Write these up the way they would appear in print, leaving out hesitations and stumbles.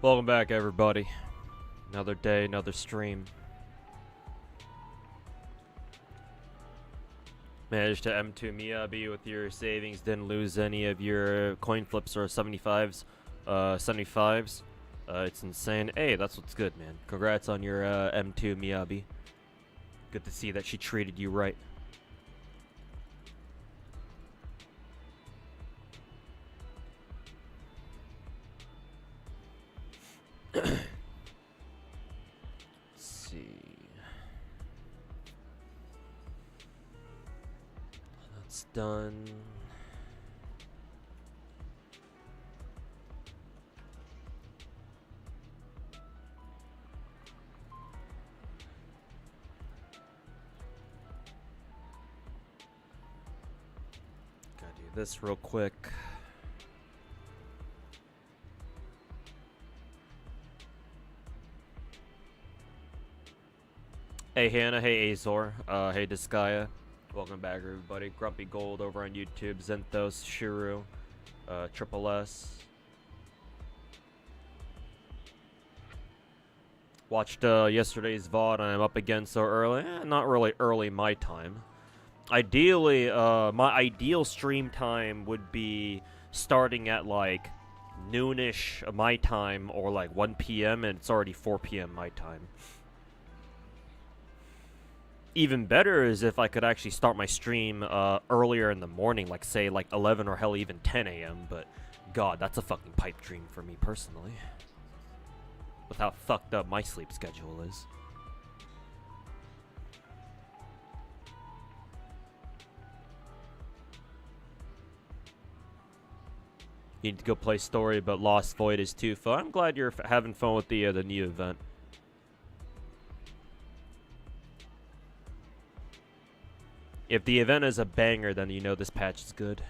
Welcome back, everybody. Another day, another stream. Managed to M2 Miyabi with your savings, didn't lose any of your coin flips or 75s. 75s. It's insane. Hey, that's what's good, man. Congrats on your M2 Miyabi. Good to see that she treated you right. Let's see. That's done. Gotta do this real quick. Hey Hannah, hey Azor, hey Disgaea. Welcome back, everybody. Grumpy Gold over on YouTube, Zenthos, Shiru, Triple S. Watched yesterday's VOD and I'm up again so early. Not really early my time. Ideally, my ideal stream time would be starting at like noonish my time or like 1 p.m. and it's already 4 p.m. my time. Even better is if I could actually start my stream earlier in the morning, like say like 11 or hell even 10 a.m. But God, that's a fucking pipe dream for me personally. With how fucked up my sleep schedule is. You need to go play story, but Lost Void is too fun. I'm glad you're having fun with the new event. If the event is a banger, then you know this patch is good.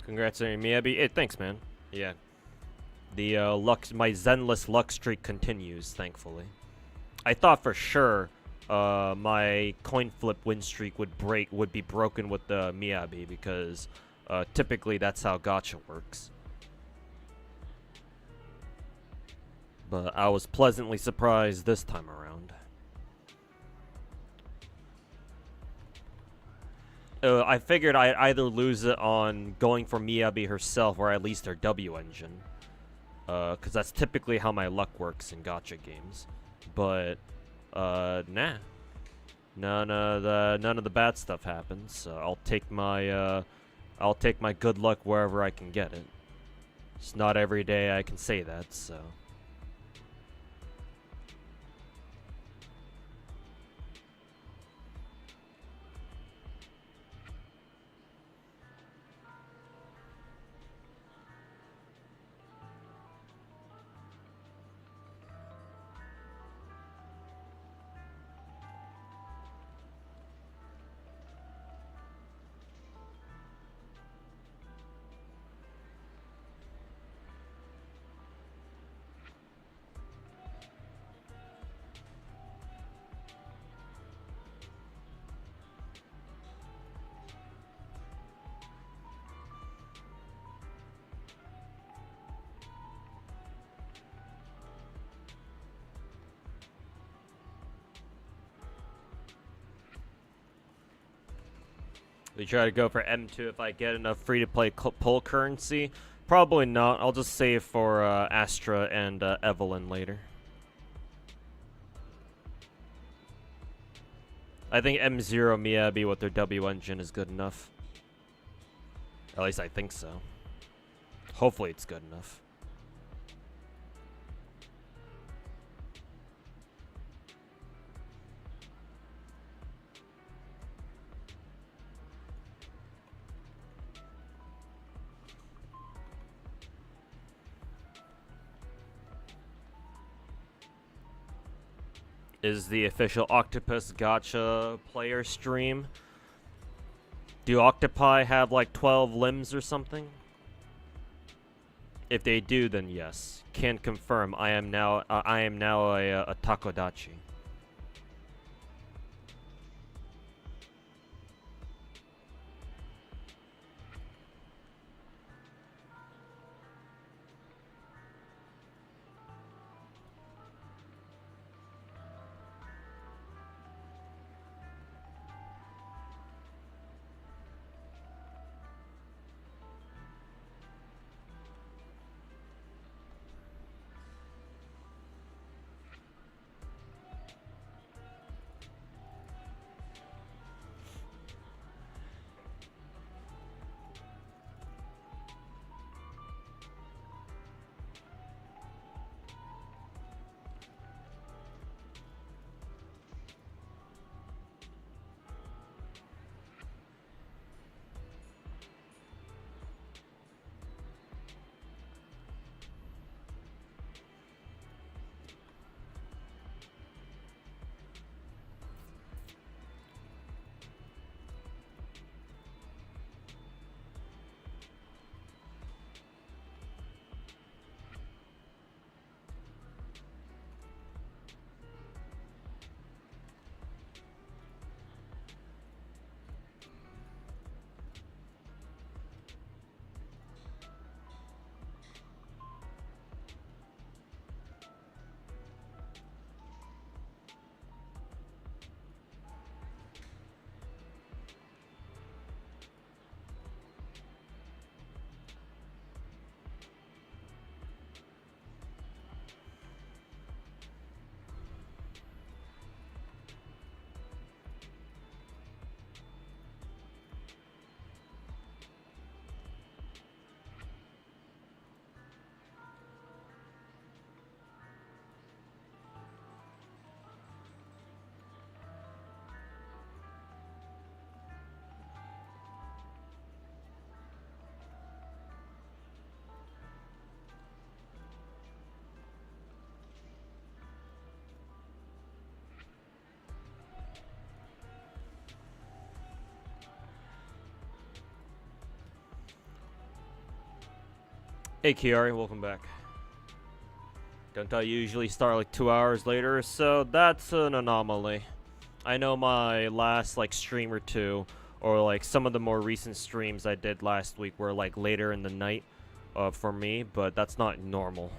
Congrats on your Miyabi. Hey, thanks, man. Yeah. The my Zenless luck streak continues, thankfully. I thought for sure my coin flip win streak would be broken with the Miyabi because typically that's how gacha works. But I was pleasantly surprised this time around. I figured I'd either lose it on going for Miyabi herself or at least her W engine. Because that's typically how my luck works in gacha games. But, nah. None of the bad stuff happens. So I'll take my good luck wherever I can get it. It's not every day I can say that, so. We try to go for M2 if I get enough free-to-play pull currency. Probably not. I'll just save for Astra and Evelyn later. I think M0 Miyabi with their W engine is good enough. At least I think so. Hopefully it's good enough. Is the official Octopus Gacha player stream. Do octopi have like 12 limbs or something? If they do, then yes. Can confirm. I am now a takodachi. Hey Kiari, welcome back. Don't I usually start like 2 hours later, so that's an anomaly. I know my last like stream or two, or like some of the more recent streams I did last week were like later in the night for me, but that's not normal.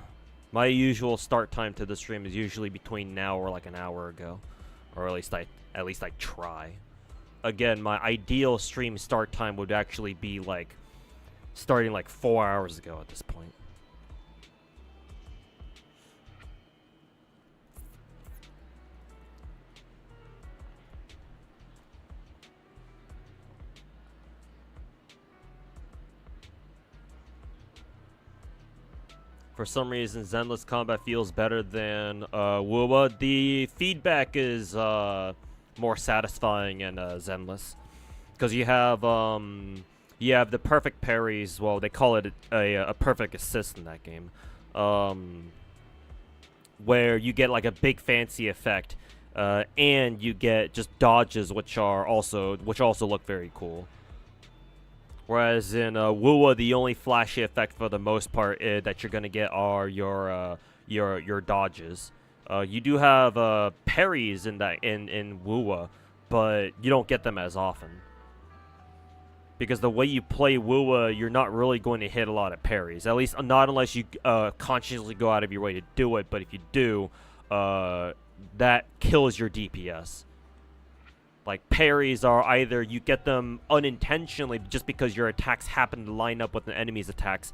My usual start time to the stream is usually between now or like an hour ago, or at least I try. Again, my ideal stream start time would actually be like starting like 4 hours ago at this point. For some reason, Zenless combat feels better than Wuwa. The feedback is more satisfying in Zenless, because you have the perfect parries. Well, they call it a perfect assist in that game, where you get like a big fancy effect, and you get just dodges, which also look very cool. Whereas in Wuwa, the only flashy effect for the most part that you're gonna get are your dodges. You do have parries in Wuwa, but you don't get them as often. Because the way you play Wuwa, you're not really going to hit a lot of parries. At least not unless you consciously go out of your way to do it. But if you do, that kills your DPS. Like, parries are either you get them unintentionally just because your attacks happen to line up with the enemy's attacks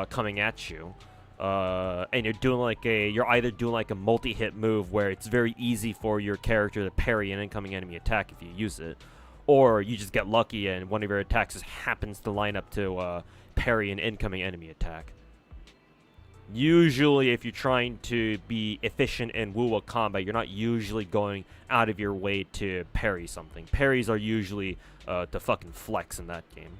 coming at you. And you're either doing like a multi-hit move where it's very easy for your character to parry an incoming enemy attack if you use it. Or you just get lucky and one of your attacks just happens to line up to parry an incoming enemy attack. Usually, if you're trying to be efficient in Wuwa combat, you're not usually going out of your way to parry something. Parries are usually to fucking flex in that game.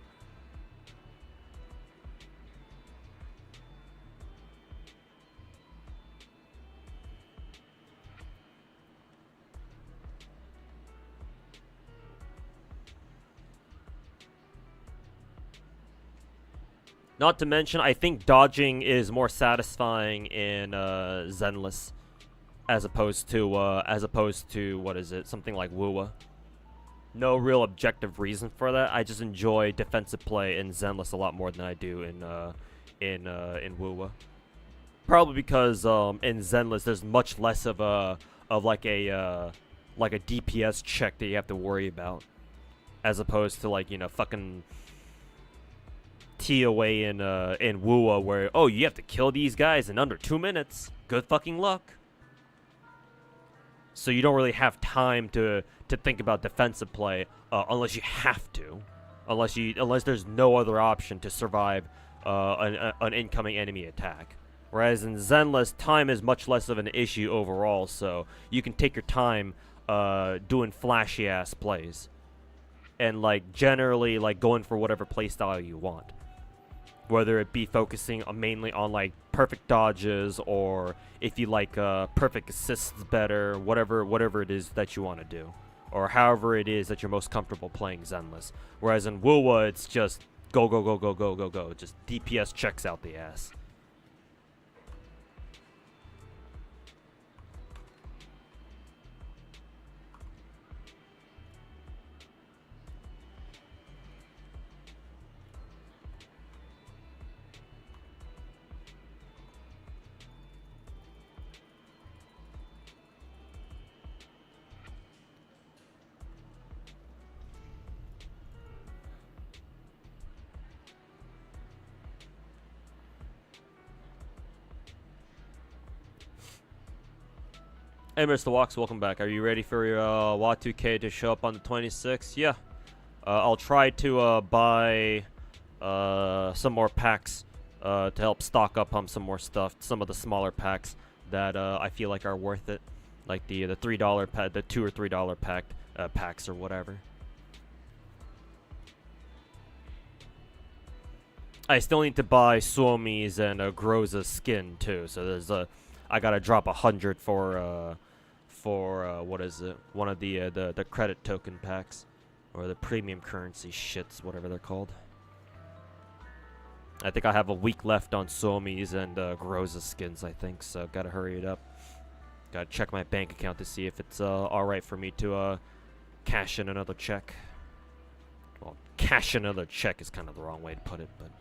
Not to mention, I think dodging is more satisfying in Zenless as opposed to what is it? Something like Wuwa. No real objective reason for that. I just enjoy defensive play in Zenless a lot more than I do in Wuwa. Probably because in Zenless there's much less of a DPS check that you have to worry about, as opposed to like fucking TOA in Wuwa where you have to kill these guys in under 2 minutes. Good fucking luck. So you don't really have time to think about defensive play unless you have to, unless there's no other option to survive an incoming enemy attack. Whereas in Zenless, time is much less of an issue overall, so you can take your time doing flashy ass plays, and like generally like going for whatever playstyle you want. Whether it be focusing mainly on like perfect dodges, or if you like perfect assists better, whatever it is that you want to do, or however it is that you're most comfortable playing Zenless. Whereas in Wuwa, it's just go, just DPS checks out the ass. Hey, Mr. Walks, welcome back. Are you ready for your WA2K to show up on the 26th? Yeah. I'll try to buy some more packs to help stock up on some more stuff. Some of the smaller packs that I feel like are worth it, like the $3 pack, the $2 or $3 packs or whatever. I still need to buy Suomi's and Groza's skin too. So there's I gotta drop 100 for what is it? One of the credit token packs, or the premium currency shits, whatever they're called. I think I have a week left on Suomi's and Groza's skins. I think so. Gotta hurry it up. Gotta check my bank account to see if it's all right for me to cash in another check. Well, cash in another check is kind of the wrong way to put it, but.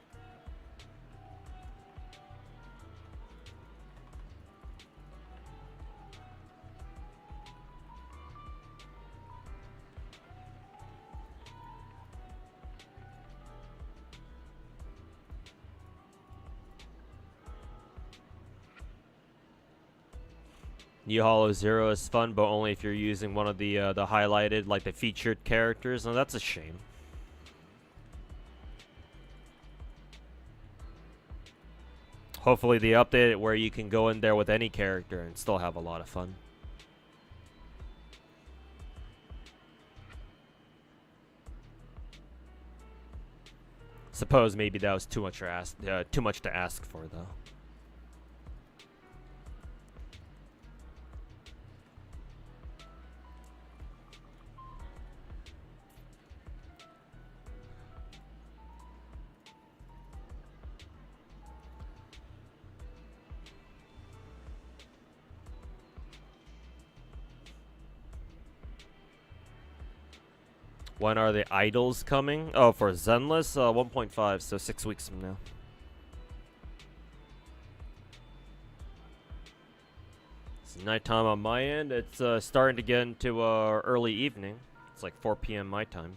New Hollow Zero is fun, but only if you're using one of the highlighted, like the featured characters. And that's a shame. Hopefully they update it where you can go in there with any character and still have a lot of fun. Suppose maybe that was too much to ask for, though. When are the idols coming? Oh, for Zenless, 1.5, so 6 weeks from now. It's nighttime on my end. It's starting to get into early evening. It's like 4 p.m. my time.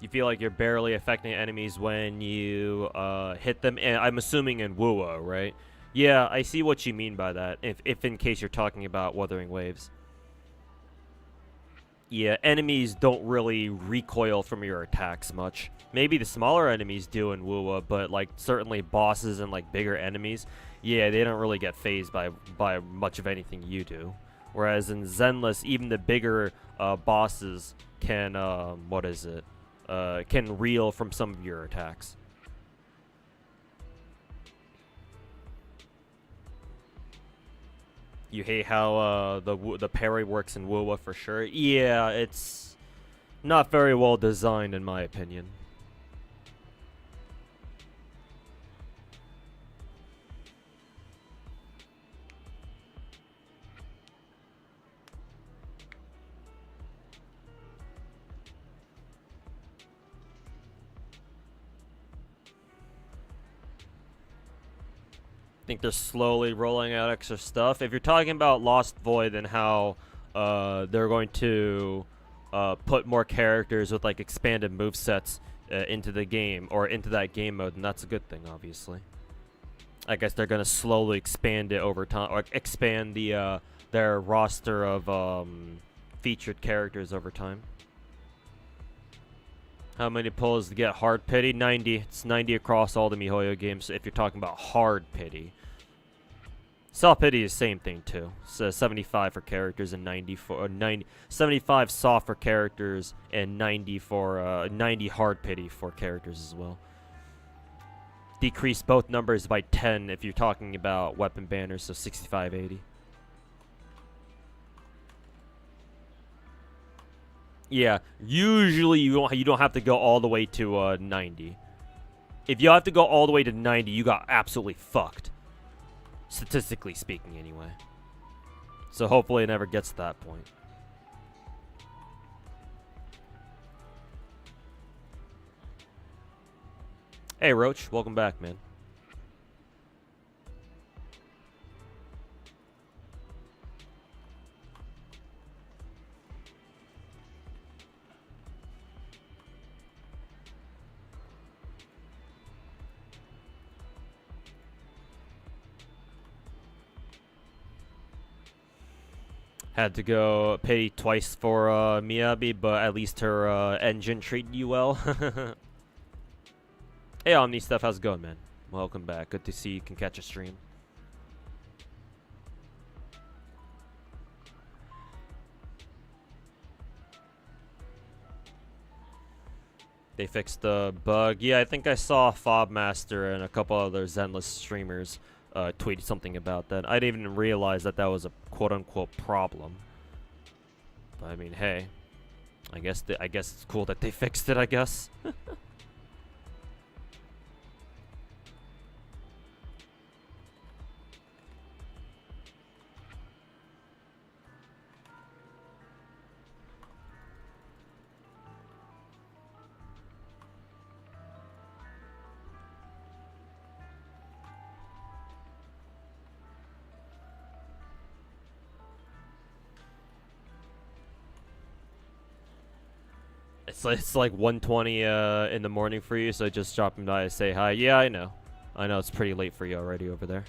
You feel like you're barely affecting enemies when you hit them, and I'm assuming in Wuo, right? Yeah, I see what you mean by that, if in case you're talking about Wuthering Waves. Yeah, enemies don't really recoil from your attacks much. Maybe the smaller enemies do in Wuwa, but like certainly bosses and like bigger enemies, yeah, they don't really get phased by much of anything you do. Whereas in Zenless, even the bigger bosses can can reel from some of your attacks. You hate how the parry works in Wuwa for sure. Yeah, it's not very well designed in my opinion. I think they're slowly rolling out extra stuff. If you're talking about Lost Void and how they're going to put more characters with like expanded movesets into the game or into that game mode, and that's a good thing, obviously. I guess they're gonna slowly expand it over time, or expand the their roster of featured characters over time. How many pulls to get hard pity? 90. It's 90 across all the MiHoYo games if you're talking about hard pity. Soft pity is the same thing too. So 75 for characters and 90 for 75 soft for characters and 90 for 90 hard pity for characters as well. Decrease both numbers by 10 if you're talking about weapon banners, so 65, 80. Yeah, usually you don't have to go all the way to 90. If you have to go all the way to 90, you got absolutely fucked. Statistically speaking, anyway. So hopefully it never gets to that point. Hey, Roach. Welcome back, man. Had to go pay twice for Miyabi, but at least her engine treated you well. Hey, Omni Stuff, how's it going, man? Welcome back. Good to see you can catch a stream. They fixed the bug. Yeah, I think I saw Fobmaster and a couple other Zenless streamers tweet something about that. I didn't even realize that that was a quote-unquote problem. But I mean, hey, I guess it's cool that they fixed it, I guess. It's like 1:20 in the morning for you, so just drop him by and say hi. Yeah, I know. I know it's pretty late for you already over there.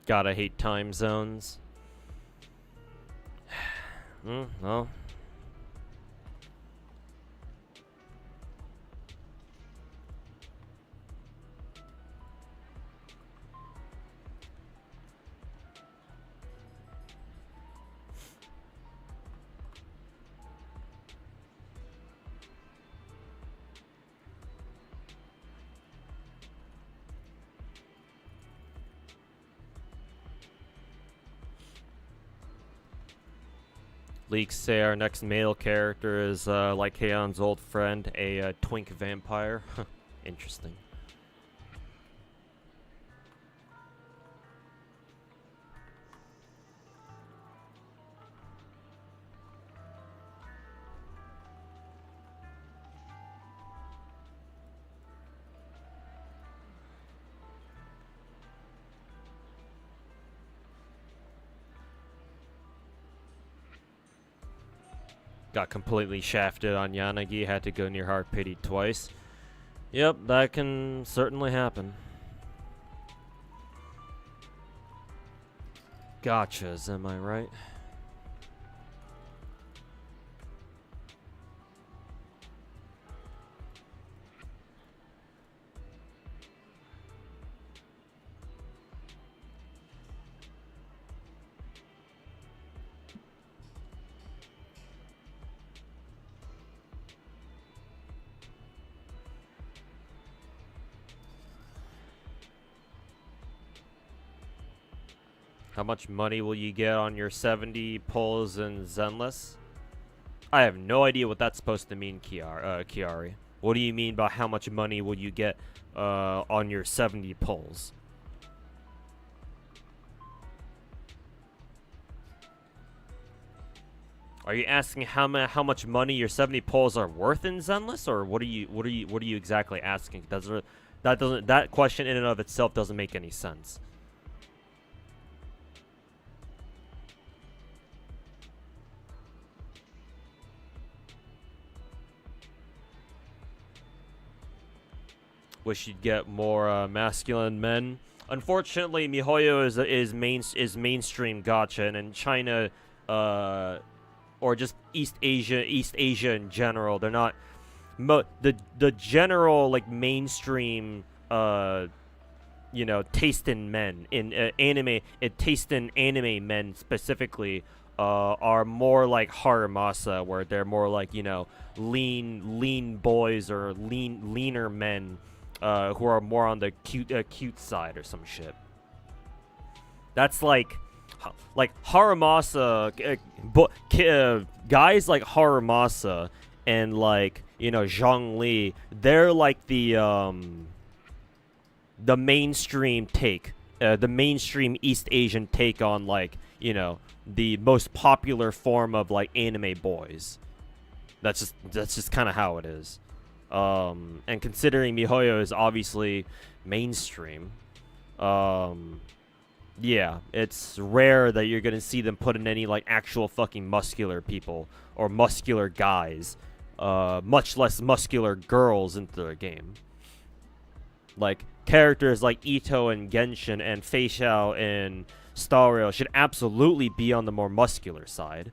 Gotta hate time zones. Well. Leaks say our next male character is like Heian's old friend, a twink vampire. Interesting. Got completely shafted on Yanagi, had to go near hard pity twice. Yep, that can certainly happen. Gotchas, am I right? How much money will you get on your 70 pulls in Zenless? I have no idea what that's supposed to mean, Kiari. What do you mean by how much money will you get on your 70 pulls? Are you asking how much money your 70 pulls are worth in Zenless, or what are you exactly asking? That question in and of itself doesn't make any sense. Wish you'd get more masculine men. Unfortunately, MiHoYo is mainstream gacha, and in China, or just East Asia in general, they're not the general like mainstream taste in men in anime. Taste in anime men specifically are more like Haramasa, where they're more like lean boys or leaner men. Who are more on the cute side or some shit. That's like Haramasa, guys like Haramasa and like Zhongli. They're like the mainstream take, the mainstream East Asian take on like the most popular form of like anime boys. That's just kind of how it is. And considering MiHoYo is obviously mainstream, yeah, it's rare that you're gonna see them put in any like actual fucking muscular people or muscular guys, much less muscular girls into their game. Like characters like Ito and Genshin and Fei Xiao and Star Rail should absolutely be on the more muscular side.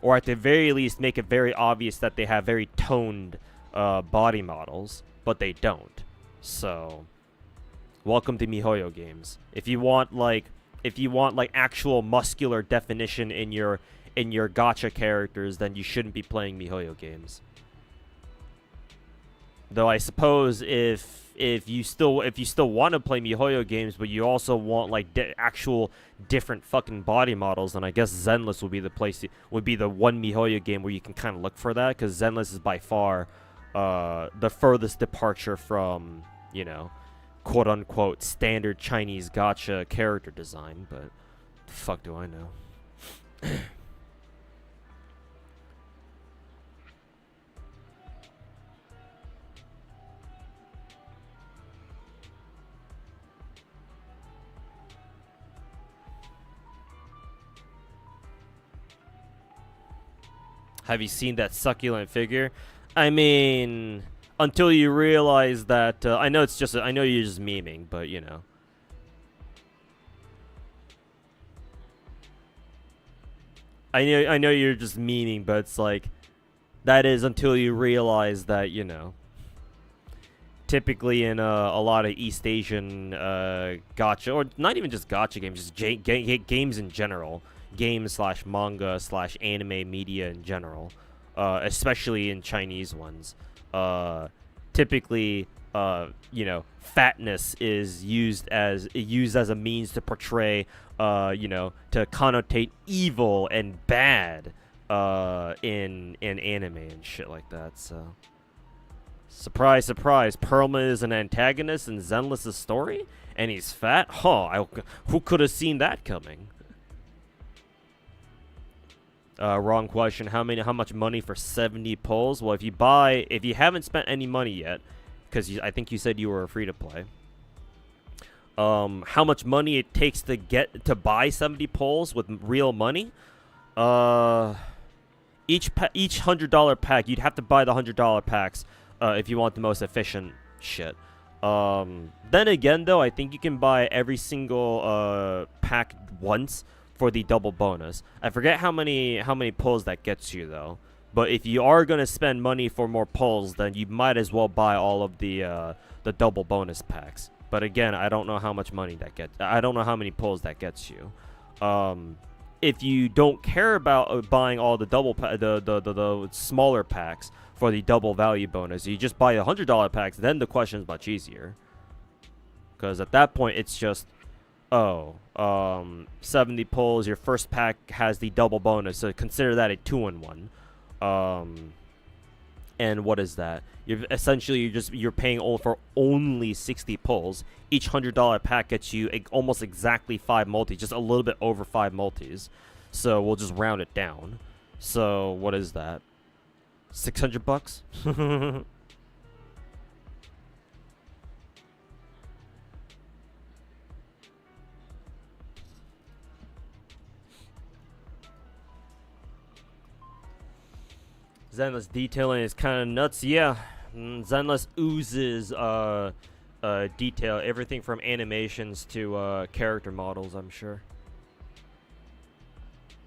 Or at the very least make it very obvious that they have very toned body models, but they don't. So, welcome to MiHoYo games. If you want like actual muscular definition in your gacha characters, then you shouldn't be playing MiHoYo games. Though I suppose if you still want to play MiHoYo games, but you also want like actual different fucking body models, then I guess Zenless would be the place. Would be the one MiHoYo game where you can kind of look for that, because Zenless is by far the furthest departure from quote unquote standard Chinese gacha character design. But the fuck do I know? Have you seen that succulent figure? I mean, until you realize that I know you're just memeing, but I know you're just memeing, but it's like that is until you realize that typically in a lot of East Asian gacha, or not even just gacha games, just games in general. Games/manga/anime media in general, especially in Chinese ones. Typically, you know, fatness is used as a means to portray, you know, to connotate evil and bad, in anime and shit like that. So, surprise, surprise, Perlman is an antagonist in Zenless' story, and he's fat. Huh? Who could have seen that coming? Wrong question. How much money for 70 pulls? Well, if you haven't spent any money yet, because I think you said you were free to play. How much money it takes to buy 70 pulls with real money? Each $100 pack, you'd have to buy the $100 packs if you want the most efficient shit. Then again, though, I think you can buy every single pack once for the double bonus. I forget how many pulls that gets you though. But if you are gonna spend money for more pulls, then you might as well buy all of the double bonus packs. But again, I don't know how much money that gets. I don't know how many pulls that gets you. If you don't care about buying all the the smaller packs for the double value bonus, you just buy the $100 packs. Then the question is much easier. Because at that point, it's just 70 pulls. Your first pack has the double bonus, so consider that a 2-in-1. And what is that? You're paying for only 60 pulls. Each $100 pack gets you almost exactly 5 multis, just a little bit over 5 multis. So we'll just round it down. So what is that? $600? Zenless detailing is kind of nuts. Yeah, Zenless oozes detail, everything from animations to character models, I'm sure.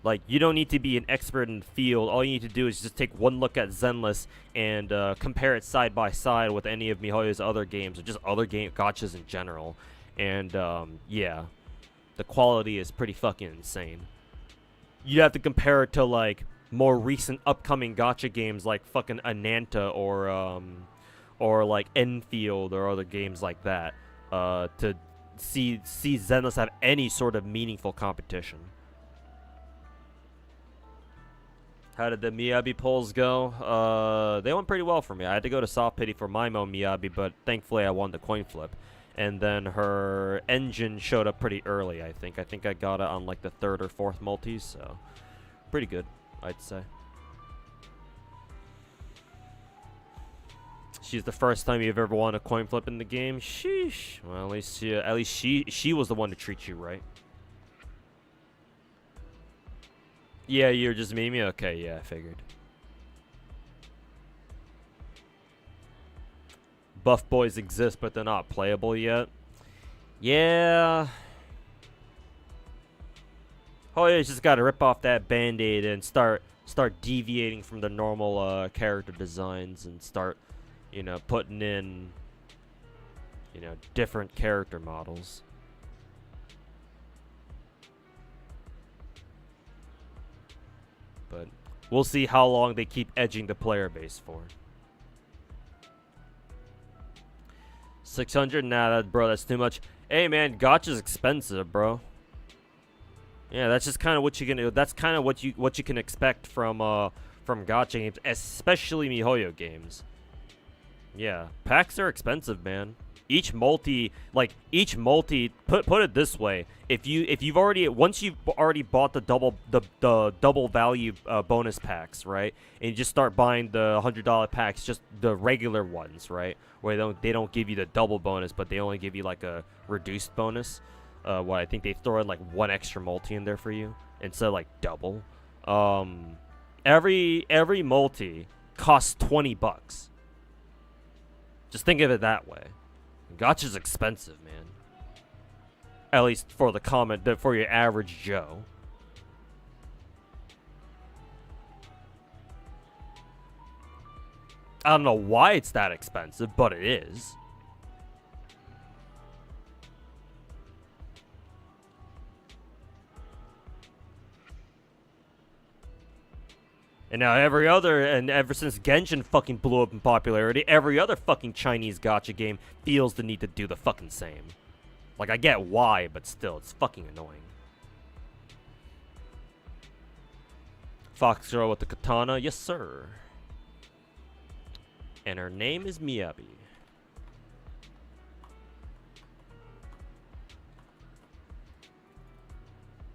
Like, you don't need to be an expert in the field. All you need to do is just take one look at Zenless and compare it side by side with any of MiHoYo's other games, or just other gachas in general. And yeah, the quality is pretty fucking insane. You'd have to compare it to, like, more recent upcoming gacha games like fucking Ananta or like Enfield or other games like that, to see Zenless have any sort of meaningful competition. How did the Miyabi polls go? They went pretty well for me. I had to go to soft pity for my own Miyabi, but thankfully I won the coin flip. And then her engine showed up pretty early, I think. I think I got it on like the 3rd or 4th multi, so pretty good, I'd say. She's the first time you've ever won a coin flip in the game. Sheesh. Well, at least she was the one to treat you right. Yeah, you're just Mimi? Okay, yeah, I figured. Buff boys exist, but they're not playable yet. Yeah. Oh yeah, you just gotta rip off that band-aid and start deviating from the normal character designs and start, you know, putting in, you know, different character models. But we'll see how long they keep edging the player base for. 600? Nah, bro, that's too much. Hey, man, gacha's expensive, bro. Yeah, that's just kind of what you can do. That's kind of what you can expect from gacha games, especially MiHoYo games. Yeah, packs are expensive, man. Each multi, put it this way: once you've already bought the double value bonus packs, right, and you just start buying the $100 packs, just the regular ones, right, where they don't give you the double bonus, but they only give you like a reduced bonus. What I think they throw in like one extra multi in there for you instead of like double. Every multi costs $20. Just think of it that way. Gacha's expensive, man. At least for for your average Joe. I don't know why it's that expensive, but it is. And now ever since Genshin fucking blew up in popularity, every other fucking Chinese gacha game feels the need to do the fucking same. Like, I get why, but still, it's fucking annoying. Fox girl with the katana, yes sir. And her name is Miyabi.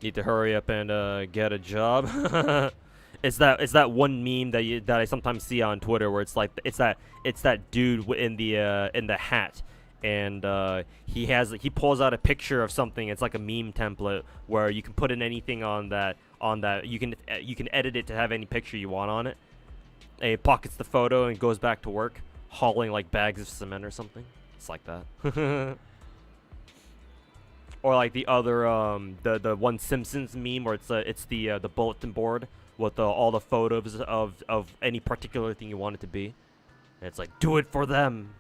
Need to hurry up and get a job. It's that one meme that I sometimes see on Twitter where it's like it's that dude in the hat, and he pulls out a picture of something. It's like a meme template where you can put in anything on that you can edit it to have any picture you want on it. And he pockets the photo and goes back to work hauling like bags of cement or something. It's like that. Or like the other the one Simpsons meme where it's the bulletin board with all the photos of any particular thing you want it to be. And it's like, do it for them.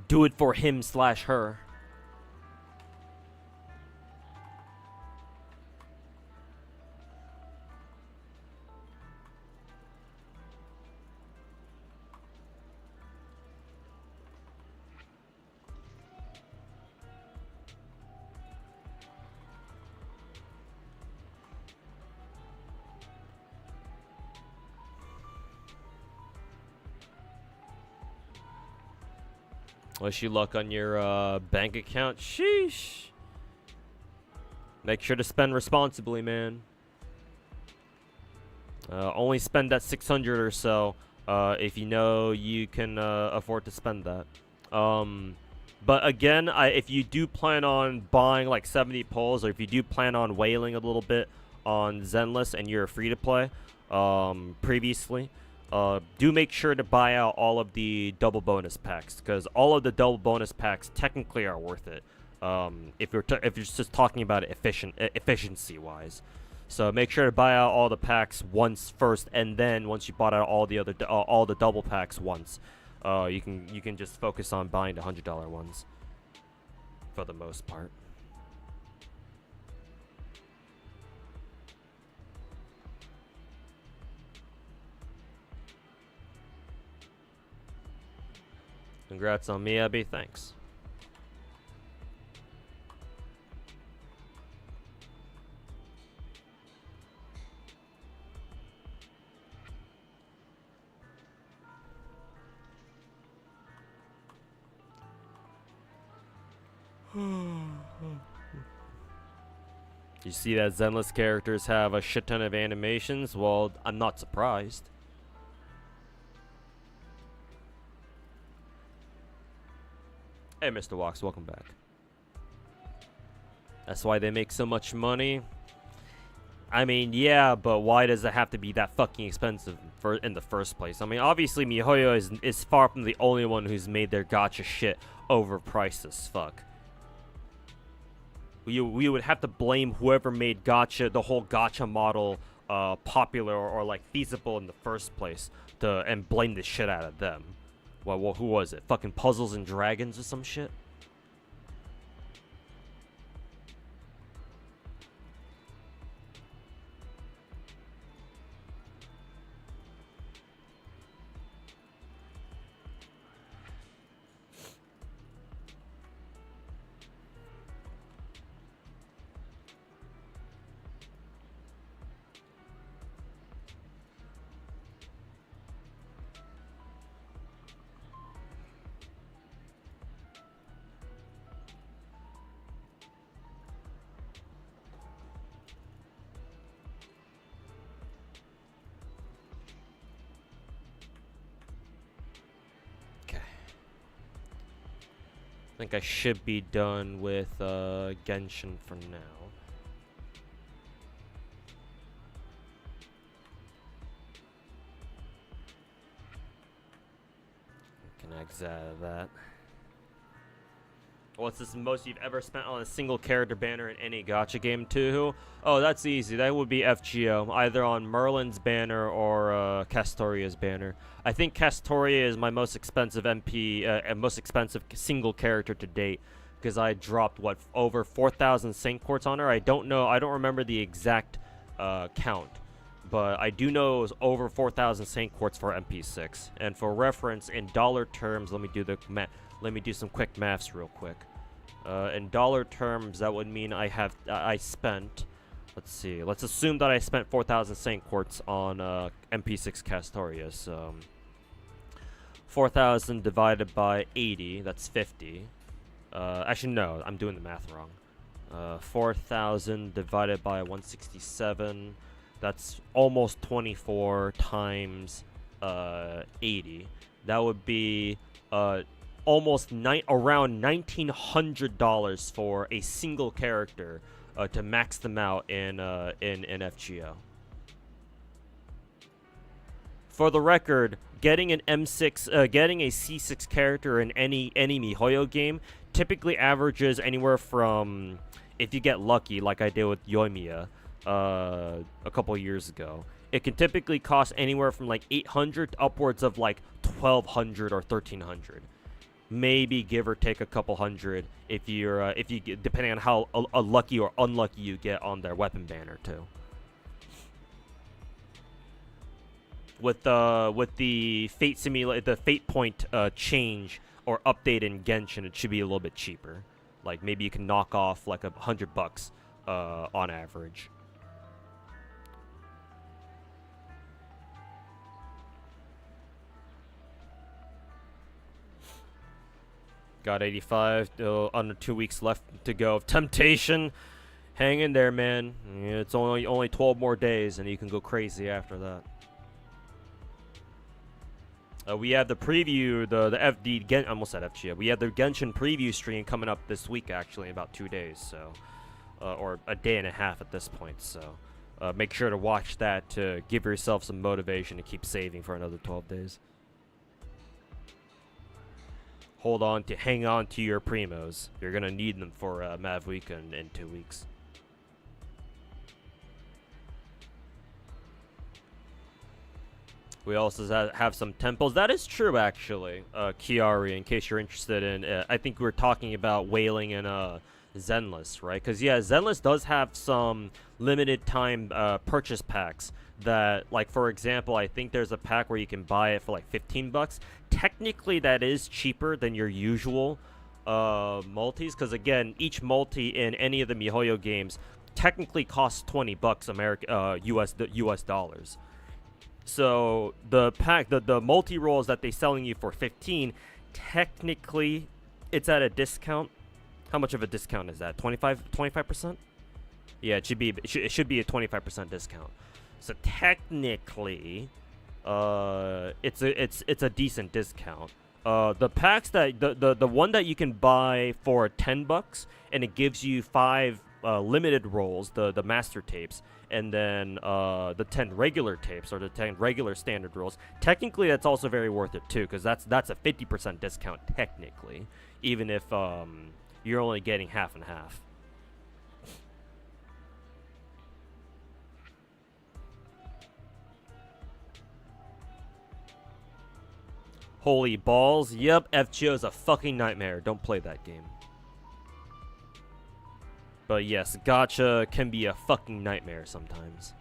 Do it for him/her. Wish you luck on your bank account. Sheesh. Make sure to spend responsibly, man. Only spend that 600 or so if you know you can afford to spend that. But again, if you do plan on buying like 70 pulls, or if you do plan on whaling a little bit on Zenless and you're free to play previously, do make sure to buy out all of the double bonus packs, because all of the double bonus packs technically are worth it. If you're just talking about it efficiency wise, so make sure to buy out all the packs once first, and then once you bought out all the double packs once, you can just focus on buying the $100 ones for the most part. Congrats on Miyabi, thanks. You see that Zenless characters have a shit ton of animations? Well, I'm not surprised. Hey, Mr. Walks, welcome back. That's why they make so much money. I mean, yeah, but why does it have to be that fucking expensive in the first place? I mean, obviously, MiHoYo is far from the only one who's made their gacha shit overpriced as fuck. We would have to blame whoever made gacha, the whole gacha model, popular or like feasible in the first place, and blame the shit out of them. Well, who was it? Fucking Puzzles and Dragons or some shit? I think I should be done with Genshin for now. Can exit out of that. What's this most you've ever spent on a single character banner in any gacha game too? Oh, that's easy. That would be FGO, either on Merlin's banner or Castoria's banner. I think Castoria is my most expensive MP, and most expensive single character to date, because I dropped what, over 4,000 sync ports on her. I don't know. I don't remember the exact count, but I do know it was over 4,000 Saint Quartz for MP6. And for reference, in dollar terms, let me do some quick maths real quick. In dollar terms, that would mean I spent. Let's see. Let's assume that I spent 4,000 Saint Quartz on MP6 Castorius. 4,000 divided by 80, that's 50. Actually, no, I'm doing the math wrong. 4,000 divided by 167, that's almost 24 times 80. That would be almost around $1,900 for a single character to max them out in FGO. For the record, getting an M6, getting a C6 character in any MiHoYo game typically averages anywhere from, if you get lucky, like I did with Yoimiya a couple years ago, it can typically cost anywhere from like 800 to upwards of like 1,200 or 1,300. Maybe give or take a couple hundred if you get, depending on how lucky or unlucky you get on their weapon banner too. With the fate the fate point change or update in Genshin, it should be a little bit cheaper. Like maybe you can knock off like $100 on average. Got 85. Under 2 weeks left to go. Temptation, hang in there, man. Yeah, it's only 12 more days, and you can go crazy after that. We have the preview, I almost said FGO. We have the Genshin preview stream coming up this week, actually, in about 2 days, so, or a day and a half at this point. So, make sure to watch that to give yourself some motivation to keep saving for another 12 days. Hang on to your primos. You're gonna need them for Mav Weekend in 2 weeks. We also have some temples. That is true, actually, Kiari, in case you're interested in. I think we were talking about Wailing and Zenless, right? Because, yeah, Zenless does have some limited time purchase packs that, like, for example, I think there's a pack where you can buy it for like $15. Technically, that is cheaper than your usual multis, because, again, each multi in any of the MiHoYo games technically costs $20 US dollars. So the pack, the multi rolls that they're selling you for 15, technically, it's at a discount. How much of a discount is that? 25%? Yeah, it should be a 25% discount. So technically, it's a decent discount. The packs that the one that you can buy for $10 and it gives you 5 limited rolls, the master tapes, and then the 10 regular tapes or the 10 regular standard rolls. Technically, that's also very worth it too, because that's a 50% discount technically, even if you're only getting half and half. Holy balls! Yep, FGO is a fucking nightmare. Don't play that game. But yes, gacha can be a fucking nightmare sometimes.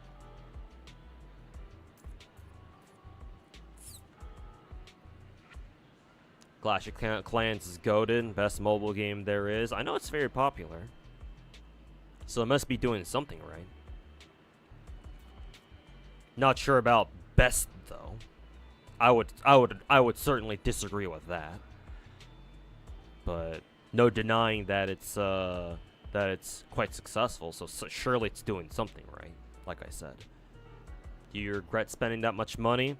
Clash of Clans is goated, best mobile game there is. I know it's very popular, so it must be doing something right. Not sure about best though. I would certainly disagree with that. But no denying that it's quite successful, so surely it's doing something right, like I said. Do you regret spending that much money?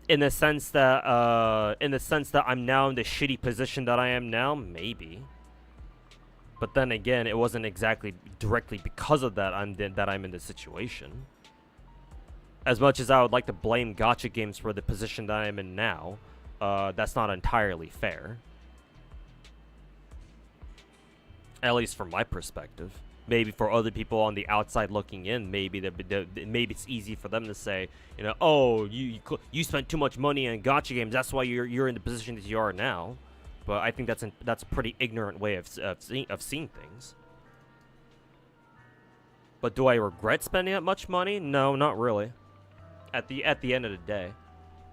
In the sense that I'm now in the shitty position that I am now, maybe. But then again, it wasn't exactly directly because of that I'm in this situation. As much as I would like to blame gacha games for the position that I am in now, that's not entirely fair. At least from my perspective. Maybe for other people on the outside looking in, maybe it's easy for them to say, you know, oh, you spent too much money on gacha games, that's why you're in the position that you are now. But I think that's a pretty ignorant way of seeing things. But do I regret spending that much money? No, not really. At the end of the day,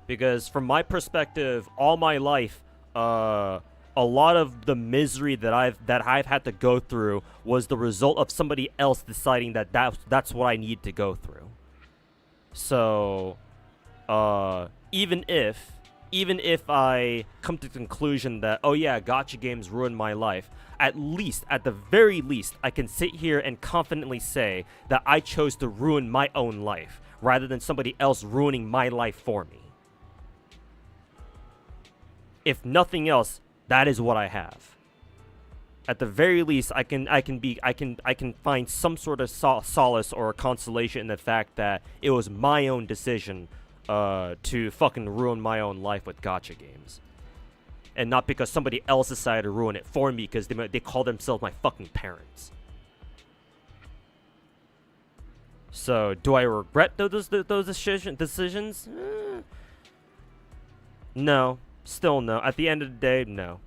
because from my perspective, all my life, a lot of the misery that I've had to go through was the result of somebody else deciding that's what I need to go through. So, even if I come to the conclusion that, oh yeah, gacha games ruined my life, at the very least, I can sit here and confidently say that I chose to ruin my own life rather than somebody else ruining my life for me. If nothing else, that is what I have. At the very least, I can find some sort of solace or consolation in the fact that it was my own decision to fucking ruin my own life with gacha games. And not because somebody else decided to ruin it for me because they call themselves my fucking parents. So, do I regret those decisions? No. Still no. At the end of the day, no.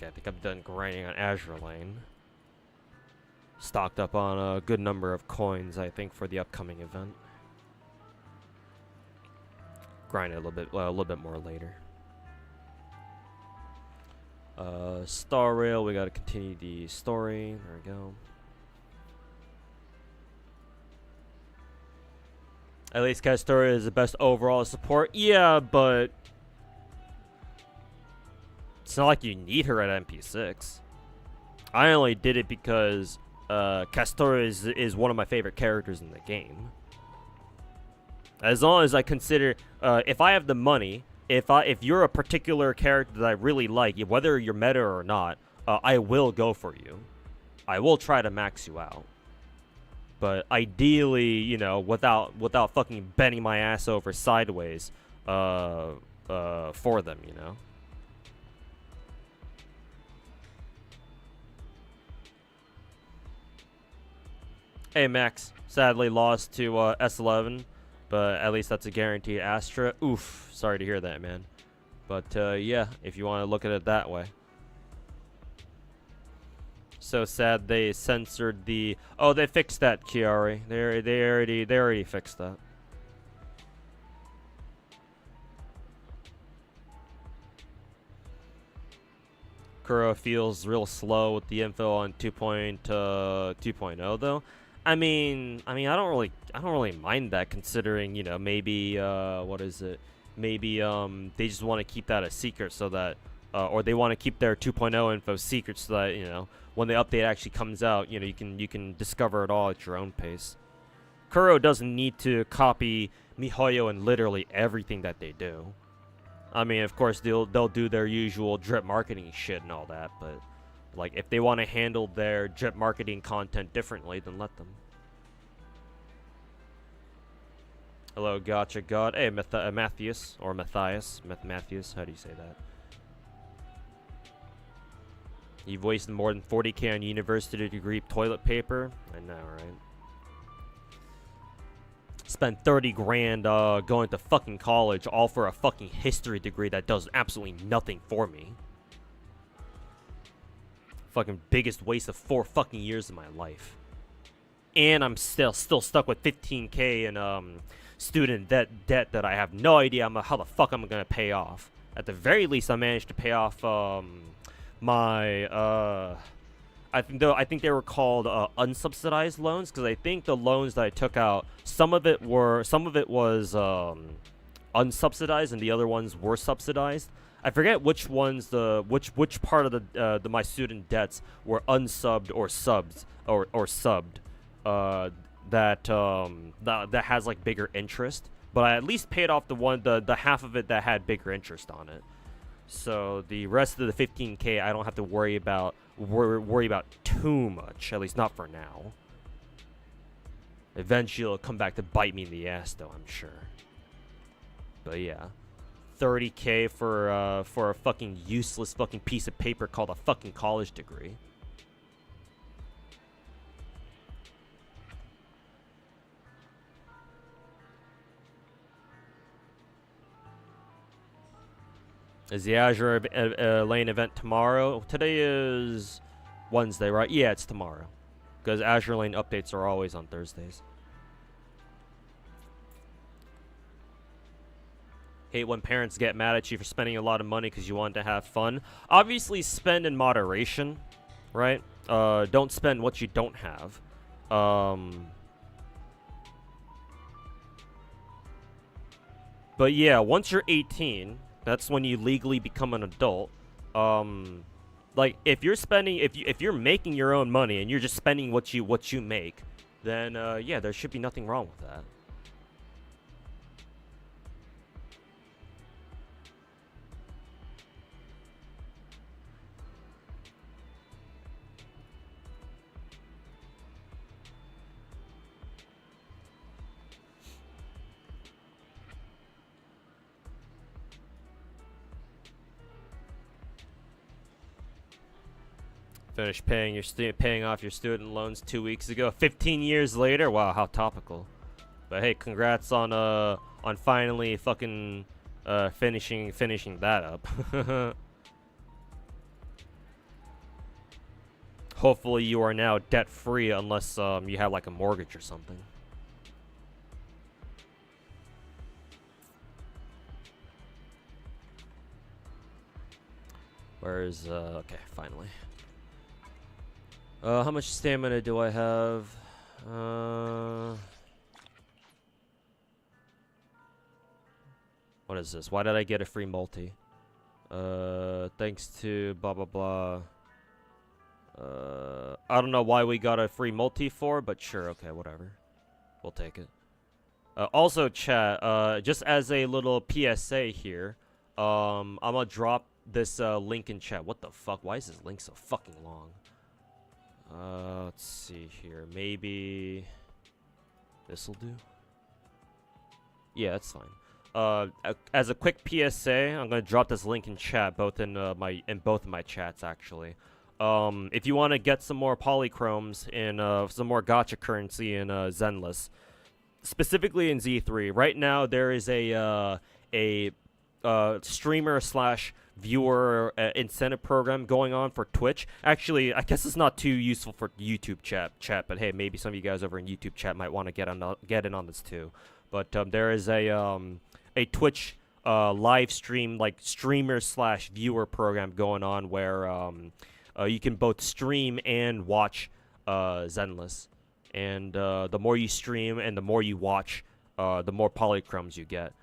Okay, I think I'm done grinding on Azure Lane. Stocked up on a good number of coins, I think, for the upcoming event. Grind it a little bit more later. Star Rail, we gotta continue the story. There we go. At least Castora is the best overall support. Yeah, but it's not like you need her at MP6. I only did it because Castora is one of my favorite characters in the game. As long as I consider, if I have the money, if you're a particular character that I really like, whether you're meta or not, I will go for you. I will try to max you out. But ideally, you know, without fucking bending my ass over sideways, for them, you know. Hey Max, sadly lost to S11, but at least that's a guaranteed Astra. Oof, sorry to hear that, man. But yeah, if you want to look at it that way. So sad they censored the. Oh, they fixed that, Chiari. They already fixed that. Kuro feels real slow with the info on 2.0 though. I mean, I don't really mind that, considering, you know, maybe what is it? Maybe they just want to keep that a secret so that, or they want to keep their 2.0 info secret so that, you know, when the update actually comes out, you know, you can discover it all at your own pace. Kuro doesn't need to copy MiHoYo in literally everything that they do. I mean, of course they'll do their usual drip marketing shit and all that, but like, if they want to handle their drip marketing content differently, then let them. Hello, Gacha God. Hey, Matthias, or Matthias. Matthias, how do you say that? You've wasted more than 40k on university degree toilet paper? I know, right? Spent 30 grand going to fucking college, all for a fucking history degree that does absolutely nothing for me. Fucking biggest waste of 4 fucking years of my life. And I'm still stuck with 15k in student debt that I have no idea how the fuck I'm gonna pay off. At the very least, I managed to pay off my I think they were called unsubsidized loans, because I think the loans that I took out, some of it was unsubsidized and the other ones were subsidized. I forget which ones which part of the my student debts were unsubbed or subbed that has like bigger interest, but I at least paid off the half of it that had bigger interest on it. So the rest of the 15k I don't have to worry about too much, at least not for now. Eventually, it'll come back to bite me in the ass, though, I'm sure. But yeah. 30K for a fucking useless fucking piece of paper called a fucking college degree. Is the Azure Lane event tomorrow? Today is Wednesday, right? Yeah, it's tomorrow. Because Azure Lane updates are always on Thursdays. Hate when parents get mad at you for spending a lot of money because you want to have fun. Obviously, spend in moderation, right? Don't spend what you don't have. But yeah, once you're 18, that's when you legally become an adult. Like if you're spending, if you're making your own money and you're just spending what you make, then yeah, there should be nothing wrong with that. Finished paying off your student loans 2 weeks ago. 15 years later. Wow, how topical. But hey, congrats on finally fucking finishing that up. Hopefully you are now debt free unless you have like a mortgage or something. Where's okay, finally. How much stamina do I have? What is this? Why did I get a free multi? Thanks to blah blah blah. I don't know why we got a free multi for, but sure, okay, whatever. We'll take it. Also, chat, just as a little PSA here, I'm gonna drop this link in chat. What the fuck? Why is this link so fucking long? Let's see here. Maybe this'll do. Yeah, that's fine. As a quick PSA, I'm gonna drop this link in chat, both in both of my chats actually. If you want to get some more polychromes and some more gacha currency in Zenless, specifically in Z3, right now there is a streamer slash viewer incentive program going on for Twitch. Actually, I guess it's not too useful for YouTube chat, but hey, maybe some of you guys over in YouTube chat might want to get in on this too. But there is a Twitch live stream, like streamer slash viewer program going on where you can both stream and watch Zenless, and the more you stream and the more you watch, the more polychromes you get.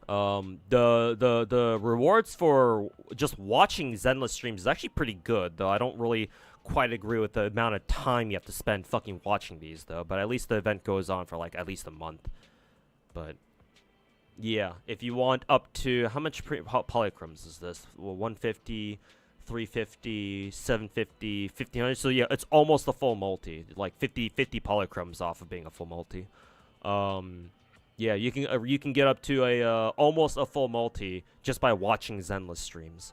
The rewards for just watching Zenless streams is actually pretty good, though I don't really quite agree with the amount of time you have to spend fucking watching these, though. But at least the event goes on for like at least a month. But yeah, if you want up to how much polychromes is this? Well, 150, 350, 750, 1500. So yeah, it's almost a full multi, like 50 polychromes off of being a full multi. Yeah, you can get up to a almost a full multi just by watching Zenless streams.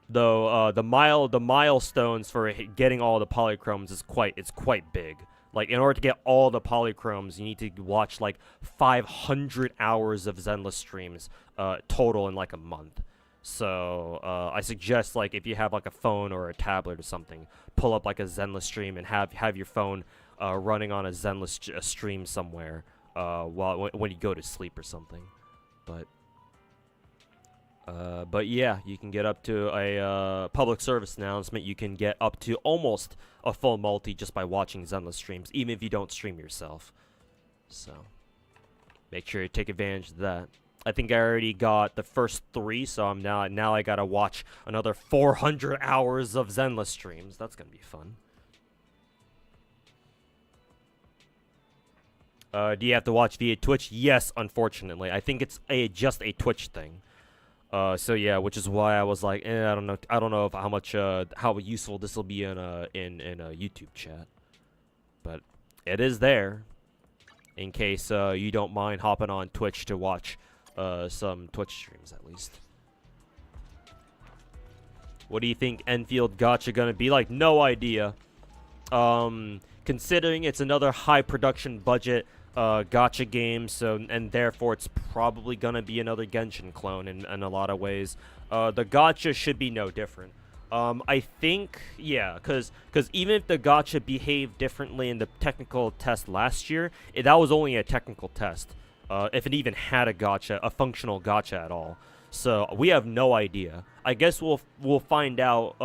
Though the milestones for getting all the polychromes is quite big. Like in order to get all the polychromes, you need to watch like 500 hours of Zenless streams total in like a month. So I suggest, like, if you have like a phone or a tablet or something, pull up like a Zenless stream and have your phone running on a Zenless stream somewhere. When you go to sleep or something, but yeah, you can get up to a public service announcement. You can get up to almost a full multi just by watching Zenless streams, even if you don't stream yourself. So make sure you take advantage of that. I think I already got the first 3, so I'm now I gotta watch another 400 hours of Zenless streams. That's gonna be fun. Do you have to watch via Twitch? Yes, unfortunately. I think it's just a Twitch thing. So yeah, which is why I was like, I don't know if how useful this will be in a YouTube chat. But it is there. In case you don't mind hopping on Twitch to watch some Twitch streams at least. What do you think Enfield Gacha gonna be like? No idea. Considering it's another high production budget gacha game, and therefore it's probably gonna be another Genshin clone in a lot of ways. The gacha should be no different. I think, yeah, because even if the gacha behaved differently in the technical test last year, that was only a technical test. If it even had a functional gacha at all. So we have no idea. I guess we'll find out.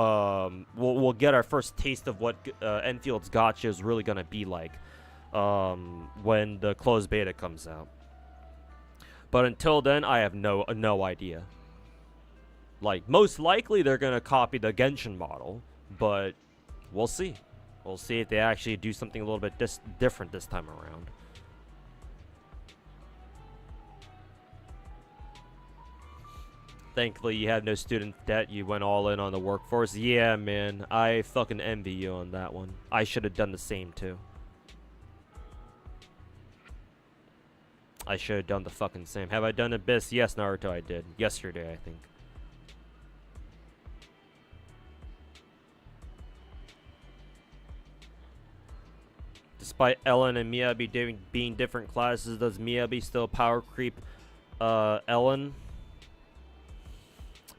We'll get our first taste of what Enfield's gacha is really gonna be like when the closed beta comes out. But until then, I have no idea. Like, most likely they're gonna copy the Genshin model, but we'll see. We'll see if they actually do something a little bit different this time around. Thankfully, you have no student debt. You went all in on the workforce. Yeah, man. I fucking envy you on that one. I should have done the same, too. I should have done the fucking same. Have I done Abyss? Yes, Naruto, I did. Yesterday, I think. Despite Ellen and Miyabi being different classes, does Miyabi still power creep Ellen?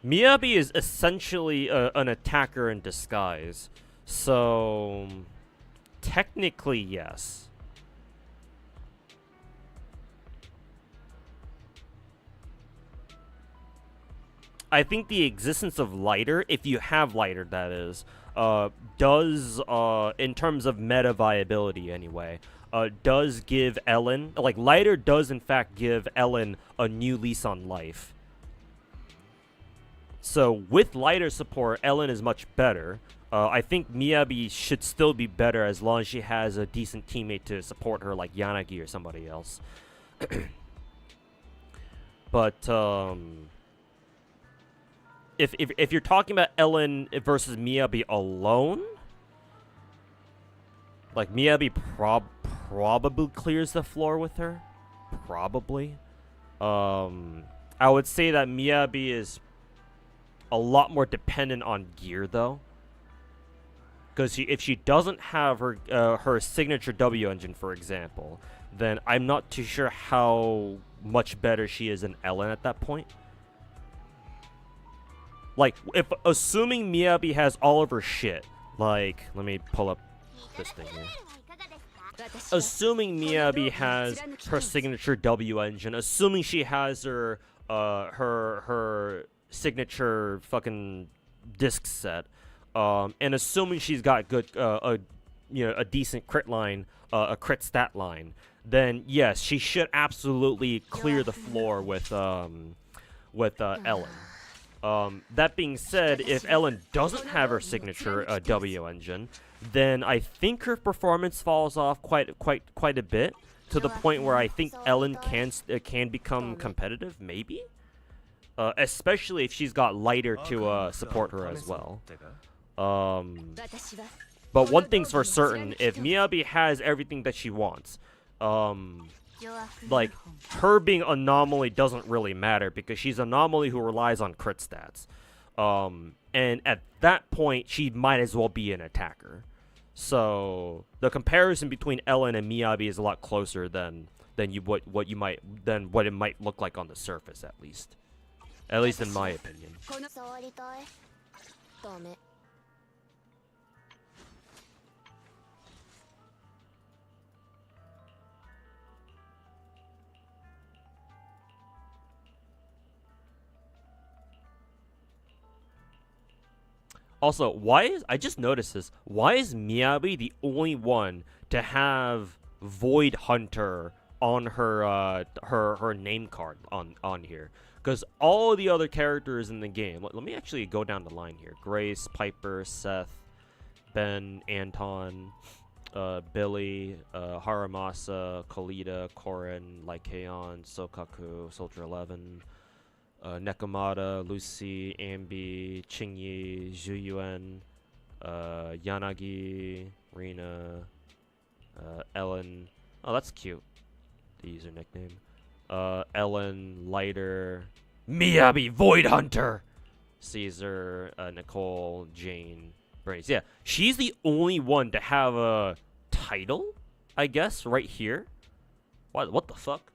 Miyabi is essentially an attacker in disguise. So, technically, yes. I think the existence of lighter, if you have lighter, that is, does, in terms of meta viability anyway, does give Ellen, like, lighter does in fact give Ellen a new lease on life. So with lighter support, Ellen is much better. I think Miyabi should still be better as long as she has a decent teammate to support her, like Yanagi or somebody else. But if you're talking about Ellen versus Miyabi alone, like Miyabi probably clears the floor with her, probably. I would say that Miyabi is a lot more dependent on gear, though, because if she doesn't have her signature W engine, for example, then I'm not too sure how much better she is than Ellen at that point. Like, if assuming Miyabi has all of her shit, like, let me pull up this thing here. Assuming Miyabi has her signature W engine, assuming she has her signature fucking disc set, and assuming she's got good a decent crit line, a crit stat line, then yes, she should absolutely clear the floor with Ellen. That being said, if Ellen doesn't have her signature W engine, then I think her performance falls off quite a bit, to the point where I think Ellen can become competitive, maybe. Especially if she's got lighter to support her as well. But one thing's for certain, if Miyabi has everything that she wants, like, her being Anomaly doesn't really matter, because she's Anomaly who relies on crit stats. And at that point, she might as well be an attacker. So the comparison between Ellen and Miyabi is a lot closer than what it might look like on the surface, at least. At least in my opinion. Also, I just noticed this. Why is Miyabi the only one to have Void Hunter on her name card on here? Because all the other characters in the game, let me actually go down the line here. Grace, Piper, Seth, Ben, Anton, Billy, Haramasa, Kolita, Korin, Lycaon, Sokaku, Soldier 11, Nekomata, Lucy, Ambi, Qingyi, Zhu Yuan, Yanagi, Rina, Ellen. Oh, that's cute. The user nickname. Ellen, Lighter, Miyabi, Void Hunter, Caesar, Nicole, Jane, Brace. Yeah, she's the only one to have a title, I guess, right here. What the fuck?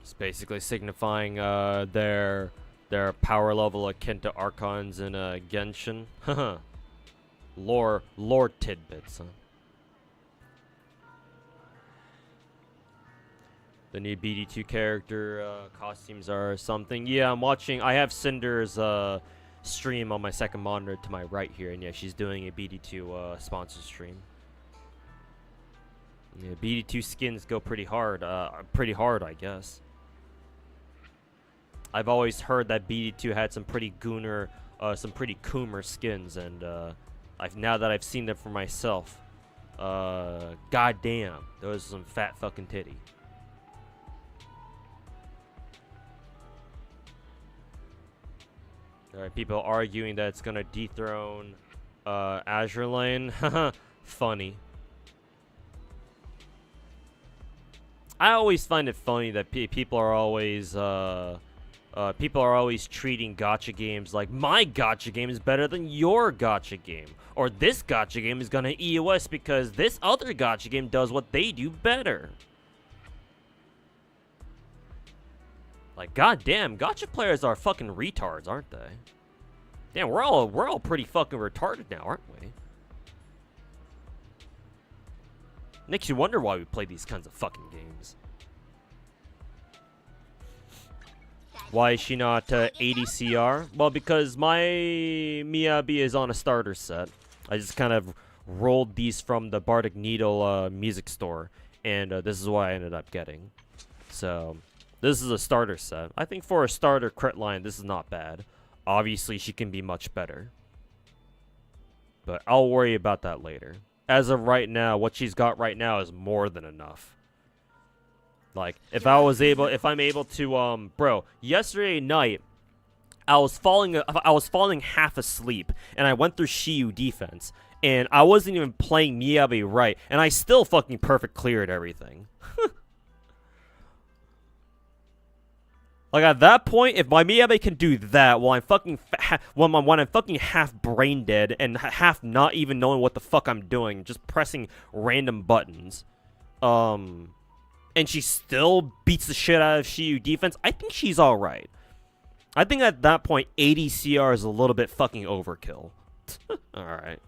It's basically signifying their power level akin to Archons in Genshin. Haha. lore tidbits, huh? The new BD2 character costumes are something. Yeah, I'm watching. I have Cinder's stream on my second monitor to my right here, and yeah, she's doing a BD2 sponsor stream. Yeah, BD2 skins go pretty hard, I guess. I've always heard that BD2 had some pretty gooner, some pretty coomer skins, and now that I've seen them for myself, goddamn, those are some fat fucking titty. Alright, people arguing that it's gonna dethrone Azure Lane. Funny. I always find it funny that people are always treating gacha games like my gacha game is better than your gacha game, or this gacha game is gonna EOS because this other gacha game does what they do better. Like, goddamn, gacha players are fucking retards, aren't they? Damn, we're all pretty fucking retarded now, aren't we? Makes you wonder why we play these kinds of fucking games. Why is she not 80 CR? Well, because my Miyabi is on a starter set. I just kind of rolled these from the Bardic Needle music store, and this is what I ended up getting. So, this is a starter set. I think for a starter crit line, this is not bad. Obviously, she can be much better. But I'll worry about that later. As of right now, what she's got right now is more than enough. Like, if I'm able to, bro, yesterday night, I was falling half asleep, and I went through Shiyu Defense, and I wasn't even playing Miyabi right, and I still fucking perfect cleared everything. Like, at that point, if my Miyabi can do that while I'm fucking when I'm fucking half brain dead and half not even knowing what the fuck I'm doing, just pressing random buttons, and she still beats the shit out of Shiyu Defense, I think she's alright. I think at that point, 80 CR is a little bit fucking overkill. Alright.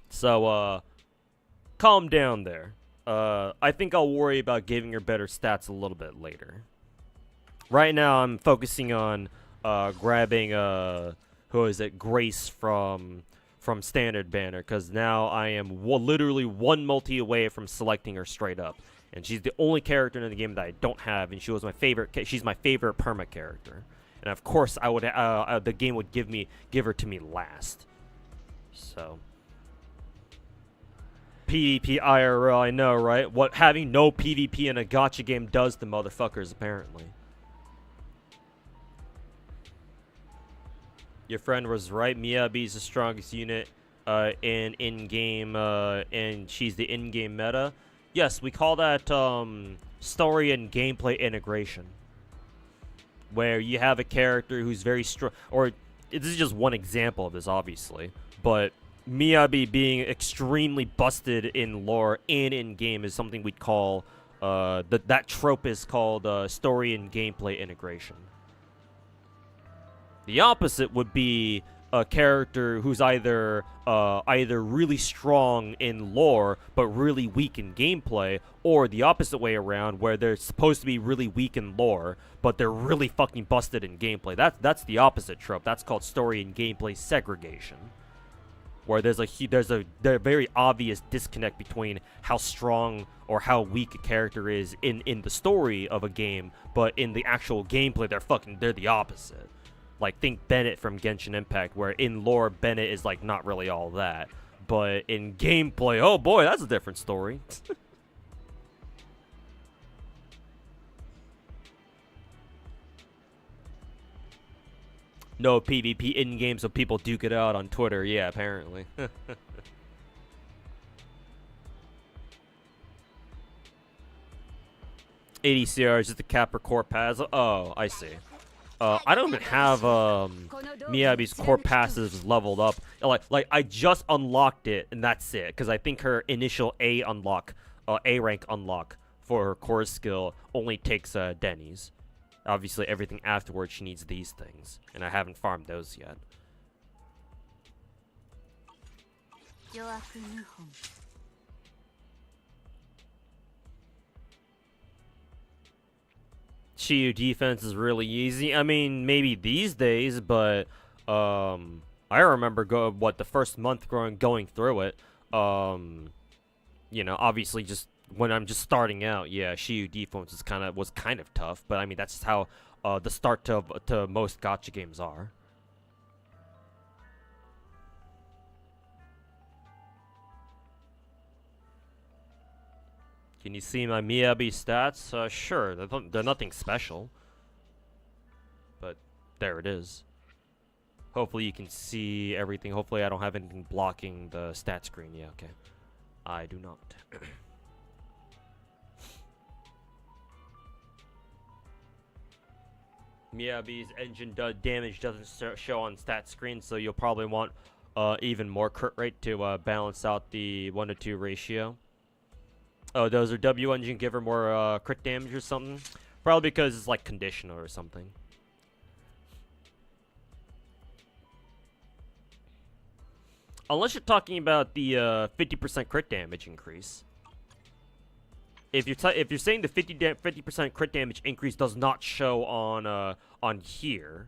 So, calm down there. I think I'll worry about giving her better stats a little bit later. Right now, I'm focusing on grabbing who is it, Grace from Standard Banner, because now I am literally one multi away from selecting her straight up, and she's the only character in the game that I don't have, and she was my favorite. She's my favorite perma character, and of course, I would the game would give her to me last. So. PvP IRL, I know, right? What having no PvP in a gacha game does to motherfuckers, apparently. Your friend was right. Miyabi's the strongest unit in-game, and she's the in-game meta. Yes, we call that story and gameplay integration. Where you have a character who's very strong, or this is just one example of this, obviously, but Miyabi being extremely busted in lore and in-game is something we'd call, that trope is called story and gameplay integration. The opposite would be a character who's either really strong in lore but really weak in gameplay, or the opposite way around, where they're supposed to be really weak in lore but they're really fucking busted in gameplay. That's the opposite trope. That's called story and gameplay segregation. where there's a very obvious disconnect between how strong or how weak a character is in the story of a game, but in the actual gameplay they're the opposite. Like, think Bennett from Genshin Impact, where in lore Bennett is like not really all that, but in gameplay, oh boy, that's a different story. No PvP in-game, so people duke it out on Twitter. Yeah, apparently. ADCR is just a Capra core pass. Oh, I see. I don't even have Miyabi's core passives leveled up. Like I just unlocked it, and that's it. Because I think her initial A rank unlock for her core skill only takes Denny's. Obviously, everything afterwards, she needs these things, and I haven't farmed those yet. Shiyu Defense is really easy. I mean, maybe these days, but I remember the first month going through it. You know, obviously just when I'm just starting out, yeah, Shiyu Defense was kind of tough, but I mean that's how the start to most gacha games are. Can you see my Miyabi stats? Sure, they're nothing special, but there it is. Hopefully you can see everything. Hopefully I don't have anything blocking the stat screen. Yeah, okay. I do not. Miyabi's engine damage doesn't show on stat screen, so you'll probably want even more crit rate to balance out the 1-to-2 ratio. Oh, those are W engine give her more crit damage or something? Probably because it's like conditional or something. Unless you're talking about the 50% crit damage increase. If you're saying the 50% crit damage increase does not show on here,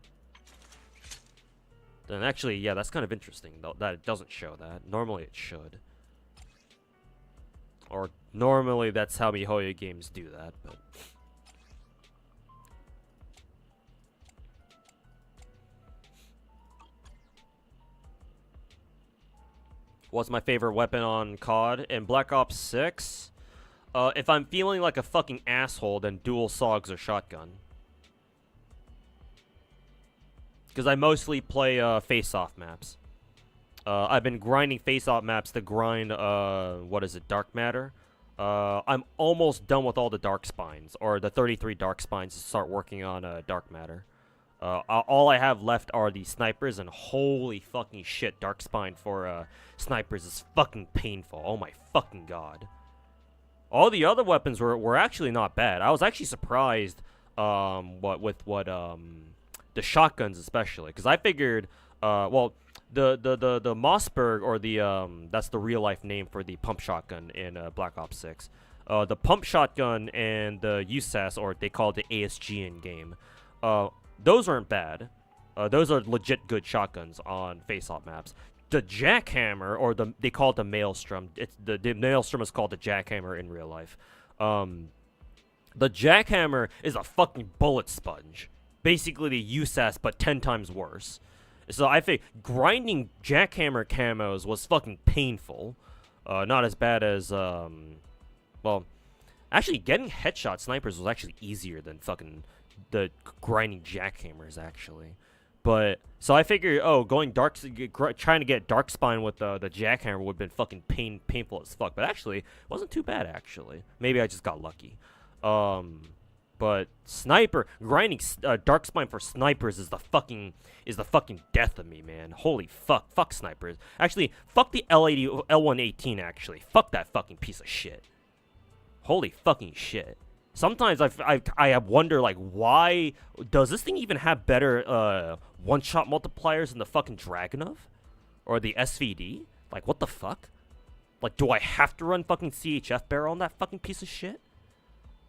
then actually, yeah, that's kind of interesting though that it doesn't show that. Normally it should. Or normally that's how MiHoYo games do that, but what's my favorite weapon on COD? In Black Ops 6? If I'm feeling like a fucking asshole, then dual SOGs or shotgun. Because I mostly play face-off maps. I've been grinding face-off maps to grind, what is it, Dark Matter? I'm almost done with all the Dark Spines, or the 33 Dark Spines to start working on Dark Matter. All I have left are the snipers, and holy fucking shit, Dark Spine for snipers is fucking painful. Oh my fucking god. All the other weapons were actually not bad. I was actually surprised the shotguns especially, because I figured well, the Mossberg, or the that's the real life name for the pump shotgun in Black Ops 6. The pump shotgun and the USAS, or they call it the ASG in game. Those aren't bad. Those are legit good shotguns on face-off maps. The jackhammer, or they call it the maelstrom. It's the maelstrom is called the jackhammer in real life. The jackhammer is a fucking bullet sponge. Basically the USAS, but 10 times worse. So I think grinding jackhammer camos was fucking painful. Not as bad as well, actually getting headshot snipers was actually easier than fucking the grinding jackhammers actually. But so I figured, oh, trying to get Dark Spine with the jackhammer would have been fucking painful as fuck. But actually, it wasn't too bad actually. Maybe I just got lucky. But grinding Dark Spine for snipers is the fucking death of me, man. Holy fuck snipers. Actually, fuck the L118 actually. Fuck that fucking piece of shit. Holy fucking shit. Sometimes I wonder, like, why does this thing even have better one-shot multipliers than the fucking Dragunov? Or the SVD? Like, what the fuck? Like, do I have to run fucking CHF barrel on that fucking piece of shit?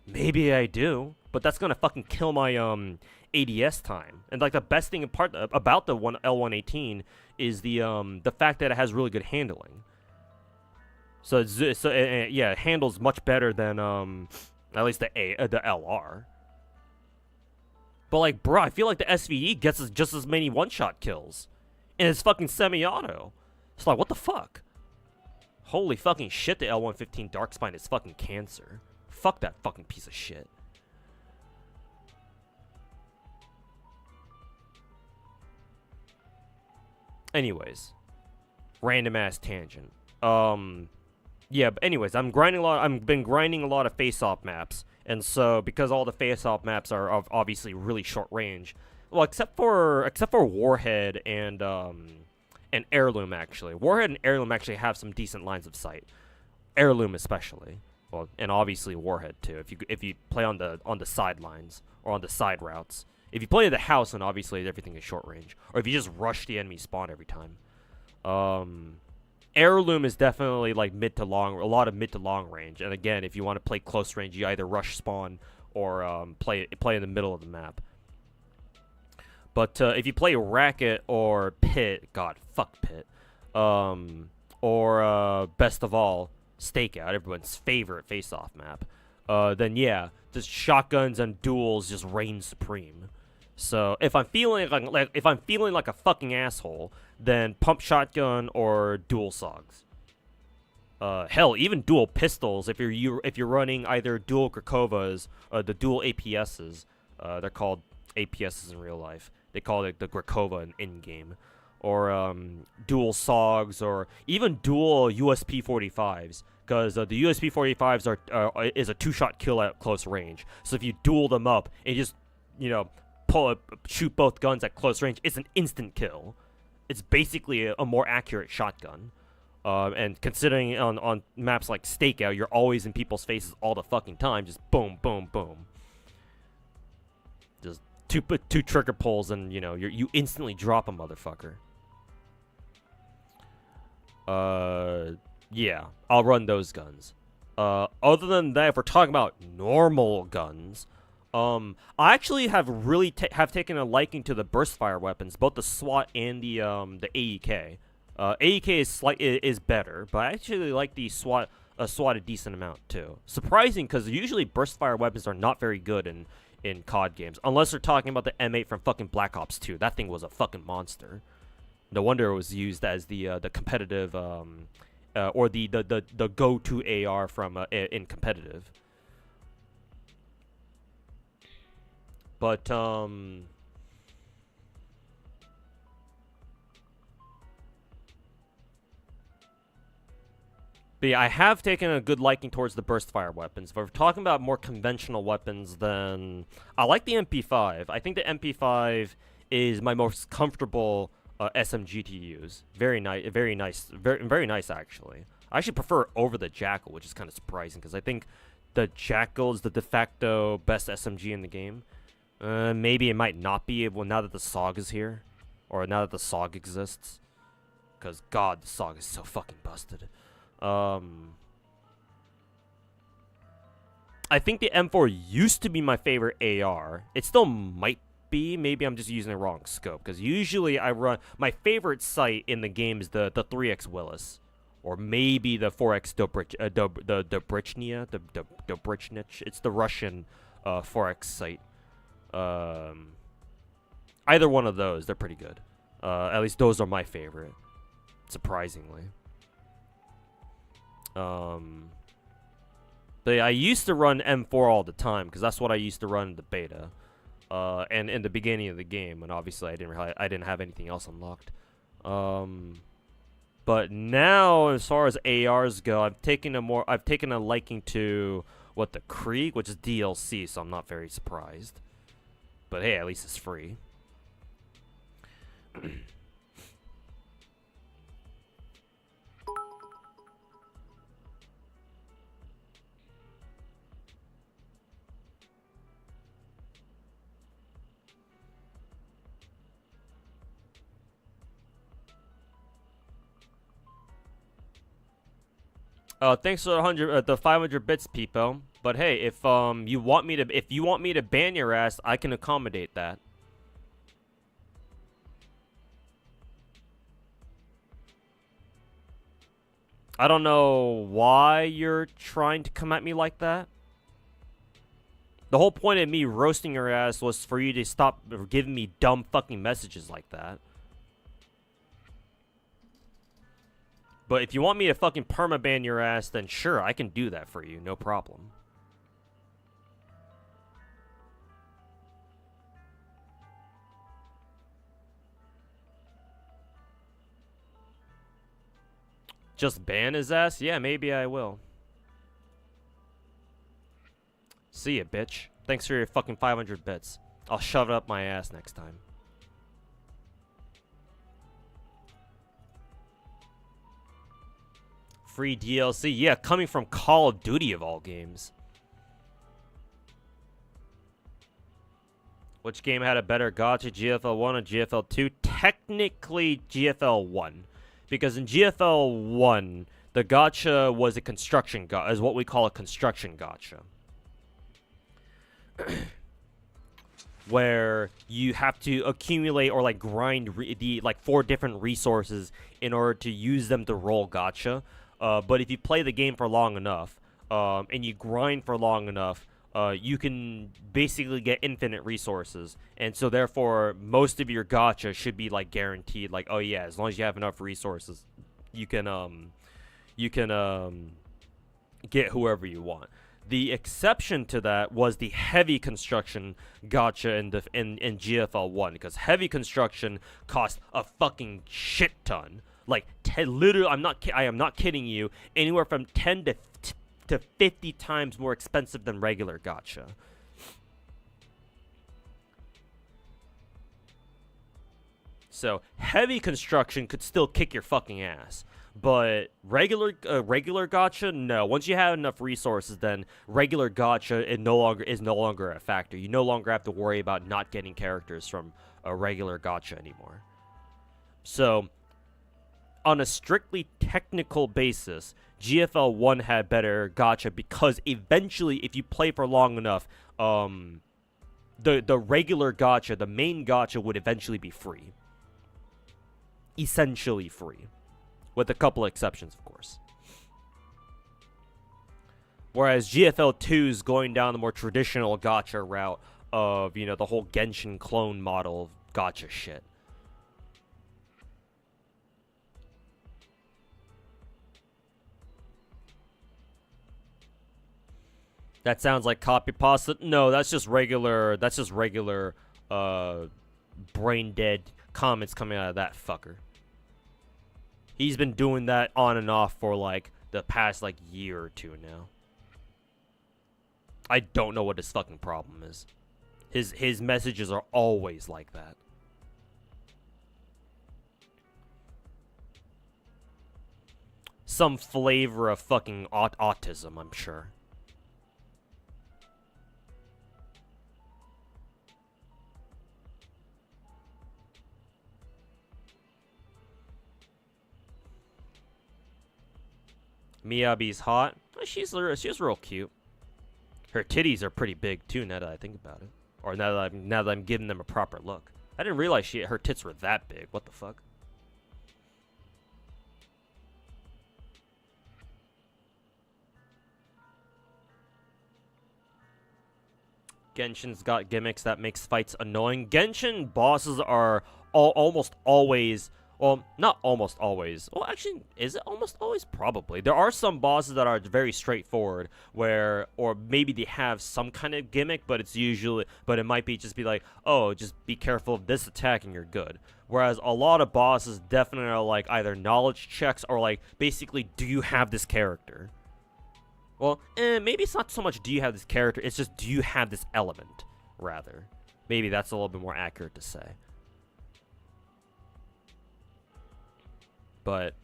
Maybe I do, but that's gonna fucking kill my ADS time. And like the best thing about the L118 is the fact that it has really good handling. So yeah, it handles much better than at least the LR. But like, bro, I feel like the SVE gets us just as many one-shot kills, and it's fucking semi-auto. It's like, what the fuck? Holy fucking shit, the L115 Darkspine is fucking cancer. Fuck that fucking piece of shit. Anyways, random ass tangent. Yeah, but anyways, I've been grinding a lot of face-off maps, and so because all the face-off maps are obviously really short range, well, except for Warhead and Heirloom actually. Warhead and Heirloom actually have some decent lines of sight. Heirloom especially. Well, and obviously Warhead too. If you play on the sidelines or on the side routes. If you play in the house, then obviously everything is short range. Or if you just rush the enemy spawn every time. Heirloom is definitely like a lot of mid to long range. And again, if you want to play close range, you either rush spawn or play in the middle of the map. But if you play Racket or Pit, God, fuck Pit, or best of all, Stakeout, everyone's favorite face-off map, then yeah, just shotguns and duels just reign supreme. So if I'm feeling like a fucking asshole, then pump shotgun or dual SOGs. Hell, even dual pistols. If you're running either dual Krakovas or the dual APSs, they're called APSs in real life. They call it the Grakova in game, or dual SOGs, or even dual USP 45s. Because the USP 45s is a 2-shot kill at close range. So if you duel them up and just shoot both guns at close range, it's an instant kill. It's basically a more accurate shotgun. And considering on maps like Stakeout, you're always in people's faces all the fucking time. Just boom, boom, boom. Just two trigger pulls and, you instantly drop a motherfucker. Yeah, I'll run those guns. Other than that, if we're talking about normal guns, I actually have have taken a liking to the burst fire weapons, both the SWAT and the AEK. AEK is better, but I actually like the SWAT a decent amount too. Surprising, because usually burst fire weapons are not very good in COD games, unless they're talking about the M8 from fucking Black Ops 2. That thing was a fucking monster. No wonder it was used as the competitive or the go-to AR from in competitive. But yeah, I have taken a good liking towards the burst fire weapons. If we're talking about more conventional weapons, then I like the MP5. I think the MP5 is my most comfortable SMG to use. Very nice, very nice actually. I actually prefer it over the Jackal, which is kind of surprising because I think the Jackal is the de facto best SMG in the game. Maybe it might not be now that the SOG is here, or now that the SOG exists. Because God, the SOG is so fucking busted. I think the M4 used to be my favorite AR. It still might be. Maybe I'm just using the wrong scope. Because usually I run... My favorite sight in the game is the 3X Willis. Or maybe the 4X Dobrichnaya. Dobrichnich. It's the Russian 4X sight. Either one of those. They're pretty good. At least those are my favorite. Surprisingly. But I used to run M4 all the time because that's what I used to run in the beta, and in the beginning of the game. And obviously, I didn't have anything else unlocked. But now, as far as ARs go, I've taken a liking to the Krieg, which is DLC, so I'm not very surprised. But hey, at least it's free. Thanks for the 500 bits, Peepo. But hey, if you want me to ban your ass, I can accommodate that. I don't know why you're trying to come at me like that. The whole point of me roasting your ass was for you to stop giving me dumb fucking messages like that. But if you want me to fucking permaban your ass, then sure, I can do that for you, no problem. Just ban his ass? Yeah, maybe I will. See ya, bitch. Thanks for your fucking 500 bits. I'll shove it up my ass next time. Free DLC? Yeah, coming from Call of Duty of all games. Which game had a better gacha, GFL 1 or GFL 2? Technically, GFL 1. Because in GFL 1, the gacha was a construction gacha, is what we call a construction gacha. Where you have to accumulate or like grind the like 4 different resources in order to use them to roll gacha. But if you play the game for long enough, and you grind for long enough, you can basically get infinite resources, and so therefore most of your gacha should be like guaranteed. Like, oh yeah, as long as you have enough resources, you can get whoever you want. The exception to that was the heavy construction gacha in GFL 1, because heavy construction cost a fucking shit ton. Like, literally, I am not kidding you, anywhere from 10 to 50 times more expensive than regular gacha. So, heavy construction could still kick your fucking ass. But regular gacha, no. Once you have enough resources, then regular gacha is no longer a factor. You no longer have to worry about not getting characters from a regular gacha anymore. So, on a strictly technical basis, GFL 1 had better gacha because eventually, if you play for long enough, the regular gacha, the main gacha, would eventually be free. Essentially free. With a couple of exceptions, of course. Whereas GFL 2 is going down the more traditional gacha route of, you know, the whole Genshin clone model of gacha shit. That sounds like copy pasta. No, that's just regular brain dead comments coming out of that fucker. He's been doing that on and off for like the past like year or two now. I don't know what his fucking problem is. His messages are always like that. Some flavor of fucking autism, I'm sure. Miyabi's hot. She's real cute. Her titties are pretty big too. Now that I think about it, or now that I'm giving them a proper look. I didn't realize her tits were that big. What the fuck? Genshin's got gimmicks that makes fights annoying. Genshin bosses are almost always. Well, not almost always. Well, actually, is it almost always? Probably. There are some bosses that are very straightforward, or maybe they have some kind of gimmick, but it might be just be like, oh, just be careful of this attack and you're good. Whereas a lot of bosses definitely are like either knowledge checks or like, basically, do you have this character? Well, maybe it's not so much do you have this character, it's just do you have this element, rather. Maybe that's a little bit more accurate to say. But,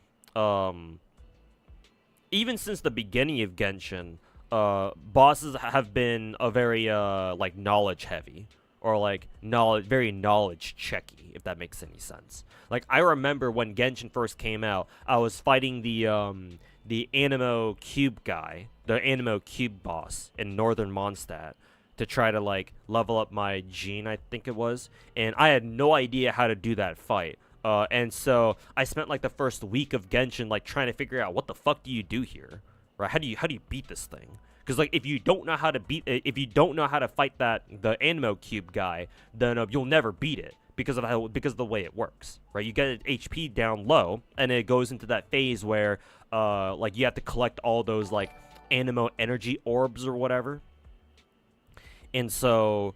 even since the beginning of Genshin, bosses have been a very, like, knowledge-heavy. Or, like, very knowledge-checky, if that makes any sense. Like, I remember when Genshin first came out, I was fighting the Anemo Cube guy, the Anemo Cube boss in Northern Mondstadt, to try to, like, level up my gene, I think it was. And I had no idea how to do that fight. And so I spent like the first week of Genshin like trying to figure out what the fuck do you do here, right? How do you beat this thing? Because like if you don't know how to fight the Animo Cube guy, then you'll never beat it because of the way it works, right? You get HP down low, and it goes into that phase where like you have to collect all those like Animo energy orbs or whatever, and so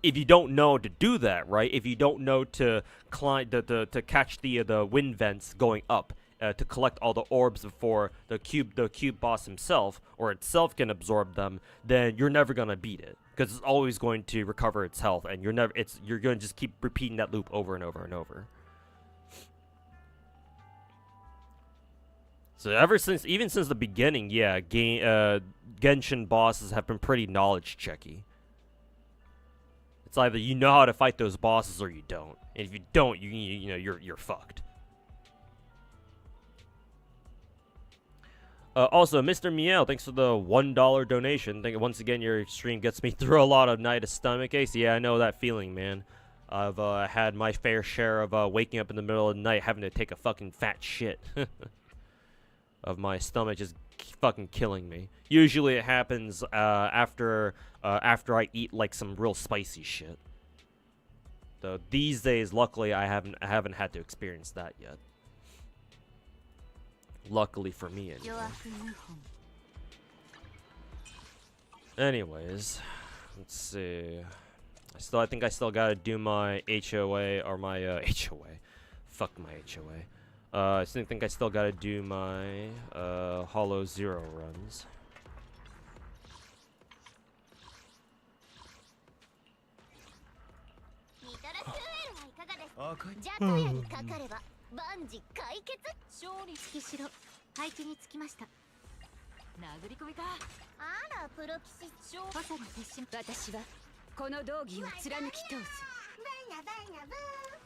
if you don't know to do that, right? If you don't know to climb to catch the wind vents going up, to collect all the orbs before the cube boss himself or itself can absorb them, then you're never gonna beat it because it's always going to recover its health, and you're gonna just keep repeating that loop over and over and over. So even since the beginning, yeah, Genshin bosses have been pretty knowledge checky. It's either you know how to fight those bosses or you don't. And if you don't, you're fucked. Also, Mr. Meow, thanks for the $1 donation. Once again, your stream gets me through a lot of night of stomach aches. Yeah, I know that feeling, man. I've had my fair share of waking up in the middle of the night having to take a fucking fat shit. Of my stomach just fucking killing me. Usually it happens after I eat like some real spicy shit. Though these days, luckily, I haven't had to experience that yet. Luckily for me, anyway. Anyways, let's see. I think I still gotta do my HOA or my HOA. Fuck my HOA. I still think I still gotta do my Hollow Zero runs.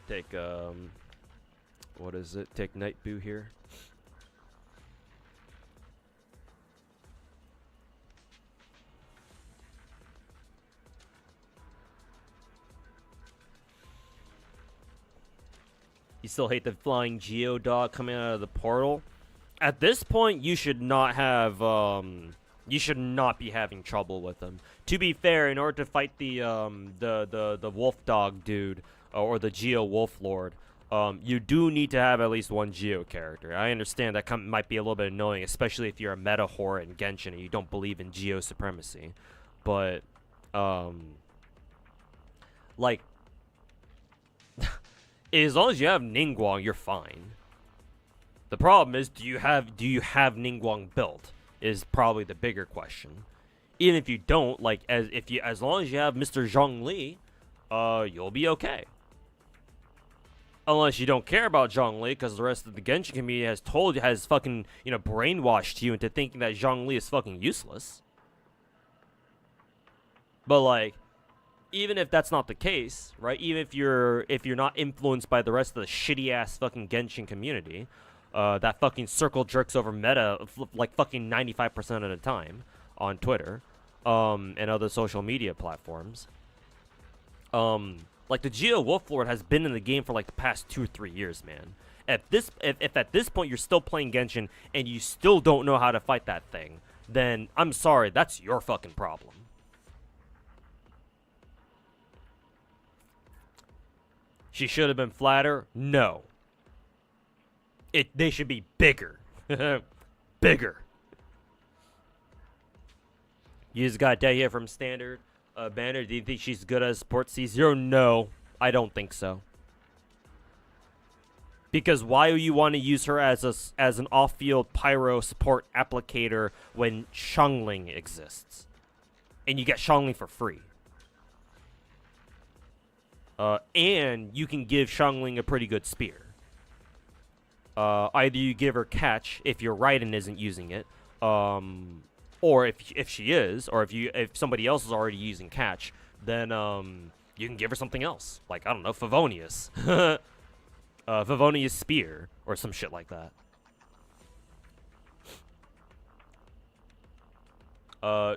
Take what is it? Take Night Boo here. You still hate the flying Geodog coming out of the portal? At this point, you should not have you should not be having trouble with them. To be fair, in order to fight the wolf dog dude or the Geo Wolf Lord, you do need to have at least one Geo character. I understand that might be a little bit annoying, especially if you're a meta whore in Genshin and you don't believe in Geo supremacy. But like as long as you have Ningguang, you're fine. The problem is, do you have Ningguang built? Is probably the bigger question. Even if you don't, like as long as you have Mr. Zhongli, you'll be okay. Unless you don't care about Zhongli, because the rest of the Genshin community has fucking, brainwashed you into thinking that Zhongli is fucking useless. But like, even if that's not the case, right? Even if you're not influenced by the rest of the shitty ass fucking Genshin community, that fucking circle jerks over meta like fucking 95% of the time on Twitter, and other social media platforms. Like the Geo Wolf Lord has been in the game for like the past 2 or 3 years, man. If at this point you're still playing Genshin and you still don't know how to fight that thing, then I'm sorry, that's your fucking problem. She should have been flatter? No. They should be bigger. Bigger. You just got Dahlia from Standard Banner. Do you think she's good as support C0? No, I don't think so. Because why do you want to use her as an off-field pyro support applicator when Xiangling exists? And you get Xiangling for free. And you can give Xiangling a pretty good spear. Either you give her catch if your Raiden isn't using it, or if she is, or if somebody else is already using catch, then you can give her something else, like I don't know, Favonius, Favonius spear or some shit like that.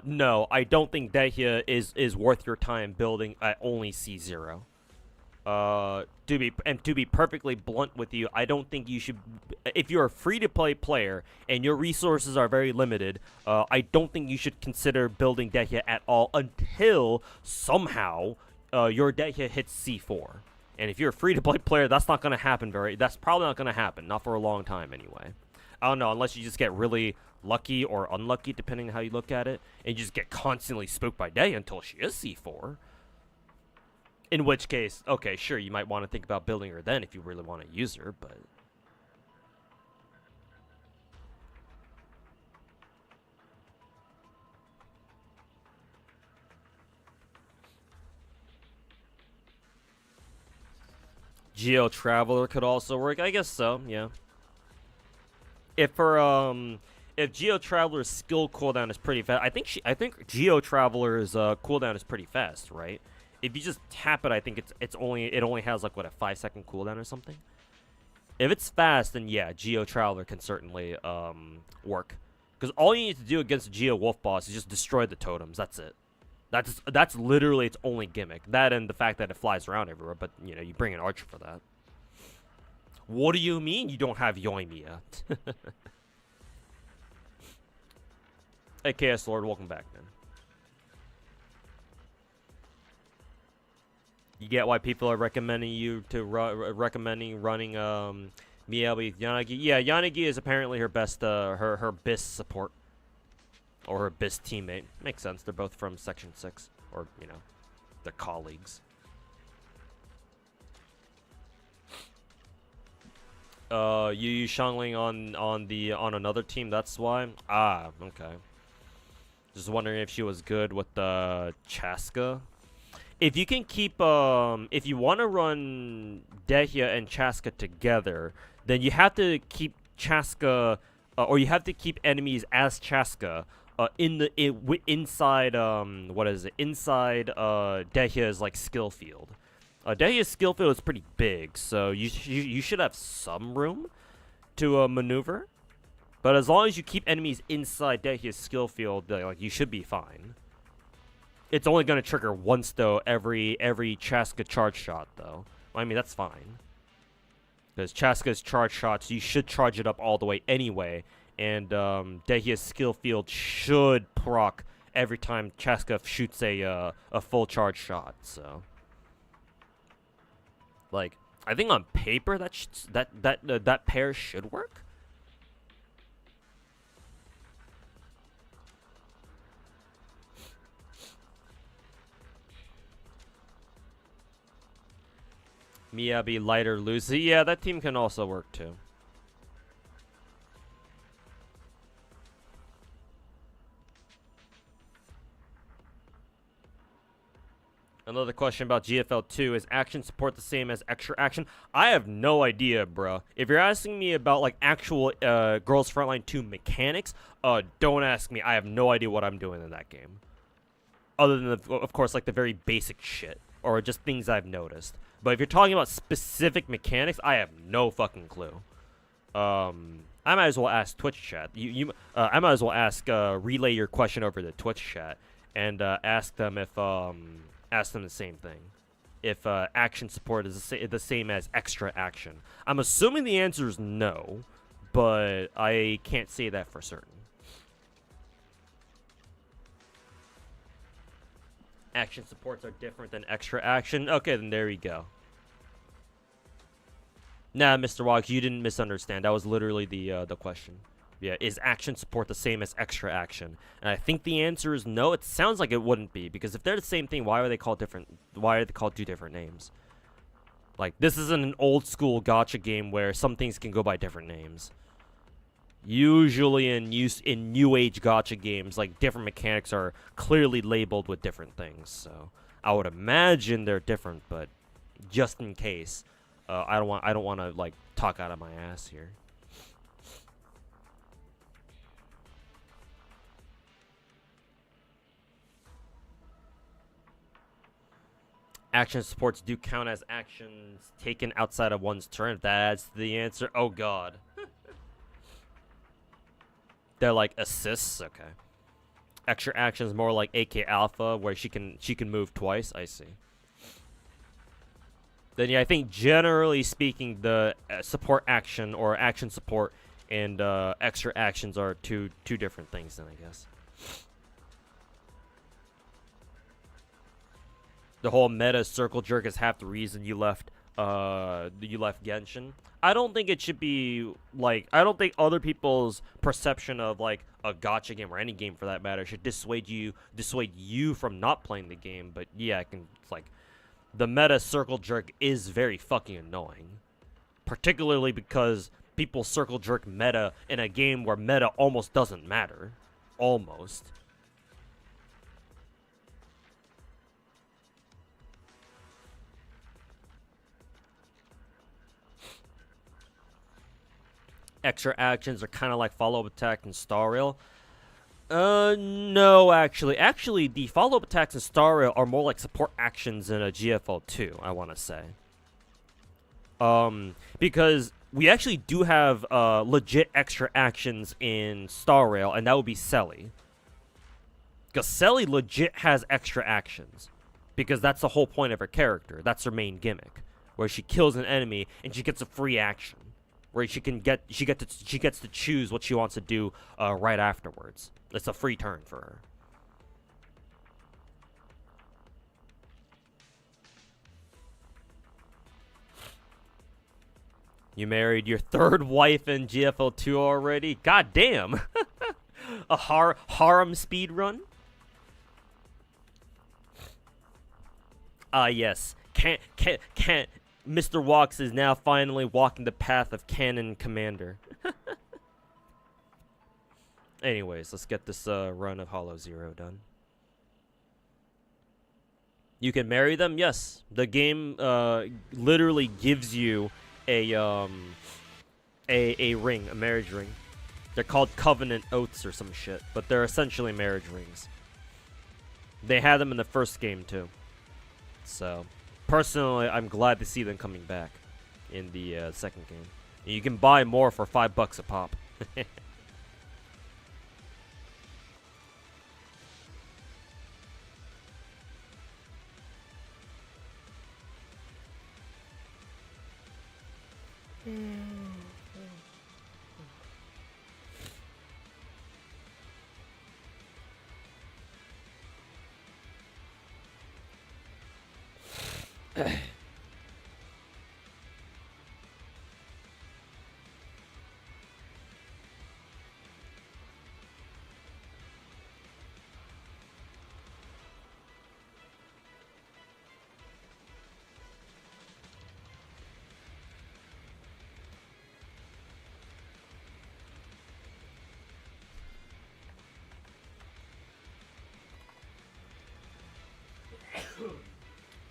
No, I don't think Dahlia is worth your time building at only C0. To be perfectly blunt with you, I don't think you should. If you're a free-to-play player and your resources are very limited, I don't think you should consider building Dehya at all until somehow your Dehya hits C4. And if you're a free-to-play player, that's not gonna happen. That's probably not gonna happen. Not for a long time, anyway. I don't know, unless you just get really lucky or unlucky, depending on how you look at it, and you just get constantly spooked by Dehya until she is C4. In which case, okay, sure, you might want to think about building her then if you really want to use her, but... Geo Traveler could also work. I guess so, yeah. If Geo Traveler's skill cooldown is pretty fast, I think Geo Traveler's cooldown is pretty fast, right? If you just tap it, I think it only has like what, a 5-second cooldown or something. If it's fast, then yeah, Geo Traveler can certainly work. Because all you need to do against a Geo Wolf boss is just destroy the totems. That's it. That's literally its only gimmick. That and the fact that it flies around everywhere. But you know, you bring an archer for that. What do you mean you don't have Yoimiya? Hey, KS Lord, welcome back, man. You get why people are recommending you to running Miyabi Yanagi. Yeah, Yanagi is apparently her best her BIS support or her BIS teammate. Makes sense. They're both from Section 6, or you know, they're colleagues. You Shangling on another team. That's why. Ah, okay. Just wondering if she was good with the Chaska. If you can keep, if you want to run Dehya and Chaska together, then you have to keep Chaska, or you have to keep enemies as Chaska, inside, what is it? Inside, Dehya's like skill field. Dehya's skill field is pretty big, so you should have some room to maneuver. But as long as you keep enemies inside Dehya's skill field, like you should be fine. It's only going to trigger once, though, every Chaska charge shot, though. I mean, that's fine. Because Chaska's charge shots, you should charge it up all the way anyway. And Dehya's skill field should proc every time Chaska shoots a full charge shot, so... Like, I think on paper, that pair should work. Miyabi, Lighter, Lucy. Yeah, that team can also work too. Another question about GFL 2. Is action support the same as extra action? I have no idea, bro. If you're asking me about like actual Girls Frontline 2 mechanics, don't ask me. I have no idea what I'm doing in that game. Other than, of course, like the very basic shit. Or just things I've noticed. But if you're talking about specific mechanics, I have no fucking clue. I might as well ask Twitch chat. I might as well ask relay your question over to Twitch chat and ask them if ask them the same thing. If action support is the same as extra action. I'm assuming the answer is no, but I can't say that for certain. Action supports are different than extra action. Okay, then there you go. Nah, Mr. Woggs, you didn't misunderstand. That was literally the question. Yeah, is action support the same as extra action? And I think the answer is no. It sounds like it wouldn't be, because if they're the same thing, why are they called different? Why are they called two different names? Like, this isn't an old school gacha game where some things can go by different names. Usually in new age gacha games, like different mechanics are clearly labeled with different things. So I would imagine they're different, but just in case, I don't want to like talk out of my ass here. Action supports do count as actions taken outside of one's turn. That's the answer. Oh god. They're like assists, okay. Extra actions more like AK Alpha, where she can move twice. I see. then yeah, I think generally speaking, the support action or action support and extra actions are two different things. Then I guess the whole meta circle jerk is half the reason you left Genshin. I don't think it should be like, I don't think other people's perception of like a gacha game or any game for that matter should dissuade you from not playing the game. But yeah, it's like the meta circle jerk is very fucking annoying, particularly because people circle jerk meta in a game where meta almost doesn't matter, almost. Extra actions are kind of like follow-up attack and star rail. No, actually. Actually, the follow-up attacks in Star Rail are more like support actions in a GFL2, I want to say. Because we actually do have legit extra actions in Star Rail, and that would be Selly. Because Selly legit has extra actions. Because that's the whole point of her character. That's her main gimmick. Where she kills an enemy, and she gets a free action. Where she gets to choose what she wants to do right afterwards. It's a free turn for her. You married your third wife in GFL2 already? God damn! A harem speed run? Yes. Can't. Mr. Walks is now finally walking the path of Canon Commander. Anyways, let's get this run of Hollow Zero done. You can marry them? Yes. The game literally gives you a ring, a marriage ring. They're called Covenant Oaths or some shit, but they're essentially marriage rings. They had them in the first game too. So, personally, I'm glad to see them coming back in the second game. And you can buy more for $5 a pop.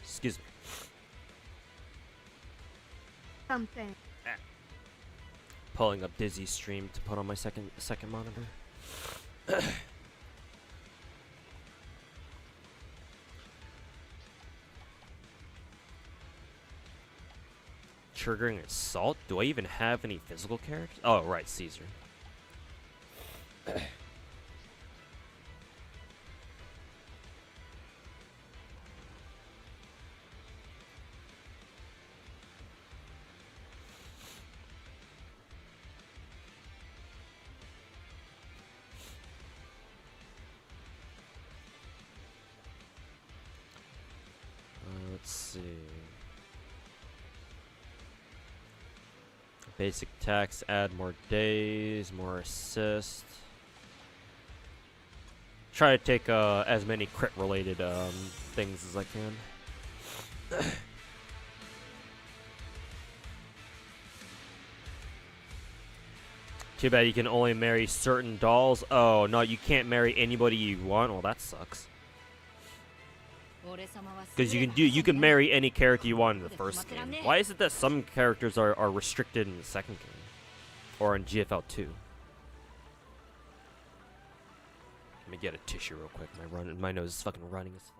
Excuse me. Something. Pulling up Dizzy's stream to put on my second monitor. Triggering assault? Do I even have any physical characters? Oh, right, Caesar. Let's see. Basic attacks, add more days, more assist. Try to take as many crit related things as I can. Too bad you can only marry certain dolls. Oh no, you can't marry anybody you want. Well, that sucks. Because you can marry any character you want in the first game. Why is it that some characters are restricted in the second game? Or in GFL 2? Let me get a tissue real quick. My nose is fucking running as fuck.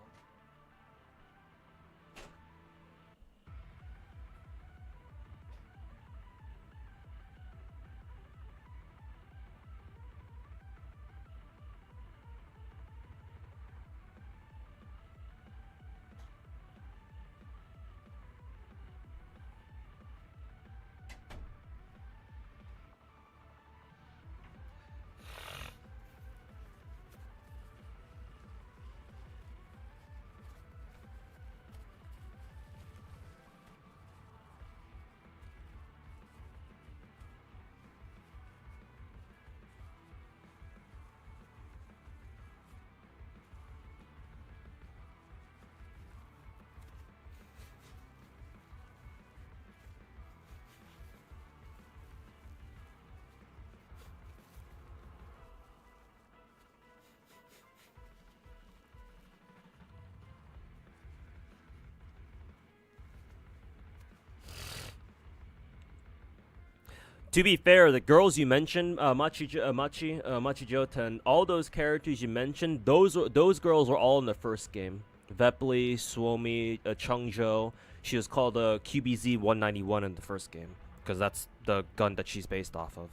To be fair, the girls you mentioned, Machijota, and all those characters you mentioned, those girls were all in the first game. Vepli, Suomi, Chungjo. She was called QBZ 191 in the first game because that's the gun that she's based off of,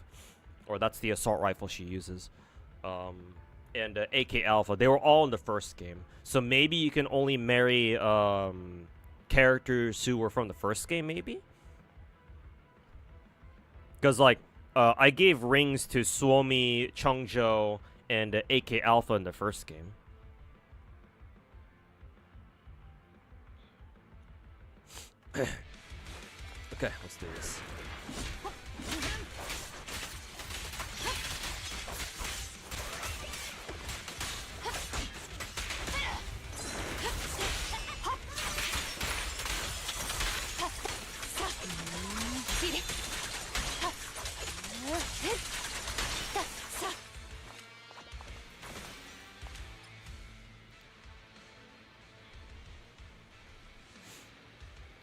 or that's the assault rifle she uses. And AK Alpha, they were all in the first game. So maybe you can only marry characters who were from the first game, maybe? Because, like, I gave rings to Suomi, Chungjo, and AK Alpha in the first game. Okay, let's do this.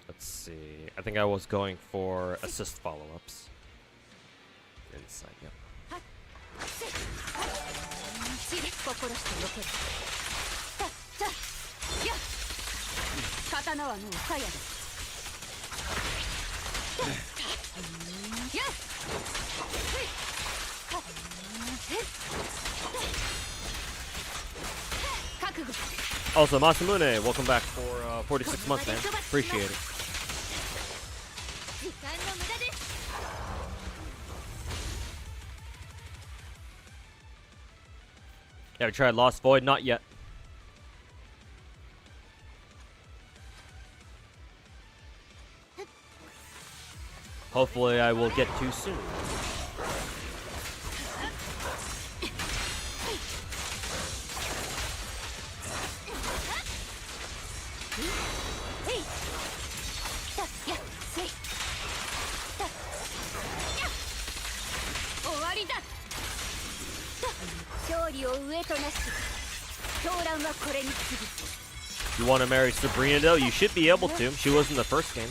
Let's see. I think I was going for assist follow-ups. Inside, yep. Also, Masamune, welcome back for 46 months, man. Appreciate it. Have you tried Lost Void? Not yet. Hopefully I will get to soon. You want to marry Sabrina though? You should be able to. She was in the first game.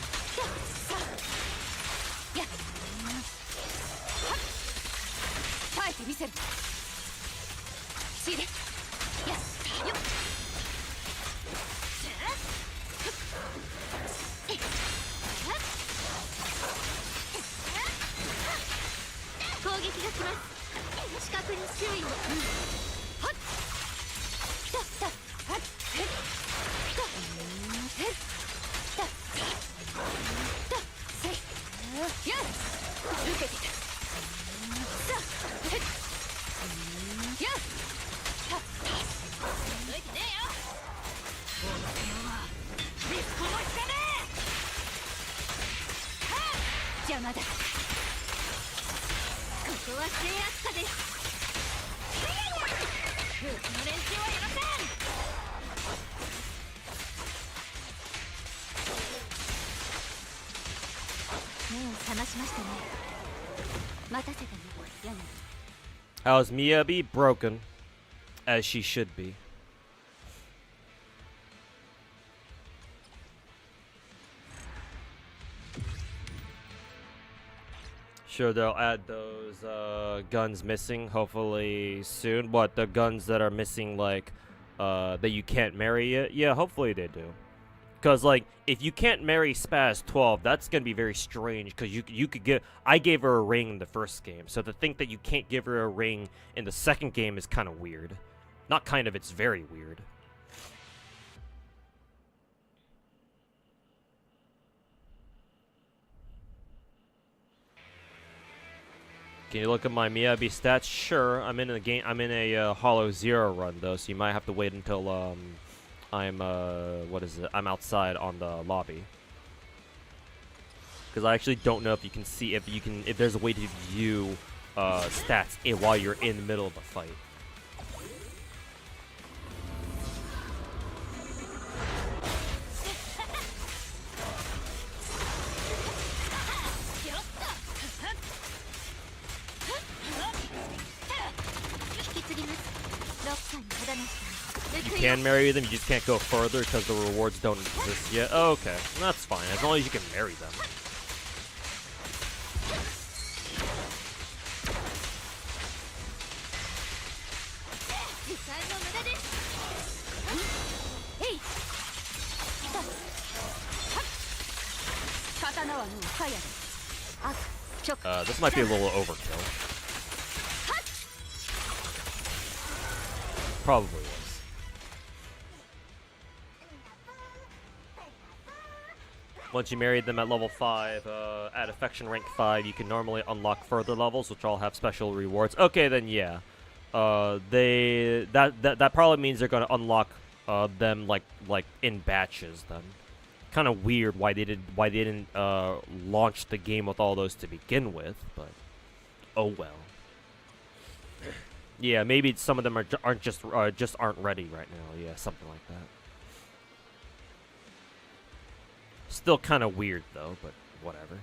How's Miyabi? Broken. As she should be. Sure, they'll add those guns missing hopefully soon. What, the guns that are missing, like, that you can't marry yet? Yeah, hopefully they do. Because, like, if you can't marry Spaz 12, that's going to be very strange. Because you could get... I gave her a ring in the first game. So to think that you can't give her a ring in the second game is kind of weird. Not kind of, it's very weird. Can you look at my Miyabi stats? Sure, I'm in a game. I'm in a Hollow Zero run though, so you might have to wait until I'm what is it? I'm outside on the lobby. Because I actually don't know if you can see if there's a way to view stats while you're in the middle of the fight. You can marry them, you just can't go further because the rewards don't exist yet. Oh, okay, that's fine, as long as you can marry them. This might be a little overkill. Probably was. Once you married them at level 5, at affection rank 5, you can normally unlock further levels, which all have special rewards. Okay, then yeah. That probably means they're gonna unlock them like in batches then. Kind of weird why they didn't launch the game with all those to begin with, but oh well. Yeah, maybe some of them aren't just aren't ready right now. Yeah, something like that. Still kind of weird though, but whatever.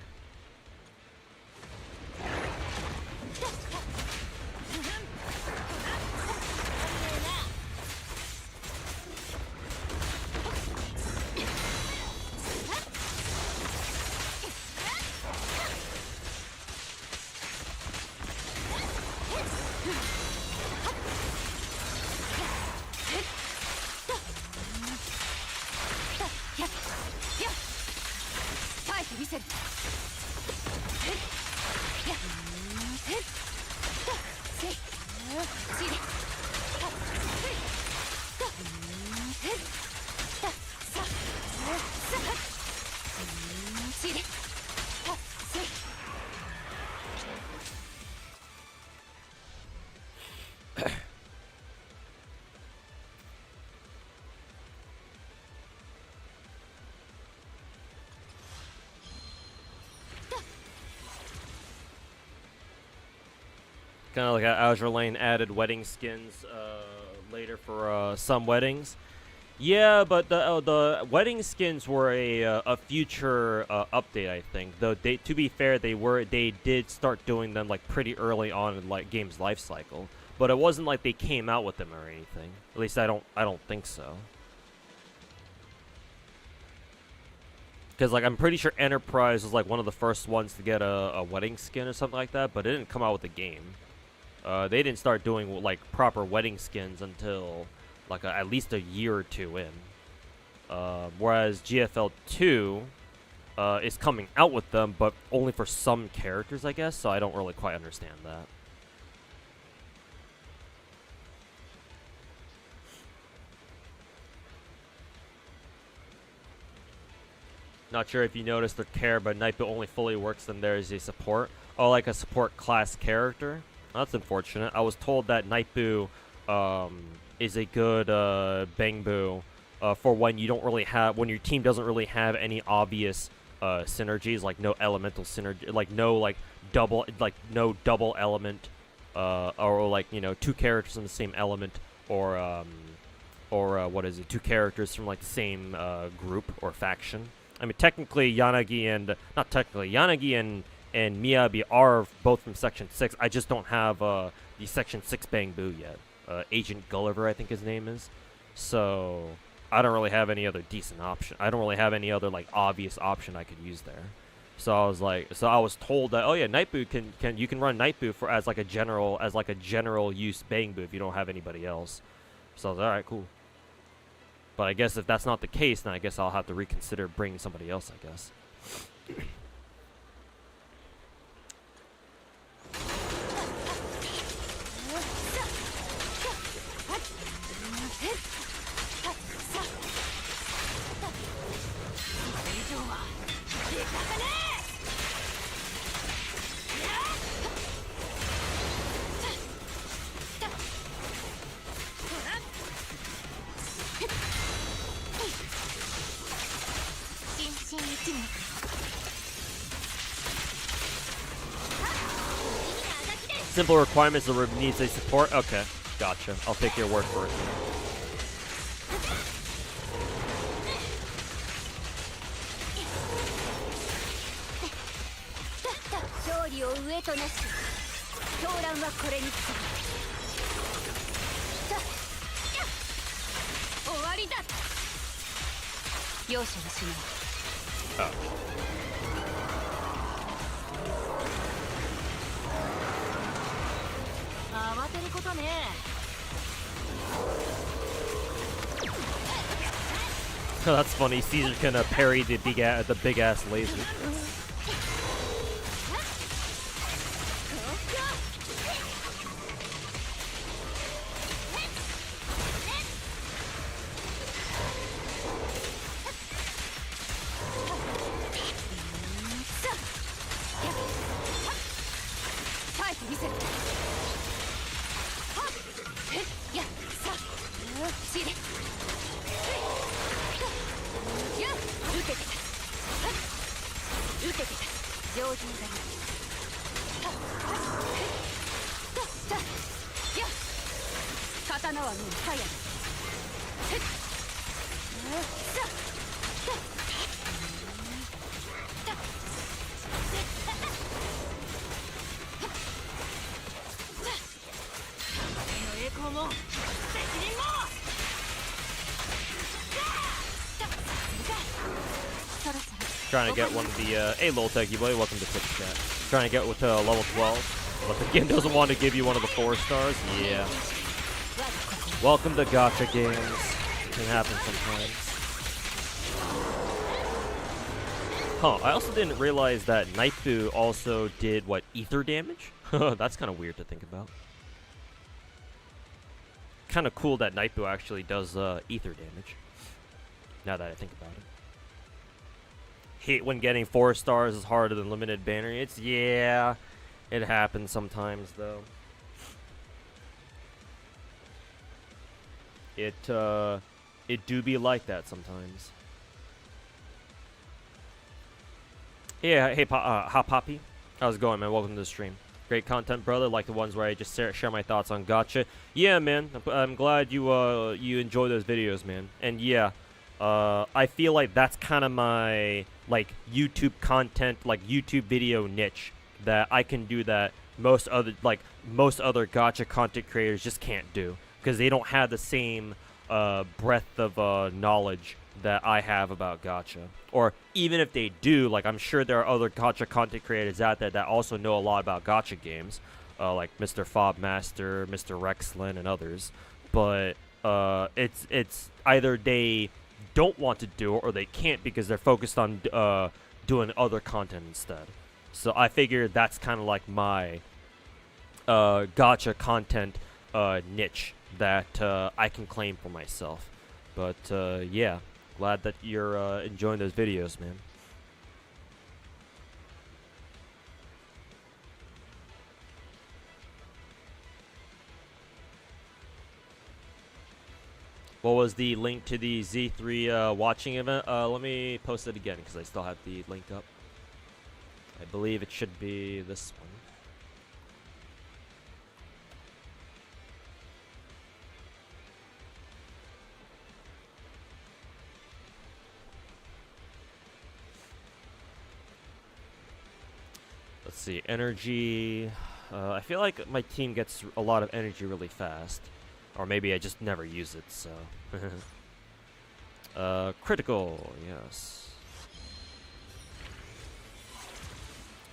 Kind of like how Azure Lane added wedding skins later for some weddings. Yeah, but the wedding skins were a future update, I think. Though to be fair, they did start doing them like pretty early on in like game's life cycle. But it wasn't like they came out with them or anything. At least I don't think so. Because like I'm pretty sure Enterprise was like one of the first ones to get a wedding skin or something like that, but it didn't come out with the game. They didn't start doing like proper wedding skins until like at least a year or two in. Whereas GFL 2 is coming out with them, but only for some characters, I guess. So I don't really quite understand that. Not sure if you noticed the care, but Nightbot only fully works when there is a support. Oh, like a support class character? That's unfortunate. I was told that Nightbot is a good Bangbu for when you don't really have, when your team doesn't really have any obvious synergies, like no elemental synergy, like no double element, or like, you know, two characters in the same element, or what is it? Two characters from like the same group or faction. I mean, technically, Yanagi and Miyabi are both from Section 6. I just don't have the Section 6 Bangbu yet. Agent Gulliver, I think his name is. So, I don't really have any other decent option. I don't really have any other, like, obvious option I could use there. So I was told that, oh yeah, Nightbot you can run Nightbot for as like a general use Bangbu if you don't have anybody else. So I was like, alright, cool. But I guess if that's not the case, then I guess I'll have to reconsider bringing somebody else, I guess. Simple requirements that needs a support. Okay, gotcha. I'll take your word for it. Oh. That's funny. Caesar can parry the big ass laser. Trying to get one of the, hey lol techie boy, welcome to Twitch chat. Trying to get to level 12, but the game doesn't want to give you one of the 4 stars. Yeah. Welcome to gacha games. It can happen sometimes. Huh, I also didn't realize that Naifu also did, what, ether damage? That's kind of weird to think about. Kind of cool that Naifu actually does ether damage. Now that I think about it. Hate when getting 4 stars is harder than limited banner. It's, yeah, it happens sometimes though. It do be like that sometimes. Yeah, hey, Hot Poppy. How's it going, man? Welcome to the stream. Great content, brother. Like the ones where I just share my thoughts on gacha. Yeah, man. I'm glad you enjoy those videos, man. And yeah, I feel like that's kind of my like YouTube content, like YouTube video niche that I can do that most other gacha content creators just can't do because they don't have the same breadth of knowledge that I have about gacha. Or even if they do, like I'm sure there are other gacha content creators out there that also know a lot about gacha games, like Mr. Fobmaster, Mr. Rexlin, and others. But it's either they don't want to do it or they can't because they're focused on doing other content instead. So I figured that's kind of like my gacha content niche that I can claim for myself. But yeah, glad that you're enjoying those videos, man. What was the link to the Z3 watching event? Let me post it again because I still have the link up. I believe it should be this one. Let's see, energy. I feel like my team gets a lot of energy really fast. Or maybe I just never use it, so. Critical, yes.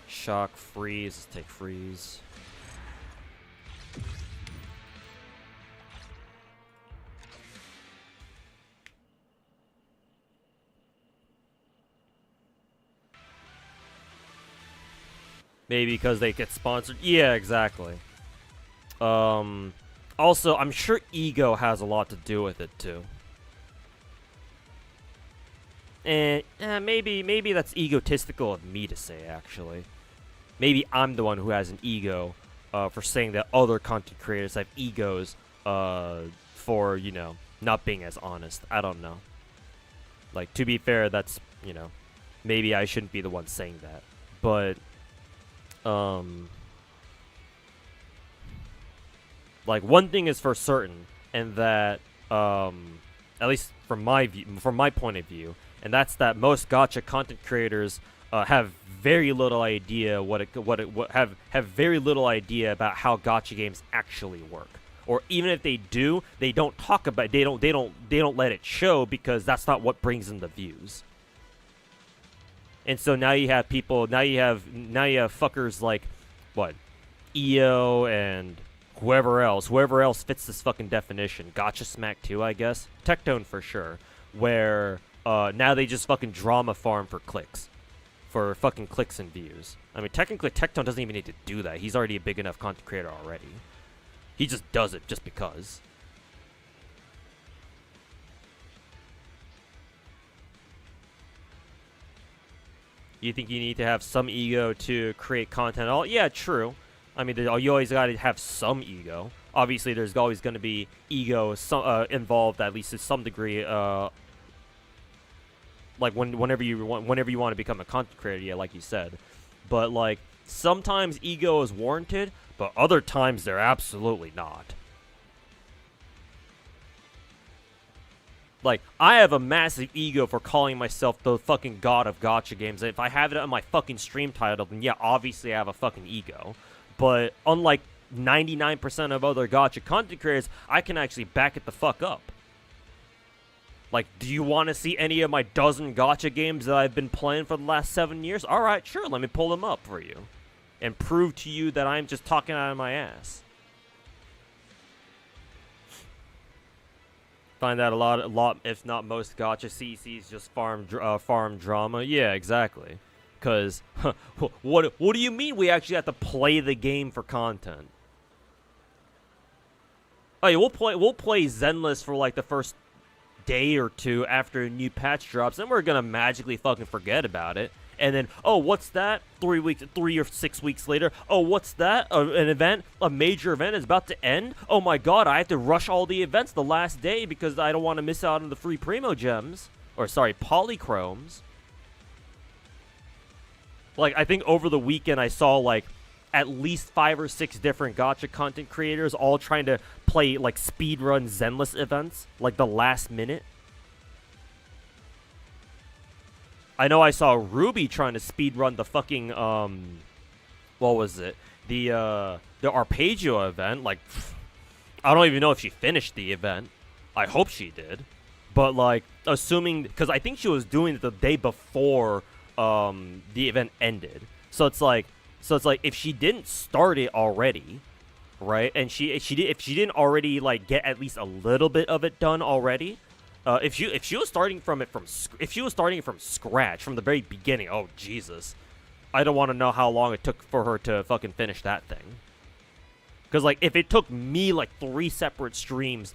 Shock, freeze, let's take freeze. Maybe because they get sponsored. Yeah, exactly. Also, I'm sure ego has a lot to do with it too. And maybe that's egotistical of me to say, actually. Maybe I'm the one who has an ego for saying that other content creators have egos for, you know, not being as honest. I don't know. Like, to be fair, that's, you know, maybe I shouldn't be the one saying that. But, like, one thing is for certain, and that, at least from my point of view, and that's that most gacha content creators have very little idea have very little idea about how gacha games actually work. Or even if they do, they don't talk about they don't let it show because that's not what brings in the views. And so now you have people, now you have fuckers like what? EO and whoever else fits this fucking definition. Gacha Smack 2, I guess. Tectone for sure. Where now they just fucking drama farm for clicks. For fucking clicks and views. I mean, technically, Tectone doesn't even need to do that. He's already a big enough content creator already. He just does it just because. You think you need to have some ego to create content? Oh, yeah, true. I mean, you always got to have some ego. Obviously, there's always going to be ego involved, at least to some degree. Like whenever you want to become a content creator, yeah, like you said. But like sometimes ego is warranted, but other times they're absolutely not. Like, I have a massive ego for calling myself the fucking god of gacha games. If I have it on my fucking stream title, then yeah, obviously I have a fucking ego. But unlike 99% of other gacha content creators, I can actually back it the fuck up. Like, do you want to see any of my dozen gacha games that I've been playing for the last 7 years? Alright, sure, let me pull them up for you. And prove to you that I'm just talking out of my ass. Find that a lot, if not most gacha CCs just farm drama. Yeah, exactly. Cause, what do you mean we actually have to play the game for content? Oh yeah, we'll play Zenless for like the first day or two after a new patch drops, then we're gonna magically fucking forget about it. And then, oh, what's that? 3 or 6 weeks later, oh, what's that? A major event is about to end? Oh my god, I have to rush all the events the last day because I don't want to miss out on the free Primo Gems. Or, sorry, Polychromes. Like, I think over the weekend I saw, like, at least 5 or 6 different gacha content creators all trying to play, like, speedrun Zenless events, like, the last minute. I know I saw Ruby trying to speedrun the fucking, what was it? The Arpeggio event. Like, I don't even know if she finished the event. I hope she did. But, like, assuming, because I think she was doing it the day before, the event ended. So it's like, if she didn't start it already, right? And if she didn't already, like, get at least a little bit of it done already, if she was starting from scratch from the very beginning, oh Jesus, I don't want to know how long it took for her to fucking finish that thing. Because like if it took me like 3 or 4 separate streams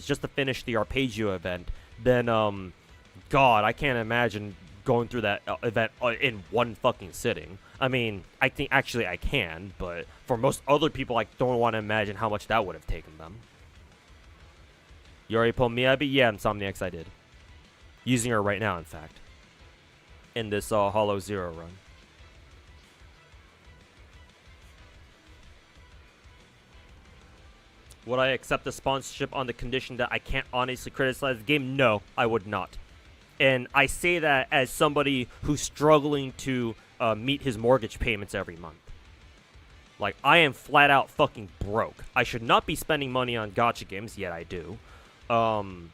just to finish the Arpeggio event, then God, I can't imagine going through that event in one fucking sitting. I mean, I think actually I can, but for most other people, I don't want to imagine how much that would have taken them. You already pulled Miyabi? Yeah, Insomniacs, I did. Using her right now, in fact. In this Hollow Zero run. Would I accept the sponsorship on the condition that I can't honestly criticize the game? No, I would not. And I say that as somebody who's struggling to meet his mortgage payments every month. Like, I am flat out fucking broke. I should not be spending money on gacha games, yet I do. And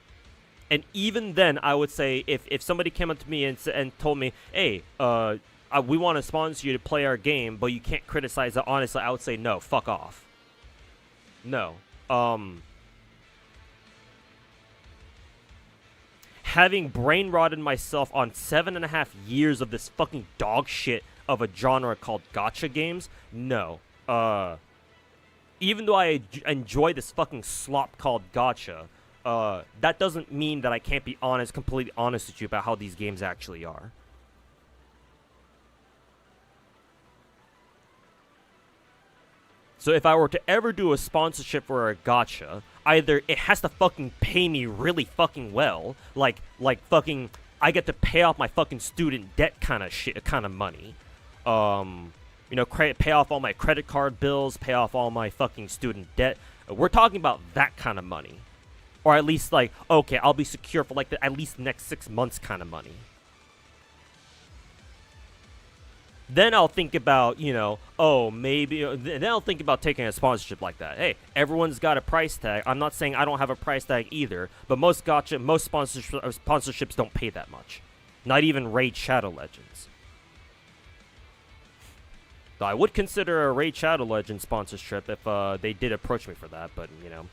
even then, I would say if somebody came up to me and told me, hey, we want to sponsor you to play our game, but you can't criticize it honestly, I would say no, fuck off. No. Having brain rotted myself on 7.5 years of this fucking dog shit of a genre called gacha games, no. Even though I enjoy this fucking slop called gacha, that doesn't mean that I can't be completely honest with you about how these games actually are. So if I were to ever do a sponsorship for a gacha, either it has to fucking pay me really fucking well, like fucking I get to pay off my fucking student debt kind of money. You know, pay off all my credit card bills, pay off all my fucking student debt. We're talking about that kind of money. Or at least, like, okay, I'll be secure for, like, at least the next 6 months kind of money. Then I'll think about, you know, oh, maybe... Then I'll think about taking a sponsorship like that. Hey, everyone's got a price tag. I'm not saying I don't have a price tag either, but most sponsorships don't pay that much. Not even Raid Shadow Legends. Though I would consider a Raid Shadow Legends sponsorship if they did approach me for that, but, you know...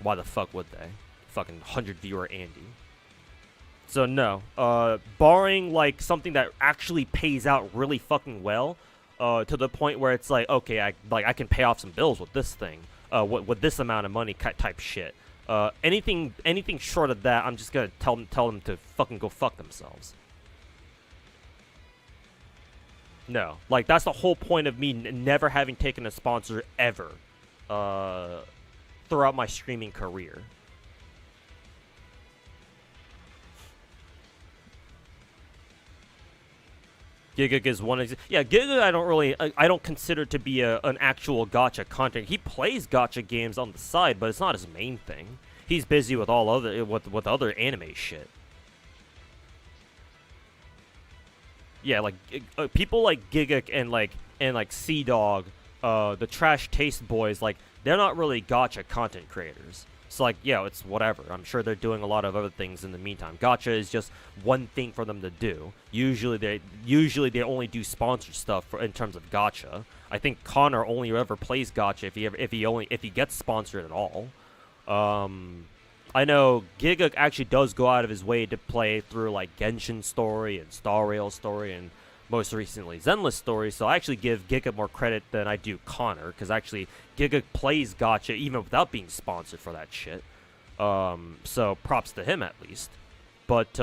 Why the fuck would they? Fucking 100 viewer Andy. So no, barring like something that actually pays out really fucking well, to the point where it's like, okay, I can pay off some bills with this thing, with this amount of money type shit. Anything short of that, I'm just gonna tell them to fucking go fuck themselves. No, like that's the whole point of me never having taken a sponsor ever, throughout my streaming career. Giga is one yeah, Giga I don't consider to be an actual gacha content. He plays gacha games on the side, but it's not his main thing. He's busy with all other with other anime shit. Yeah, like people like Giga and like Sea Dog, the Trash Taste Boys, like they're not really gacha content creators. So like, yeah, it's whatever. I'm sure they're doing a lot of other things in the meantime. Gacha is just one thing for them to do. Usually they only do sponsored stuff in terms of gacha. I think Connor only ever plays gacha if he gets sponsored at all. I know Giga actually does go out of his way to play through like Genshin Story and Star Rail Story and most recently Zenless Story, so I actually give Giga more credit than I do Connor, because actually Giga plays gacha even without being sponsored for that shit. So props to him at least. But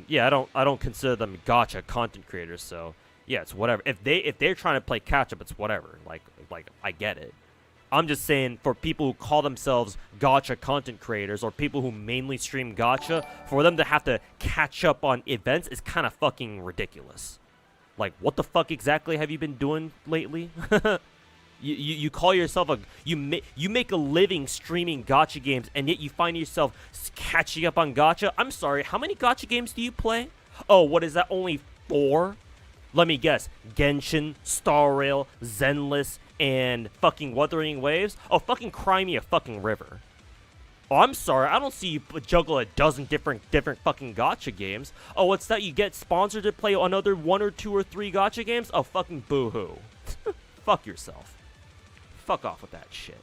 yeah, I don't consider them gacha content creators, so yeah, it's whatever. If they're trying to play catch up, it's whatever. Like I get it. I'm just saying, for people who call themselves gacha content creators or people who mainly stream gacha, for them to have to catch up on events is kind of fucking ridiculous. Like, what the fuck exactly have you been doing lately? you call yourself you make a living streaming gacha games, and yet you find yourself catching up on gacha? I'm sorry, how many gacha games do you play? Oh, what is that, only 4? Let me guess. Genshin, Star Rail, Zenless, and fucking Wuthering Waves? Oh, fucking cry me a fucking river. Oh, I'm sorry, I don't see you juggle a dozen different fucking gacha games. Oh, what's that? You get sponsored to play another 1 or 2 or 3 gacha games? Oh, fucking boo-hoo. Fuck yourself. Fuck off with that shit.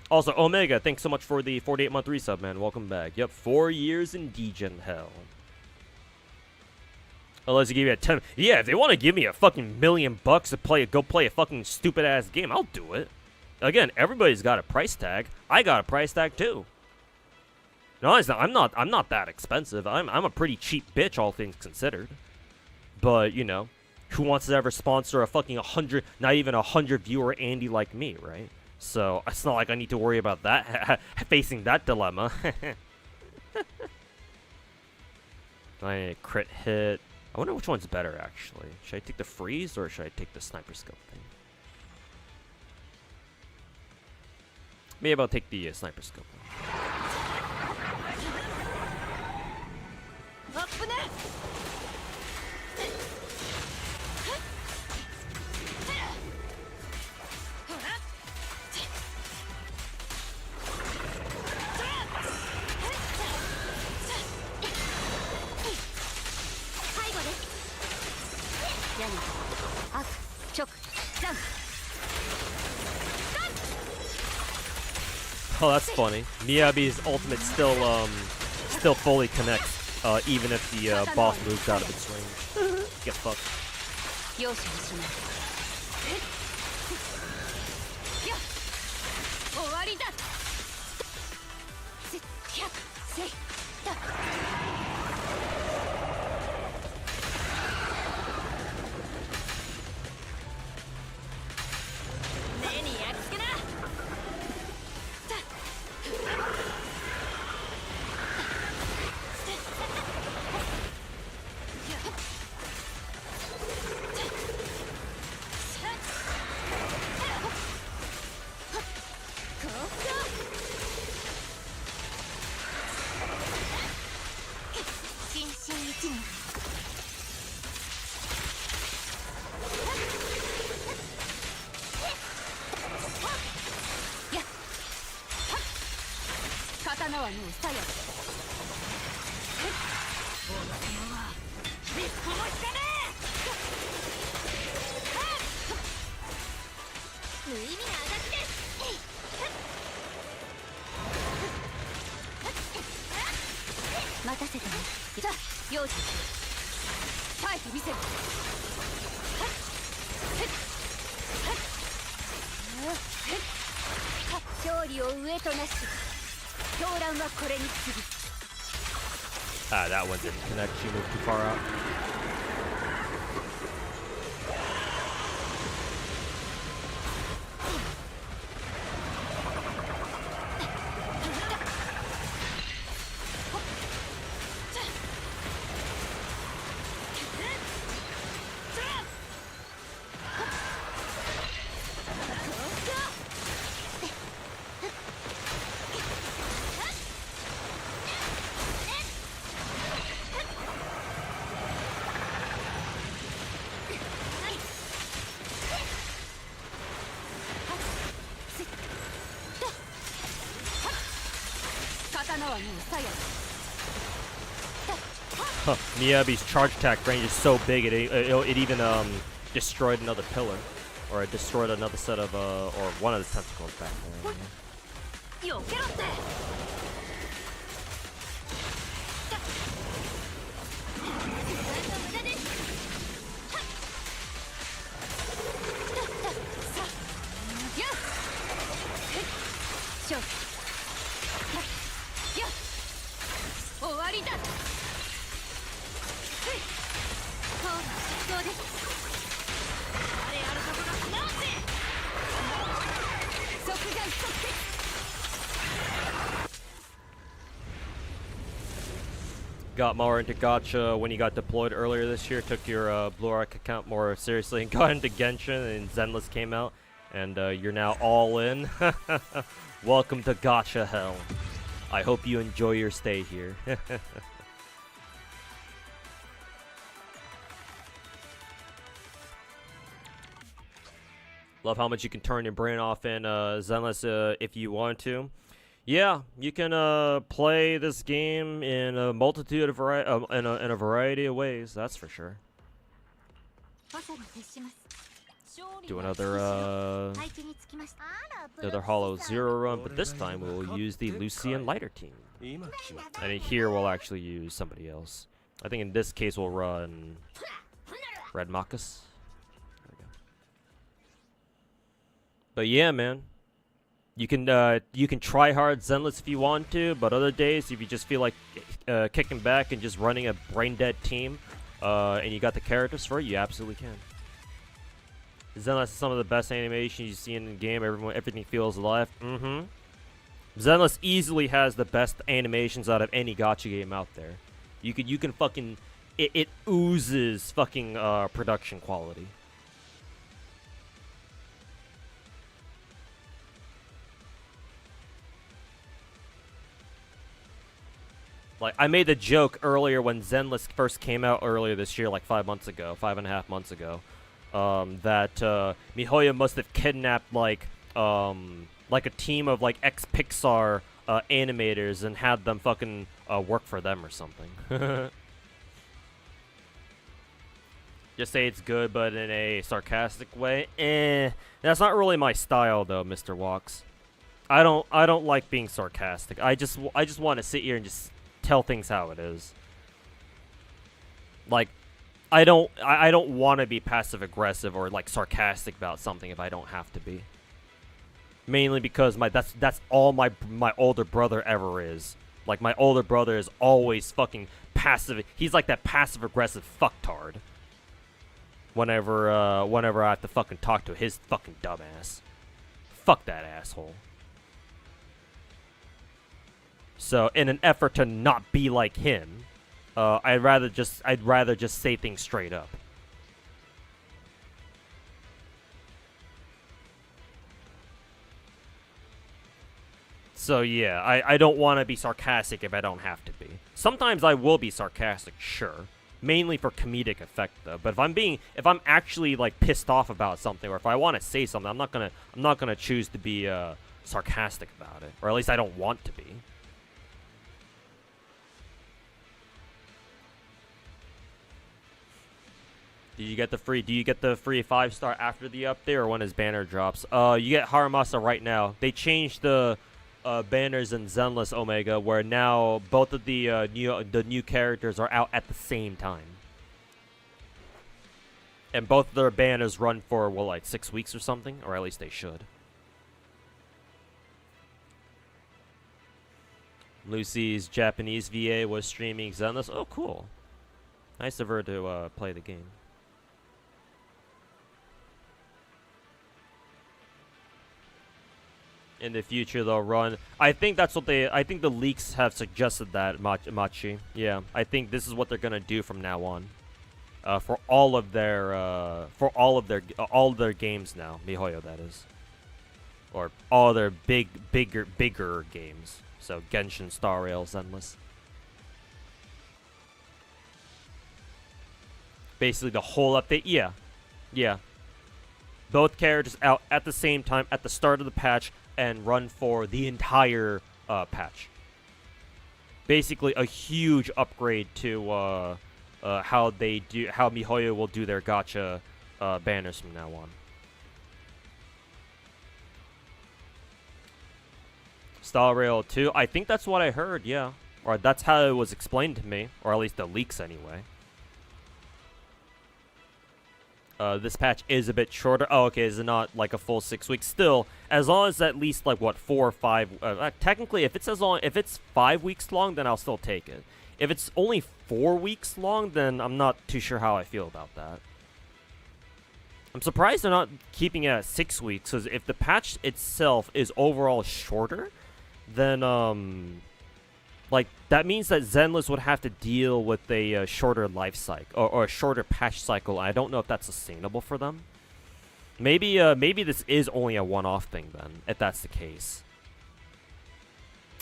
Also, Omega, thanks so much for the 48-month resub, man. Welcome back. Yep, 4 years in Degen hell. Unless you give me a 10. Yeah, if they want to give me a fucking $1 million to go play a fucking stupid ass game, I'll do it. Again, everybody's got a price tag. I got a price tag too. No, I'm not that expensive. I'm a pretty cheap bitch, all things considered. But you know, who wants to ever sponsor a fucking 100, not even 100 viewer Andy like me, right? So it's not like I need to worry about that, facing that dilemma. I crit hit. I wonder which one's better, actually. Should I take the freeze, or should I take the sniper scope thing? Maybe I'll take the sniper scope one. Oh, that's funny. Miyabi's ultimate still fully connects, even if the boss moves out of its range. Get fucked. 任せてね。さあ用心耐えてみせる。勝利を上となし狂乱はこれに次ぐ。 Ah, that one didn't connect. She moved too far out. Huh, Miyabi's charge attack range is so big it even destroyed another pillar, or it destroyed another set of or one of the tentacles back there. Got more into gacha when you got deployed earlier this year, took your Blue Arc account more seriously, and got into Genshin, and Zenless came out, and you're now all in. Welcome to gacha hell. I hope you enjoy your stay here. Love how much you can turn your brain off in Zenless if you want to. Yeah, you can play this game in a multitude of in a variety of ways. That's for sure. Do another Hollow Zero run, but this time we'll use the Lucian Lighter team, and in here we'll actually use somebody else. I think in this case we'll run Red Marcus. There we go. But yeah, man. You can try hard Zenless if you want to, but other days if you just feel like kicking back and just running a brain dead team, and you got the characters for it, you absolutely can. Zenless is some of the best animations you see in the game. Everything feels alive. Zenless easily has the best animations out of any gacha game out there. You can fucking it oozes fucking production quality. Like, I made the joke earlier when Zenless first came out earlier this year, like 5.5 months ago, that MiHoYo must have kidnapped like a team of like ex-Pixar animators and had them fucking work for them or something. Just say it's good, but in a sarcastic way. That's not really my style, though, Mr. Walks. I don't like being sarcastic. I just want to sit here and just tell things how it is. Like, I don't want to be passive aggressive or like sarcastic about something if I don't have to be. Mainly because that's all my older brother ever is. Like, my older brother is always fucking passive. He's like that passive aggressive fucktard. Whenever I have to fucking talk to his fucking dumbass. Fuck that asshole. So, in an effort to not be like him, I'd rather just say things straight up. So yeah, I don't want to be sarcastic if I don't have to be. Sometimes I will be sarcastic, sure, mainly for comedic effect though. But if I'm actually like pissed off about something, or if I want to say something, I'm not gonna choose to be sarcastic about it, or at least I don't want to be. Do you get the free 5-star after the update, or when his banner drops? You get Haramasa right now. They changed the banners in Zenless Omega, where now both of the new characters are out at the same time, and both of their banners run for like 6 weeks or something, or at least they should. Lucy's Japanese VA was streaming Zenless. Oh, cool! Nice of her to play the game. In the future, they'll run. I think that's what they. I think the leaks have suggested that Machi. Yeah, I think this is what they're gonna do from now on, for all of their games now. MiHoYo, that is, or all their bigger games. So Genshin, Star Rail, Zenless. Basically, the whole update. Yeah, yeah. Both characters out at the same time at the start of the patch, and run for the entire patch. Basically, a huge upgrade to how MiHoYo will do their gacha banners from now on. Star Rail 2, I think that's what I heard, yeah. Or that's how it was explained to me, or at least the leaks anyway. This patch is a bit shorter. Oh, okay, is it not like a full 6 weeks? Still, as long as at least like what 4 or 5. Technically, if it's 5 weeks long, then I'll still take it. If it's only 4 weeks long, then I'm not too sure how I feel about that. I'm surprised they're not keeping it at 6 weeks, because if the patch itself is overall shorter, then like, that means that Zenless would have to deal with a shorter life cycle, or a shorter patch cycle. I don't know if that's sustainable for them. Maybe this is only a one-off thing then, if that's the case.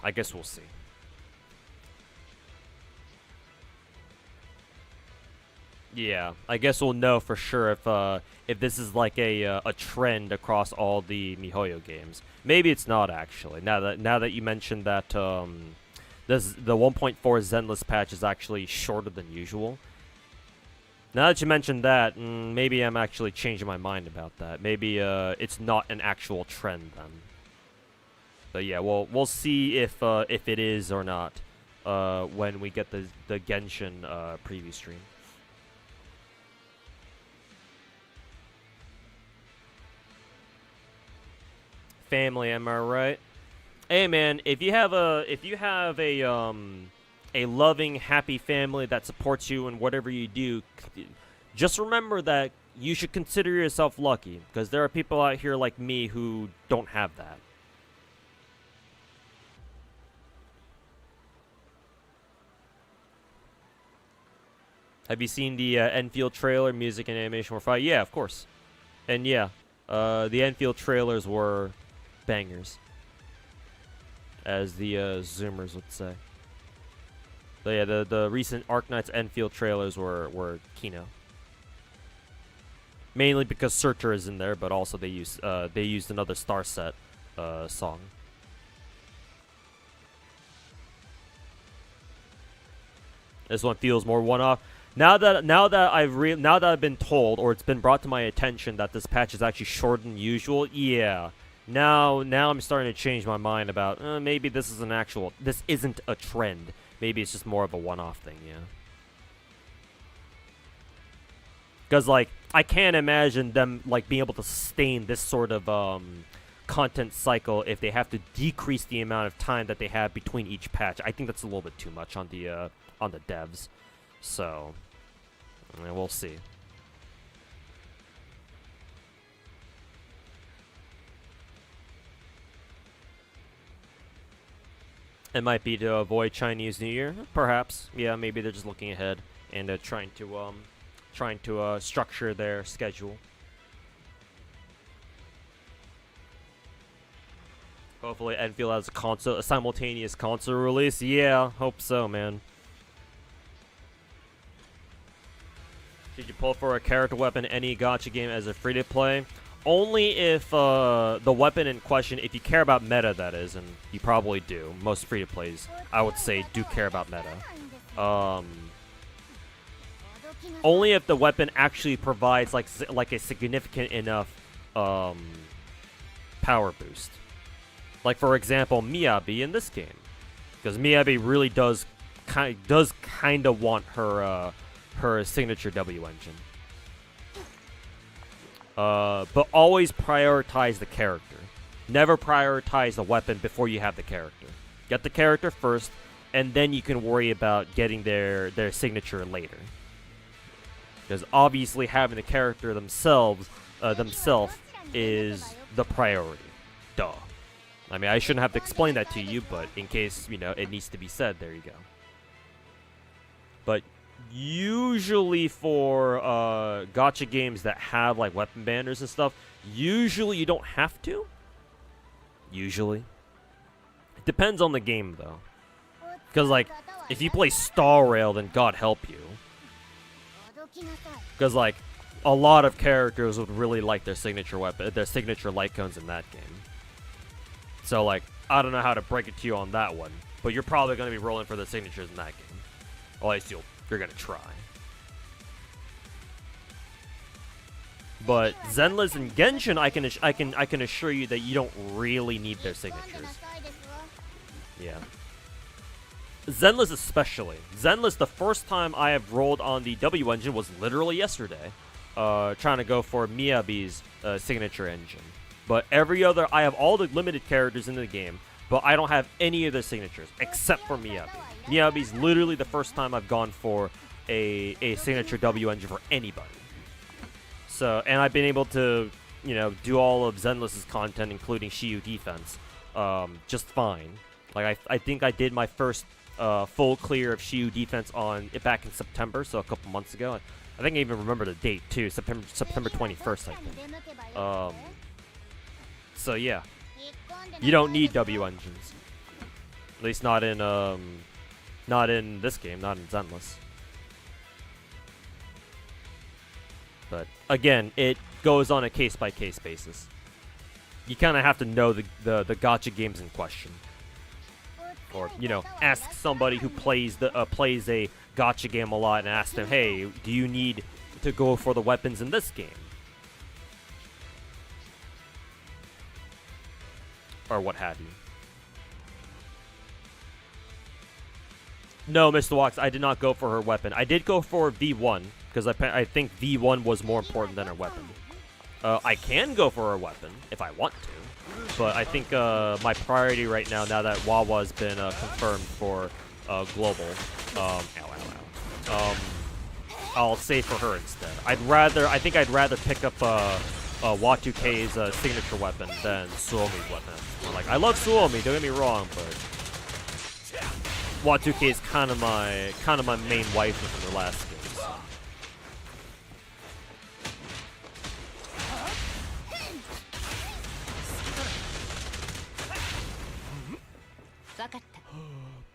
I guess we'll see. Yeah, I guess we'll know for sure if this is like a trend across all the MiHoYo games. Maybe it's not actually. Now that you mentioned that the 1.4 Zenless patch is actually shorter than usual. Now that you mentioned that, maybe I'm actually changing my mind about that. Maybe it's not an actual trend then. But yeah, we'll see if it is or not when we get the Genshin preview stream. Family, am I right? Hey man, if you have a loving, happy family that supports you in whatever you do, just remember that you should consider yourself lucky, because there are people out here like me who don't have that. Have you seen the Enfield trailer? Music and animation were fine. Yeah, of course. And yeah, the Enfield trailers were bangers, as the Zoomers would say. But yeah, the recent Arknights Enfield trailers were Kino. Mainly because Searcher is in there, but also they used another Starset song. This one feels more one-off. Now that I've been told, or it's been brought to my attention, that this patch is actually shorter than usual, yeah. Now I'm starting to change my mind about maybe this isn't a trend. Maybe it's just more of a one-off thing, yeah. Because like I can't imagine them like being able to sustain this sort of content cycle if they have to decrease the amount of time that they have between each patch. I think that's a little bit too much on the devs. So we'll see. It might be to avoid Chinese New Year, perhaps. Yeah, maybe they're just looking ahead and trying to structure their schedule. Hopefully, Enfield has a simultaneous console release. Yeah, hope so, man. Did you pull for a character weapon in any gacha game as a free-to-play? Only if the weapon in question, if you care about meta, that is, and you probably do. Most free-to-plays, I would say, do care about meta. Only if the weapon actually provides like a significant enough power boost. Like, for example, Miyabi in this game. Because Miyabi really does kind of want her her signature W engine. But always prioritize the character. Never prioritize the weapon before you have the character. Get the character first, and then you can worry about getting their signature later. Because obviously having the character themselves is the priority. Duh. I mean, I shouldn't have to explain that to you, but in case, you know, it needs to be said, there you go. But usually for gacha games that have, like, weapon banners and stuff, usually you don't have to. Usually. It depends on the game, though. Because, like, if you play Star Rail, then God help you. Because, like, a lot of characters would really like their signature weapon, their signature light cones in that game. So, like, I don't know how to break it to you on that one, but you're probably going to be rolling for the signatures in that game. Or at least you're going to try. But Zenless and Genshin, I can assure you that you don't really need their signatures. Yeah. Zenless especially. Zenless, the first time I have rolled on the W engine was literally yesterday. Trying to go for Miyabi's signature engine. But every other, I have all the limited characters in the game, but I don't have any of their signatures, except for Miyabi. Miyabi's literally the first time I've gone for a signature W engine for anybody. So, and I've been able to, you know, do all of Zenless's content, including Shiyu Defense, just fine. Like, I think I did my first full clear of Shiyu Defense back in September, so a couple months ago. I think I even remember the date, too, September 21st, I think. So, yeah. You don't need W engines. At least not in this game, not in Zenless. But, again, it goes on a case-by-case basis. You kind of have to know the gacha games in question. Or, you know, ask somebody who plays a gacha game a lot and ask them, hey, do you need to go for the weapons in this game? Or what have you. No, Mr. Wax, I did not go for her weapon. I did go for V1, because I think V1 was more important than her weapon. I can go for her weapon, if I want to. But I think my priority right now that Wawa's been confirmed for global, I'll save for her instead. I think I'd rather pick up Watu-K's signature weapon than Suomi's weapon. Like, I love Suomi, don't get me wrong, but Watu-K is kind of my main wife from the last game.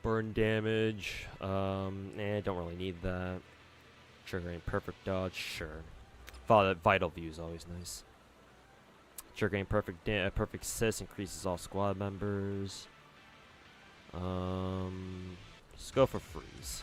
Burn damage. Don't really need that. Triggering perfect dodge, sure. Vital view is always nice. Triggering perfect assist increases all squad members. Let's go for freeze.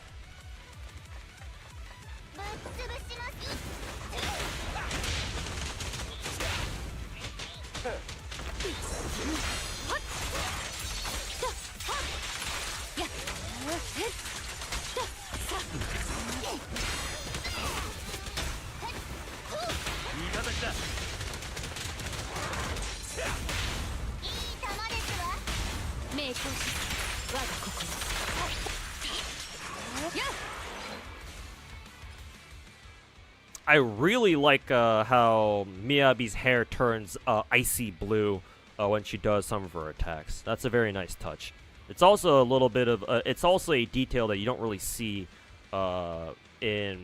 I really like how Miyabi's hair turns icy blue when she does some of her attacks. That's a very nice touch. It's also a little bit of it's also a detail that you don't really see in.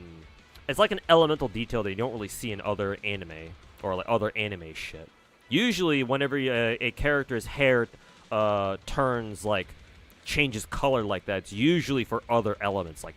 It's like an elemental detail that you don't really see in other anime or like other anime shit. Usually, whenever a character's hair turns like changes color like that, it's usually for other elements. Like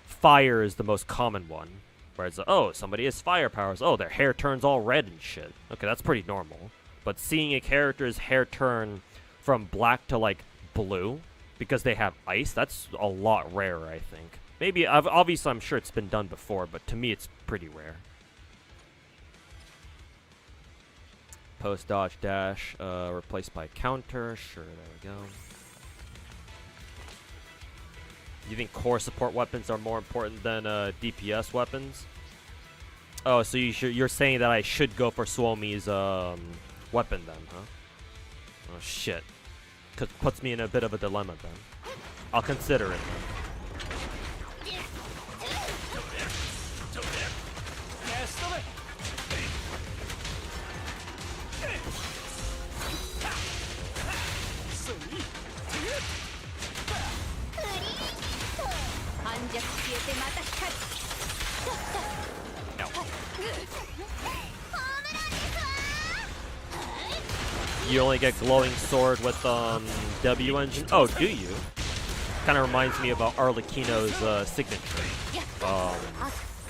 fire is the most common one. Where it's oh, somebody has fire powers. Oh, their hair turns all red and shit. Okay, that's pretty normal. But seeing a character's hair turn from black to like blue because they have ice, that's a lot rarer, I think. Maybe, obviously, I'm sure it's been done before, but to me, it's pretty rare. post dodge dash replaced by counter. Sure, there we go. You think core support weapons are more important than DPS weapons? Oh, so you're saying that I should go for Suomi's weapon then, huh? Oh shit. Puts me in a bit of a dilemma then. I'll consider it then. You only get glowing sword with W engine. Oh, do you? Kind of reminds me about Arlecchino's signature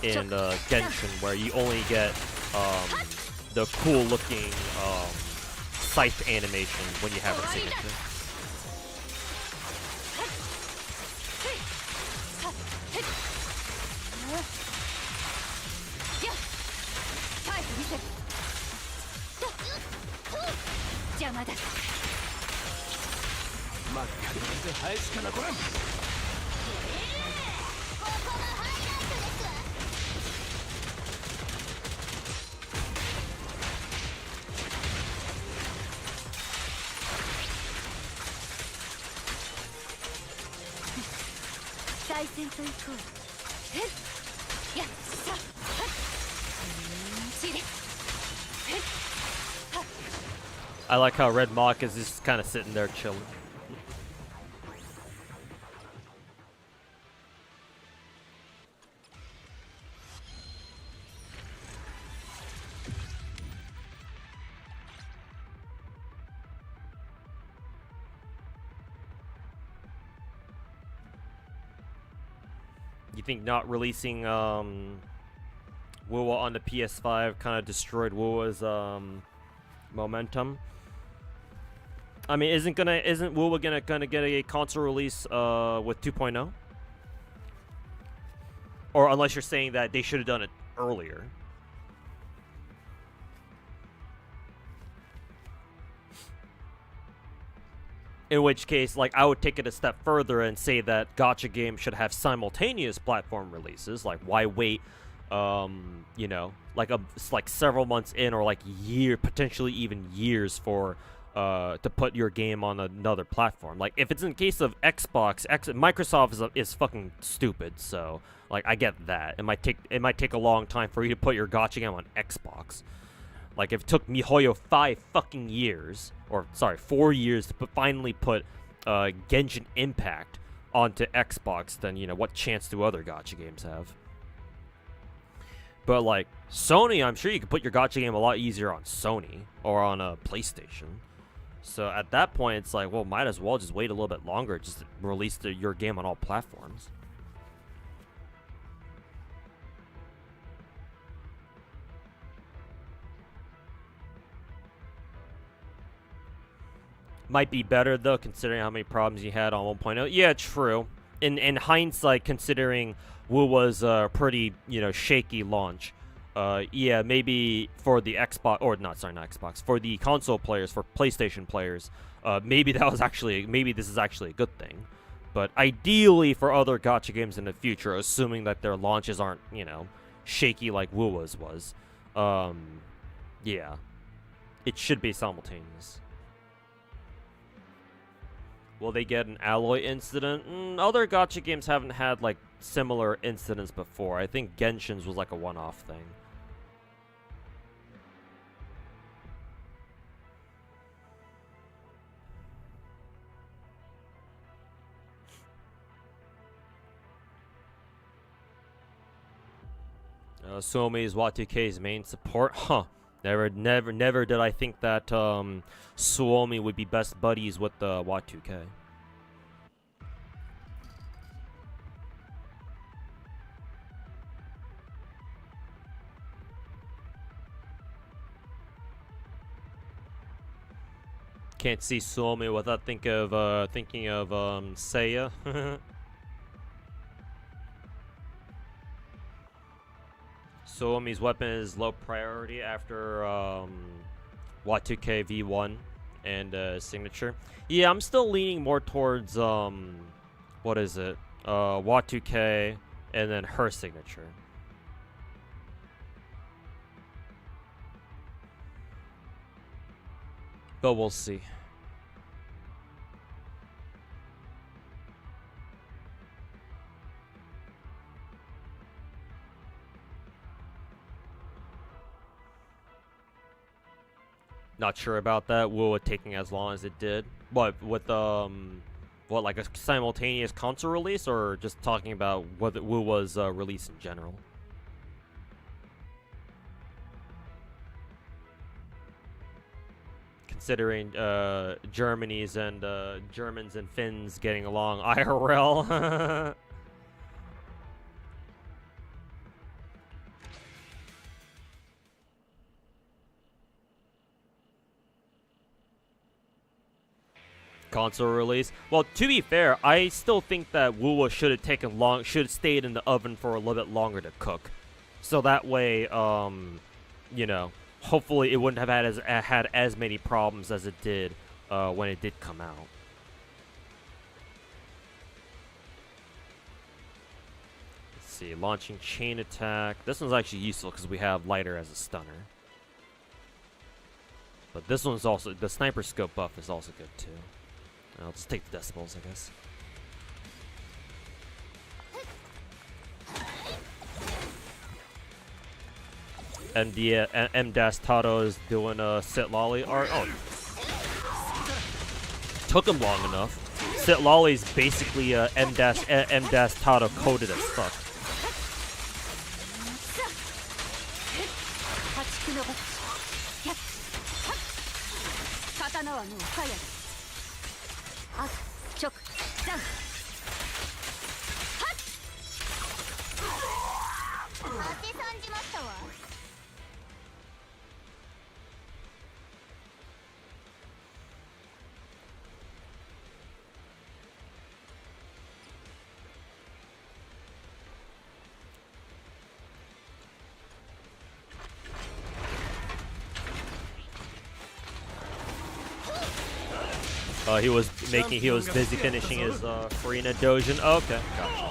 in Genshin, where you only get the cool looking scythe animation when you have a signature. I like how Red Mach is just kind of sitting there chilling. You think not releasing WoW on the PS5 kind of destroyed WoW's momentum? I mean, isn't WoW gonna get a console release with 2.0? Or unless you're saying that they should have done it earlier. In which case, like, I would take it a step further and say that gacha games should have simultaneous platform releases. Like, why wait, you know, like several months in, or like potentially even years for to put your game on another platform. Like, if it's in case of Xbox, Microsoft is fucking stupid. So, like, I get that. It might take a long time for you to put your gacha game on Xbox. Like, if it took MiHoYo 4 years to finally put Genshin Impact onto Xbox, then, you know, what chance do other gacha games have? But, like, Sony, I'm sure you could put your gacha game a lot easier on Sony or on a PlayStation. So at that point, it's like, well, might as well just wait a little bit longer, just to release your game on all platforms. Might be better, though, considering how many problems you had on 1.0. Yeah, true. In hindsight, considering WoW was a pretty, you know, shaky launch, yeah, maybe for the Xbox, or not Xbox, for the console players, for PlayStation players, maybe this is actually a good thing. But ideally for other gacha games in the future, assuming that their launches aren't, you know, shaky like WoW's was, yeah, it should be simultaneous. Will they get an alloy incident? Other gacha games haven't had, like, similar incidents before. I think Genshin's was, like, a one-off thing. Suomi is Y2K's main support? Huh. Never did I think that Suomi would be best buddies with Y2K. Can't see Suomi without thinking of Seiya. Suomi's weapon is low priority after Y2K V1 and signature. Yeah, I'm still leaning more towards what is it? Y2K and then her signature. But we'll see. Not sure about that. Will it taking as long as it did? What with what, like a simultaneous console release, or just talking about what Wu was released in general? Considering Germany's and Germans and Finns getting along IRL. Console release. Well, to be fair, I still think that Wuwa should have stayed in the oven for a little bit longer to cook, so that way, you know, hopefully it wouldn't have had as many problems as it did when it did come out. Let's see, launching chain attack. This one's actually useful because we have lighter as a stunner. But this one's also, the sniper scope buff is also good too. I'll just take the decibels, I guess. And the M-Dash Tato is doing a Sit Lolly art. Oh, took him long enough. Sit Lolly's basically M-Dash Tato coded as fuck. He was busy finishing his Farina Dojin. Oh, okay, gotcha.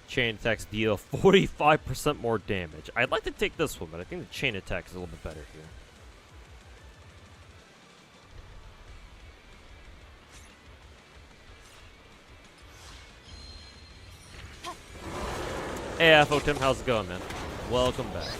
Chain attacks deal 45% more damage. I'd like to take this one, but I think the chain attack is a little bit better here. Hey, Afo Tim, how's it going, man? Welcome back.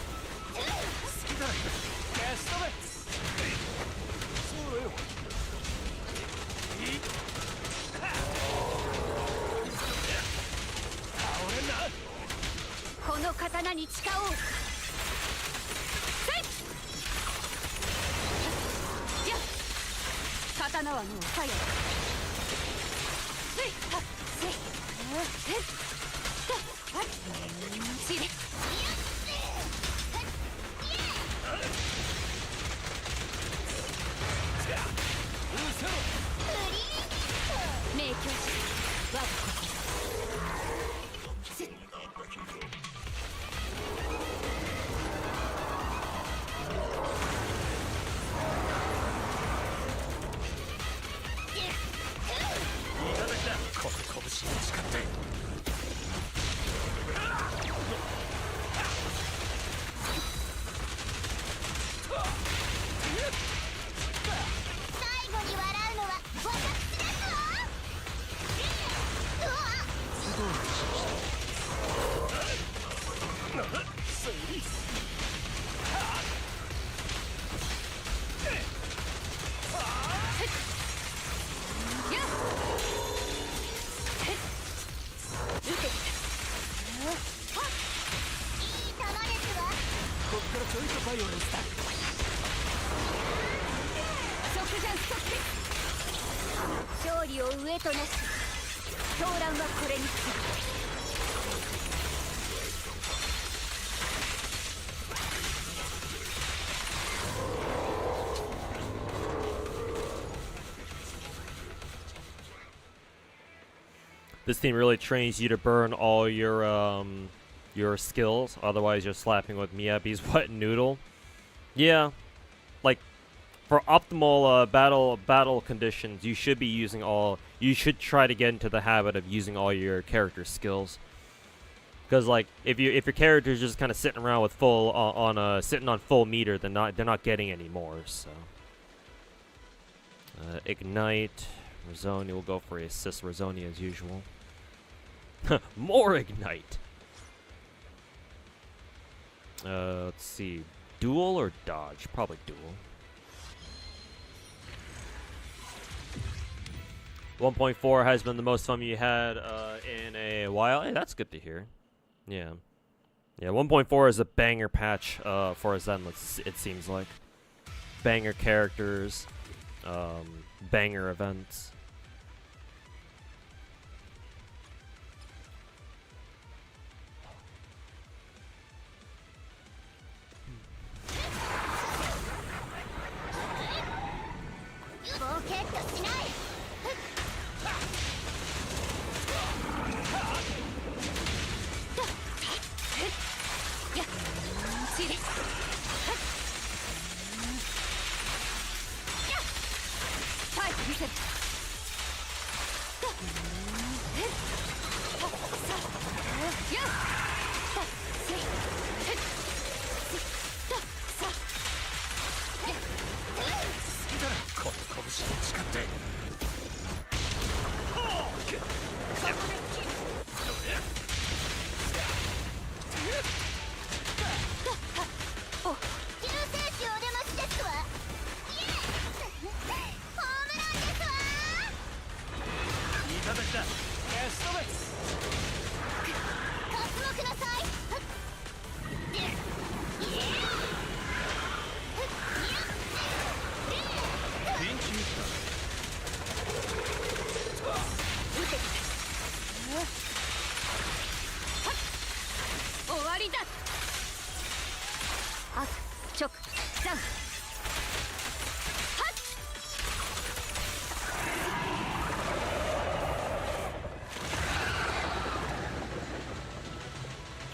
即ジャンストップ。勝利を上となし狂乱はこれに次ぐ。This team really trains you to burn all your skills, otherwise you're slapping with Miyabi's wet noodle. Yeah, like for optimal battle conditions, you should be using all. You should try to get into the habit of using all your character skills. Because like if your character's just kind of sitting around with sitting on full meter, then they're not getting any more. So ignite. Rizzoni will go for a assist. Rizzoni as usual. More ignite. Let's see. Duel or dodge? Probably duel. 1.4 has been the most fun you had in a while. Hey, that's good to hear. Yeah. Yeah, 1.4 is a banger patch for Zen, it seems like. Banger characters. Banger events.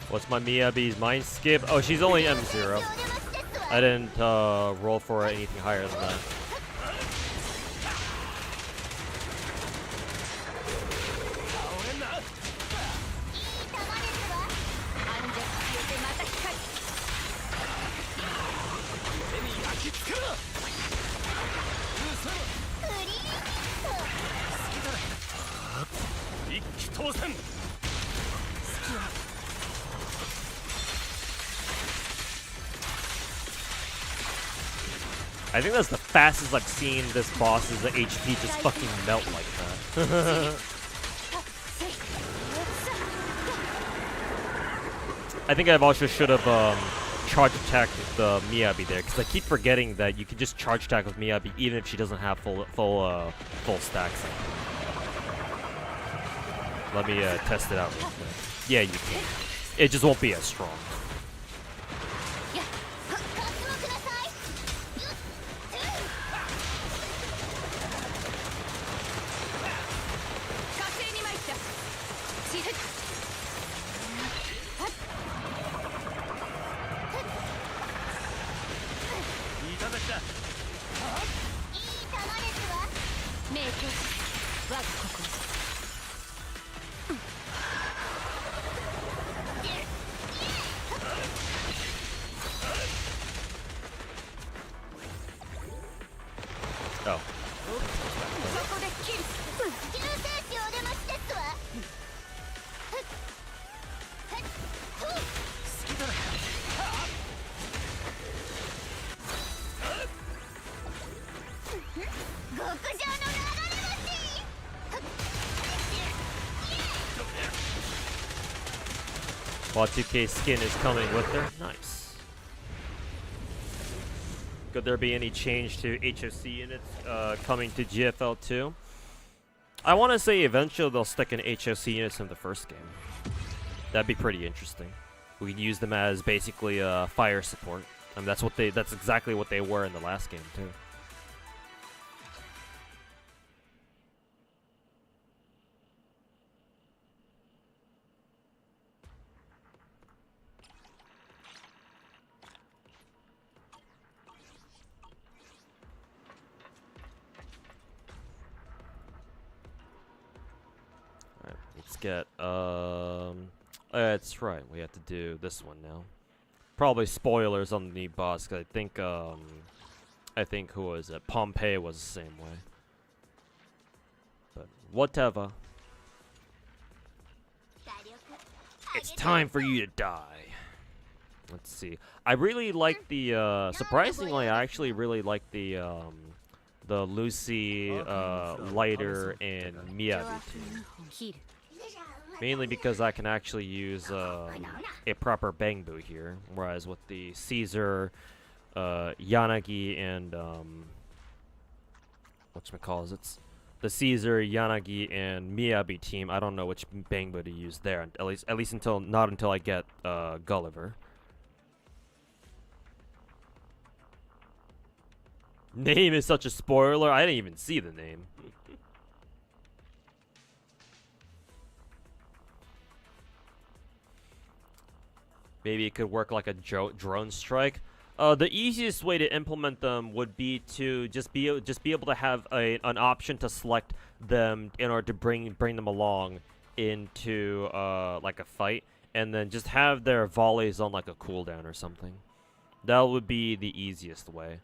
What's my Miyabi's mind skip? Oh, she's only M0. I didn't roll for anything higher than that. I think that's the fastest I've seen this boss is the HP just fucking melt like that. I think I've also should have charge attacked with the Miyabi there, because I keep forgetting that you can just charge attack with Miyabi even if she doesn't have full stacks. Let me test it out real quick. Yeah, you can. It just won't be as strong. Oh. While 2K skin is coming with her. Nice. Could there be any change to HOC units coming to GFL 2? I want to say eventually they'll stick in HOC units in the first game. That'd be pretty interesting. We can use them as basically fire support. I mean, that's exactly what they were in the last game too. Alright, let's get that's right, we have to do this one now. Probably spoilers on the new boss, because I think who was it? Pompeii was the same way. But whatever. It's time for you to die. Let's see. I really like the surprisingly I actually really like the Lucy, Lighter, and Miyabi team. Mainly because I can actually use a proper Bangbu here, whereas with the Caesar, Yanagi, and whatchamacallit, the Caesar, Yanagi, and Miyabi team, I don't know which Bangbu to use there. At least not until I get Gulliver. Name is such a spoiler. I didn't even see the name. Maybe it could work like a drone strike. The easiest way to implement them would be to just be able to have an option to select them in order to bring them along into like a fight, and then just have their volleys on like a cooldown or something. That would be the easiest way.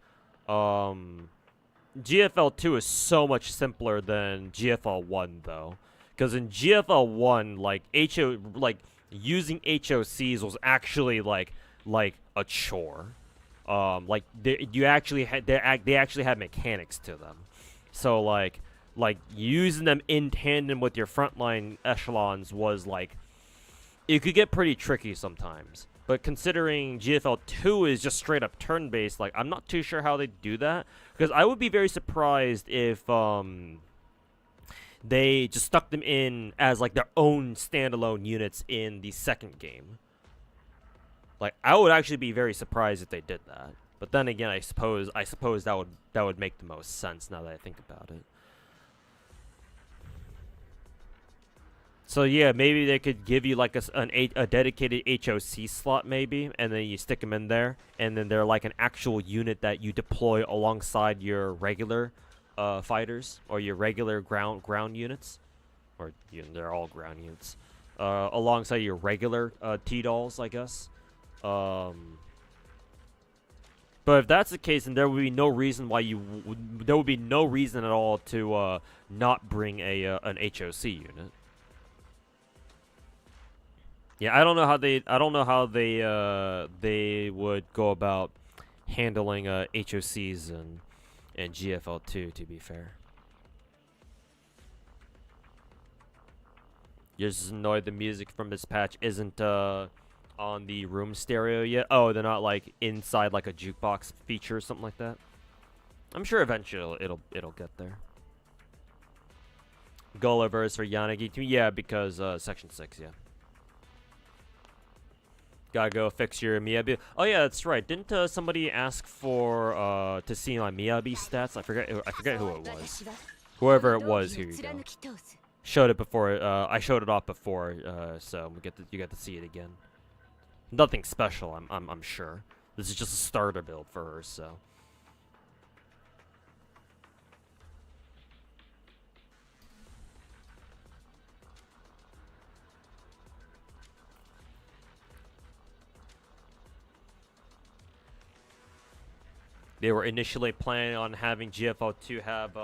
GFL 2 is so much simpler than GFL 1 though, because in GFL 1 like using HOCs was actually like a chore. Like they actually had mechanics to them. So like using them in tandem with your frontline echelons was like, it could get pretty tricky sometimes. But considering GFL 2 is just straight up turn-based, like I'm not too sure how they do that, because I would be very surprised if they just stuck them in as like their own standalone units in the second game. Like I would actually be very surprised if they did that. But then again, I suppose that would make the most sense now that I think about it. So yeah, maybe they could give you like a dedicated HOC slot maybe, and then you stick them in there, and then they're like an actual unit that you deploy alongside your regular fighters or your regular ground units, or they're all ground units, alongside your regular T-dolls, I guess. But if that's the case, then there would be no reason why there would be no reason at all to not bring an HOC unit. Yeah, I don't know how they would go about handling HOCs and GFL 2, to be fair. You're just annoyed the music from this patch isn't on the room stereo yet. Oh, they're not like inside like a jukebox feature or something like that. I'm sure eventually it'll get there. Gulliver's for Yanagi too. Yeah, because Section 6, yeah. Gotta go fix your Miyabi. Oh yeah, that's right. Didn't somebody ask for to see my Miyabi stats? I forget who it was. Whoever it was, here you go. Showed it before. I showed it off before, so you get to see it again. Nothing special, I'm sure. This is just a starter build for her, so. They were initially planning on having GFL 2 have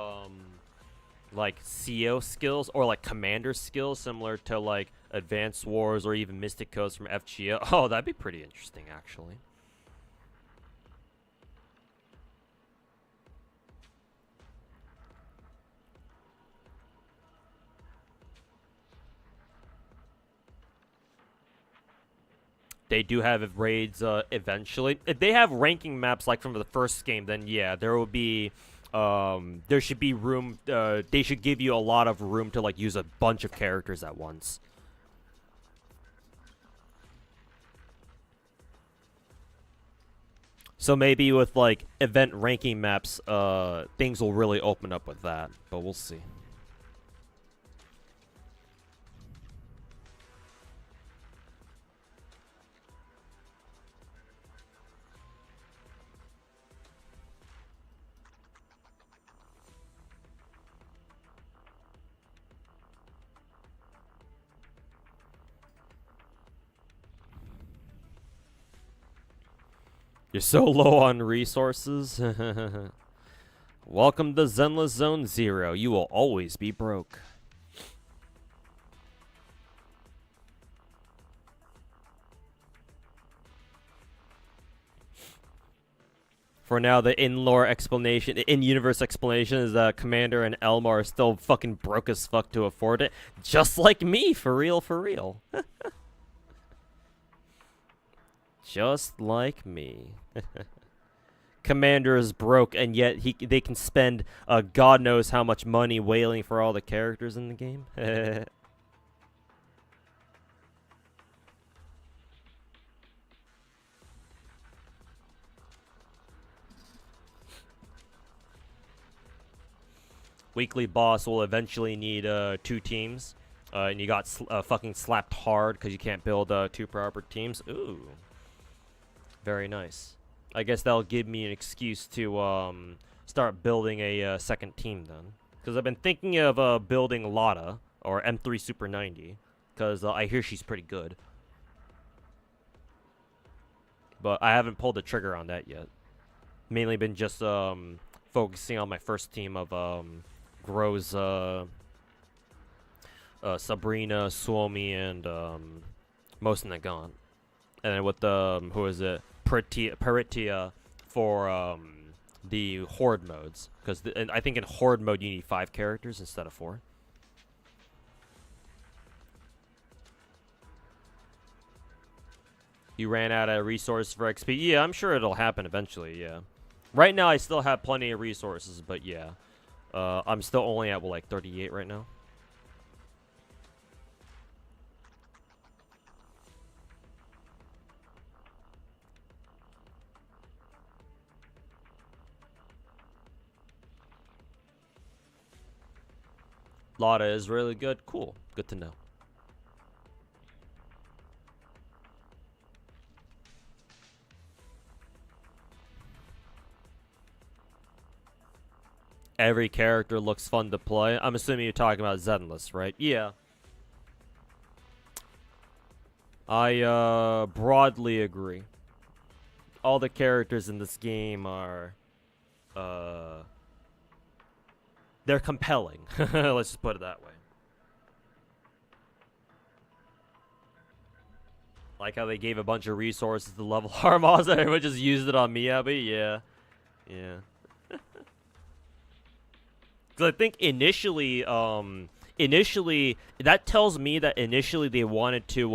like CO skills or like commander skills similar to like Advanced Wars or even Mystic Codes from FGO. Oh, that'd be pretty interesting actually. they do have raids eventually. If they have ranking maps like from the first game, then yeah, there will be there should be room. They should give you a lot of room to like use a bunch of characters at once. So maybe with like event ranking maps, things will really open up with that, but we'll see. You're so low on resources. Welcome to Zenless Zone Zero. You will always be broke. For now, the in-lore explanation, the in-universe explanation is that Commander and Elma are still fucking broke as fuck to afford it. Just like me, for real, for real. Just like me. Commander is broke, and yet they can spend God knows how much money wailing for all the characters in the game. Weekly boss will eventually need 2 teams, and you got fucking slapped hard because you can't build 2 proper teams. Ooh. Very nice. I guess that'll give me an excuse to start building a second team then. Because I've been thinking of building Lotta, or M3 Super 90, because I hear she's pretty good. But I haven't pulled the trigger on that yet. Mainly been just focusing on my first team of Grows, Sabrina, Suomi, and Most Nagant. And then with the, who is it? Peritia for the Horde modes. Because I think in Horde mode you need 5 characters instead of 4. You ran out of resources for XP? Yeah, I'm sure it'll happen eventually, yeah. Right now I still have plenty of resources, but yeah. I'm still only at, well, like, 38 right now. Lotta is really good. Cool. Good to know. Every character looks fun to play. I'm assuming you're talking about Zenless, right? Yeah. I broadly agree. All the characters in this game are they're compelling. Let's just put it that way. Like how they gave a bunch of resources to level Harmaz and everyone just used it on Miyabi. Yeah. Yeah. Because I think initially, that tells me that initially they wanted to,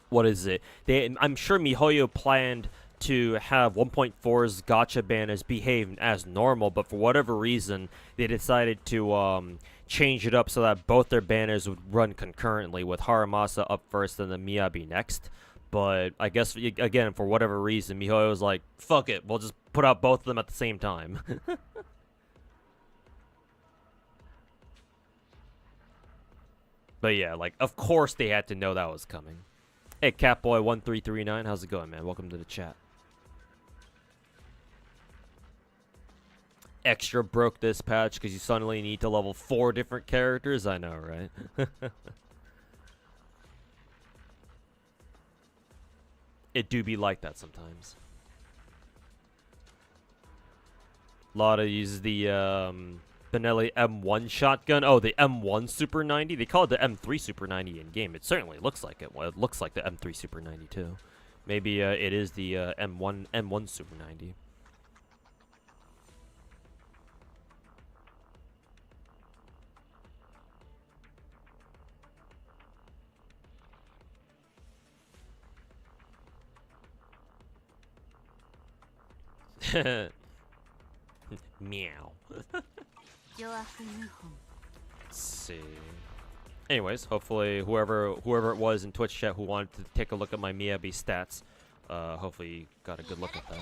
what is it? I'm sure MiHoYo planned to have 1.4's gacha banners behave as normal, but for whatever reason, they decided to change it up so that both their banners would run concurrently, with Haramasa up first and then Miyabi next. But I guess, again, for whatever reason, MiHoYo was like, fuck it, we'll just put out both of them at the same time. But yeah, like, of course they had to know that was coming. Hey, Catboy1339, how's it going, man? Welcome to the chat. Extra broke this patch because you suddenly need to level 4 different characters? I know, right? It do be like that sometimes. Lotta uses the Benelli M1 shotgun. Oh, the M1 Super 90? They call it the M3 Super 90 in game. It certainly looks like it. Well, it looks like the M3 Super 90 too. Maybe it is the M1 Super 90. Meow. 邪悪2本 Let's see. Anyways, hopefully whoever it was in Twitch chat who wanted to take a look at my Miyabi stats, hopefully you got a good look at that.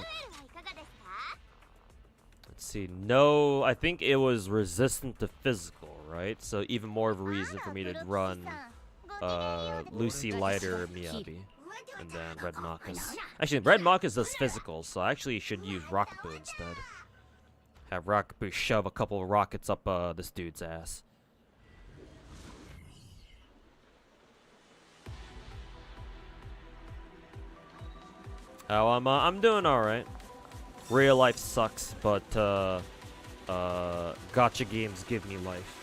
Let's see. No, I think it was resistant to physical, right? So even more of a reason for me to run Lucy Lighter Miyabi. And then Red Marcus. Actually, Red Marcus does physical, so I actually should use Rockaboo instead. Have Rockaboo shove a couple of rockets up this dude's ass. Oh, I'm doing all right. Real life sucks, but gacha games give me life.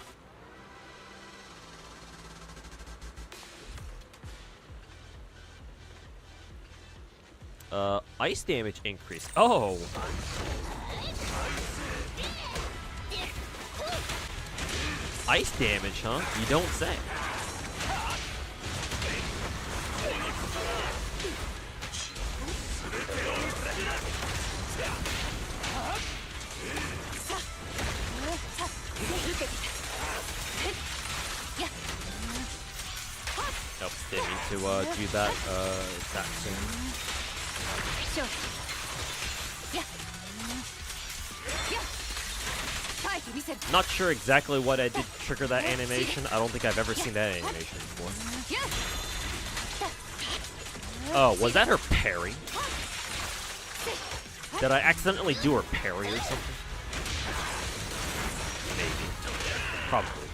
Ice damage increase. Oh. Ice damage, huh? You don't say. Nope, didn't mean to do that soon. Not sure exactly what I did to trigger that animation. I don't think I've ever seen that animation before. Oh, was that her parry? Did I accidentally do her parry or something? Maybe. Probably.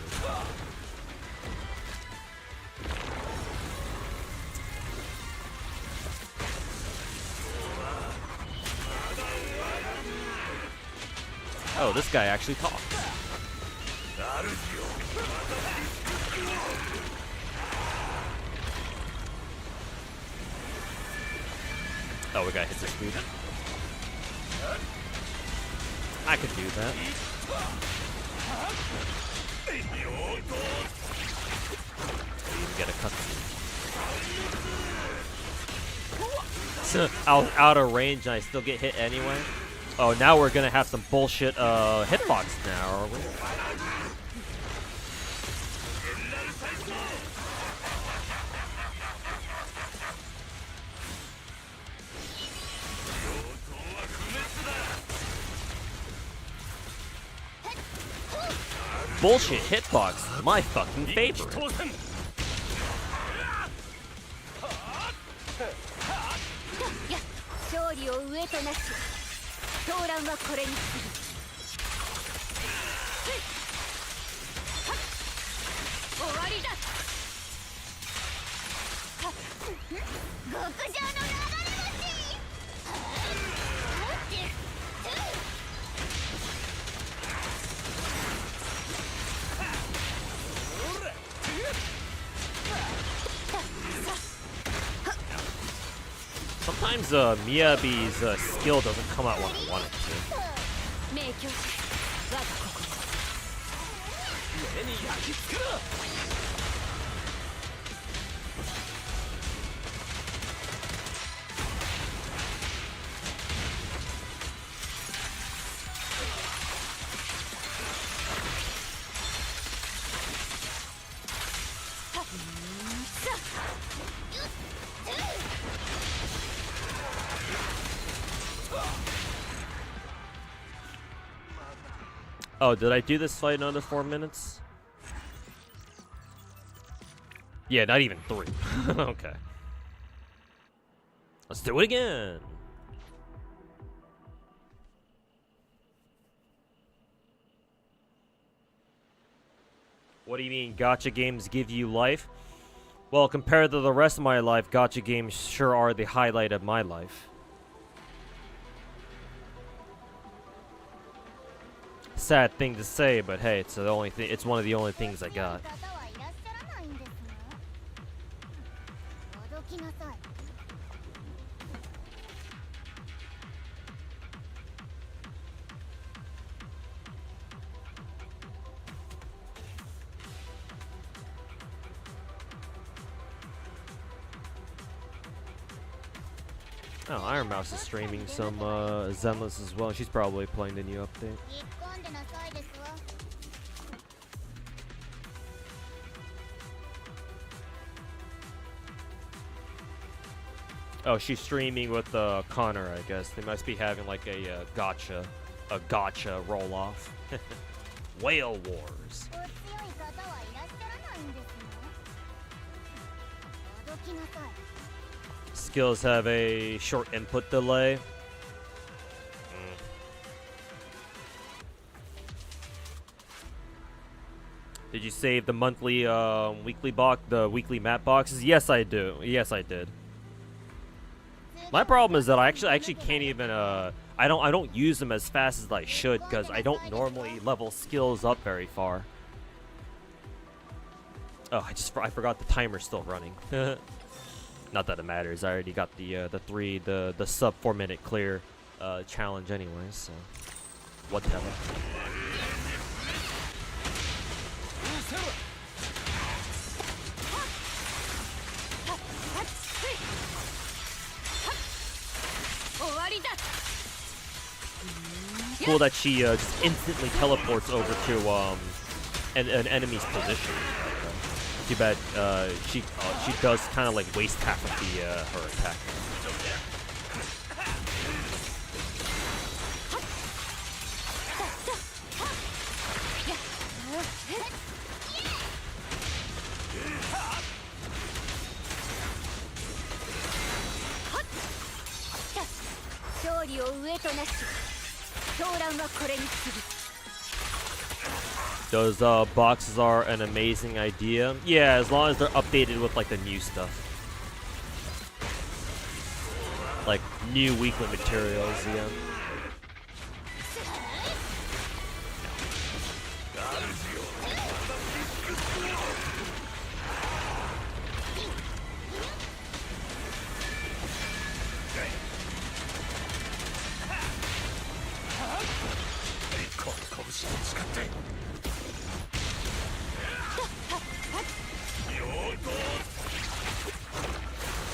Oh, this guy actually talks. Oh, we gotta hit this dude. I could do that. Even get a cutscene. So, out of range and I still get hit anyway? Oh, now we're gonna have some bullshit hitbox now, are we? Bullshit hitbox, my fucking favorite. 狂乱はこれに過ぎ終わりだ極上の流れSometimes Miyabi's skill doesn't come out when I want it to. Oh, did I do this fight in under 4 minutes? Yeah, not even 3. Okay. Let's do it again. What do you mean, gacha games give you life? Well, compared to the rest of my life, gacha games sure are the highlight of my life. Sad thing to say, but hey, it's the only thing. It's one of the only things I got. Oh, Iron Mouse is streaming some Zenless as well. She's probably playing the new update. Oh, she's streaming with Connor, I guess. They must be having like a gacha roll-off. Whale Wars. Skills have a short input delay. Did you save the monthly, the weekly map boxes? Yes, I do. Yes, I did. My problem is that I actually can't even, I don't use them as fast as I should because I don't normally level skills up very far. Oh, I forgot the timer's still running. Not that it matters. I already got the sub 4 minute clear challenge anyway, so whatever. Cool that she just instantly teleports over to an enemy's position. Too bad she does kind of like waste half of the her attack. Those boxes are an amazing idea. Yeah, as long as they're updated with like the new stuff. Like new weekly materials, yeah.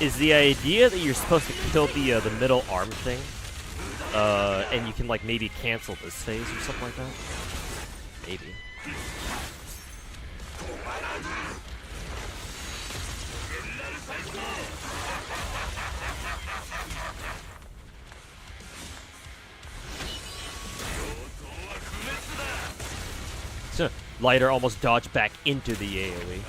Is the idea that you're supposed to kill the middle arm thing, and you can like maybe cancel this phase or something like that? Maybe. So, Lighter almost dodged back into the AoE.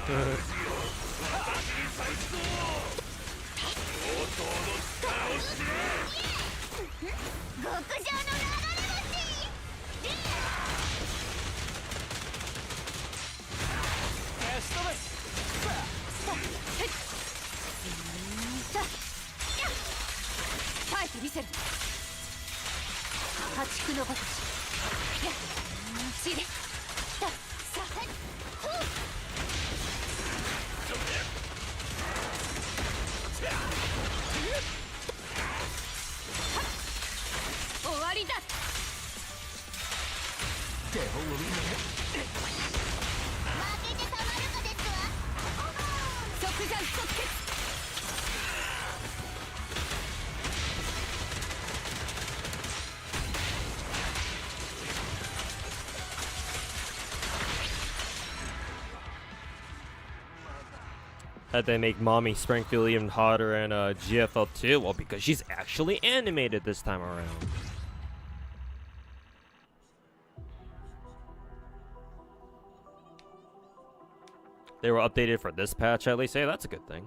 How'd they make Mommy Springfield even hotter in GFL 2? Well, because she's actually animated this time around. They were updated for this patch, at least. Hey, that's a good thing.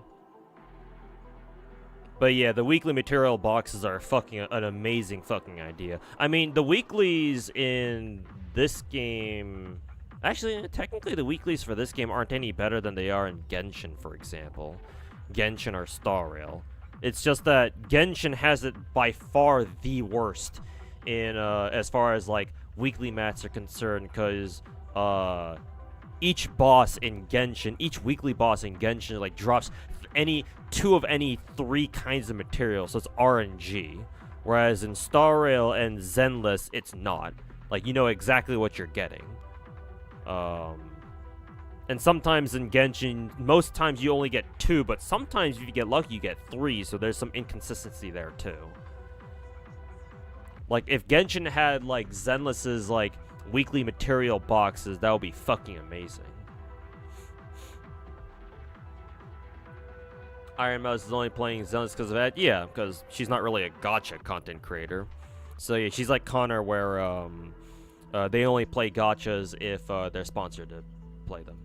But yeah, the weekly material boxes are fucking an amazing fucking idea. I mean, the weeklies in this game... Actually, technically, the weeklies for this game aren't any better than they are in Genshin, for example. Genshin or Star Rail. It's just that Genshin has it by far the worst in as far as like weekly mats are concerned, because each boss in Genshin, each weekly boss in Genshin, like drops two of any 3 kinds of material, so it's RNG. Whereas in Star Rail and Zenless, it's not. Like, you know exactly what you're getting. And sometimes in Genshin, most times you only get 2, but sometimes if you get lucky, you get 3, so there's some inconsistency there too. Like, if Genshin had, like, Zenless's, like, weekly material boxes, that would be fucking amazing. Iron Mouse is only playing Zenless because of that? Yeah, because she's not really a gacha content creator. So yeah, she's like Connor, where they only play gachas if they're sponsored to play them.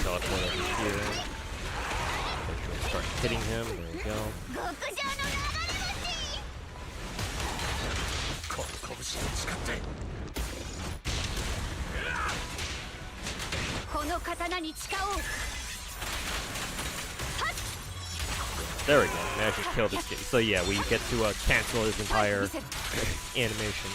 Teleport over here. Start hitting him. There we go. There we go. Managed to kill this kid. So yeah, we get to cancel his entire animation.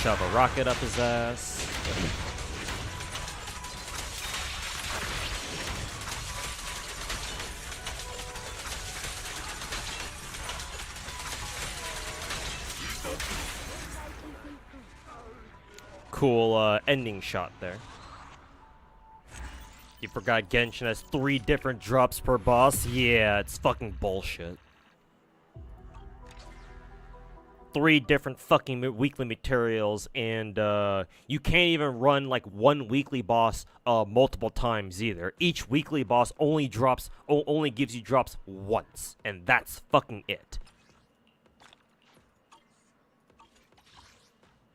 Shove a rocket up his ass. Cool ending shot there. You forgot Genshin has 3 different drops per boss? Yeah, it's fucking bullshit. 3 different fucking weekly materials, and you can't even run like one weekly boss multiple times either. Each weekly boss only gives you drops once, and that's fucking it.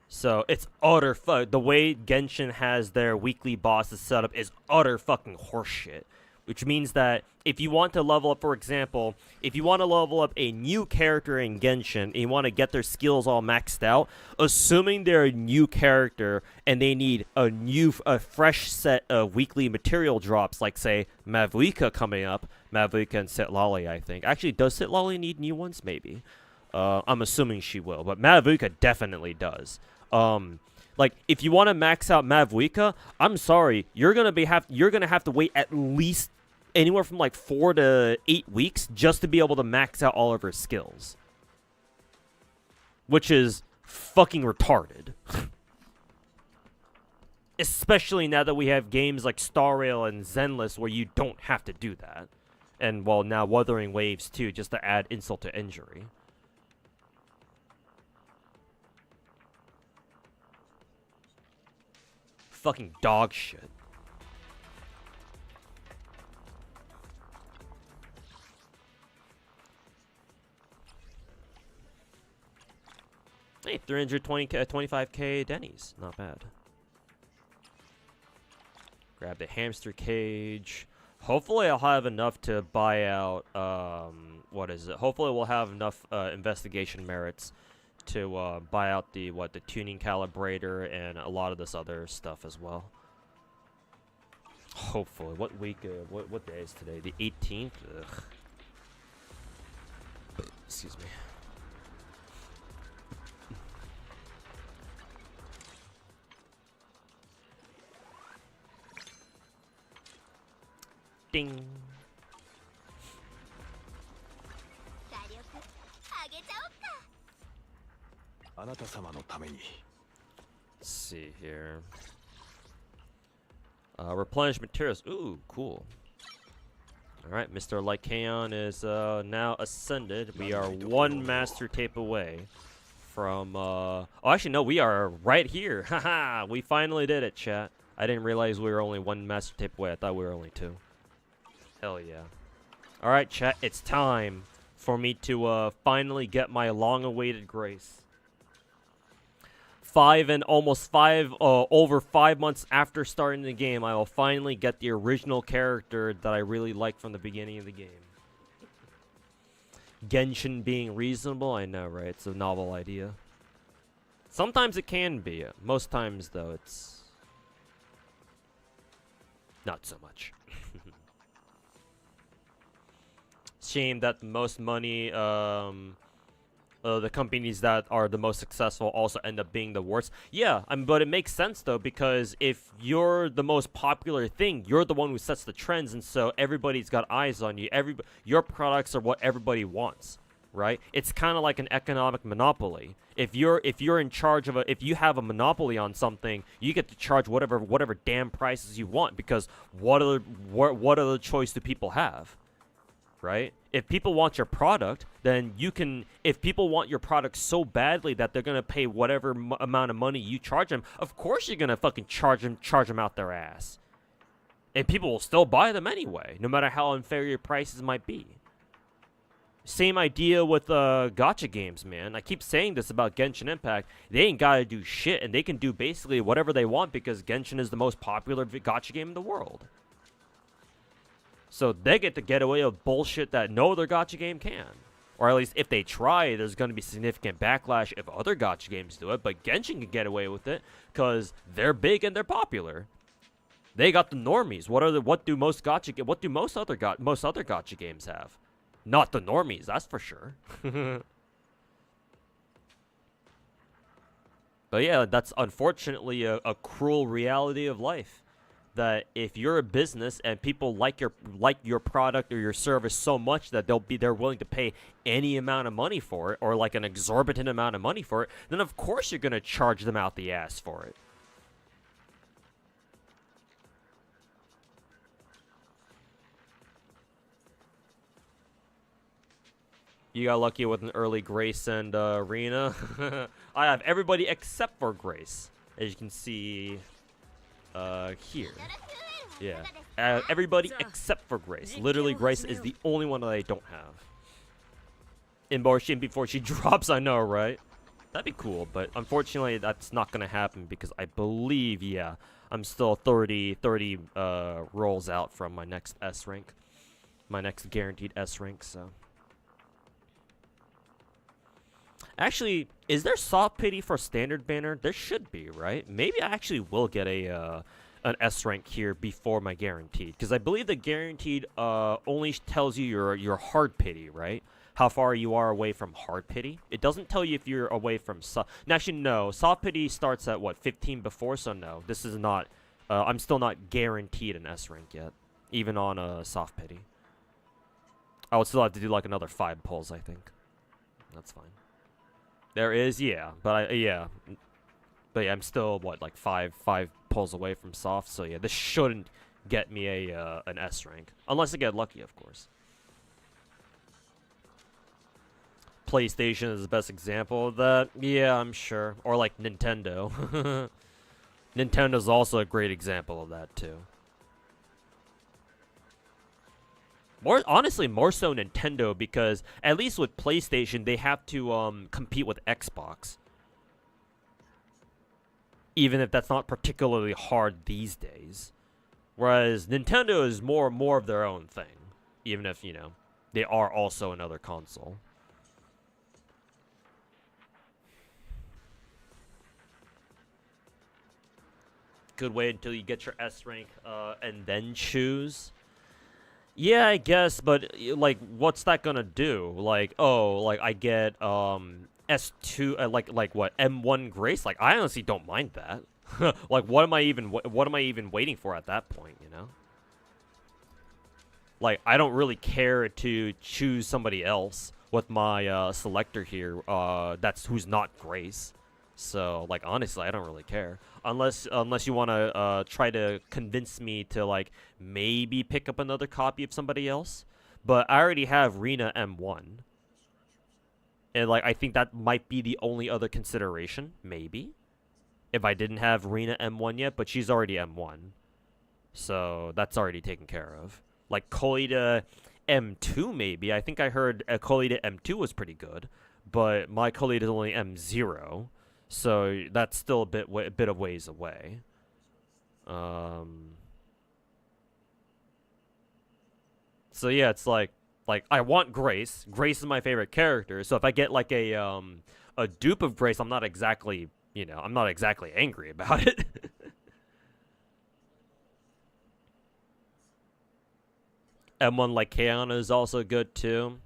So it's utter the way Genshin has their weekly bosses set up is utter fucking horseshit. Which means that if you want to level up, for example, if you want to level up a new character in Genshin and you want to get their skills all maxed out, assuming they're a new character and they need a fresh set of weekly material drops, like say Mavuika coming up, Mavuika and Sitlali, I think. Actually, does Sitlali need new ones? Maybe. I'm assuming she will, but Mavuika definitely does. Like, if you want to max out Mavuika, I'm sorry, you're gonna have to wait at least anywhere from like 4 to 8 weeks just to be able to max out all of her skills, which is fucking retarded. Especially now that we have games like Star Rail and Zenless where you don't have to do that, and well, now Wuthering Waves too, just to add insult to injury. Fucking dog shit. 325k Denny's. Not bad. Grab the hamster cage. Hopefully I'll have enough to buy out, what is it? Hopefully we'll have enough investigation merits to buy out the tuning calibrator and a lot of this other stuff as well. Hopefully. What week, what day is today? The 18th? Ugh. Excuse me. Ding. Let's see here. Replenish materials. Ooh, cool. Alright, Mr. Lycaon is now ascended. We are one master tape away from oh, actually no, we are right here. Haha, we finally did it, chat. I didn't realize we were only one master tape away. I thought we were only two. Hell yeah. Alright, chat, it's time for me to finally get my long-awaited grace. Over 5 months after starting the game, I will finally get the original character that I really liked from the beginning of the game. Genshin being reasonable, I know, right? It's a novel idea. Sometimes it can be. Most times, though, it's not so much. Shame that most money, the companies that are the most successful also end up being the worst. Yeah, but it makes sense though, because if you're the most popular thing, you're the one who sets the trends, and so everybody's got eyes on you. Your products are what everybody wants, right? It's kind of like an economic monopoly. If you're in charge of if you have a monopoly on something, you get to charge whatever damn prices you want, because what other choice do people have? Right? If people want your product, then you can. If people want your product so badly that they're gonna pay whatever amount of money you charge them, of course you're gonna fucking charge them out their ass. And people will still buy them anyway, no matter how unfair your prices might be. Same idea with gacha games, man. I keep saying this about Genshin Impact. They ain't gotta do shit, and they can do basically whatever they want because Genshin is the most popular gacha game in the world. So they get to get away with bullshit that no other gacha game can. Or at least if they try, there's going to be significant backlash if other gacha games do it. But Genshin can get away with it because they're big and they're popular. They got the normies. What do most other gacha games have? Not the normies, that's for sure. But yeah, that's unfortunately a cruel reality of life. That if you're a business and people like your product or your service so much that they're willing to pay any amount of money for it, or like an exorbitant amount of money for it, then of course you're gonna charge them out the ass for it. You got lucky with an early Grace and Rena. I have everybody except for Grace, as you can see. Here. Yeah. Everybody except for Grace. Literally, Grace is the only one that I don't have. In Borshin before she drops, I know, right? That'd be cool, but unfortunately, that's not gonna happen because I believe, yeah, I'm still 30 rolls out from my next S rank. My next guaranteed S rank, so. Actually, is there soft pity for standard banner? There should be, right? Maybe I actually will get an S rank here before my guaranteed, because I believe the guaranteed only tells you your hard pity, right? How far you are away from hard pity. It doesn't tell you if you're away from soft. Actually, no. Soft pity starts at what, 15 before? So no, this is not. I'm still not guaranteed an S rank yet, even on a soft pity. I would still have to do like another 5 pulls, I think. That's fine. There is, yeah, but yeah, I'm still what, like five pulls away from soft. So yeah, this shouldn't get me an S rank unless I get lucky, of course. PlayStation is the best example of that. Yeah, I'm sure. Or like Nintendo. Nintendo's also a great example of that too. Honestly, more so Nintendo, because at least with PlayStation, they have to compete with Xbox, even if that's not particularly hard these days. Whereas Nintendo is more of their own thing, even if, you know, they are also another console. Could wait until you get your S rank and then choose. Yeah, I guess, but like, what's that gonna do? Like, oh, like I get S2, like what, M1 Grace? Like, I honestly don't mind that. Like, what am I even waiting for at that point? You know? Like, I don't really care to choose somebody else with my selector here. That's who's not Grace. So, like, honestly, I don't really care. Unless you want to try to convince me to, like, maybe pick up another copy of somebody else. But I already have Rina M1. And, like, I think that might be the only other consideration, maybe. If I didn't have Rina M1 yet, but she's already M1. So, that's already taken care of. Like, Kolita M2, maybe. I think I heard Kolita M2 was pretty good. But my Kolita is only M0. So that's still a bit of ways away. So yeah, it's like I want Grace. Grace is my favorite character. So if I get like a dupe of Grace, I'm not exactly, you know, I'm not exactly angry about it. M1 like Kaona is also good too.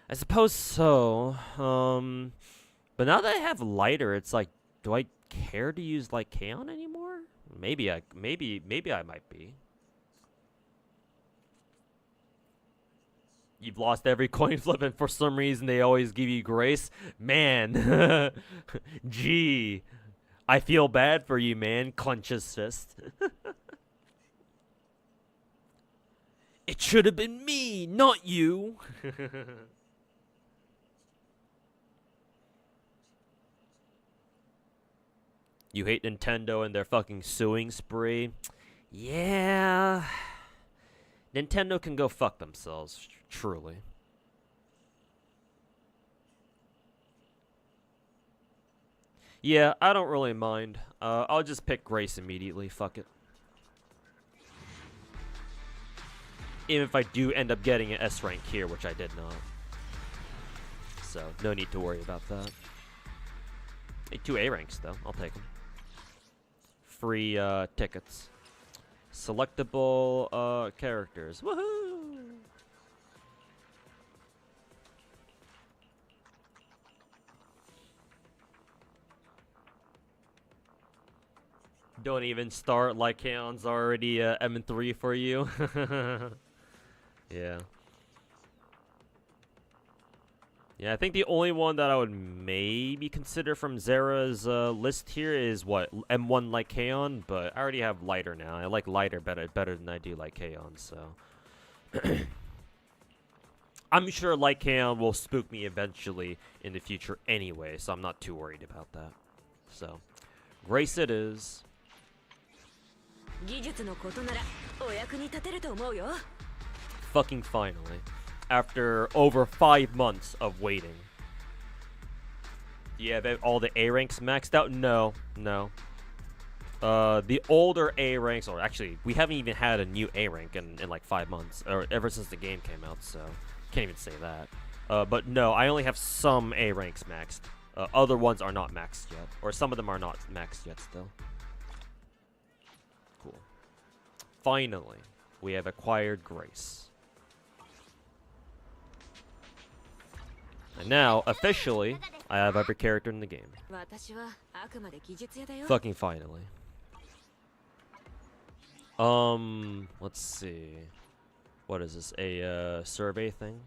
I suppose so. But now that I have lighter, it's like, do I care to use like Kaon anymore? Maybe I might be. You've lost every coin flip, and for some reason they always give you Grace. Man, gee, I feel bad for you, man. Clench his fist. It should have been me, not you. You hate Nintendo and their fucking suing spree? Yeah. Nintendo can go fuck themselves, truly. Yeah, I don't really mind. I'll just pick Grace immediately, fuck it. Even if I do end up getting an S rank here, which I did not. So, no need to worry about that. Hey, 2 A ranks, though. I'll take them. Free tickets. Selectable characters. Woohoo! Don't even start like Kaon's already M3 for you. Yeah. Yeah, I think the only one that I would maybe consider from Zera's list here is what, M1 like Kaon, but I already have lighter now. I like lighter better than I do like Kaon, so I'm sure like Kaon will spook me eventually in the future anyway, so I'm not too worried about that. So, Grace it is. Fucking finally. After over 5 months of waiting. Do you have all the A ranks maxed out? No. The older A ranks, or actually, we haven't even had a new A rank in like 5 months, or ever since the game came out, so can't even say that. But no, I only have some A ranks maxed. Other ones are not maxed yet, or some of them are not maxed yet still. Cool. Finally, we have acquired Grace. And now, officially, I have every character in the game. Fucking finally. Let's see. What is this? A survey thing?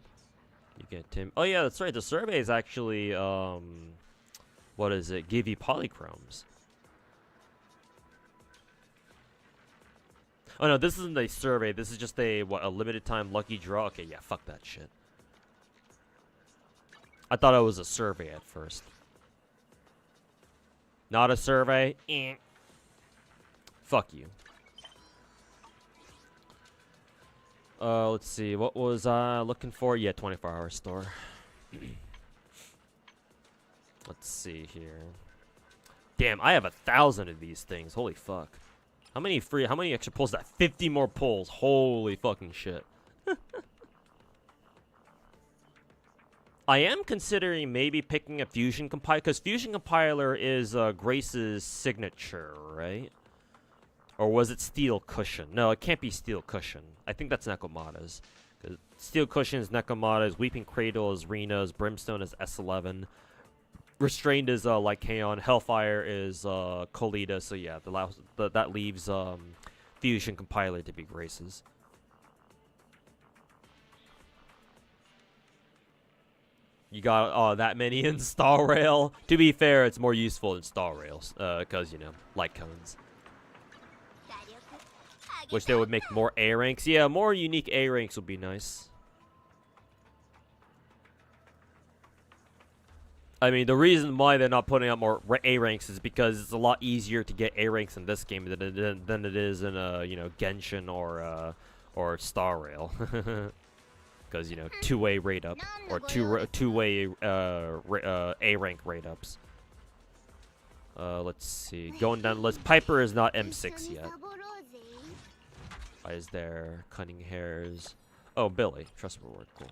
You get Tim. Oh yeah, that's right. The survey is actually what is it? Give you polychromes. Oh no, this isn't a survey. This is just a what, a limited time lucky draw. Okay, yeah, fuck that shit. I thought it was a survey at first. Not a survey? Eh. Fuck you. Let's see. What was I looking for? Yeah, 24-hour store. Let's see here. Damn, I have 1,000 of these things. Holy fuck. How many extra pulls? That 50 more pulls. Holy fucking shit. I am considering maybe picking a Fusion Compiler, because Fusion Compiler is Grace's signature, right? Or was it Steel Cushion? No, it can't be Steel Cushion. I think that's Nekomata's. Steel Cushion is Nekomata's, Weeping Cradle is Rina's, Brimstone is S11, Restrained is Lycaon, Hellfire is Colita, so yeah, that leaves Fusion Compiler to be Grace's. You got that many in Star Rail. To be fair, it's more useful in Star Rails, because, you know, light cones. Wish they would make more A ranks. Yeah, more unique A ranks would be nice. I mean, the reason why they're not putting out more A ranks is because it's a lot easier to get A ranks in this game than it is in you know, Genshin or Star Rail. Because, you know, two-way rate up or two-way A rank rate ups. Let's see. Going down the list, Piper is not M6 yet. Why is there Cunning Hairs? Oh, Billy. Trust reward. Cool.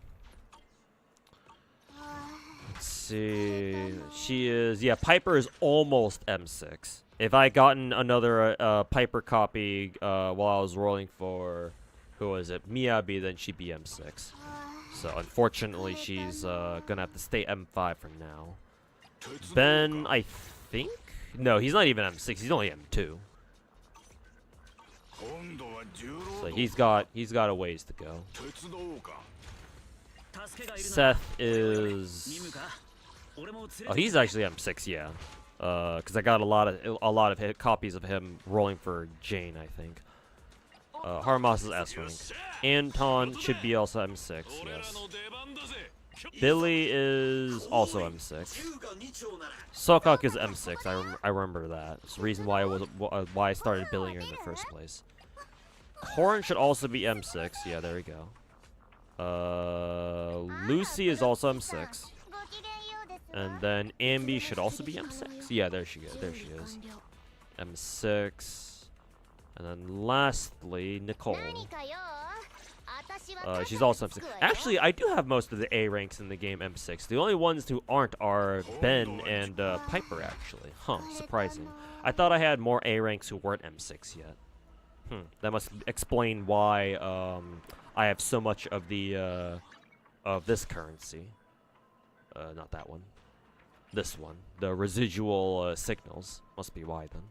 Let's see. She is... Yeah, Piper is almost M6. If I gotten another Piper copy while I was rolling for... Who was it? Miyabi, then she'd be M6. So, unfortunately, she's gonna have to stay M5 for now. Ben, I think? No, he's not even M6. He's only M2. So he's got a ways to go. Seth is... Oh, he's actually M6, yeah. Because I got a lot of copies of him rolling for Jane, I think. Harmas is S rank. Anton should be also M6, yes. Billy is also M6. Sokak is M6. I remember that. It's the reason why I started billing her in the first place. Corrin should also be M6. Yeah, there we go. Lucy is also M6. And then Ambi should also be M6. Yeah, there she is. There she is. M6. And then lastly, Nicole. She's also M6. Actually, I do have most of the A ranks in the game M6. The only ones who aren't are Ben and Piper, actually. Huh, surprising. I thought I had more A ranks who weren't M6 yet. That must explain why I have so much of the of this currency. Not that one. This one. The residual signals. Must be why then.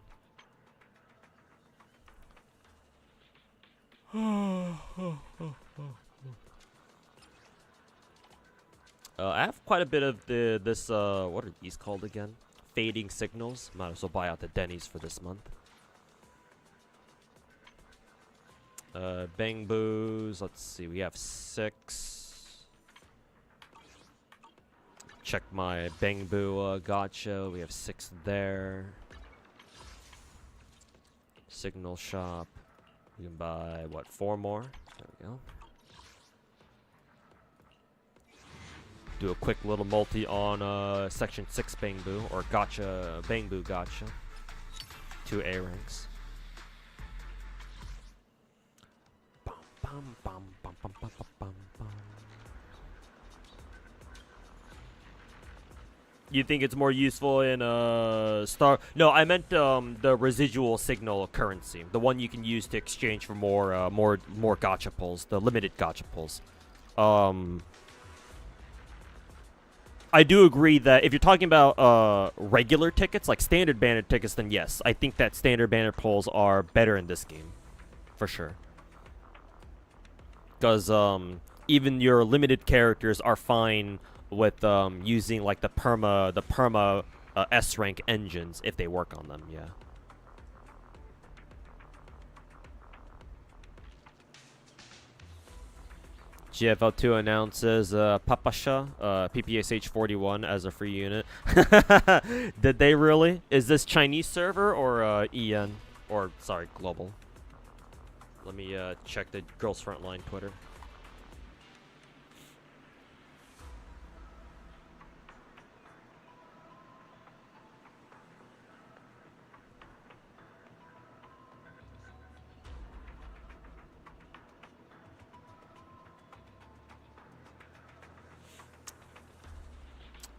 I have quite a bit of this what are these called again? Fading signals. Might as well buy out the Denny's for this month. Bang Boos. Let's see. We have 6. Check my Bang Boo gacha. We have 6 there. Signal shop. We can buy, what, 4 more? There we go. Do a quick little multi on Section 6 Bang Boo, or Gacha, Bang Boo Gacha. 2 A ranks. Bum, bum, bum, bum, bum, bum, bum, bum. You think it's more useful in Star? No, I meant the residual signal currency, the one you can use to exchange for more gacha pulls, the limited gacha pulls. I do agree that if you're talking about regular tickets, like standard banner tickets, then yes, I think that standard banner pulls are better in this game, for sure. Because even your limited characters are fine with using like the perma S rank engines if they work on them, yeah. GFL2 announces Papasha, PPSH 41 as a free unit. Did they really? Is this Chinese server or EN? Or, sorry, global? Let me check the Girls Frontline Twitter.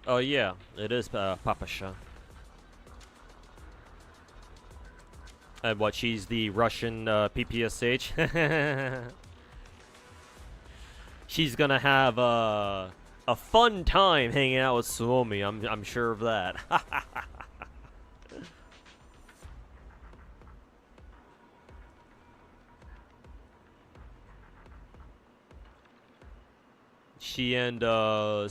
Oh yeah, it is Papasha. And what? She's the Russian PPSH. She's gonna have a fun time hanging out with Suomi. I'm sure of that. She and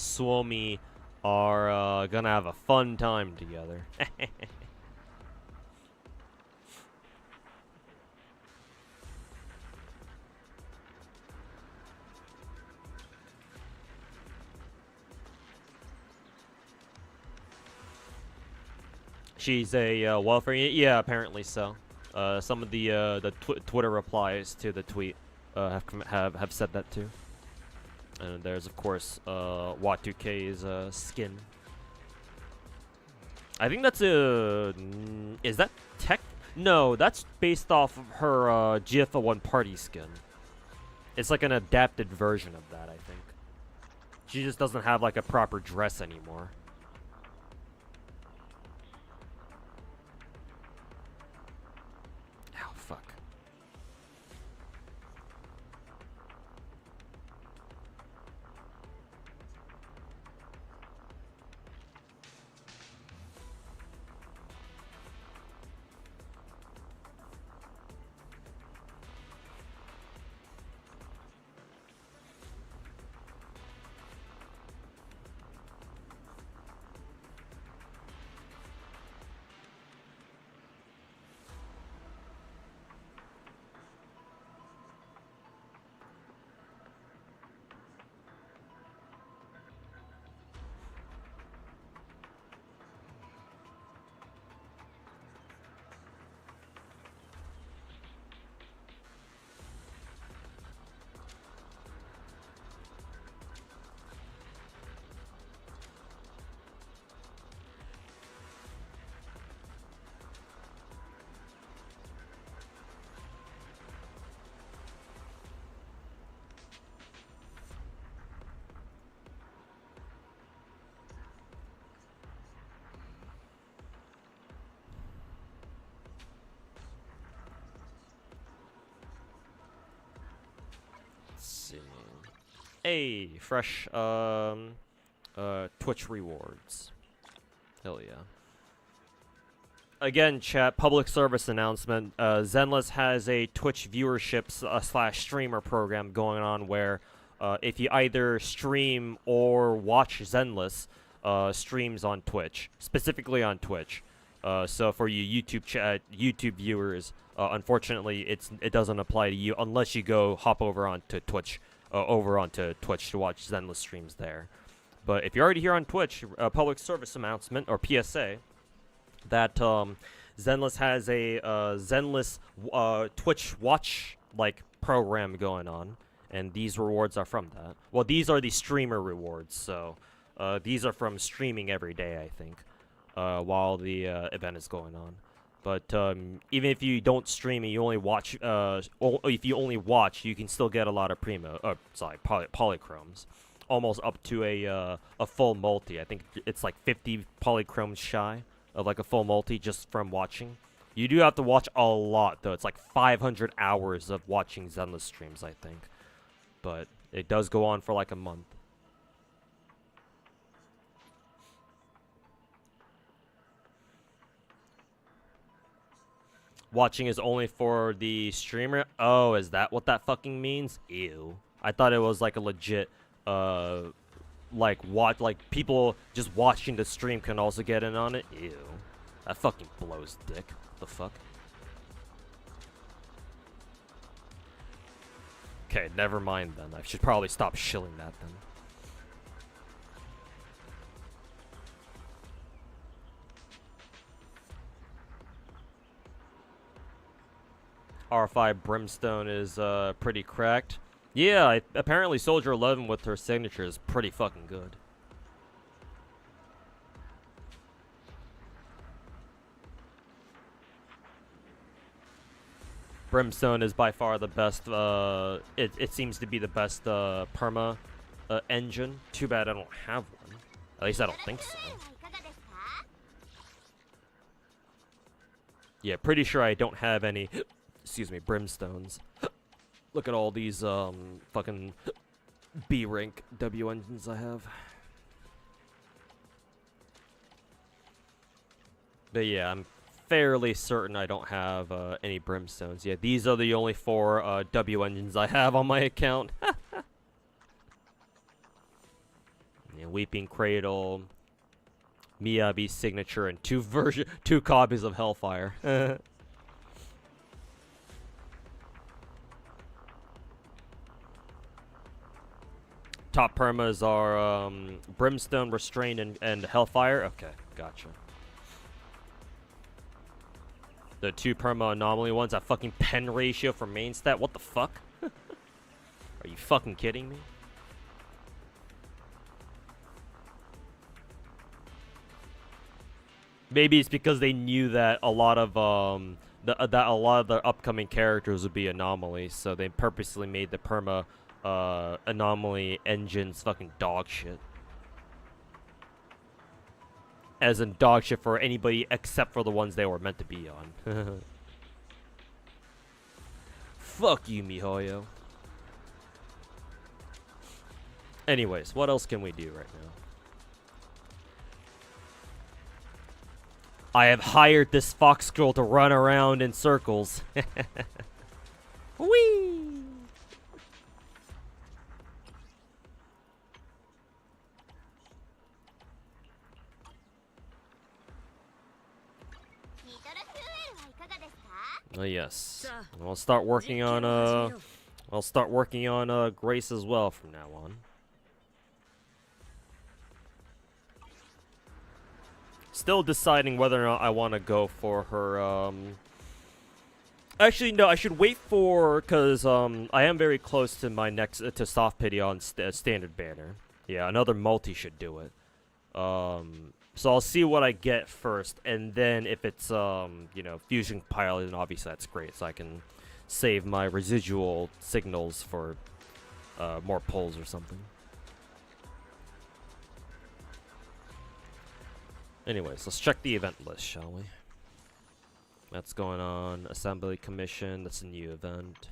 Suomi are gonna have a fun time together. She's a welfare. Yeah, apparently so. Some of the Twitter replies to the tweet have said that too. And there's of course Y2K's skin. I think that's a. Is that tech? No, that's based off of her GFA 1 party skin. It's like an adapted version of that, I think. She just doesn't have like a proper dress anymore. Oh, fuck. Hey, fresh Twitch rewards. Hell yeah. Again, chat, public service announcement. Zenless has a Twitch viewership slash streamer program going on where if you either stream or watch Zenless streams on Twitch, specifically on Twitch. So for you YouTube viewers, unfortunately, it doesn't apply to you unless you go hop over onto Twitch. Over onto Twitch to watch Zenless streams there. But if you're already here on Twitch, public service announcement, or PSA, that Zenless has a Zenless Twitch watch program going on, and these rewards are from that. Well, these are the streamer rewards, so these are from streaming every day, I think, while the event is going on. But even if you don't stream and you only watch, if you only watch, you can still get a lot of polychromes, almost up to a full multi. I think it's like 50 polychromes shy of like a full multi just from watching. You do have to watch a lot though. It's like 500 hours of watching Zenless streams, I think. But it does go on for like a month. Watching is only for the streamer? Oh, is that what that fucking means? Ew. I thought it was like a legit, people just watching the stream can also get in on it? Ew. That fucking blows dick. The fuck? Okay, never mind then. I should probably stop shilling that then. R5 Brimstone is pretty cracked. Yeah, apparently Soldier 11 with her signature is pretty fucking good. Brimstone is by far the best, it seems to be the best perma engine. Too bad I don't have one. At least I don't think so. Yeah, pretty sure I don't have any, excuse me, brimstones. Look at all these, fucking B rank W engines I have. But yeah, I'm fairly certain I don't have, any brimstones. Yeah, these are the only 4, W engines I have on my account. Yeah, Weeping Cradle, Miyabi signature, and 2 copies of Hellfire. Top permas are Brimstone, Restraint, and Hellfire. Okay, gotcha. The 2 perma anomaly ones, that fucking pen ratio for main stat. What the fuck? Are you fucking kidding me? Maybe it's because they knew that a lot of the upcoming characters would be anomalies, so they purposely made the perma anomaly engines fucking dog shit. As in dog shit for anybody except for the ones they were meant to be on. Fuck you, MiHoYo. Anyways, what else can we do right now? I have hired this fox girl to run around in circles. Whee! Oh yes. I'll start working on Grace as well from now on. Still deciding whether or not I want to go for her, Actually, no, I should wait for, because, I am very close to my next, to soft pity on standard banner. Yeah, another multi should do it. So I'll see what I get first, and then if it's, you know, fusion pilot, then obviously that's great, so I can save my residual signals for, more pulls or something. Anyways, let's check the event list, shall we? That's going on. Assembly Commission, that's a new event.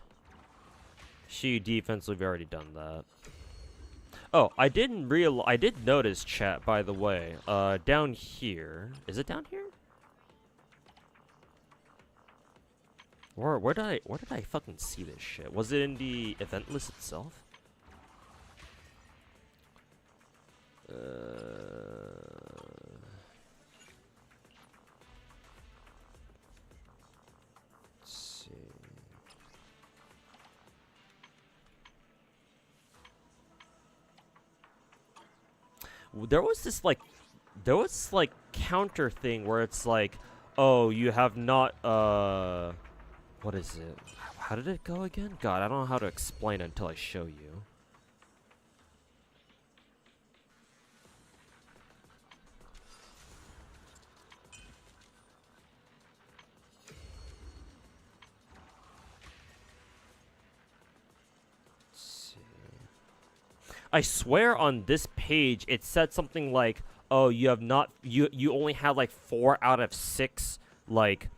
Shiyu Defense, we've already done that. Oh, I did notice, chat, by the way, down here. Is it down here? Where did I fucking see this shit? Was it in the event list itself? There was this like counter thing where it's like, oh, you have not what is it? How did it go again? God, I don't know how to explain it until I show you. I swear on this page it said something like, oh, you have not, you only have like 4 out of 6 like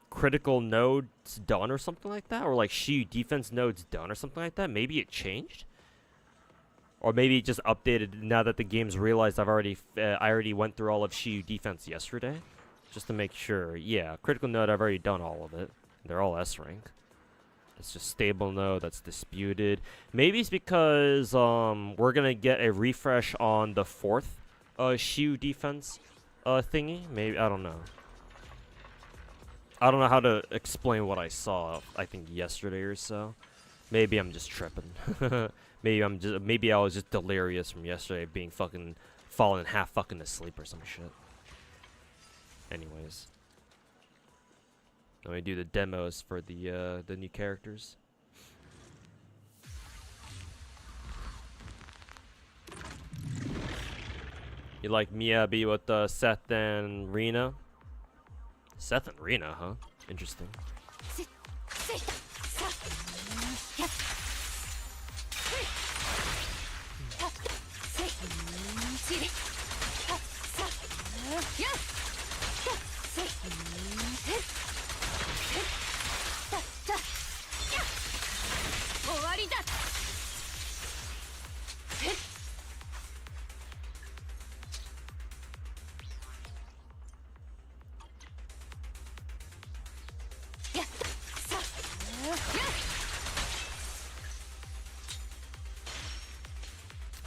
critical nodes done or something like that, or like Shiyu Defense nodes done or something like that. Maybe it changed, or maybe it just updated now that the game's realized I already went through all of Shiyu Defense yesterday, just to make sure. Yeah, critical node, I've already done all of it. They're all S rank. It's just stable node that's disputed. Maybe it's because we're gonna get a refresh on the 4th Shiyu Defense thingy. Maybe, I don't know. I don't know how to explain what I saw. I think yesterday or so. Maybe I'm just tripping. Maybe I was just delirious from yesterday, being fucking falling half fucking asleep or some shit. Anyways. Let me do the demos for the new characters. You like Miyabi with Seth and Rina? Seth and Rina, huh? Interesting.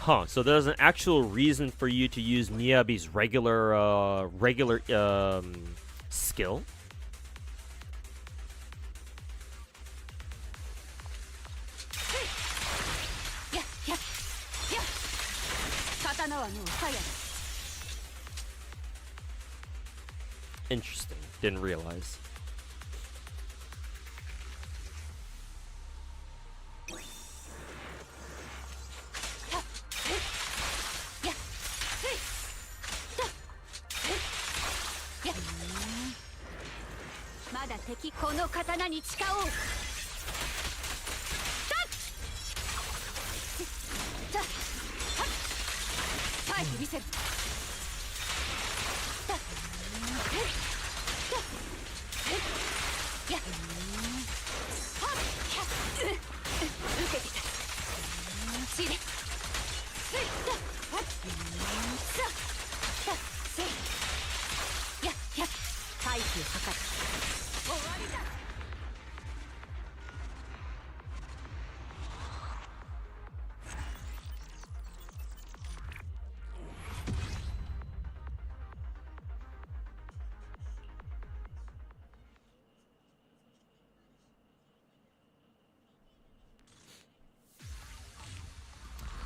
Huh, so there's an actual reason for you to use Miyabi's regular skill? Interesting. Didn't realize.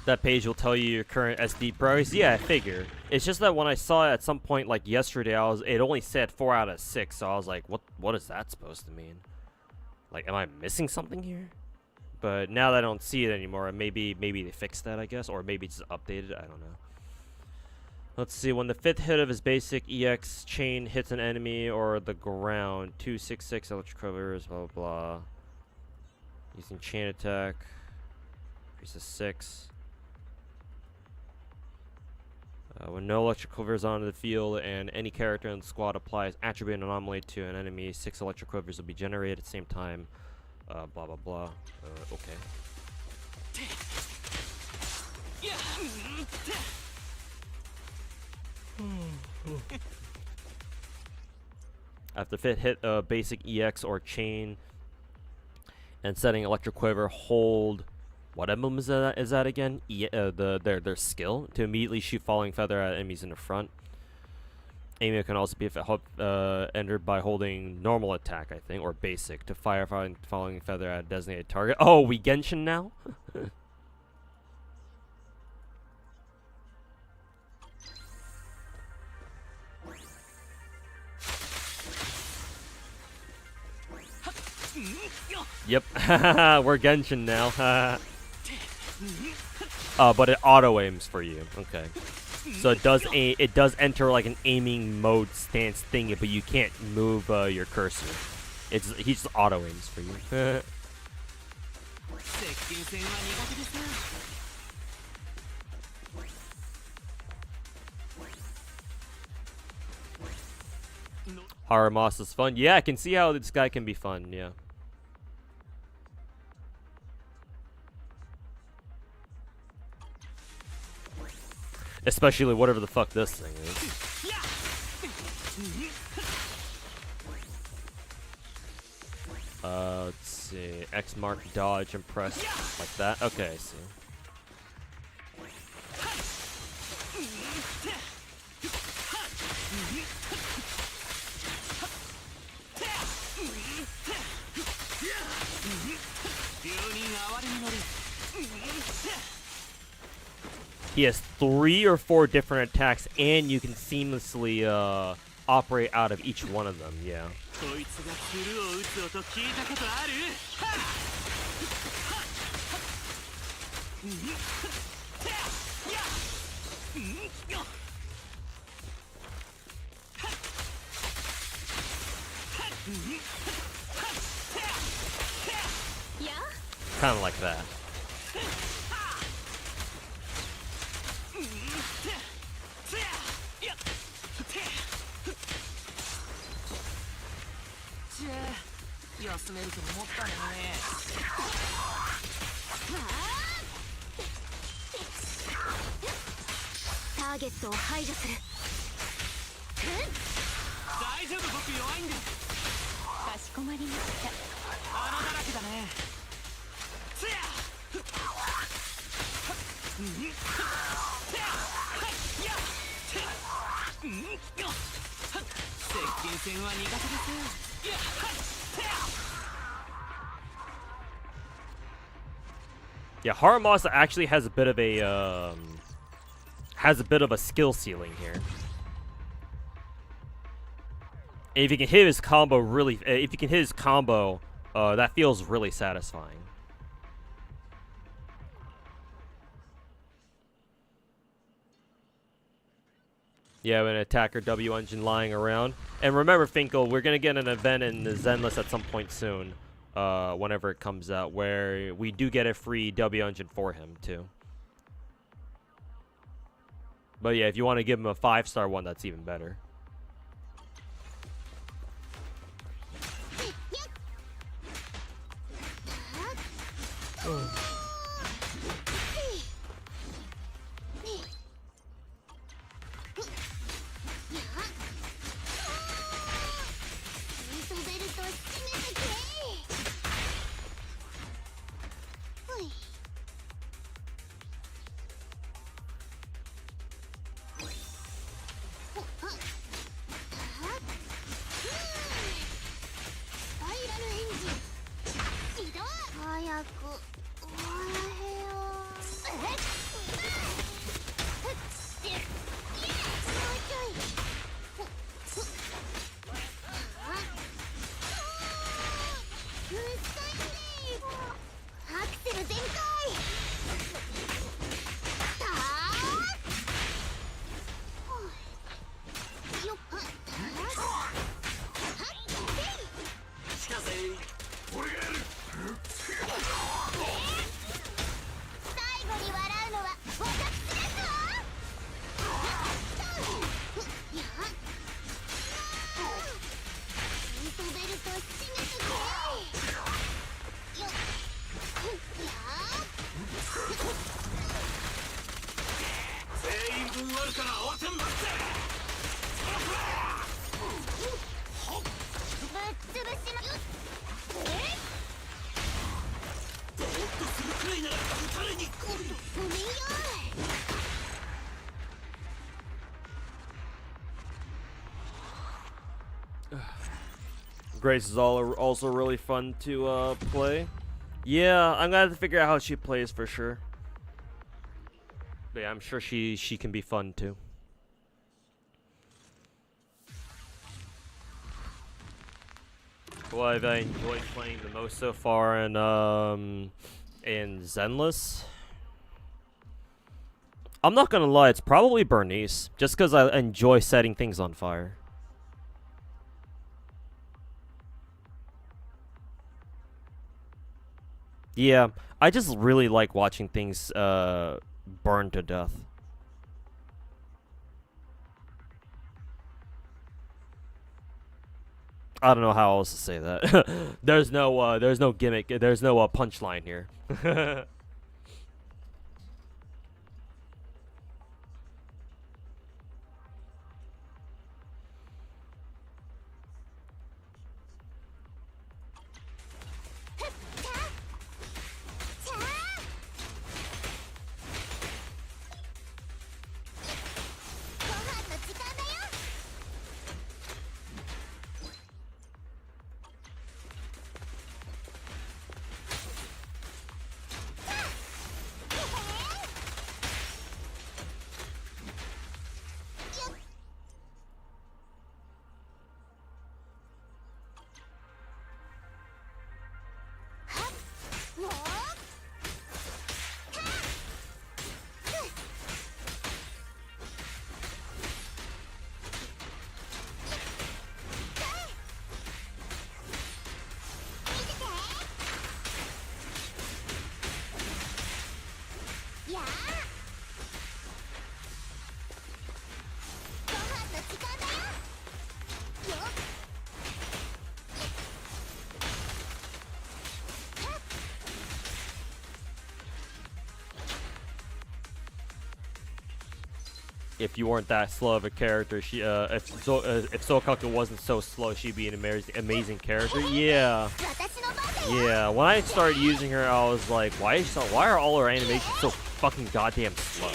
That page will tell you your current SD price. Yeah, I figure. It's just that when I saw it at some point, like yesterday, it only said 4 out of 6. So I was like, what is that supposed to mean? Like, am I missing something here? But now that I don't see it anymore, maybe they fixed that, I guess, or maybe it's updated. I don't know. Let's see. When the 5th hit of his basic EX chain hits an enemy or the ground, 266 electric covers, blah blah blah. Using chain attack, increases 6. When no electric quivers onto the field and any character in the squad applies attribute anomaly to an enemy, 6 electric quivers will be generated at the same time. Blah blah blah. Okay. After fit hit basic EX or chain and setting electric quiver, hold. What emblem is that again? Their skill to immediately shoot falling feather at enemies in the front. Aiming can also be entered by holding normal attack, I think, or basic to fire falling feather at a designated target. Oh, we Genshin now? Yep, we're Genshin now. But it auto aims for you. Okay, so it does enter like an aiming mode stance thingy, but you can't move your cursor. He just auto aims for you. Haramas is fun. Yeah, I can see how this guy can be fun. Yeah. Especially whatever the fuck this thing is. Let's see. X mark, dodge, and press like that. Okay, I see. He has 3 or 4 different attacks, and you can seamlessly operate out of each one of them. Yeah. Kind of like that. Yeah, Haramasa actually has a bit of a skill ceiling here. And if you can hit his combo that feels really satisfying. Yeah, an attacker W engine lying around. And remember, Finkel, we're gonna get an event in the Zenless at some point soon, whenever it comes out, where we do get a free W engine for him too. But yeah, if you want to give him a 5-star one, that's even better. Grace is also really fun to play. Yeah, I'm gonna have to figure out how she plays for sure. But yeah, I'm sure she can be fun too. What have I enjoyed playing the most so far in Zenless? I'm not gonna lie, it's probably Bernice, just because I enjoy setting things on fire. Yeah, I just really like watching things burn to death. I don't know how else to say that. there's no gimmick. There's no punchline here. If you weren't that slow of a character, if Sokaku wasn't so slow, she'd be an amazing character. Yeah. Yeah, when I started using her, I was like, why are all her animations so fucking goddamn slow?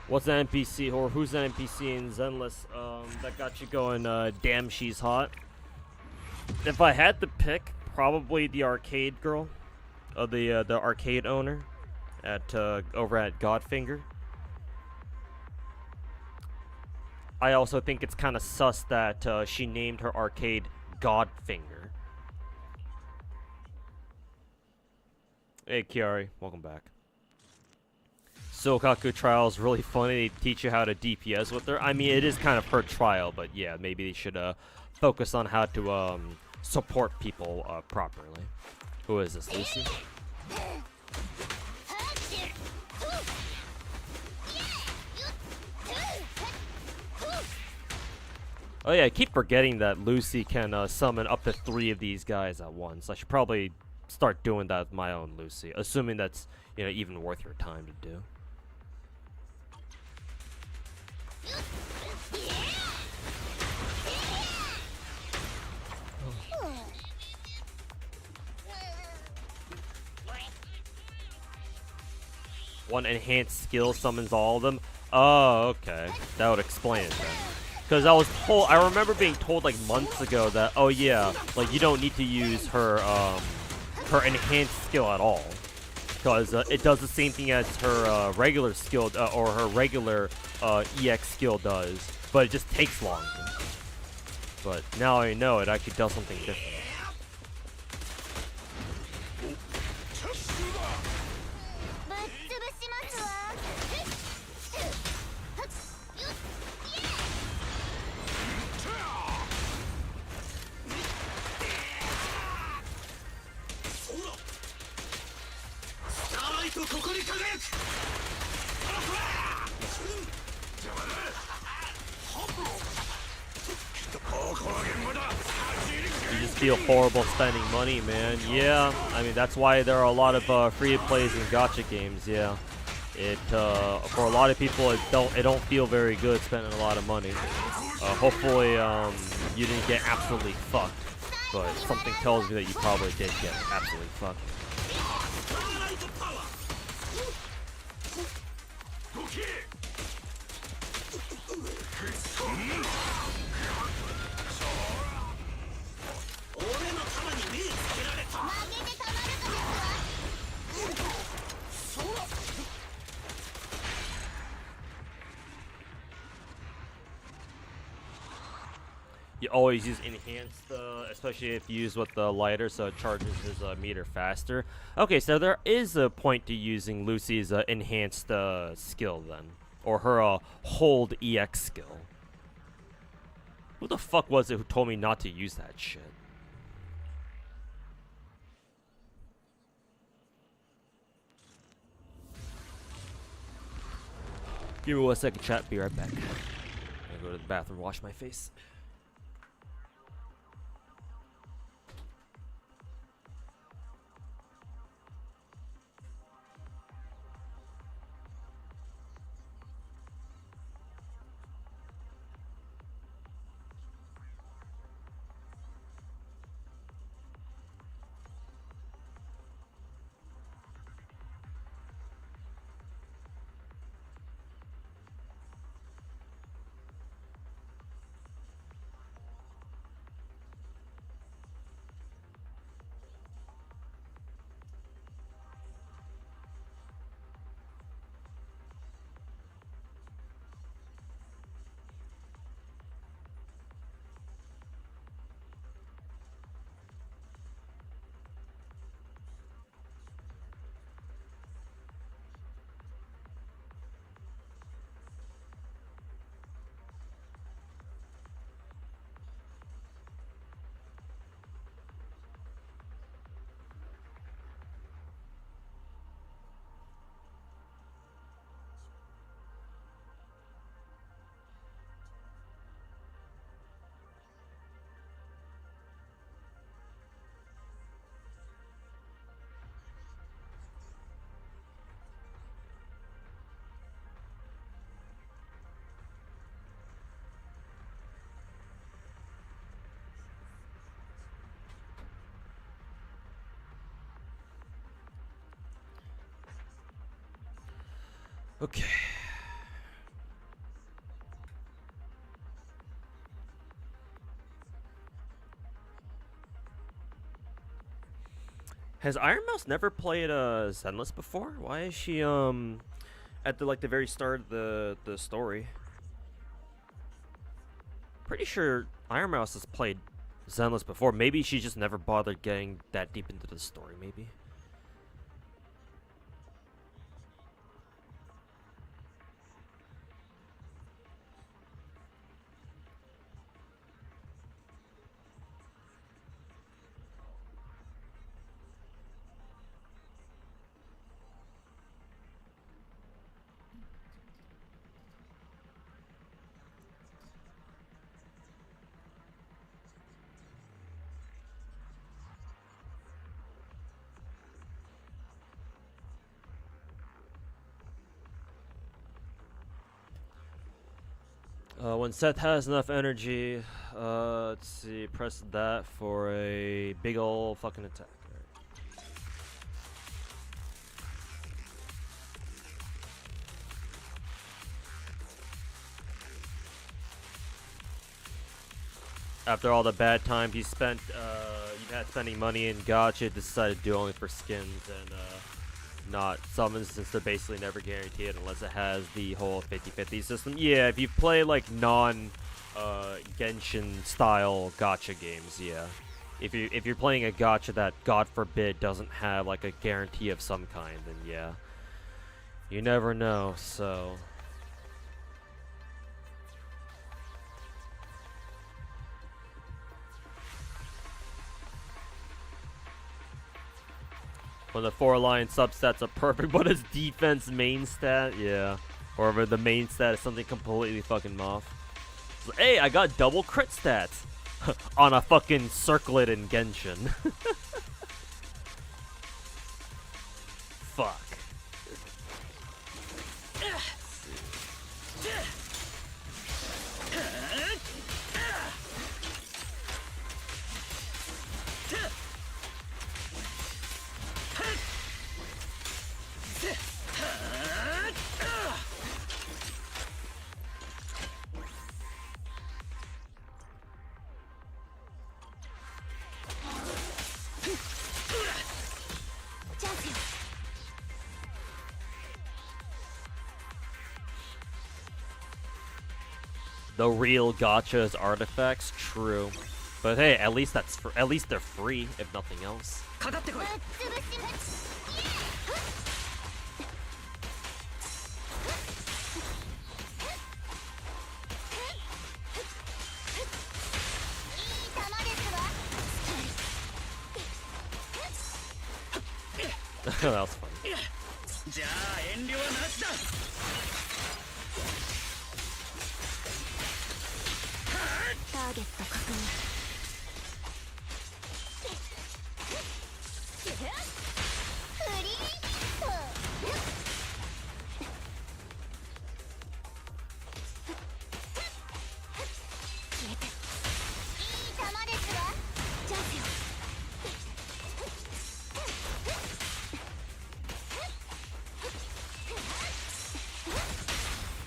What's an NPC or who's an NPC in Zenless that got you going? Damn, she's hot. If I had to pick, probably the arcade girl, the arcade owner, at over at Godfinger. I also think it's kind of sus that she named her arcade Godfinger. Hey Kiari, welcome back. Sokaku trial is really funny. They teach you how to DPS with her. I mean, it is kind of her trial, but yeah, maybe they should focus on how to support people properly. Who is this, Lucy? Oh yeah, I keep forgetting that Lucy can summon up to 3 of these guys at once. I should probably start doing that with my own Lucy, assuming that's, you know, even worth your time to do. One enhanced skill summons all of them. Oh, okay. That would explain it then. Because I was told, I remember being told like months ago that, oh yeah, like you don't need to use her, her enhanced skill at all. Because it does the same thing as her regular skill, or her regular EX skill does, but it just takes longer. But now I know it actually does something different. You just feel horrible spending money, man. Yeah, I mean that's why there are a lot of free-to-plays in gacha games. Yeah, it for a lot of people it don't feel very good spending a lot of money. Hopefully you didn't get absolutely fucked, but something tells me that you probably did get absolutely fucked. You always use enhanced, especially if you use with the lighter, so it charges his meter faster. Okay, so there is a point to using Lucy's enhanced skill then, or her hold EX skill. Who the fuck was it who told me not to use that shit? Give me 1 second, chat. Be right back. I'm gonna go to the bathroom, wash my face. Okay. Has Iron Mouse never played Zenless before? Why is she at the very start of the story? Pretty sure Iron Mouse has played Zenless before. Maybe she just never bothered getting that deep into the story, maybe. When Seth has enough energy, let's see, press that for a big ol' fucking attack. Right. After all the bad times you spent, you had spending money in gacha, decided to do only for skins and not summons, since they're basically never guaranteed unless it has the whole 50-50 system. Yeah, if you play like non Genshin style gacha games, yeah. If you're playing a gacha that, God forbid, doesn't have like a guarantee of some kind, then yeah. You never know, so when the 4-line substats are perfect, but his defense main stat, yeah. Or if the main stat is something completely fucking off. So, hey, I got double crit stats on a fucking circlet in Genshin. Fuck. The real gacha is artifacts, true. But hey, at least at least they're free, if nothing else. That was funny. じゃあ遠慮はなしだ。ターゲット確認。フリー消えて。いい球ですわ。チャンスよ。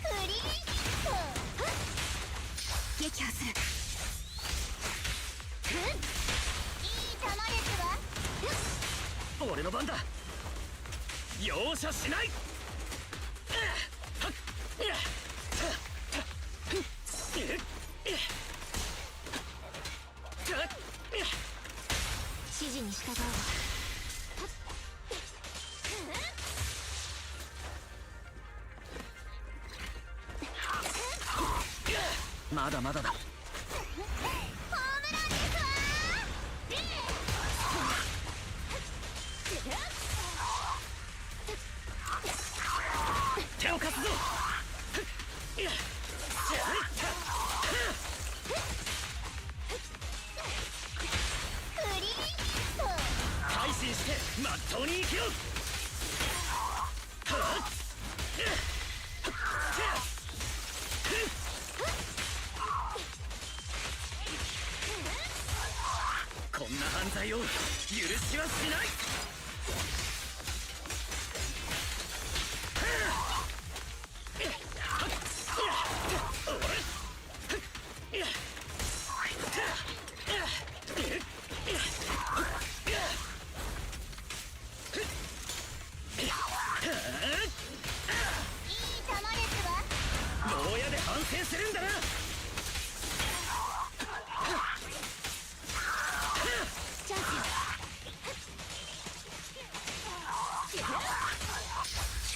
フリー撃破する。いい球ですわ。俺の番だ。容赦しない。指示に従うわ。まだまだだ。ホームランですわ。手を貸すぞ。フリー改心してまっとうに生きろ。こんな犯罪を許しはしない。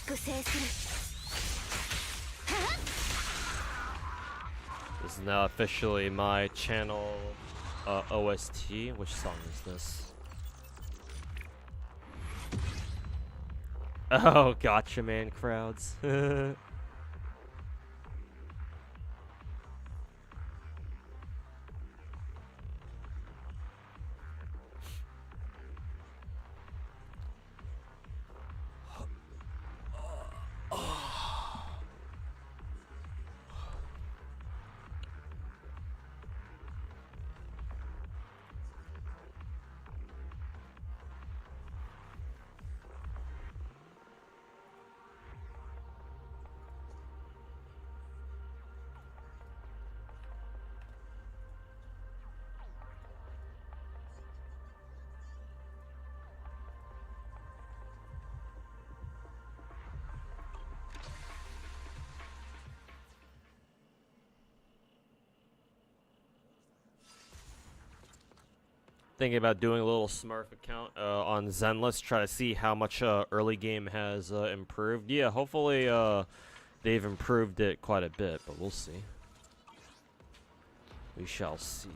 粛清する This is now officially my channel OST. Which song is this? Oh, gotcha, man, crowds. Thinking about doing a little Smurf account on Zenless, try to see how much early game has improved. Yeah, hopefully they've improved it quite a bit, but we'll see. We shall see.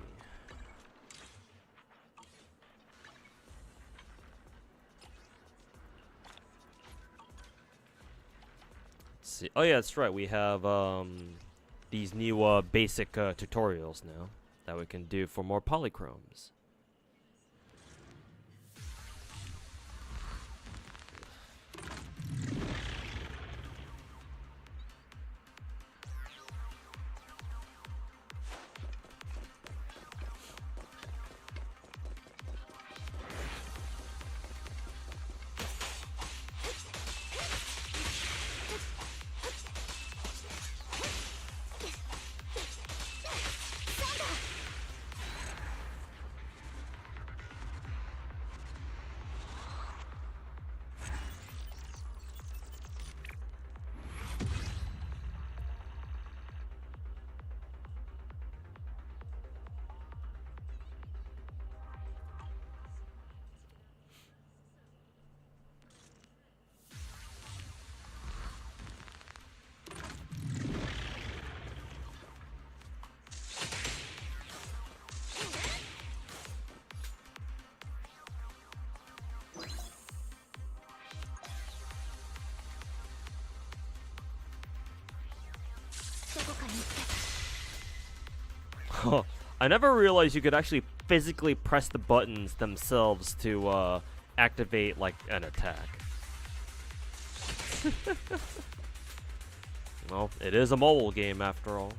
Let's see. Oh yeah, that's right. We have these new basic tutorials now that we can do for more polychromes. I never realized you could actually physically press the buttons themselves to activate like an attack. Well, it is a mobile game after all.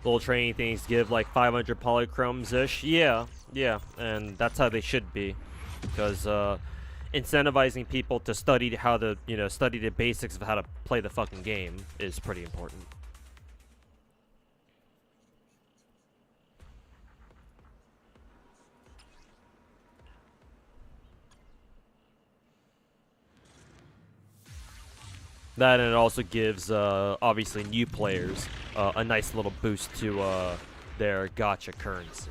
Little training things give like 500 polychromes ish. Yeah, and that's how they should be, because incentivizing people to study how to, study the basics of how to play the fucking game is pretty important. That, and it also gives, obviously, new players a nice little boost to their gacha currency.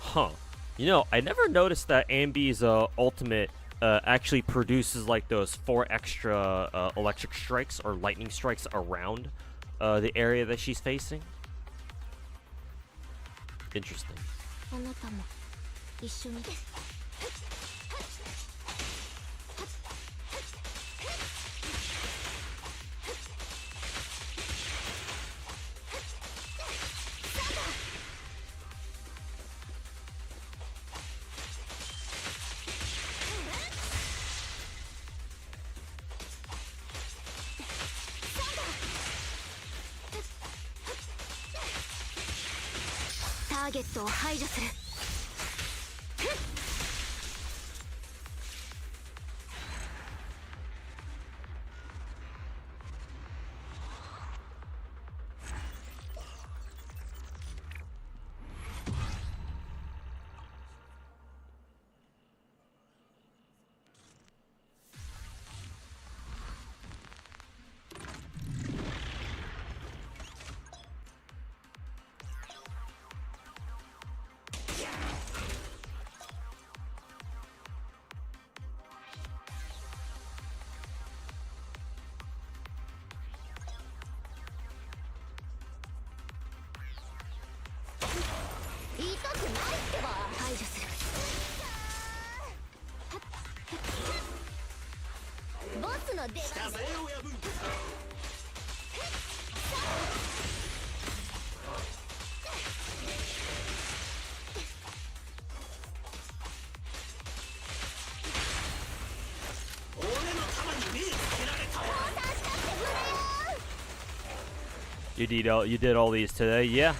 Huh. I never noticed that Ambi's ultimate actually produces like those 4 extra electric strikes or lightning strikes around the area that she's facing. Interesting. You did all these today, yeah.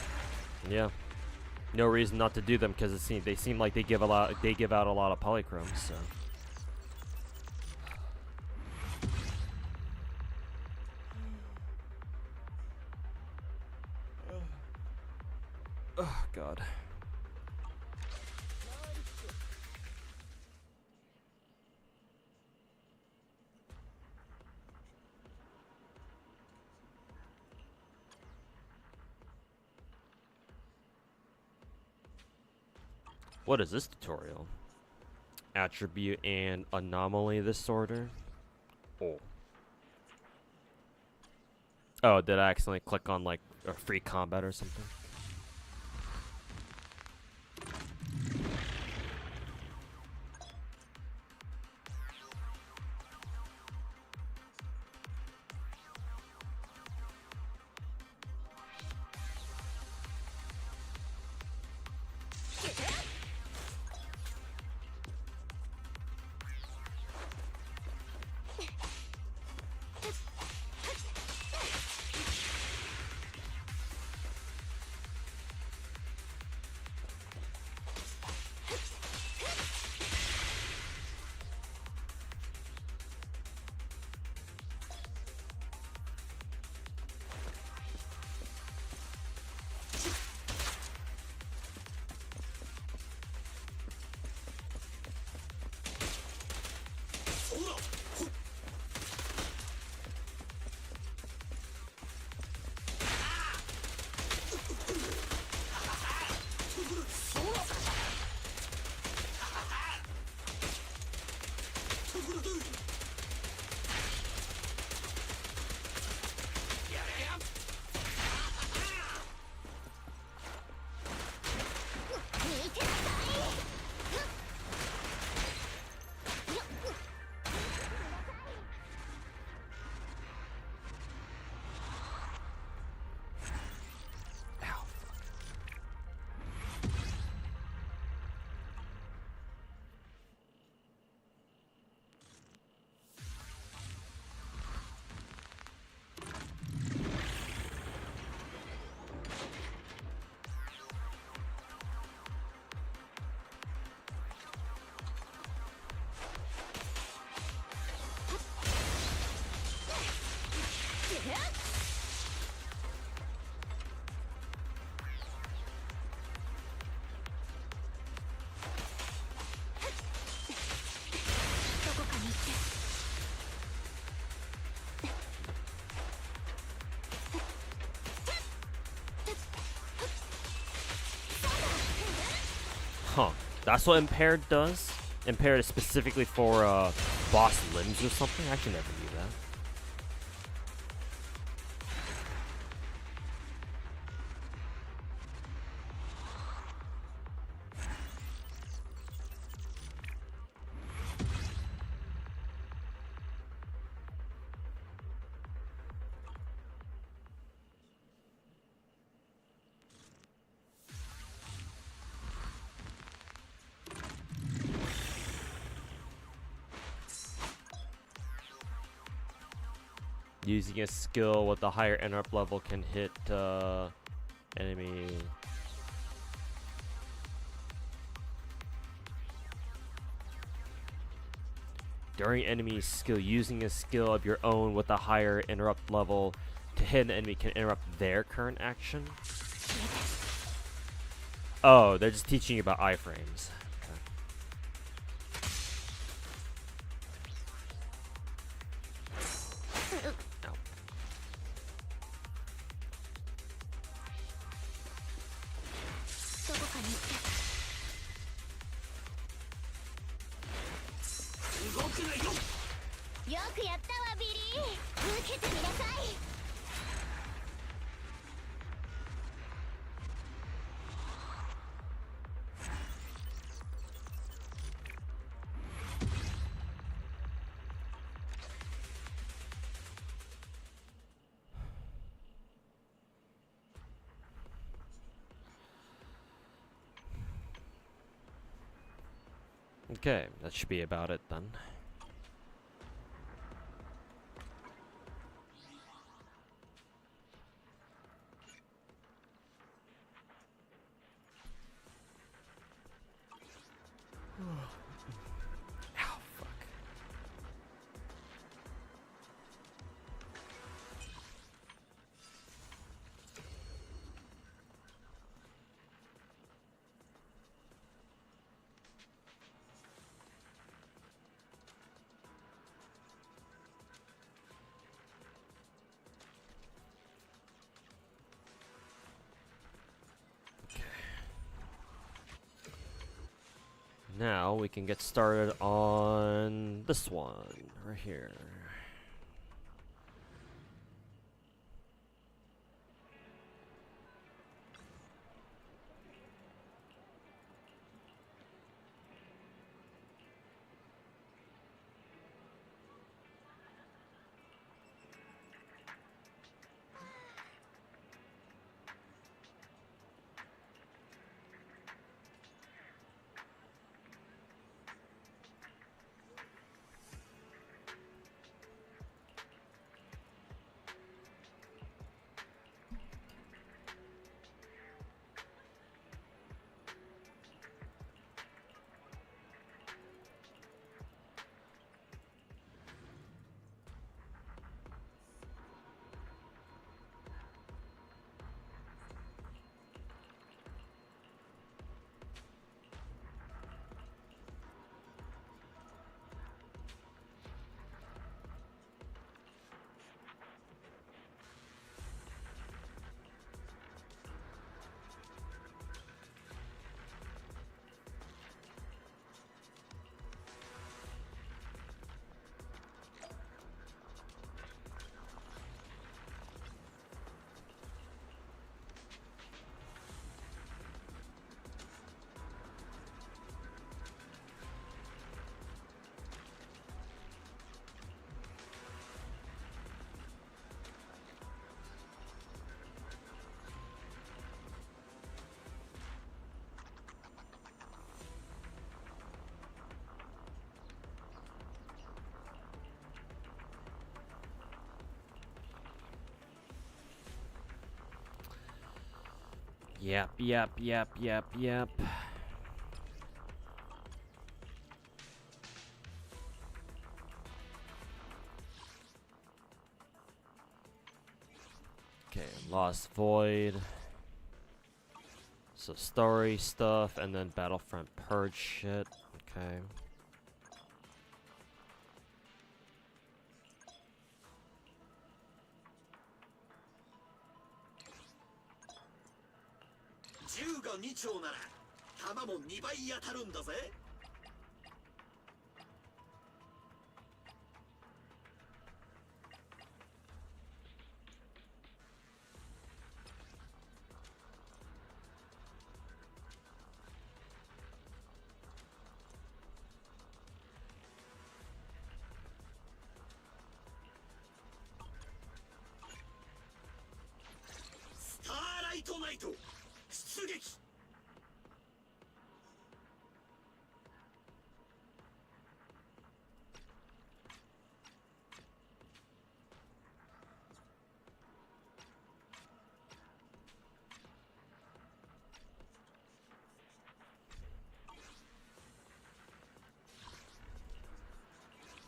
No reason not to do them because they seem like they give out a lot of polychromes. So. Oh God. What is this tutorial? Attribute and anomaly disorder. Oh, did I accidentally click on like a free combat or something? Huh. That's what impaired does? Impaired is specifically for boss limbs or something? I actually never knew that. Using a skill with a higher interrupt level can hit enemy. During enemy skill, using a skill of your own with a higher interrupt level to hit an enemy can interrupt their current action. Oh, they're just teaching you about iframes. Okay, that should be about it then. Ow, fuck. Now we can get started on this one right here. Yep, yep, yep, yep, yep. Okay, Lost Void. So story stuff, and then Battlefront Purge shit. Okay.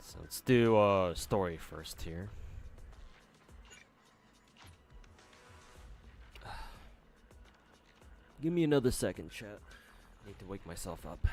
So let's do story first here. Give me another second, chat. Need to wake myself up.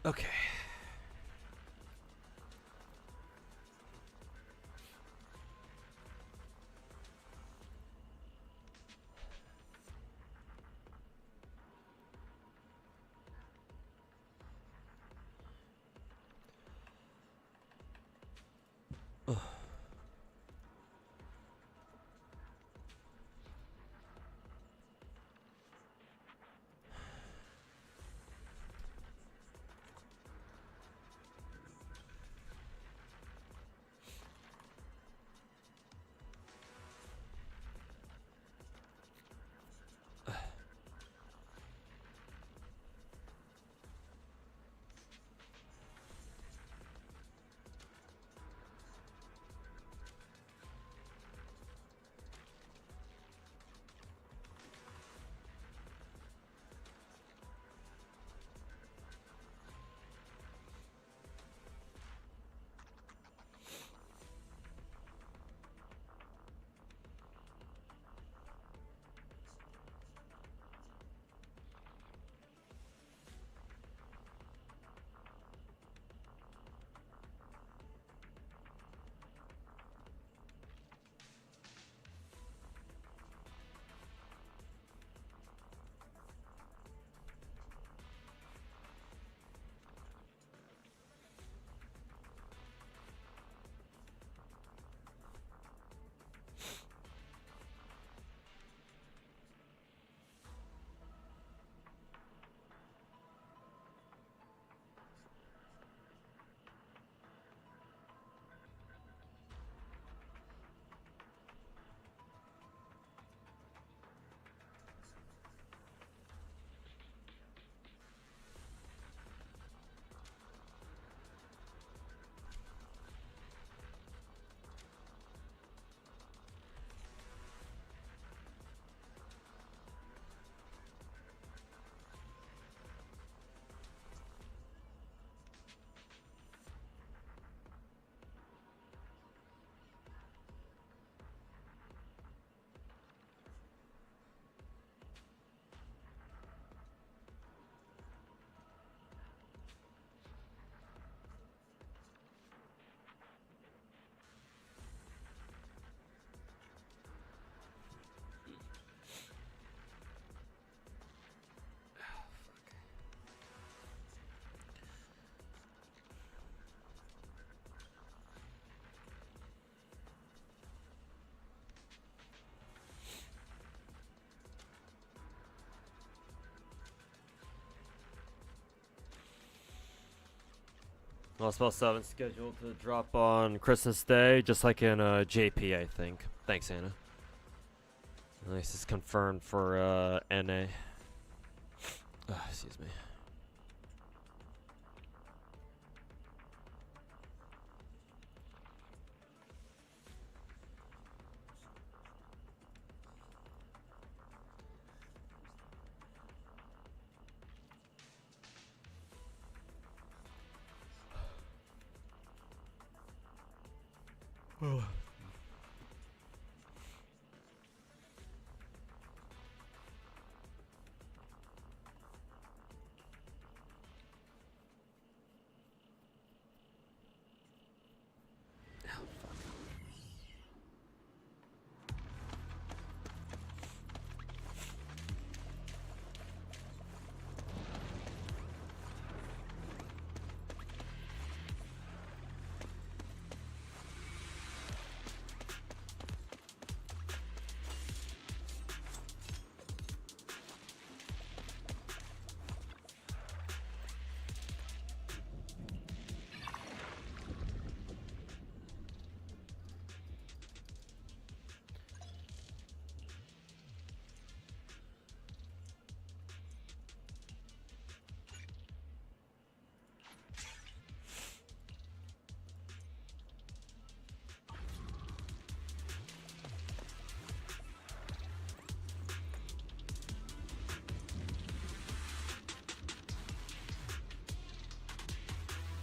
Okay. Well, Spell 7 scheduled to drop on Christmas Day, just like in JP, I think. Thanks, Anna. Nice, it's confirmed for NA. Excuse me.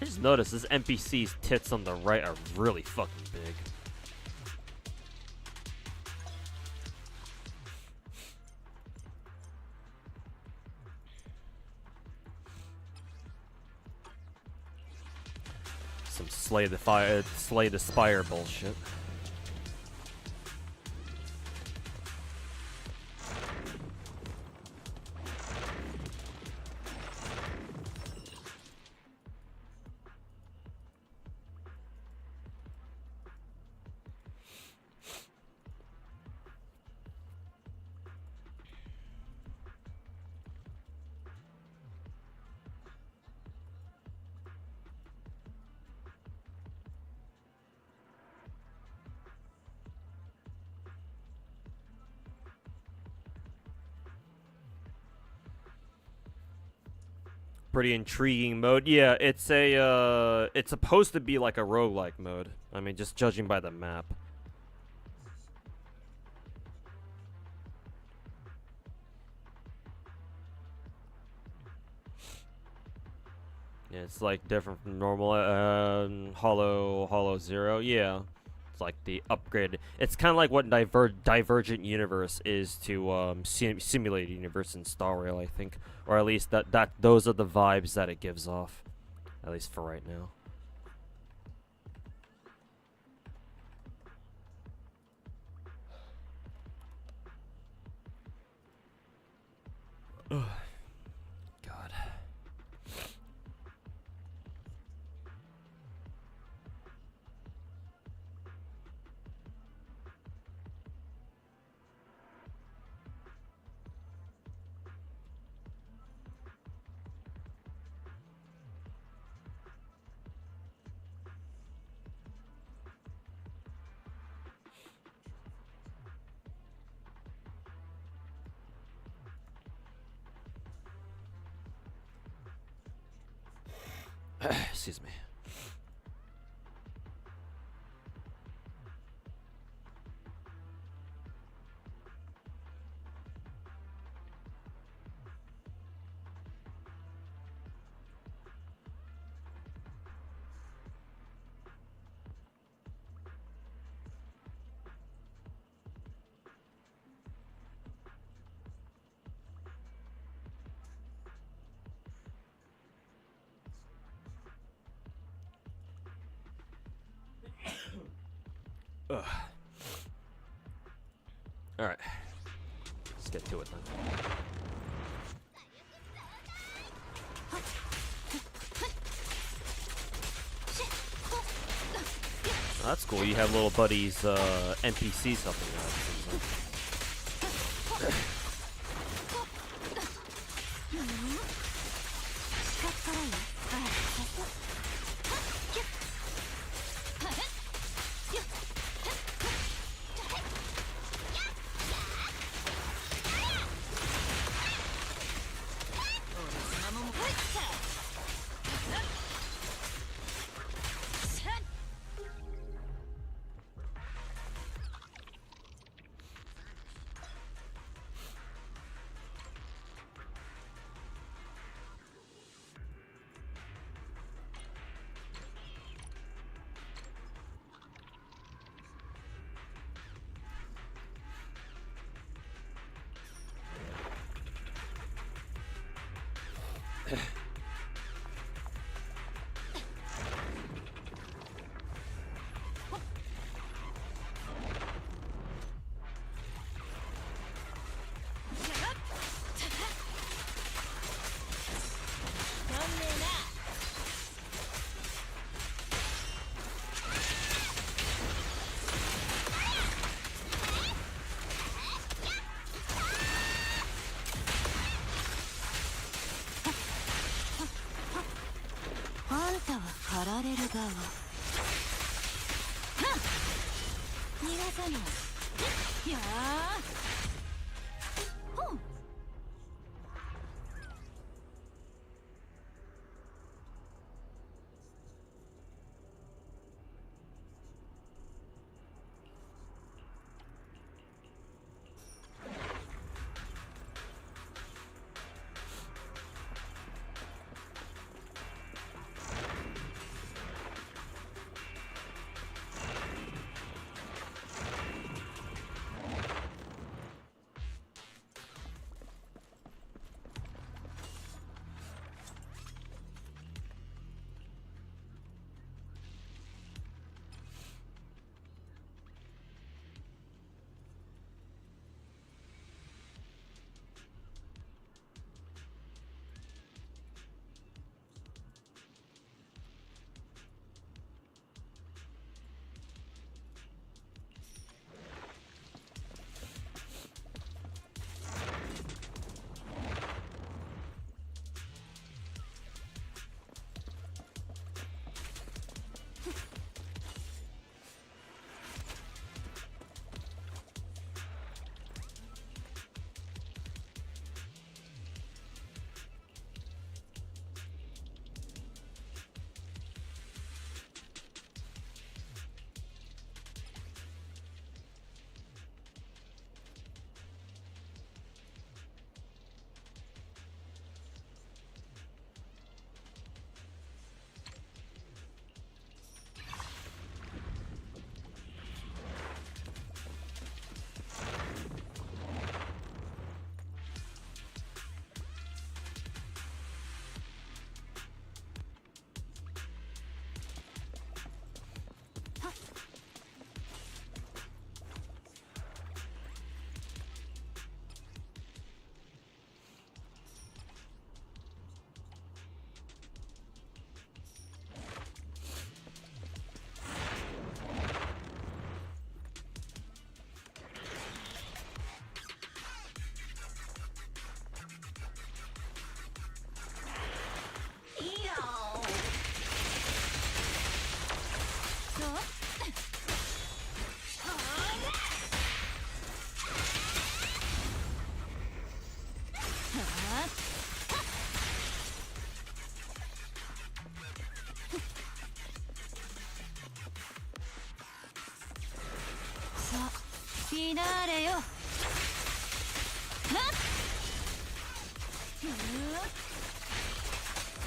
I just noticed this NPC's tits on the right are really fucking big. slay the spire bullshit. Pretty intriguing mode. Yeah, it's supposed to be like a roguelike mode. I mean, just judging by the map. Yeah, it's like different from normal Hollow Zero. Yeah. It's like the upgrade. It's kind of like what Divergent Universe is to Simulated Universe in Star Rail, I think, or at least those are the vibes that it gives off, at least for right now. God. Excuse me. Ugh. All right, let's get to it then. Oh, that's cool. You have little buddies, NPCs helping you out. フィナーレよ。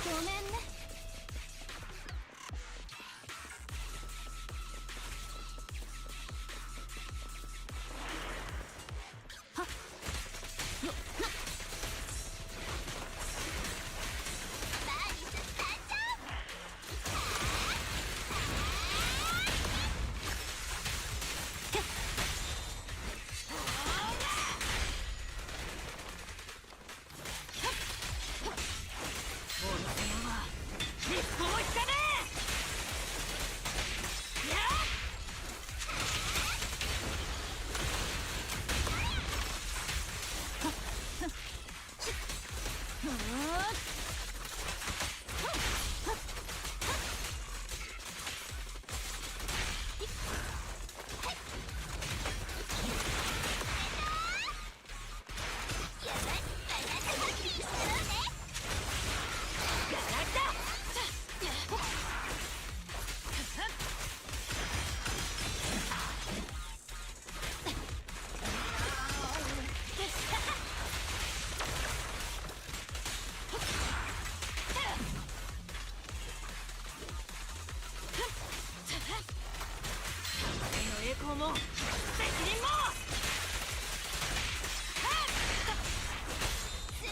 ごめんね。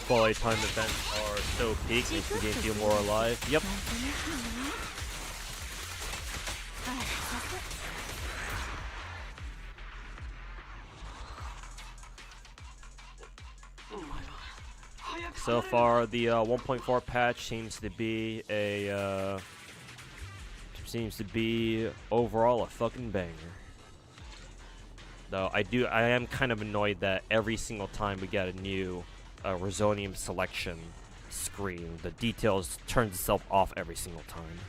Quality time events are so peak, makes the game feel more alive. Yep. So far, the 1.4 patch seems to be overall a fucking banger. Though I am kind of annoyed that every single time we get a new Resonium selection screen, the details turns itself off every single time.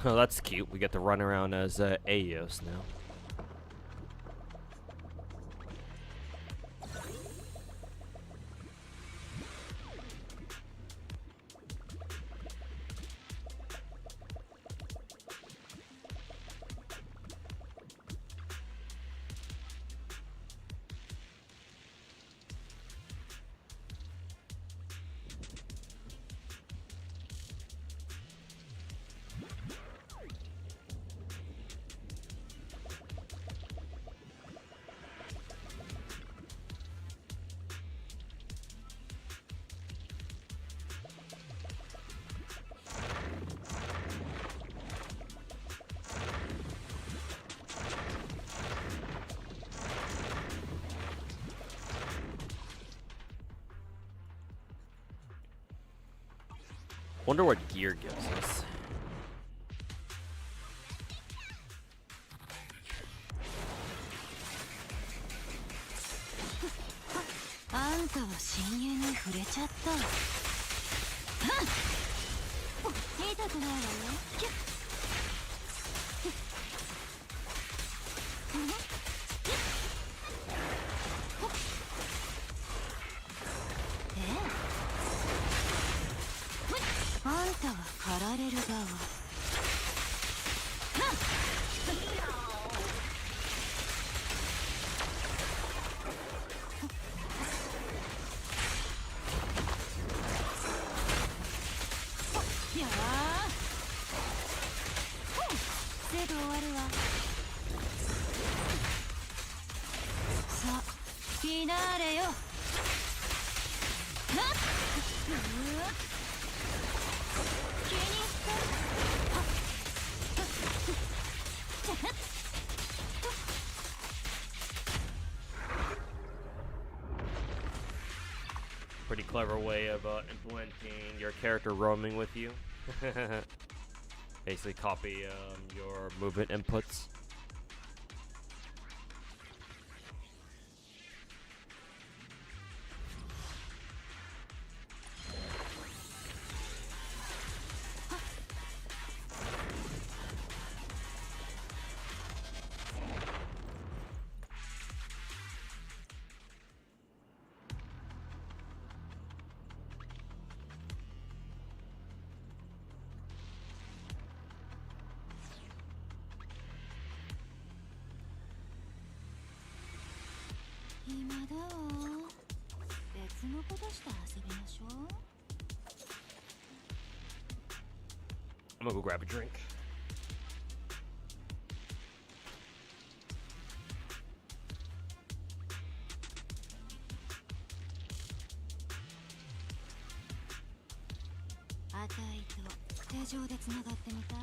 Oh, that's cute. We get to run around as Aeos now. Wonder what gear gives us. Pretty clever way of implementing your character roaming with you. Basically copy your movement inputs. 暇だわ。別のことして遊びましょう。 I'm gonna go grab a drink. あたいと手錠でつながってみたい？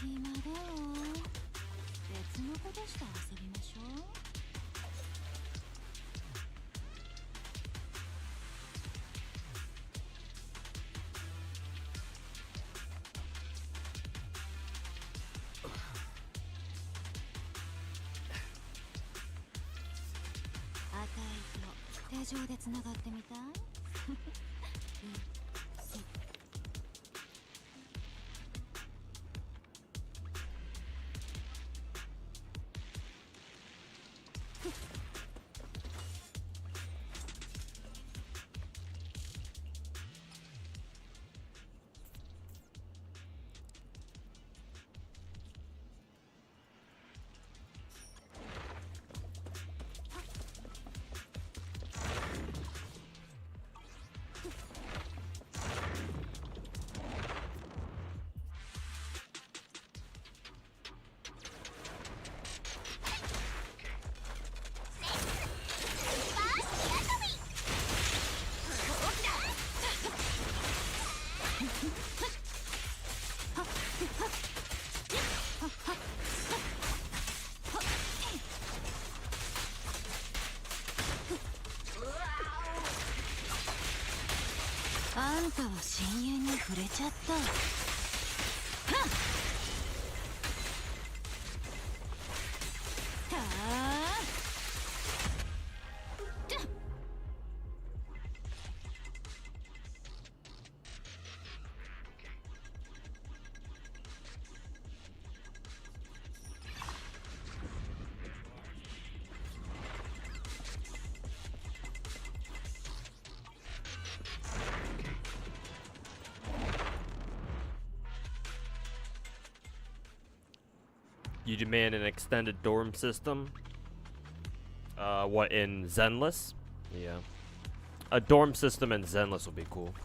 暇だわ。別のことして遊びましょう。 あたいと手錠でつながってみたい？あんたは深淵に触れちゃった。You demand an extended dorm system. What, in Zenless? Yeah. A dorm system in Zenless would be cool.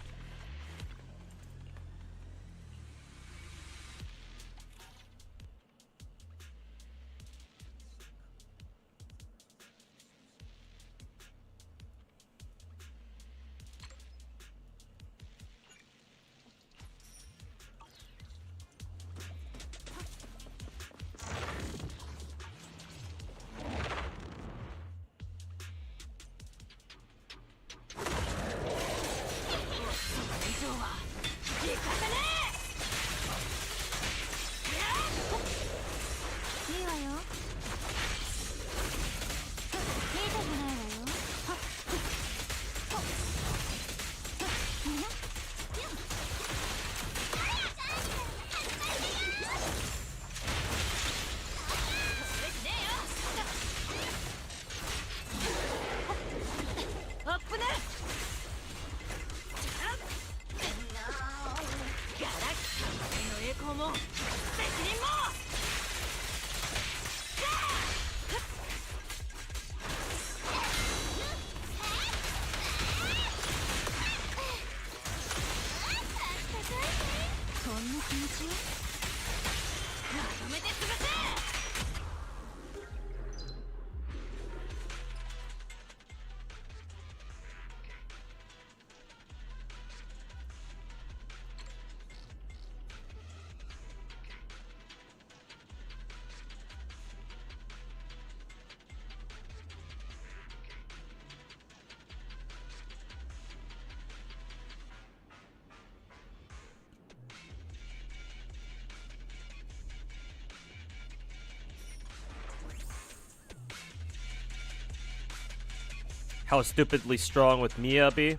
How stupidly strong with Miyabi.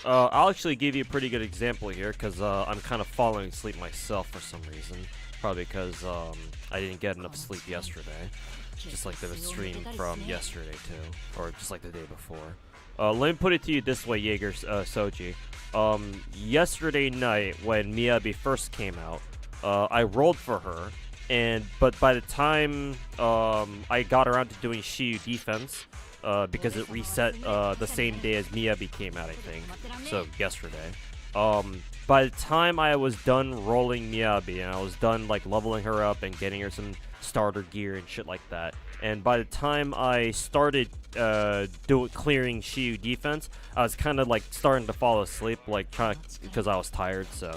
I'll actually give you a pretty good example here, because I'm kind of falling asleep myself for some reason. Probably because I didn't get enough sleep yesterday. Just like the stream from yesterday, too. Or just like the day before. Let me put it to you this way, Jaeger Soji. Yesterday night, when Miyabi first came out, I rolled for her. But by the time I got around to doing Shiyu Defense, because it reset the same day as Miyabi came out, I think. So, yesterday. By the time I was done rolling Miyabi, and I was done, like, leveling her up and getting her some starter gear and shit like that, and by the time I started clearing Shiyu Defense, I was kind of, like, starting to fall asleep, like, because I was tired, so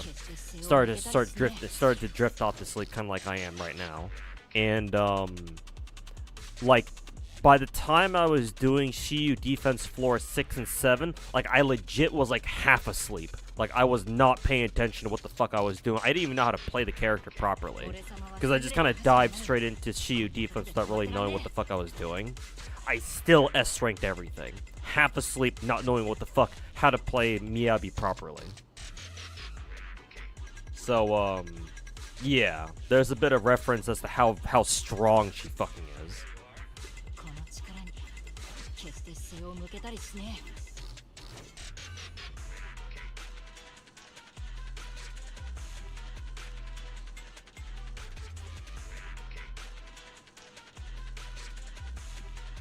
started to drift off to sleep, kind of like I am right now. And, like, by the time I was doing Shiyu Defense floor 6 and 7, like, I legit was, like, half asleep. Like, I was not paying attention to what the fuck I was doing. I didn't even know how to play the character properly. Because I just kind of dived straight into Shiyu Defense without really knowing what the fuck I was doing. I still S-ranked everything. Half asleep, not knowing what the fuck, how to play Miyabi properly. So, yeah. There's a bit of reference as to how strong she fucking is.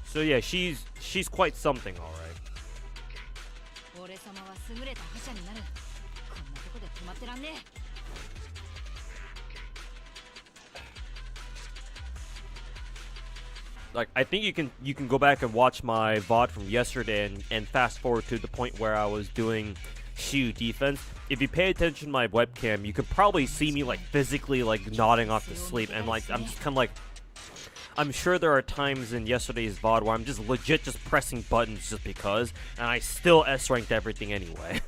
So yeah, she's quite something, all right. Like, I think you can go back and watch my VOD from yesterday and fast forward to the point where I was doing Shiyu Defense. If you pay attention to my webcam, you could probably see me, like, physically, like, nodding off to sleep, and, like, I'm just kind of like, I'm sure there are times in yesterday's VOD where I'm just legit just pressing buttons just because, and I still S-ranked everything anyway.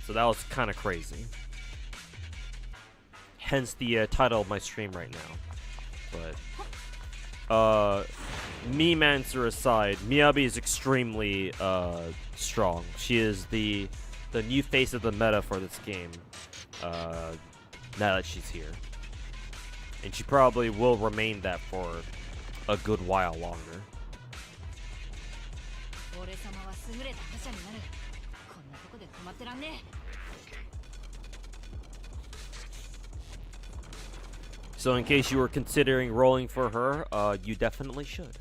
So that was kind of crazy. Hence the title of my stream right now. But, meme answer aside, Miyabi is extremely, strong. She is the new face of the meta for this game, now that she's here. And she probably will remain that for a good while longer. So in case you were considering rolling for her, you definitely should.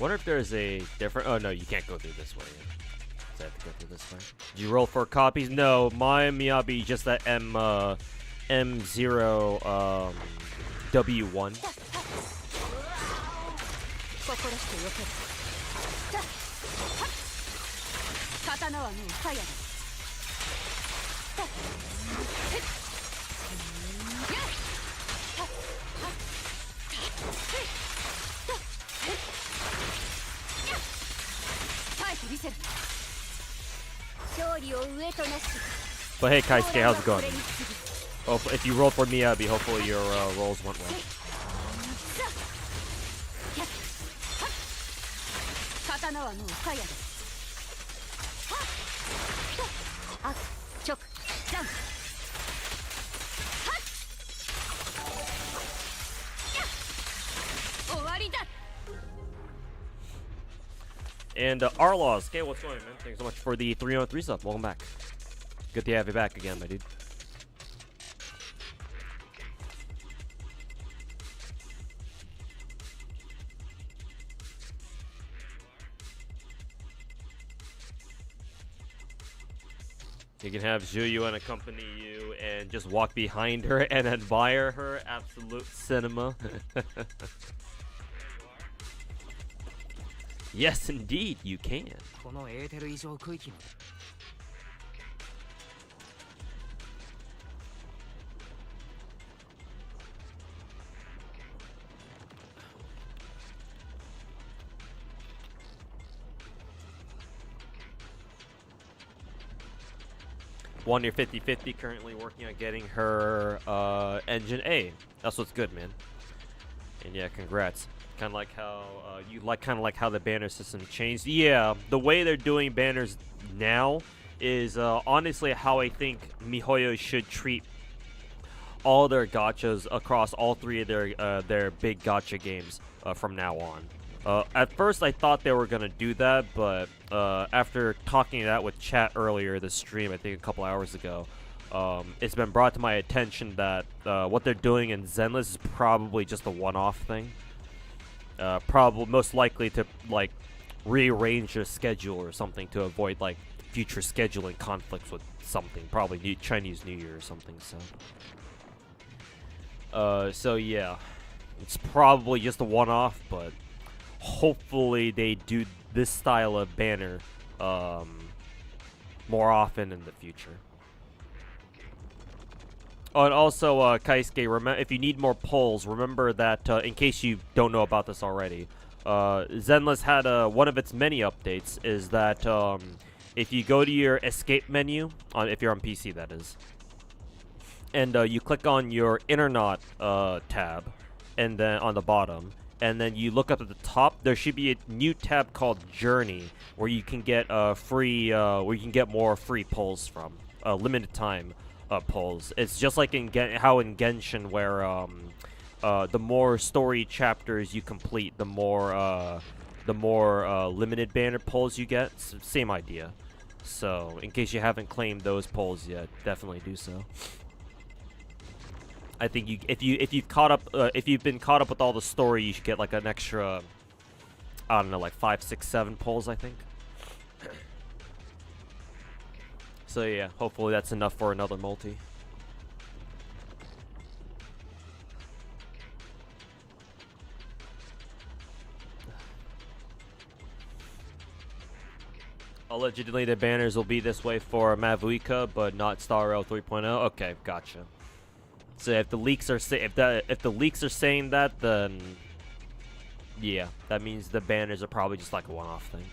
Wonder if there's a different... Oh, no, you can't go through this way. So I have to go through this way. Did you roll for copies? No, my Miyabi just that M0, W1. But hey, Kaisuke, how's it going? Oh, if you rolled for Miyabi, hopefully your rolls went well. あ直ジャン終わりだ And Arlaws, okay, what's going on, man? Thanks so much for the 303 sub. Welcome back. Good to have you back again, my dude. You can have Zhuyuan accompany you and just walk behind her and admire her. Absolute cinema. Yes, indeed, you can. このエーテル異常区域の One near 50-50, currently working on getting her engine A. That's what's good, man. And yeah, congrats. Kind of like how kind of like how the banner system changed. Yeah, the way they're doing banners now is honestly how I think MiHoYo should treat all their gachas across all three of their big gacha games from now on. At first, I thought they were gonna do that, but after talking it out with chat earlier this stream, I think a couple hours ago, it's been brought to my attention that what they're doing in Zenless is probably just a one-off thing. Probably most likely to like rearrange their schedule or something to avoid like future scheduling conflicts with something, probably Chinese New Year or something. So yeah, it's probably just a one-off, but hopefully they do this style of banner more often in the future. Oh, and also, Kaisuke, if you need more polls, remember that, in case you don't know about this already, Zenless had one of its many updates, is that if you go to your escape menu, if you're on PC that is, and you click on your Internet tab, and then on the bottom, and then you look up at the top, there should be a new tab called Journey, where you can get more free polls from, limited time polls. It's just like in how in Genshin, where the more story chapters you complete, the more limited banner polls you get. Same idea. So in case you haven't claimed those polls yet, definitely do so. I think if you've been caught up with all the story, you should get like an extra, I don't know, like 5, 6, 7 polls, I think. So yeah, hopefully that's enough for another multi. Allegedly the banners will be this way for Mavuika, but not Star Rail 3.0. Okay, gotcha. So if the leaks are if the leaks are saying that, then yeah, that means the banners are probably just like a one-off thing.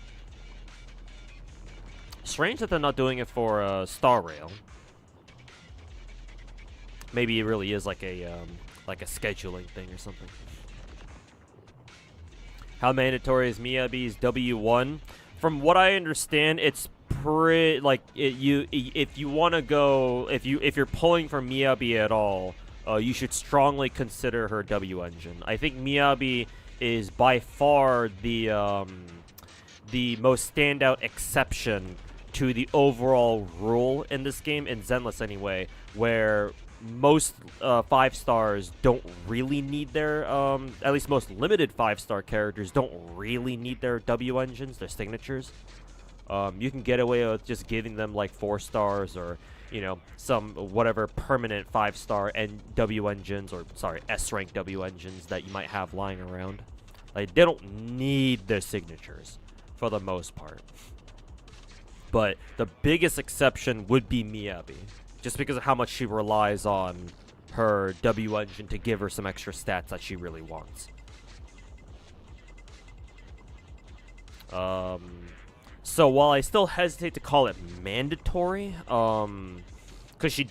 Strange that they're not doing it for Star Rail. Maybe it really is like a scheduling thing or something. How mandatory is Miyabi's W1? From what I understand, it's pretty like if you want to go if you're pulling for Miyabi at all, you should strongly consider her W engine. I think Miyabi is by far the most standout exception to the overall rule in this game, in Zenless anyway, where most 5 stars don't really need their, at least most limited 5-star characters don't really need their W engines, their signatures. You can get away with just giving them like 4 stars or, you know, some whatever permanent 5-star and W engines, or sorry, S-rank W engines that you might have lying around. Like, they don't need their signatures for the most part. But the biggest exception would be Miyabi, just because of how much she relies on her W engine to give her some extra stats that she really wants. So while I still hesitate to call it mandatory, because she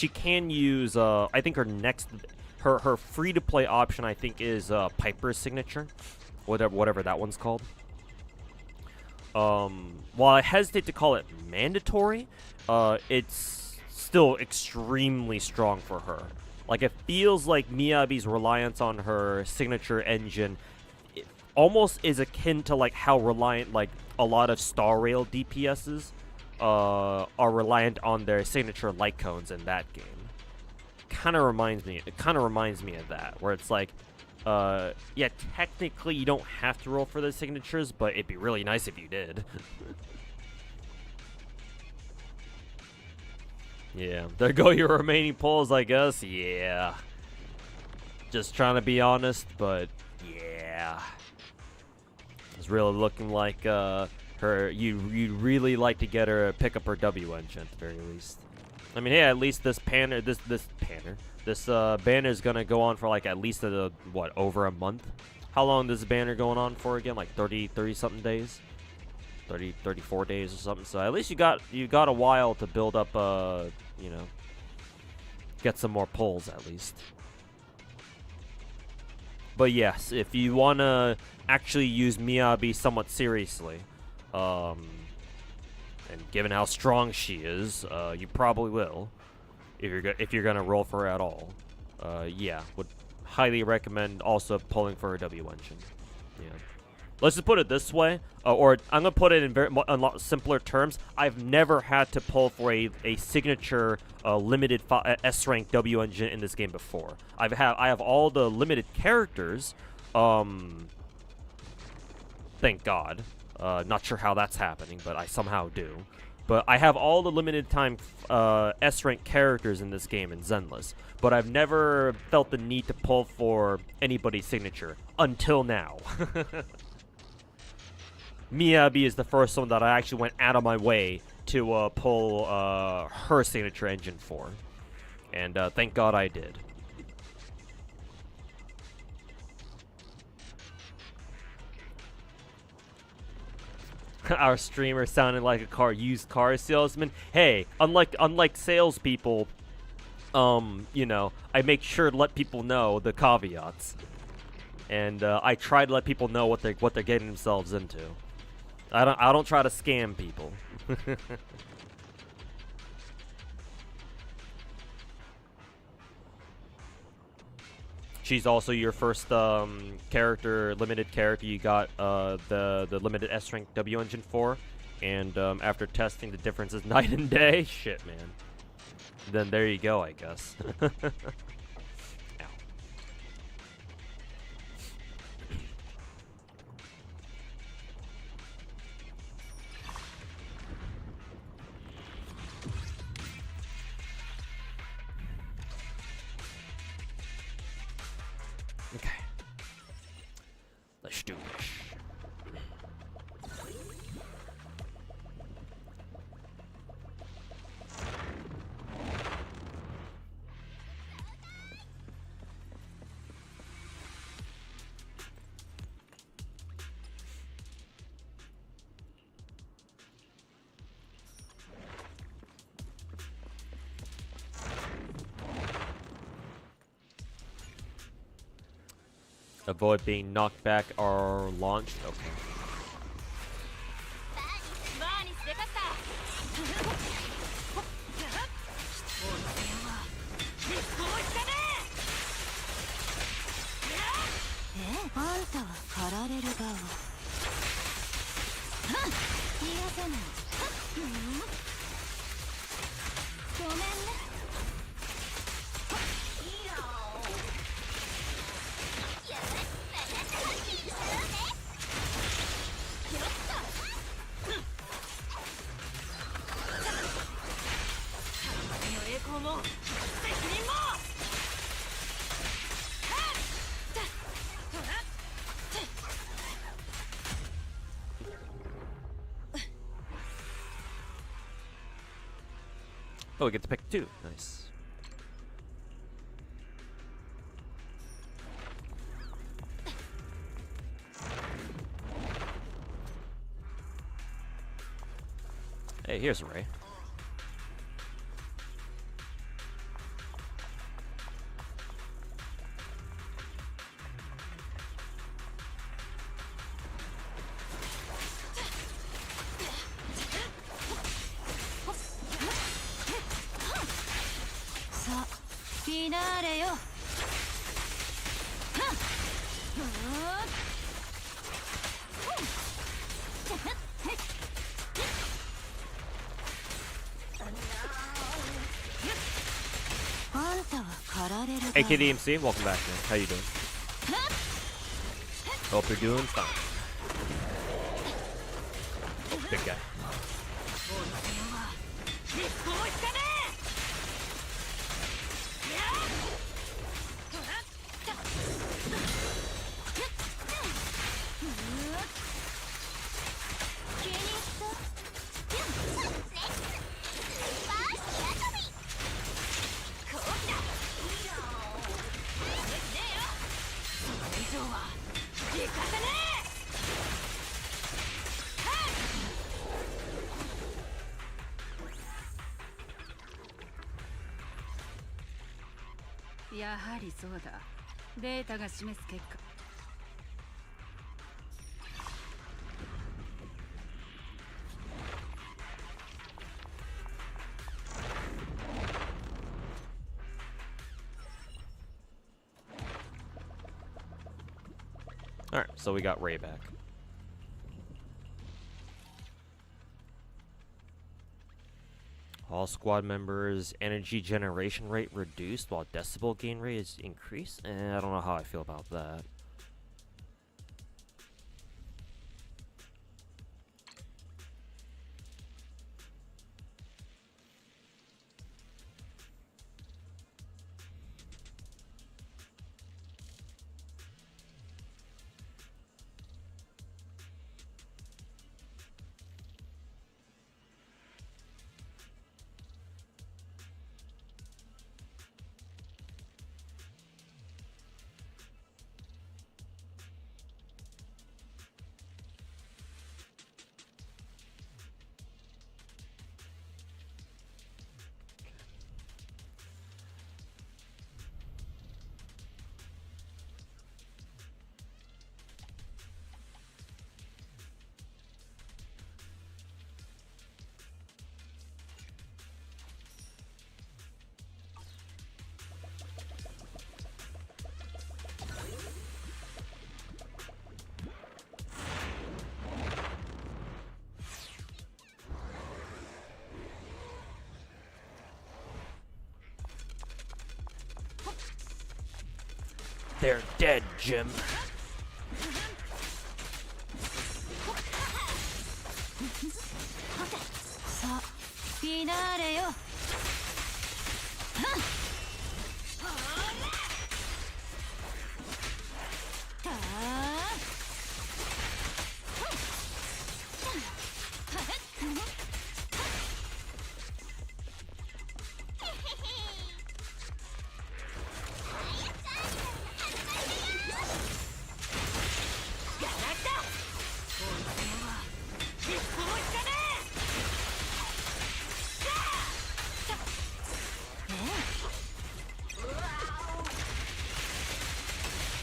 can use, I think her free-to-play option, I think, is Piper's signature, whatever that one's called. while I hesitate to call it mandatory, it's still extremely strong for her. Like, it feels like Miyabi's reliance on her signature engine almost is akin to like how reliant like a lot of Star Rail DPSs are reliant on their signature light cones in that game. It kind of reminds me of that, where it's like, yeah, technically you don't have to roll for the signatures, but it'd be really nice if you did. Yeah, there go your remaining pulls, I guess. Yeah. Just trying to be honest, but yeah. It's really looking like you'd really like to get her pick up her W engine at the very least. I mean, hey, at least this banner is gonna go on for like at least over a month. How long is this banner going on for again? Like 30 something days? 34 days or something. So at least you got a while to build up you know, get some more pulls at least. But yes, if you want to actually use Miyabi somewhat seriously, and given how strong she is, you probably will, if you're gonna roll for her at all. Yeah, would highly recommend also pulling for her W engine. Yeah. Let's just put it this way, or I'm gonna put it in a lot simpler terms. I've never had to pull for a signature limited S rank W engine in this game before. I have all the limited characters. Thank God. Not sure how that's happening, but I somehow do. But I have all the limited time S rank characters in this game in Zenless. But I've never felt the need to pull for anybody's signature until now. Miyabi is the first one that I actually went out of my way to pull her signature engine for. And thank God I did. Our streamer sounded like a used car salesman. Hey, unlike salespeople, you know, I make sure to let people know the caveats. And I try to let people know what they're getting themselves into. I don't try to scam people. She's also your first limited character you got the limited S rank W engine for, and after testing, the difference is night and day. Shit, man. Then there you go, I guess. Okay. Let's do this. Avoid being knocked back or launched. Okay. Oh, we get to pick two. Nice. Hey, here's a Ray. ィナーレよ。あんたは狩られるだろう。 AKDMC, welcome back, man. How you doing? Hope you're doing fine. Oh, big guy. やはりそうだ。データが示す結果。Alright, so we got Ray back. All squad members' energy generation rate reduced while decibel gain rate is increased? I don't know how I feel about that. They're dead, Jim. さあ、フィナーレよ。たあ。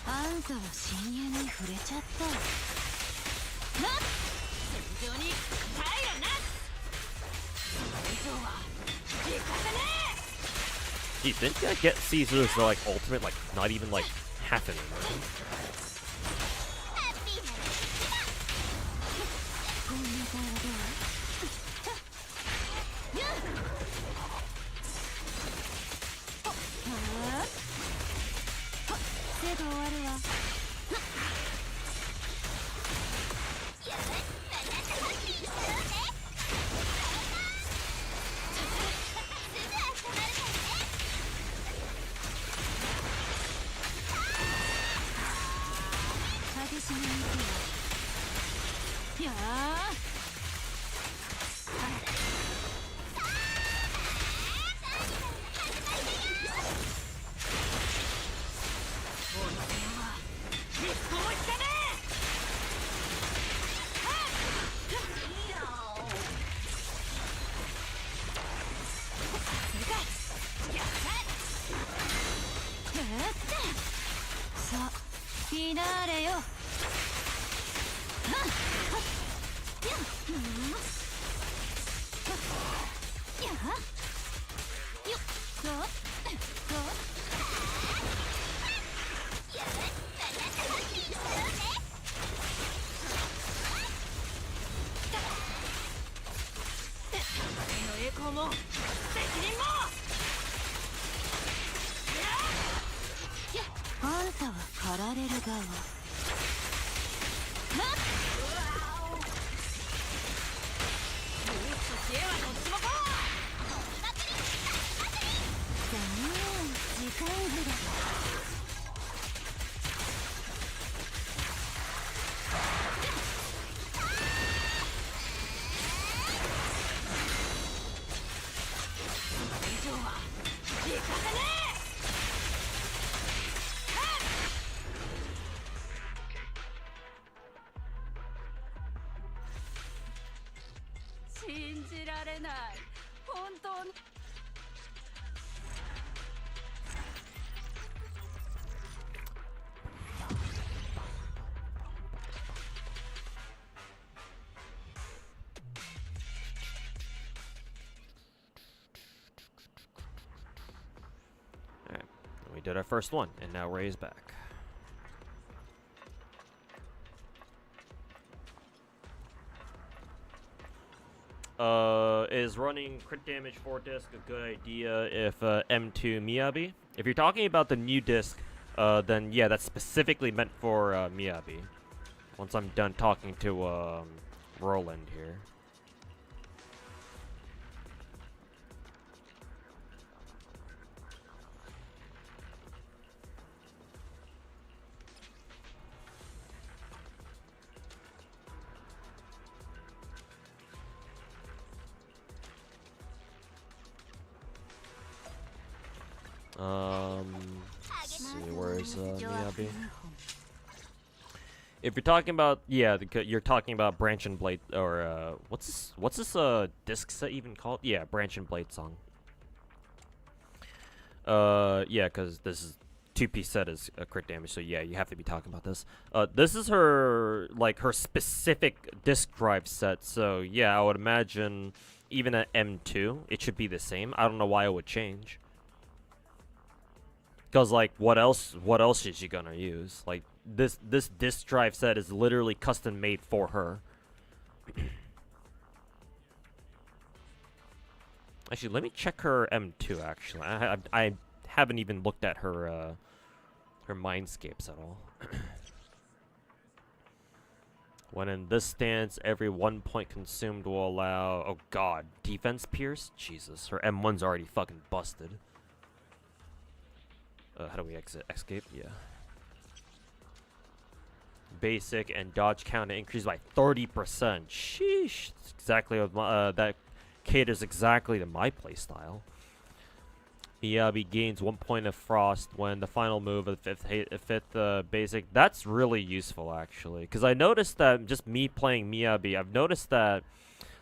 あんたは深淵に触れちゃった。なっ、戦場に帰らな。以上は行かせねえ。 Do you think I get Caesar's like ultimate like not even like happening? あんたは狩られる側なっルースと知恵はどっちもこう残念時間切れ以上は行かせねえ信じられない本当にAlright, we did our first one, and now Ray's back. Is running crit damage 4 disc a good idea if M2 Miyabi? If you're talking about the new disc, then yeah, that's specifically meant for Miyabi. Once I'm done talking to Roland here. Let's see, where's Miyabi? If you're talking about, yeah, you're talking about Branch and Blade, or what's this disc set even called? Yeah, Branch and Blade song. Yeah, because this is 2-piece set is crit damage, so yeah, you have to be talking about this. This is her, like, her specific disc drive set, so yeah, I would imagine even at M2, it should be the same. I don't know why it would change. Because, like, what else is she gonna use? Like, this disc drive set is literally custom made for her. Actually, let me check her M2, actually. I haven't even looked at her, her mindscapes at all. When in this stance, every 1 point consumed will allow... Oh, God. Defense pierce? Jesus. Her M1's already fucking busted. How do we exit? Escape? Yeah. Basic and dodge count increased by 30%. Sheesh. That's exactly what my, that caters exactly to my playstyle. Miyabi gains 1 point of frost when the final move of the fifth basic. That's really useful, actually. Because I noticed that just me playing Miyabi, I've noticed that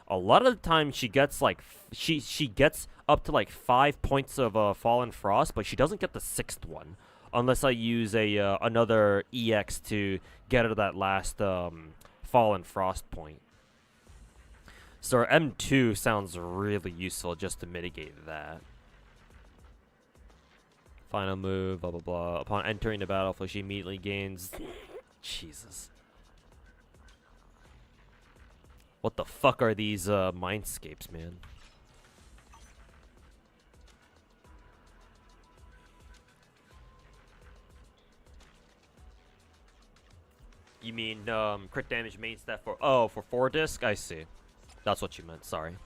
a lot of the time she gets like she gets up to like 5 points of fallen frost, but she doesn't get the 6th one unless I use a another EX to get her that last fallen frost point. So M2 sounds really useful just to mitigate that. Final move, blah blah blah. Upon entering the battlefield, she immediately gains. Jesus. What the fuck are these mindscapes, man? You mean crit damage main stat for for 4 disc? I see. That's what you meant. Sorry.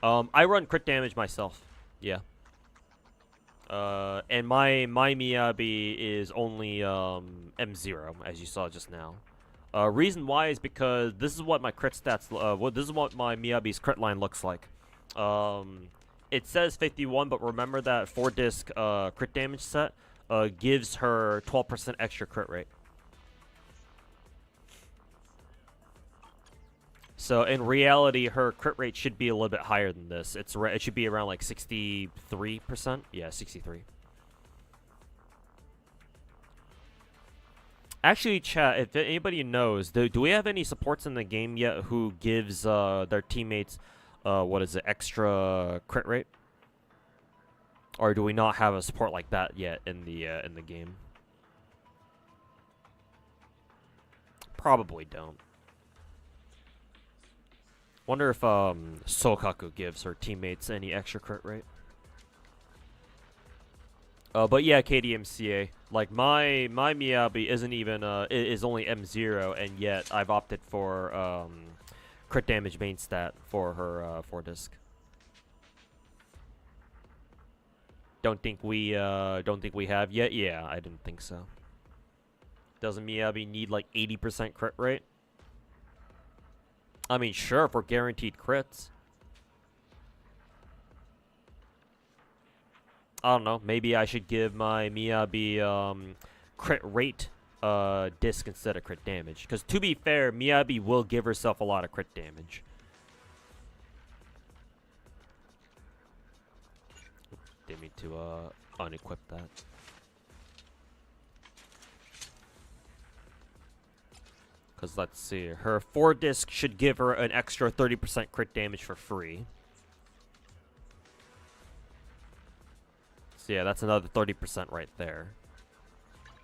I run crit damage myself. Yeah. And my Miyabi is only M0, as you saw just now. Reason why is because this is what my crit stats. This is what my Miyabi's crit line looks like. It says 51, but remember that 4 disc crit damage set gives her 12% extra crit rate. So in reality, her crit rate should be a little bit higher than this. It should be around like 63%. Yeah, 63. Actually, chat, if anybody knows, do we have any supports in the game yet who gives their teammates, what is it, extra crit rate? Or do we not have a support like that yet in the game? Probably don't. Wonder if Sokaku gives her teammates any extra crit rate. But yeah, KDMCA. Like my Miyabi isn't even is only M0, and yet I've opted for crit damage main stat for her 4-disc. Don't think we have yet. Yeah, I didn't think so. Doesn't Miyabi need like 80% crit rate? I mean, sure, for guaranteed crits. I don't know. Maybe I should give my Miyabi crit rate disc instead of crit damage. Because to be fair, Miyabi will give herself a lot of crit damage. Didn't mean to unequip that. Because let's see. Her 4-disc should give her an extra 30% crit damage for free. So yeah, that's another 30% right there.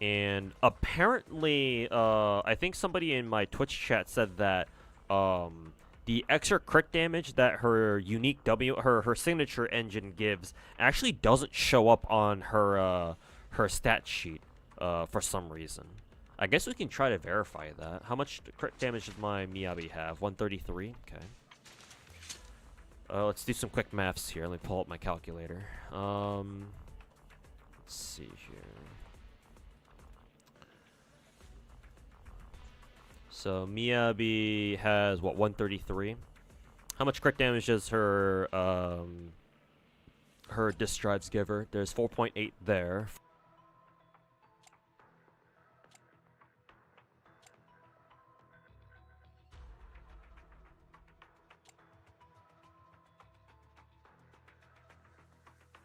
And apparently, I think somebody in my Twitch chat said that the extra crit damage that her unique her signature engine gives actually doesn't show up on her her stat sheet for some reason. I guess we can try to verify that. How much crit damage does my Miyabi have? 133? Okay. Let's do some quick maths here. Let me pull up my calculator. Let's see here. So Miyabi has what, 133? How much crit damage does her her disc drives give her? There's 4.8 there.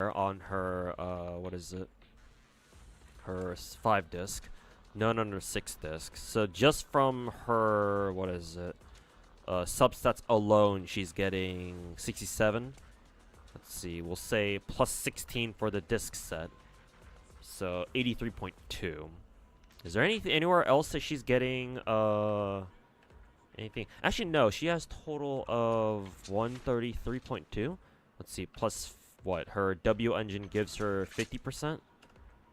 On her what is it? Her 5-disc. None under 6 discs. So just from her, what is it? Substats alone, she's getting 67. Let's see, we'll say plus 16 for the disc set. So 83.2. Is there anywhere else that she's getting anything? Actually, no, she has total of 133.2. Let's see, plus what? Her W engine gives her 50%?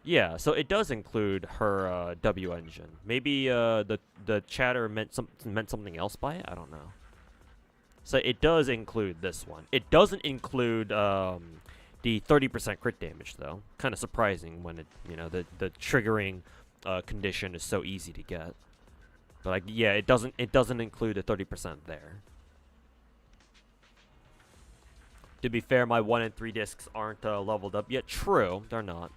Yeah, so it does include her W engine. Maybe the chatter meant something else by it. I don't know. So it does include this one. It doesn't include the 30% crit damage though. Kind of surprising when it the triggering condition is so easy to get. But like yeah, it doesn't include the 30% there. To be fair, my 1 and 3 discs aren't leveled up yet. True, they're not.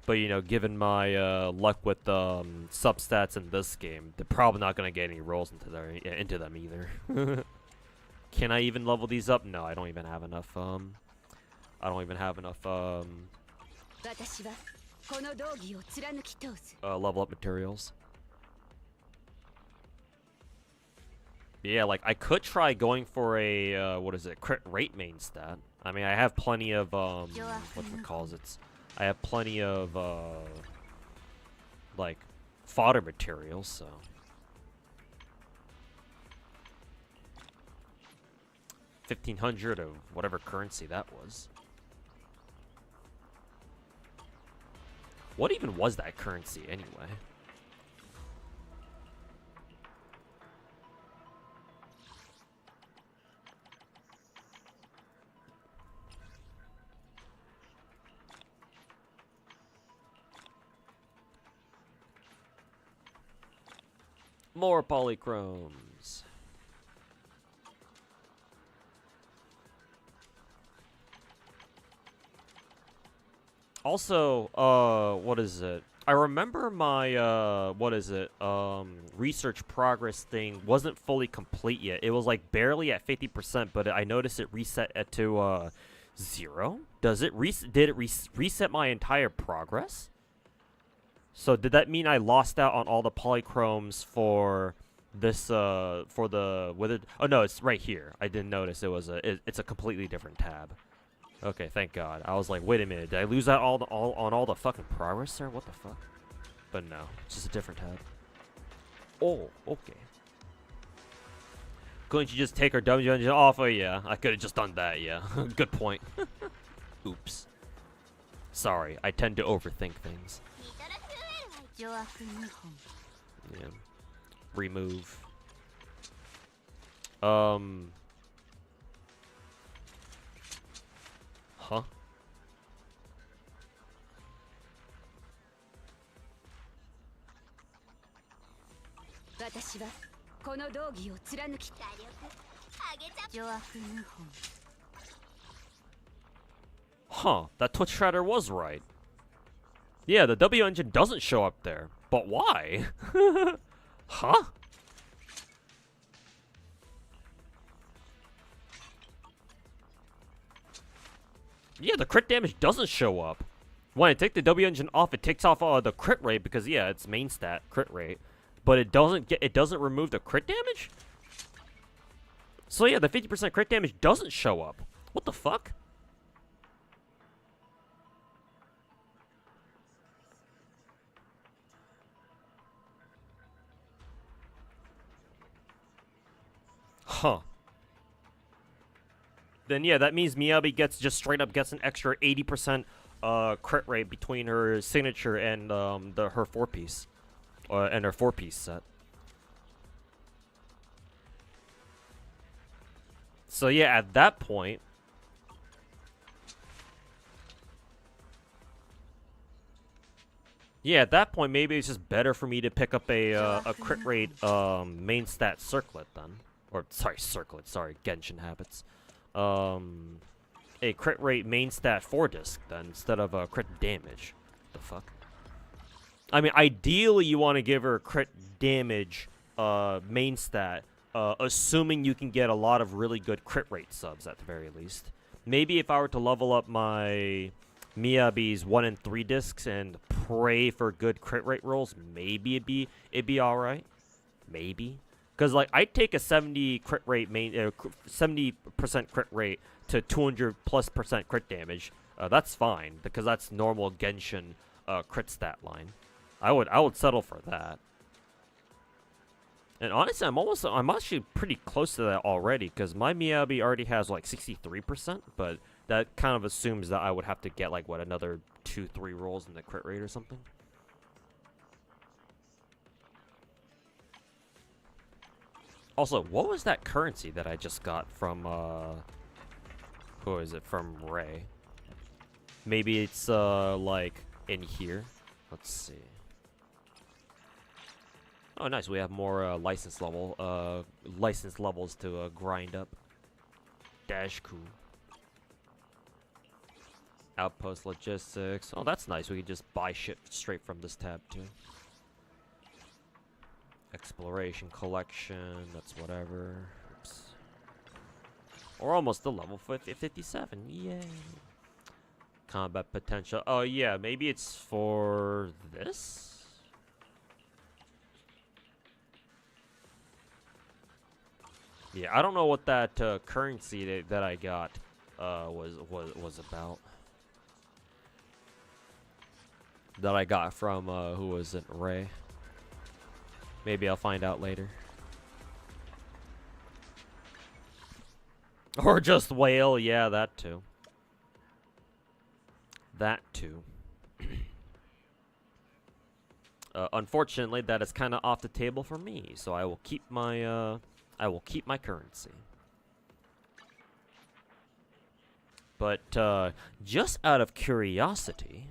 But, you know, given my luck with substats in this game, they're probably not going to get any rolls into them either. Can I even level these up? No, I don't even have enough, level up materials. Yeah, like, I could try going for a, what is it, crit rate main stat. I mean, I have plenty of, whatchamacallits. I have plenty of, like, fodder materials, so. $1,500 of whatever currency that was. What even was that currency, anyway? More polychromes. Also, what is it? I remember my, research progress thing wasn't fully complete yet. It was, like, barely at 50%, but I noticed it reset to, 0? Did it reset my entire progress? So did that mean I lost out on all the polychromes for this for the withered? Oh no, it's right here. I didn't notice it's a completely different tab. Okay, thank God. I was like, wait a minute, did I lose out on all the fucking progress there? What the fuck? But no, it's just a different tab. Oh, okay. Couldn't you just take her W engine off? Oh yeah, I could have just done that. Yeah, good point. Oops. Sorry, I tend to overthink things. 邪悪2本 Yeah. Remove. Huh? 私はこの道義を貫きた邪悪2本 Huh, that Twitch chatter was right. Yeah, the W engine doesn't show up there. But why? Huh? Yeah, the crit damage doesn't show up. When I take the W engine off, it takes off the crit rate because yeah, it's main stat crit rate, but it doesn't remove the crit damage. So yeah, the 50% crit damage doesn't show up. What the fuck? Huh. Then yeah, that means Miyabi just straight up gets an extra 80% crit rate between her signature and her 4-piece, and her 4-piece set. So yeah, at that point, maybe it's just better for me to pick up a crit rate main stat circlet then, or sorry, Genshin habits. A crit rate main stat 4-disc then instead of a crit damage. The fuck? I mean, ideally you want to give her crit damage main stat, assuming you can get a lot of really good crit rate subs at the very least. Maybe if I were to level up my Miyabi's 1 and 3 discs and pray for good crit rate rolls, maybe it'd be all right. Maybe. Because, like, I'd take a 70% crit rate to 200+% crit damage. That's fine, because that's normal Genshin crit stat line. I would settle for that. And honestly, I'm actually pretty close to that already, because my Miyabi already has, like, 63%, but that kind of assumes that I would have to get, like, what, another 2-3 rolls in the crit rate or something? Also, what was that currency that I just got from, who is it? From Ray. Maybe it's, like, in here. Let's see. Oh, nice. We have more, license levels to, grind up. Dash cool. Outpost logistics. Oh, that's nice. We can just buy shit straight from this tab, too. Exploration collection, that's whatever. Oops. We're almost to level 57. Yay. Combat potential. Oh, yeah, maybe it's for this? Yeah, I don't know what that currency that I got was about. That I got from, who was it, Ray? Maybe I'll find out later. Or just whale, yeah, that too. That too. Unfortunately, that is kind of off the table for me, so I will keep my currency. But just out of curiosity,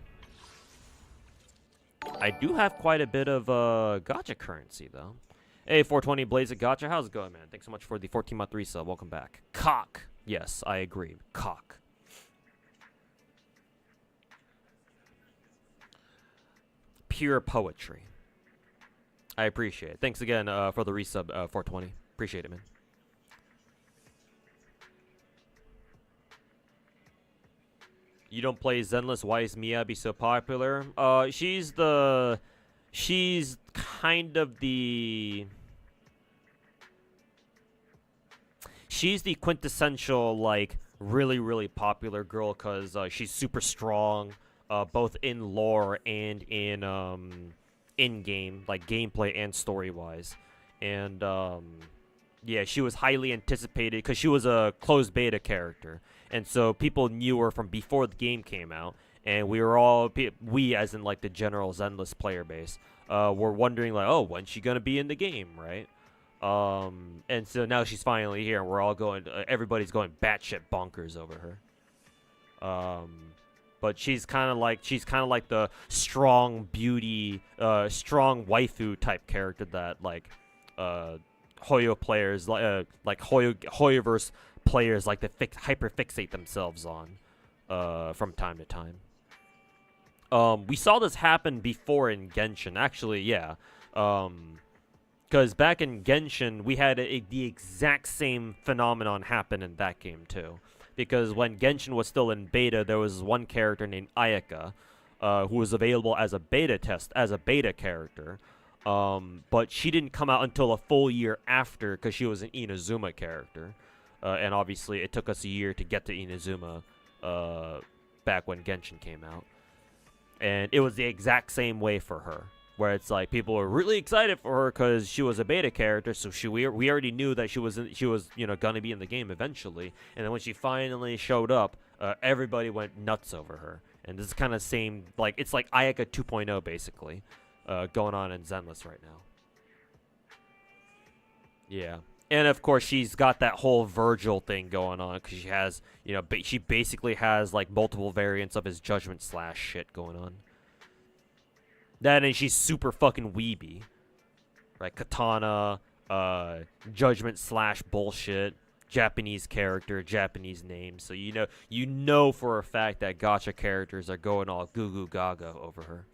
I do have quite a bit of gacha currency, though. Hey, 420 Blaze of Gacha, how's it going, man? Thanks so much for the 14-month resub. Welcome back. Cock. Yes, I agree. Cock. Pure poetry. I appreciate it. Thanks again for the resub, 420. Appreciate it, man. You don't play Zenless. Why is Miyabi so popular? She's kind of the... She's the quintessential, like, really, really popular girl because she's super strong, both in lore and in-game, like, gameplay and story-wise. And, yeah, she was highly anticipated because she was a closed beta character. And so people knew her from before the game came out. and we were all we as in like the general Zenless player base were wondering like, oh, when's she gonna be in the game, right? And so now she's finally here, and we're all going. Everybody's going batshit bonkers over her. But she's kind of like the strong beauty, strong waifu type character that like Hoyo players like Hoyoverse players like to hyper fixate themselves on from time to time. We saw this happen before in Genshin, actually, yeah. Because back in Genshin, we had the exact same phenomenon happen in that game too. Because when Genshin was still in beta, there was one character named Ayaka, who was available as a beta character. But she didn't come out until a full year after, because she was an Inazuma character. And obviously, it took us a year to get to Inazuma back when Genshin came out. And it was the exact same way for her, where it's like people were really excited for her because she was a beta character, so we already knew that she was gonna be in the game eventually. And then when she finally showed up, everybody went nuts over her. And this is kind of same, like it's like Ayaka 2.0 basically, going on in Zenless right now. Yeah. And of course, she's got that whole Virgil thing going on because she has, she basically has like multiple variants of his Judgment Slash shit going on. That and she's super fucking weeby, right? Katana, Judgment Slash bullshit, Japanese character, Japanese name. So you know for a fact that gacha characters are going all goo goo gaga over her.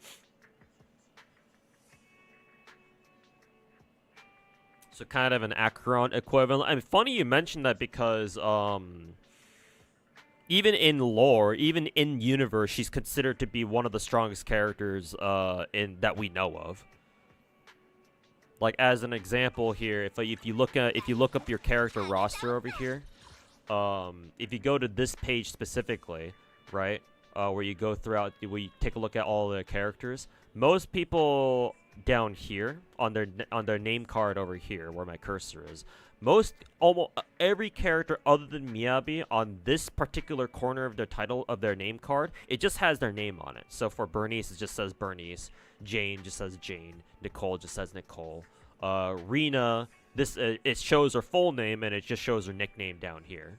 So kind of an Acheron equivalent. I mean, funny you mentioned that because even in lore, even in universe, she's considered to be one of the strongest characters that we know of. Like as an example here, if you look up your character roster over here, if you go to this page specifically, right, where you go throughout, where you take a look at all the characters, most people down here on their name card over here where my cursor is, almost every character other than Miyabi on this particular corner of their title of their name card, it just has their name on it. So for Bernice, it just says Bernice. Jane just says Jane. Nicole just says Nicole. Rena, it shows her full name and it just shows her nickname down here.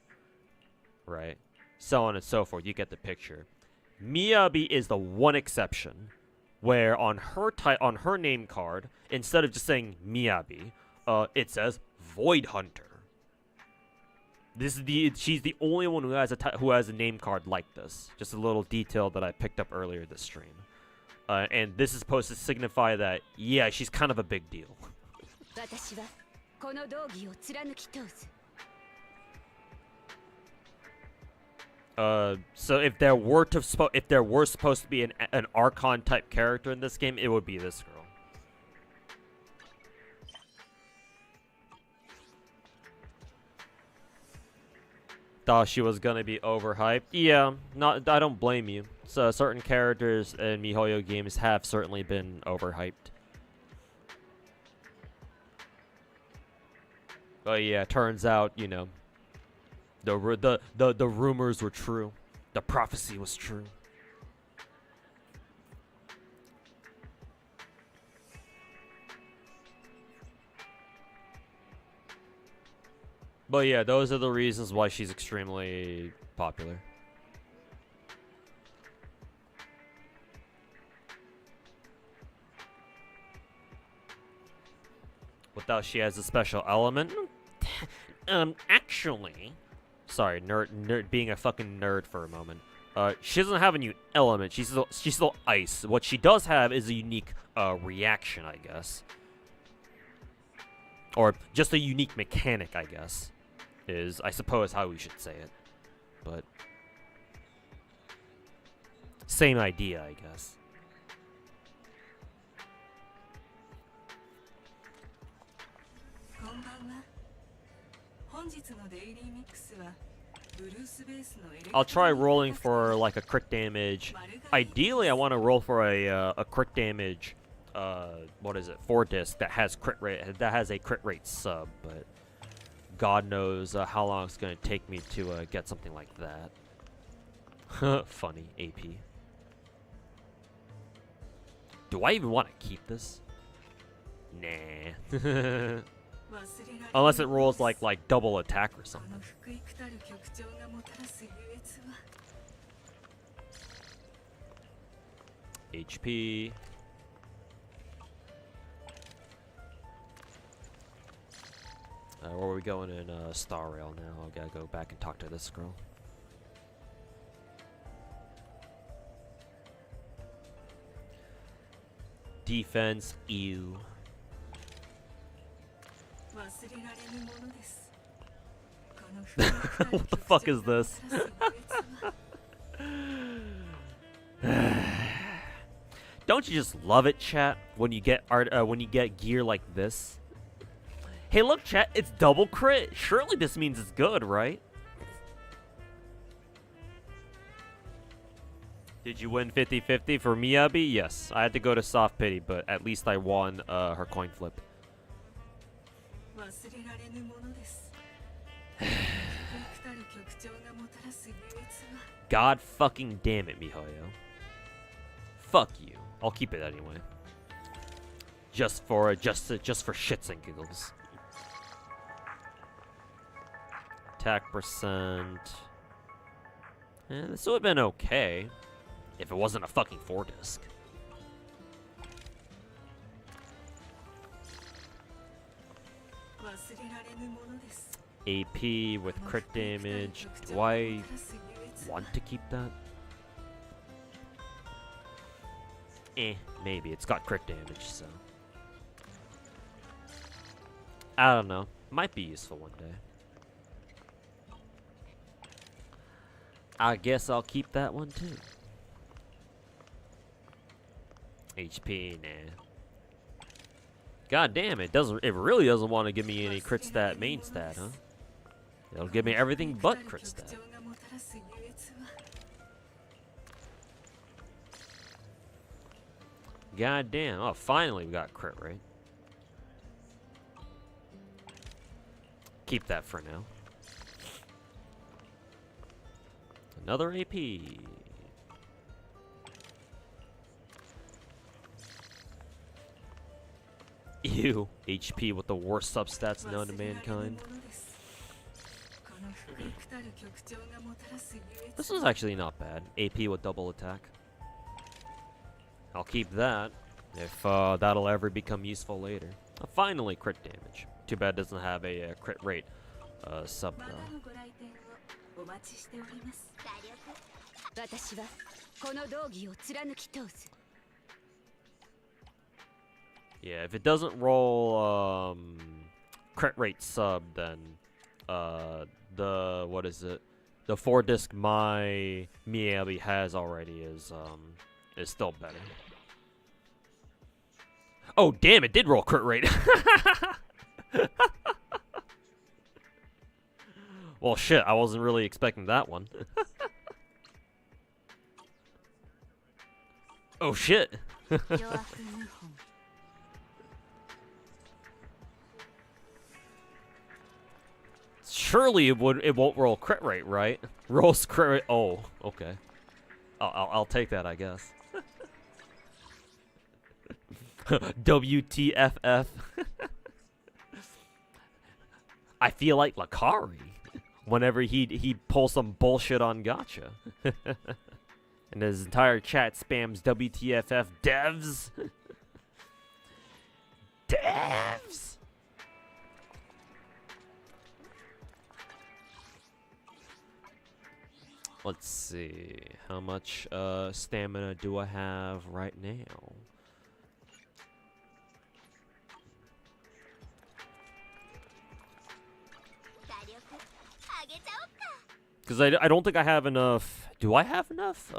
Right? So on and so forth. You get the picture. Miyabi is the one exception where on her name card, instead of just saying Miyabi, it says Void Hunter. She's the only one who has a name card like this. Just a little detail that I picked up earlier this stream. And this is supposed to signify that, yeah, she's kind of a big deal. So if there were supposed to be an Archon type character in this game, it would be this girl. Thought she was gonna be overhyped. Yeah, I don't blame you. So certain characters in MiHoYo games have certainly been overhyped. But yeah, turns out, the rumors were true. The prophecy was true. But yeah, those are the reasons why she's extremely popular. Without she has a special element. Actually, sorry, nerd, being a fucking nerd for a moment. She doesn't have a new element. She's still ice. What she does have is a unique reaction, I guess, or just a unique mechanic, I guess, is I suppose how we should say it. But same idea, I guess. I'll try rolling for like a crit damage. Ideally, I want to roll for a crit damage. What is it? 4-disc that has a crit rate sub, but God knows how long it's gonna take me to get something like that. Funny AP. Do I even want to keep this? Nah. Unless it rolls like double attack or something. HP. Where are we going in Star Rail now? I gotta go back and talk to this girl. Defense, ew. What the fuck is this? Don't you just love it, chat, when you get gear like this? Hey, look, chat, it's double crit. Surely this means it's good, right? Did you win 50-50 for Miyabi? Yes, I had to go to soft pity, but at least I won her coin flip. God fucking damn it, Mihoyo. Fuck you. I'll keep it anyway. Just for shits and giggles. Attack percent. This would have been okay if it wasn't a fucking 4-disc. AP with crit damage. Do I want to keep that? Maybe. It's got crit damage, so. I don't know. Might be useful one day. I guess I'll keep that one too. HP, nah. God damn, it really doesn't want to give me any crit stat main stat, huh? It'll give me everything but crit stat. God damn. Oh, finally we got crit rate. Keep that for now. Another AP. Ew. HP with the worst substats known to mankind. This was actually not bad. AP with double attack. I'll keep that if that'll ever become useful later. Finally, crit damage. Too bad it doesn't have a crit rate sub though. Yeah, if it doesn't roll crit rate sub, then what is it? The 4-disc my Miyabi has already is still better. Oh damn! It did roll crit rate. Well, shit, I wasn't really expecting that one. Oh shit. Surely it won't roll crit rate, right? Rolls crit rate. Oh, okay. I'll take that, I guess. WTFF. I feel like Lakari whenever he pulls some bullshit on Gacha. And his entire chat spams WTFF devs. Devs. Let's see. How much stamina do I have right now? Because I don't think I have enough. Do I have enough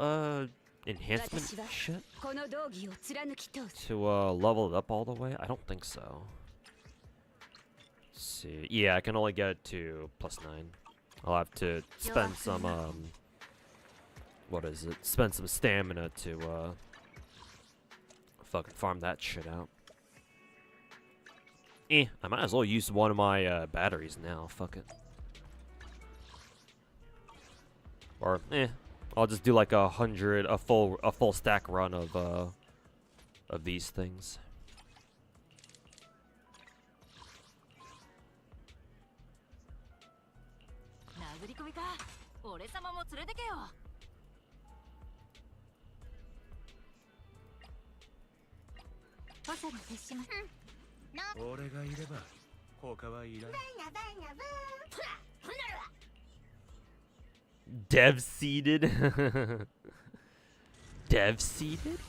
enhancement shit to level it up all the way? I don't think so. Let's see. Yeah, I can only get it to +9. I'll have to spend some what is it? Spend some stamina to fucking farm that shit out. I might as well use one of my batteries now. Fuck it. Or I'll just do like a full stack run of of these things. 殴り込みか。俺様も連れてけよ。補佐に徹します。俺がいれば他はいらん。 Dev seated. Dev seated.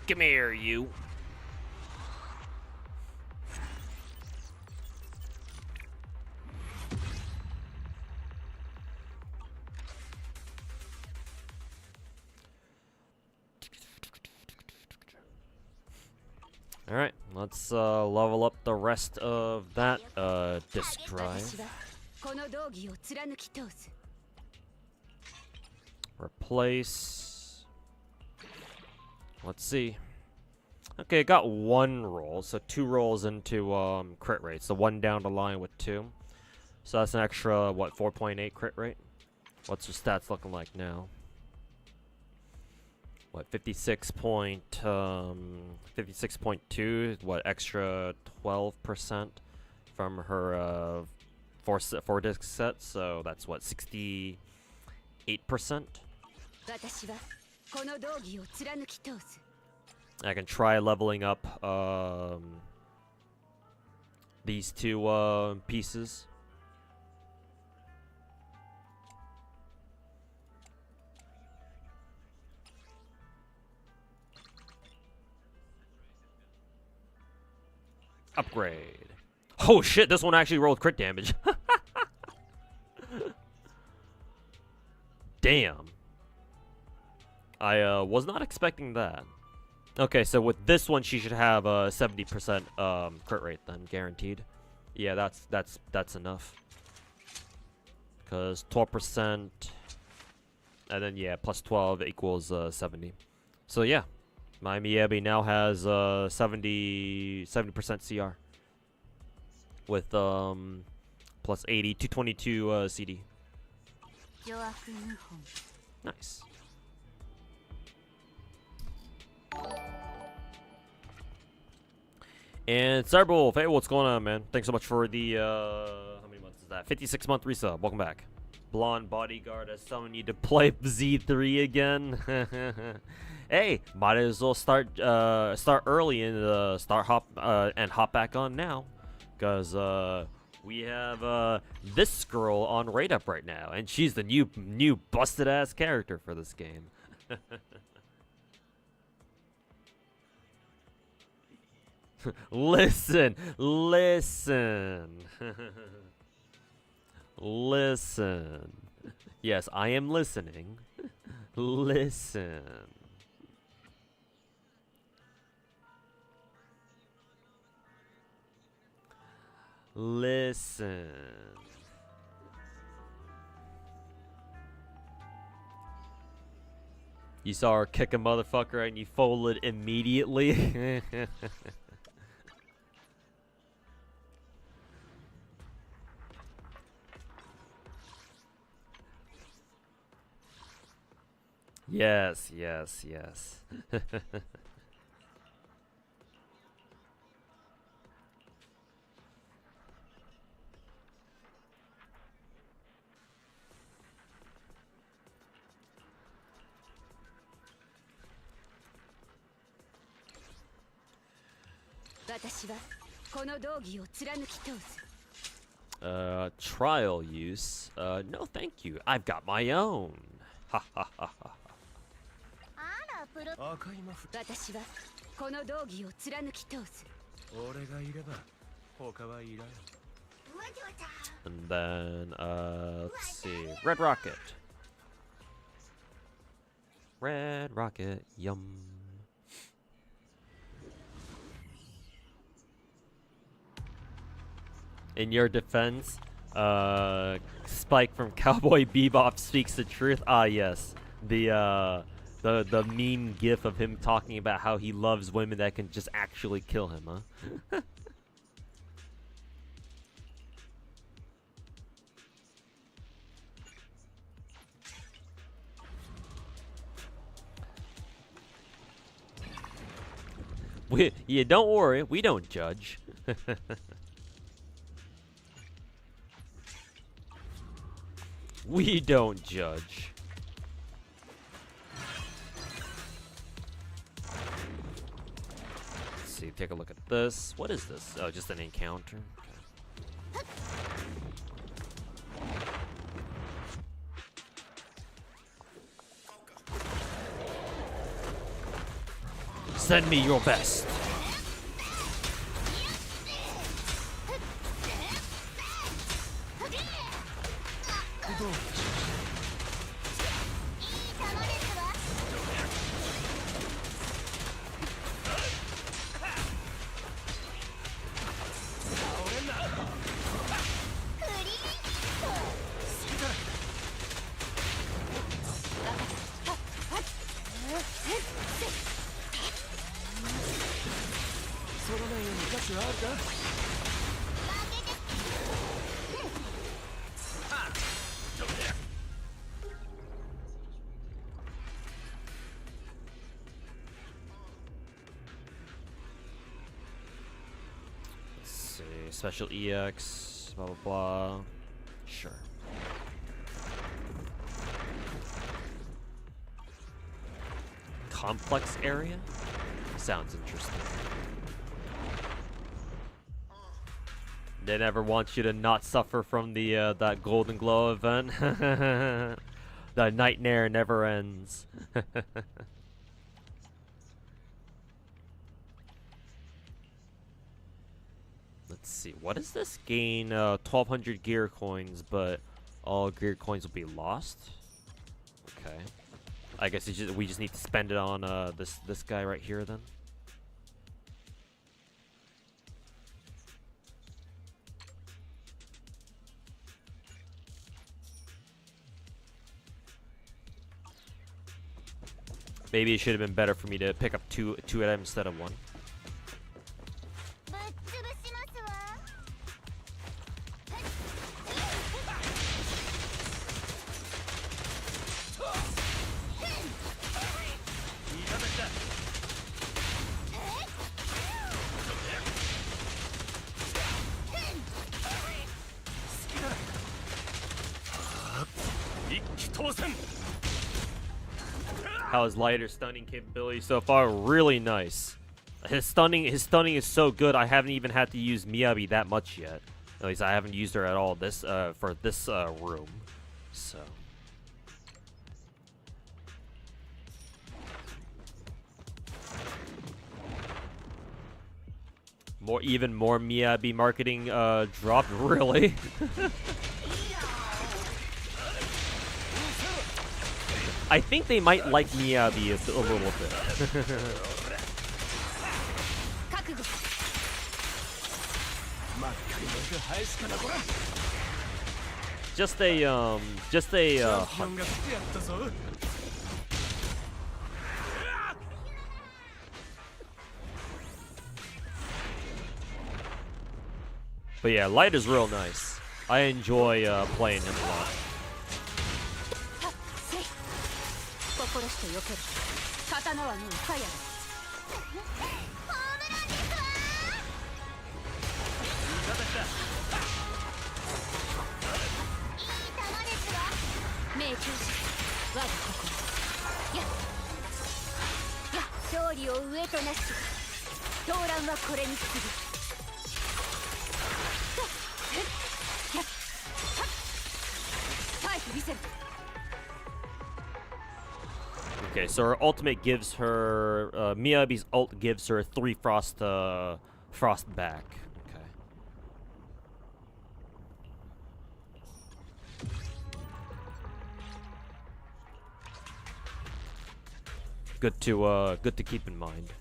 Come here, you. All right, let's level up the rest of that disk drive. Replace. Let's see. Okay, I got one roll, so 2 rolls into crit rate. So 1 down the line with 2. So that's an extra, what, 4.8 crit rate? What's your stats looking like now? What, 56.2? What, extra 12% from her 4 disc set? So that's what, 68%? I can try leveling up these 2 pieces. Upgrade. Oh shit, this one actually rolled crit damage. Damn. I was not expecting that. Okay, so with this one, she should have a 70% crit rate then, guaranteed. Yeah, that's enough. Because 12%, and then yeah, plus 12 equals 70. So yeah, my Miyabi now has 70% CR with plus 80, 222 CD. Nice. And Cyberwolf, hey, what's going on, man? Thanks so much for the, how many months is that? 56-month resub. Welcome back. Blonde Bodyguard has summoned you to play Z3 again. Hey, might as well start early and hop back on now, cause we have this girl on Raid Up right now, and she's the new busted ass character for this game. Listen. Listen. Yes, I am listening. Listen. Listen. You saw her kick a motherfucker and you folded immediately. Yes. Trial use? No thank you. I've got my own. Ha ha ha ha. 赤いマフ俺がいれば And then, let's see. Red Rocket. Red Rocket, yum. In your defense, Spike from Cowboy Bebop speaks the truth. Ah, yes. The meme gif of him talking about how he loves women that can just actually kill him, huh? Yeah, don't worry, we don't judge. We don't judge. Let's see, take a look at this. What is this? Oh, just an encounter. Okay. Send me your best. Special EX, blah blah blah. Sure. Complex area? Sounds interesting. They never want you to not suffer from the that Golden Glow event. The nightmare never ends. Let's see, what is this? Gain 1,200 gear coins, but all gear coins will be lost. Okay, I guess we just need to spend it on this guy right here then. Maybe it should have been better for me to pick up two items instead of one. How is lighter stunning capability so far? Really nice. His stunning is so good. I haven't even had to use Miyabi that much yet. At least I haven't used her at all this for this room. So even more Miyabi marketing dropped, really. I think they might like Miyabi a little bit. just a hunch. But yeah, Light is real nice. I enjoy playing him a lot. Okay, so her ultimate gives her Miyabi's ult gives her 3 frost back. Okay. good to keep in mind.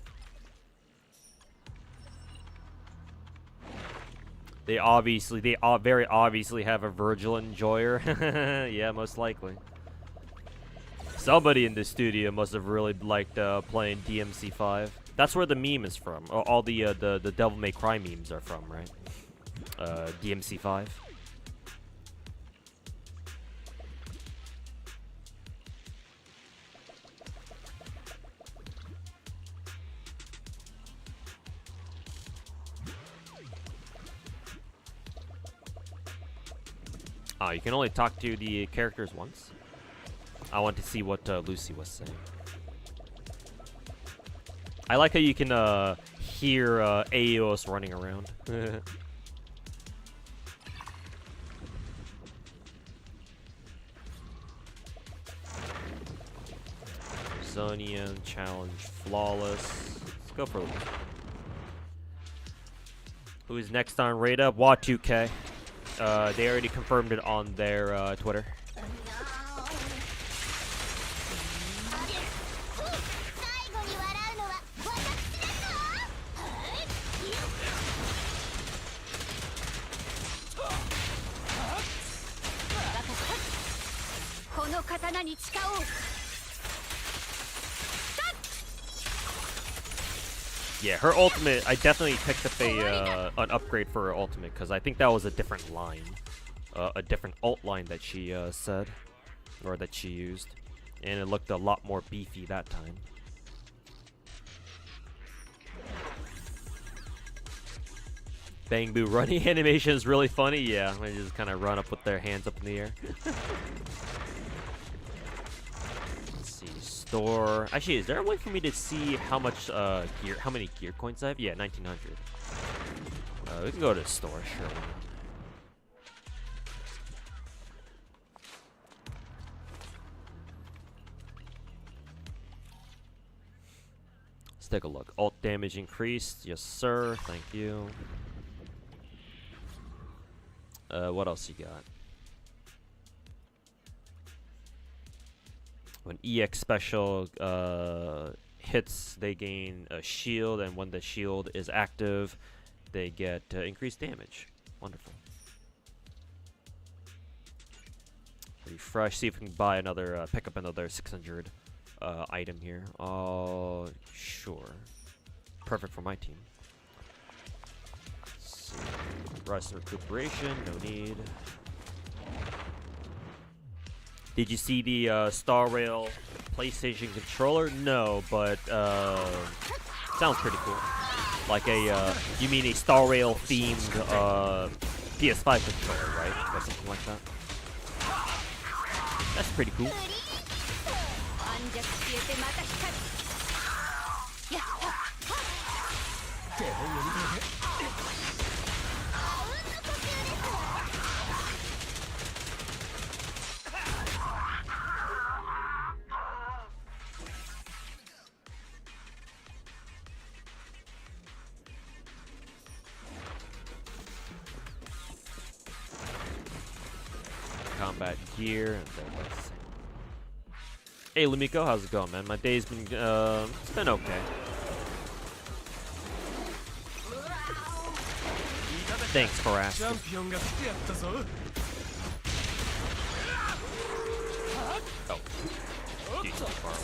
They very obviously have a Virgil enjoyer. Yeah, most likely. Somebody in the studio must have really liked playing DMC5. That's where the meme is from. All the Devil May Cry memes are from, right? DMC5. Oh, you can only talk to the characters once. I want to see what Lucy was saying. I like how you can hear Aeos running around. Zonian challenge flawless. Let's go for Lucy. Who is next on Raid Up? Wa2k. They already confirmed it on their Twitter. Yeah, her ultimate, I definitely picked up an upgrade for her ultimate, because I think that was a different line. A different ult line that she said, or that she used. And it looked a lot more beefy that time. Bang Boo running animation is really funny, yeah. They just kind of run up with their hands up in the air. Store. Actually, is there a way for me to see how much how many gear coins I have? Yeah, 1900. We can go to the store, sure. Let's take a look. Ult damage increased. Yes, sir. Thank you. What else you got? When EX special hits, they gain a shield, and when the shield is active, they get increased damage. Wonderful. Refresh, see if we can buy another, pick up another 600 item here. Oh, sure. Perfect for my team. Let's see. Rest and recuperation, no need. Did you see the Star Rail PlayStation controller? No, but sounds pretty cool. Like a, you mean a Star Rail themed PS5 controller, right? Or something like that. That's pretty cool. Combat gear. And then let's see. Hey, Lumiko, how's it going, man? My day's been, it's been okay. Thanks for asking. Oh. Dude, too far away.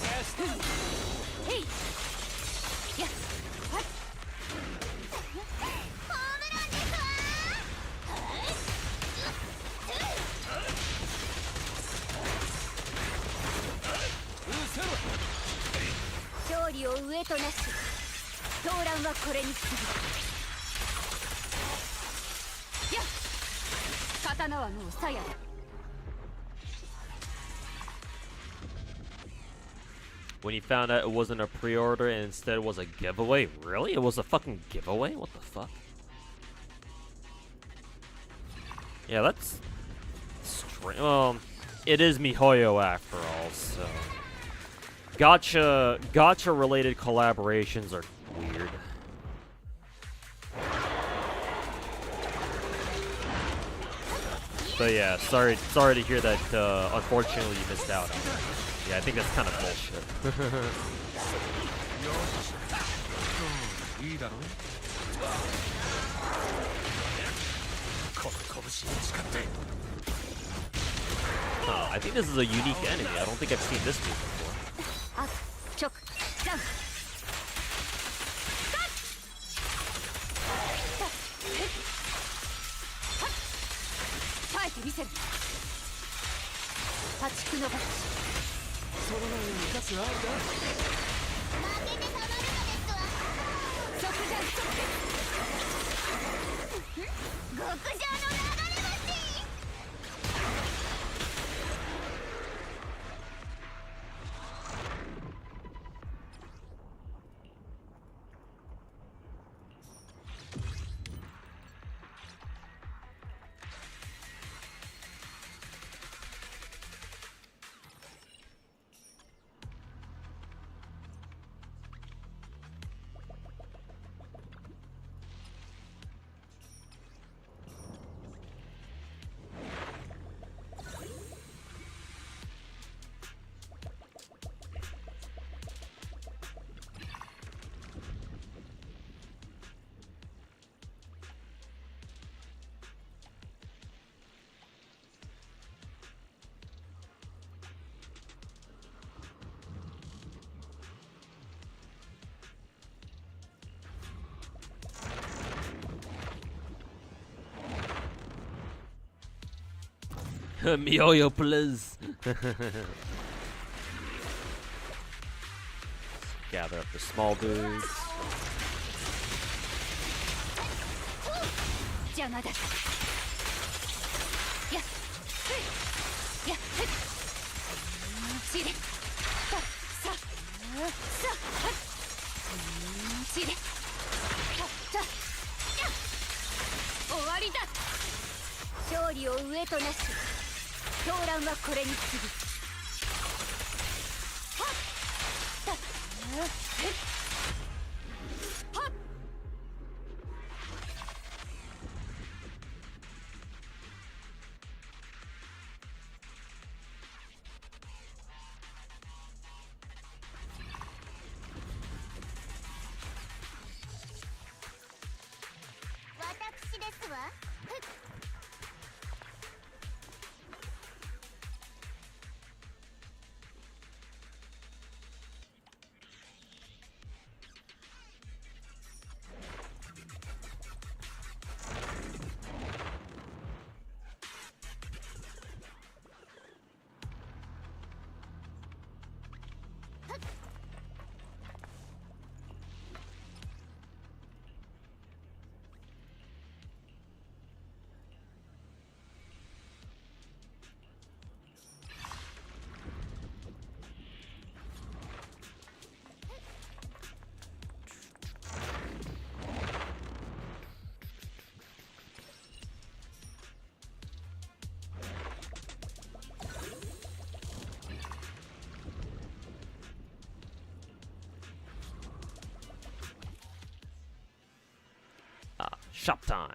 When you found out it wasn't a pre-order and instead was a giveaway? Really? It was a fucking giveaway? What the fuck? Yeah, that's strange. Well, it is MiHoYo after all, so gacha related collaborations are weird. So yeah, sorry to hear that. Unfortunately, you missed out on it. Yeah, I think that's kind of bullshit. いいだろう。この拳に誓って I think this is a unique enemy. I don't think I've seen this move before. あ直ジャン耐えてみせる破竹のバチその前に生かすあるか。即ジャン即極上の流れ星 Miyoyo, please. Gather up the small dudes. 邪魔だやっやっちれささちれさ終わりだ勝利を上となし狂乱はこれに次ぐはっはっ私ですわ Shop time.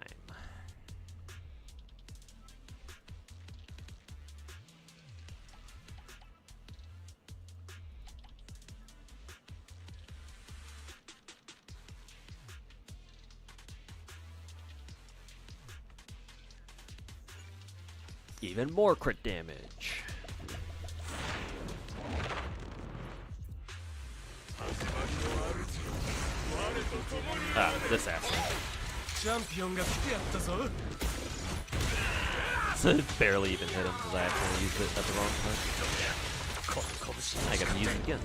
Even more crit damage. Ah, this asshole. チャンピオンが来てやったぞ。 Barely even hit him because I actually used it at the wrong time. I gotta use it again.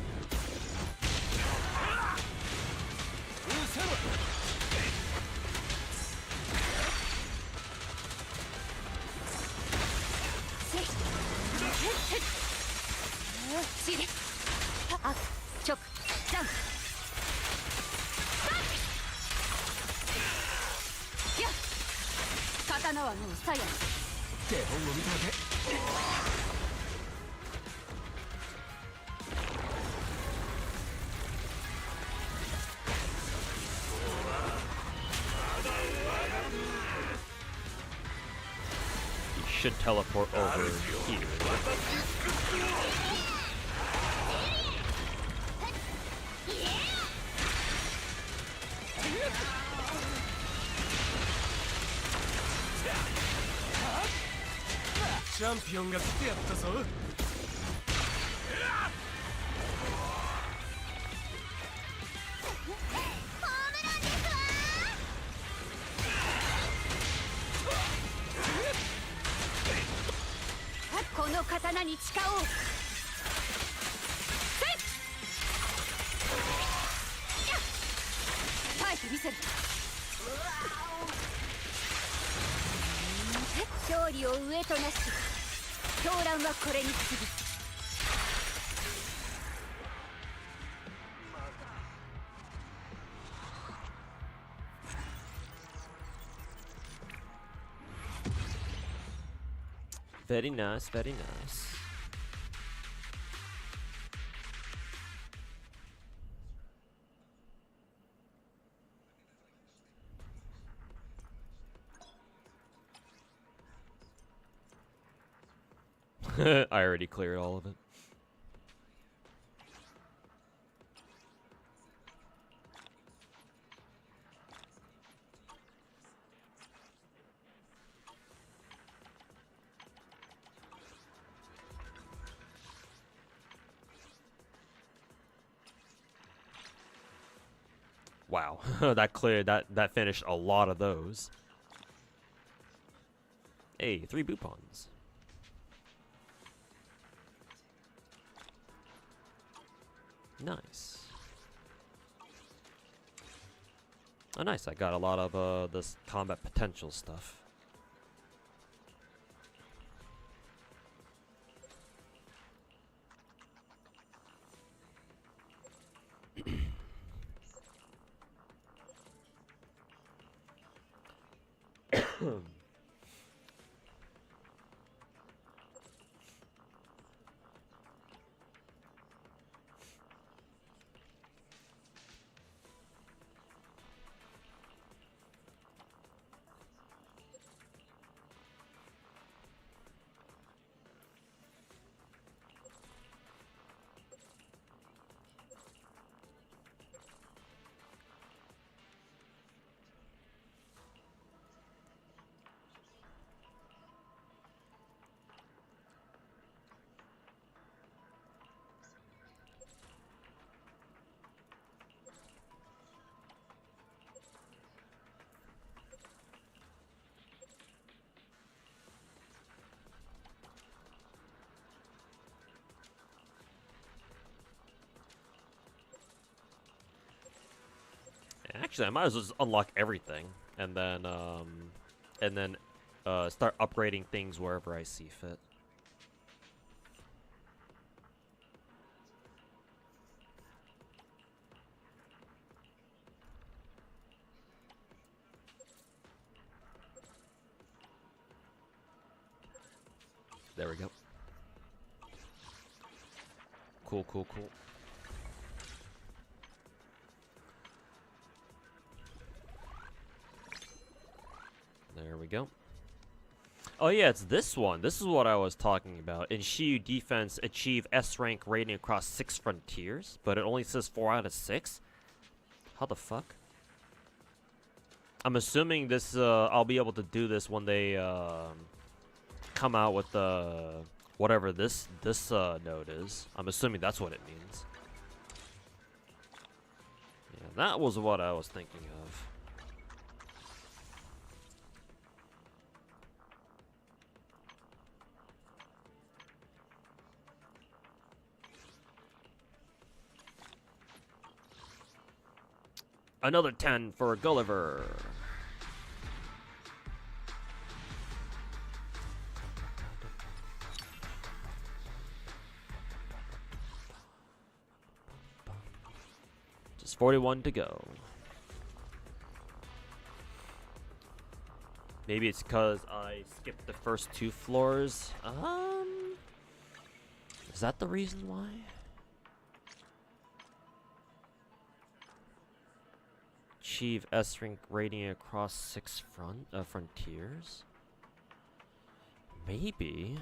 He should teleport over here. チャンピオンが来てやったぞ。この刀に誓おう。耐えてみせる。勝利を上となし、狂乱はこれに過ぎ。Very nice, very nice. I already cleared all of it. Wow, that finished a lot of those. Hey, 3 Boopons. Nice. Oh, nice. I got a lot of this combat potential stuff. Actually, I might as well just unlock everything and then start upgrading things wherever I see fit. There we go. Cool, cool, cool. There we go. Oh yeah, it's this one. This is what I was talking about. In Shiyu Defense, achieve S rank rating across 6 frontiers, but it only says 4 out of 6? How the fuck? I'm assuming this, I'll be able to do this when they, come out with the, whatever this node is. I'm assuming that's what it means. Yeah, that was what I was thinking of. Another 10 for Gulliver. Just 41 to go. Maybe it's because I skipped the first 2 floors. Is that the reason why? Achieve S rank rating across 6 frontiers. Maybe.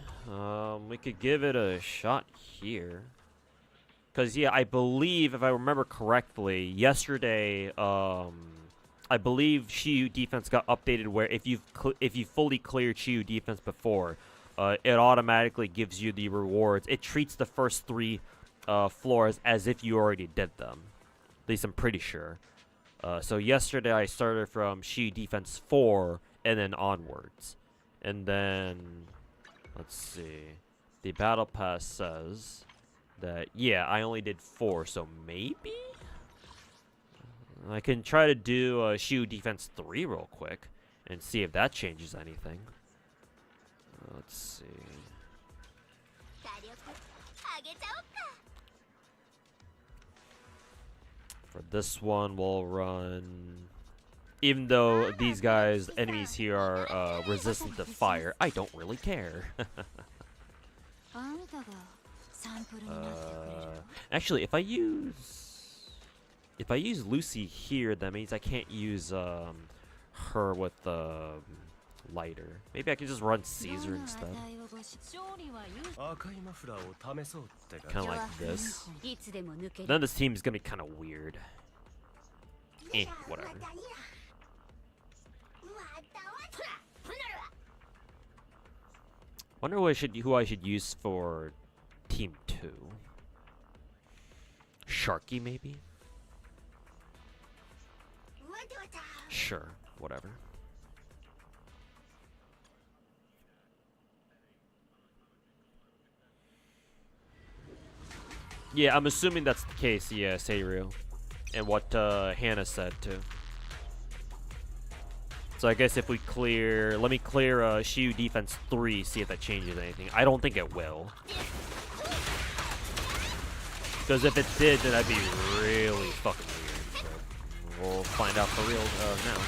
We could give it a shot here. Cause yeah, I believe if I remember correctly, yesterday I believe Shiyu Defense got updated where if you fully cleared Shiyu Defense before, it automatically gives you the rewards. It treats the first 3 floors as if you already did them. At least I'm pretty sure. So yesterday I started from Shiyu Defense 4 and then onwards. And then, let's see. The battle pass says that, yeah, I only did 4, so maybe? I can try to do Shiyu Defense 3 real quick and see if that changes anything. Let's see. For this one, we'll run... Even though these guys, enemies here are resistant to fire, I don't really care. Actually, if I use Lucy here, that means I can't use her with lighter. Maybe I can just run Caesar instead. Kind of like this. Then this team is gonna be kind of weird. Whatever. Wonder who I should use for Team 2. Sharky, maybe? Sure, whatever. Yeah, I'm assuming that's the case, yeah, Seiru. And what Hannah said, too. So I guess if we clear... Let me clear Shiyu Defense 3, see if that changes anything. I don't think it will. Because if it did, then that'd be really fucking weird. So we'll find out for real now.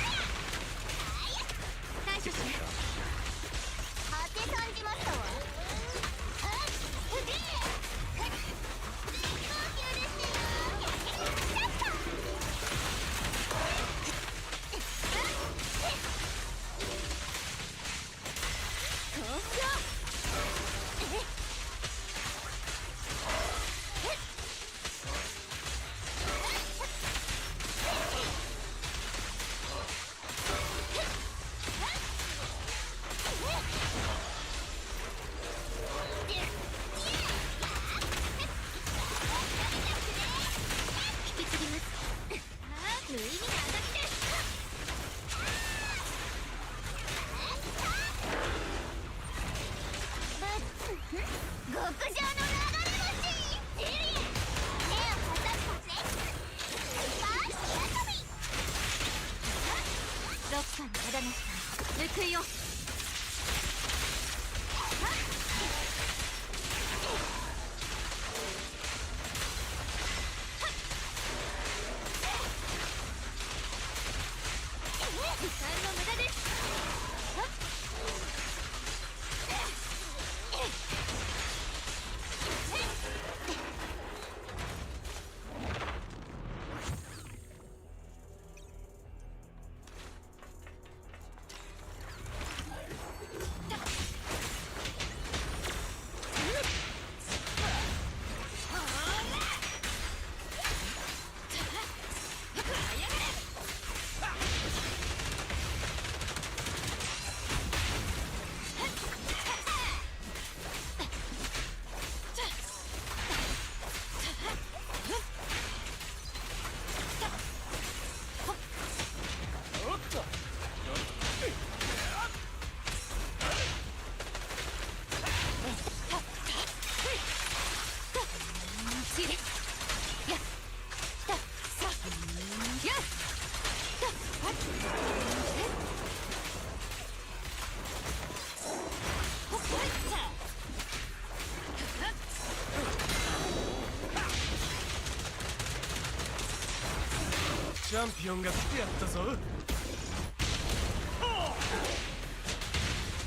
Champion が来てやったぞ。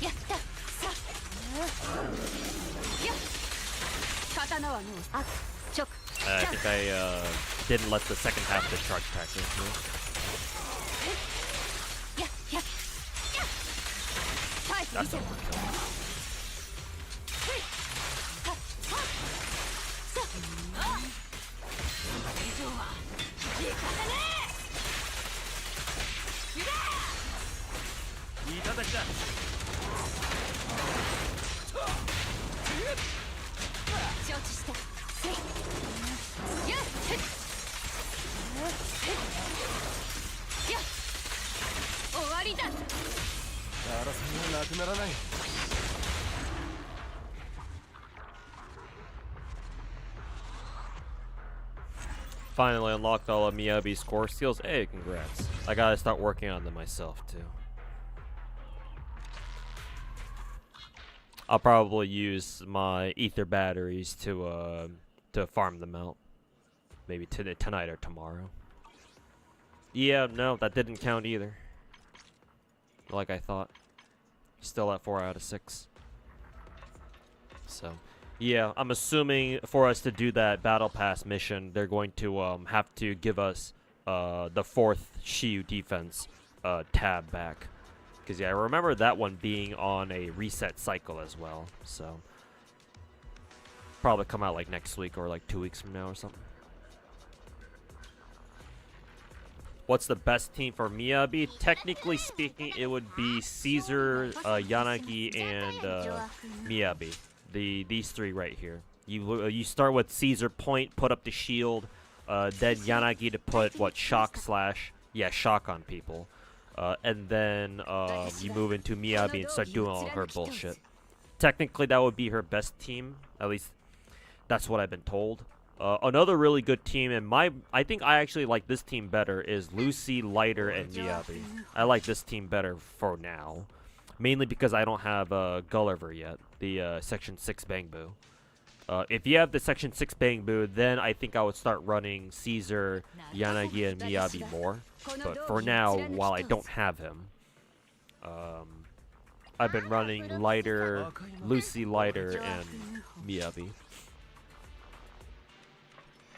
やったさや刀はもうあ直 I think I didn't let the second half of the charge attack go through. やや That's a overkill. いただきだ。承知した。せい。やっ。やっ。終わりだ。争いがなくならない。Finally unlocked all of Miyabi's core skills. Hey, congrats. I gotta start working on them myself, too. I'll probably use my ether batteries to farm them out. Maybe tonight or tomorrow. Yeah, no, that didn't count either. Like I thought. Still at 4 out of 6. So, yeah, I'm assuming for us to do that Battle Pass mission, they're going to have to give us the 4th Shiyu Defense tab back. Because, yeah, I remember that one being on a reset cycle as well. So, probably come out like next week or like 2 weeks from now or something. What's the best team for Miyabi? Technically speaking, it would be Caesar, Yanagi, and Miyabi. These three right here. You start with Caesar point, put up the shield, then Yanagi to put what shock on people, and then you move into Miyabi and start doing all her bullshit. Technically, that would be her best team. At least that's what I've been told. Another really good team, and I think I actually like this team better, is Lucy, Lighter, and Miyabi. I like this team better for now. Mainly because I don't have Gulliver yet, the Section 6 Bangbu. If you have the Section 6 Bangbu, then I think I would start running Caesar, Yanagi, and Miyabi more. But for now, while I don't have him, I've been running Lighter, Lucy, Lighter, and Miyabi.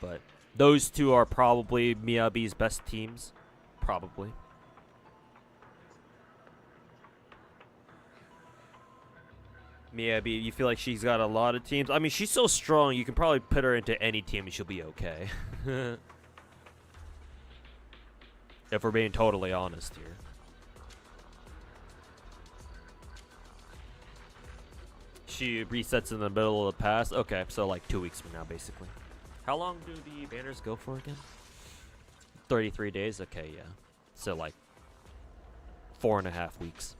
But those two are probably Miyabi's best teams. Probably. Miyabi, you feel like she's got a lot of teams? I mean, she's so strong, you can probably put her into any team and she'll be okay. If we're being totally honest here. She resets in the middle of the pass? Okay, so like 2 weeks from now, basically. How long do the banners go for again? 33 days? Okay, yeah. So like 4.5 weeks.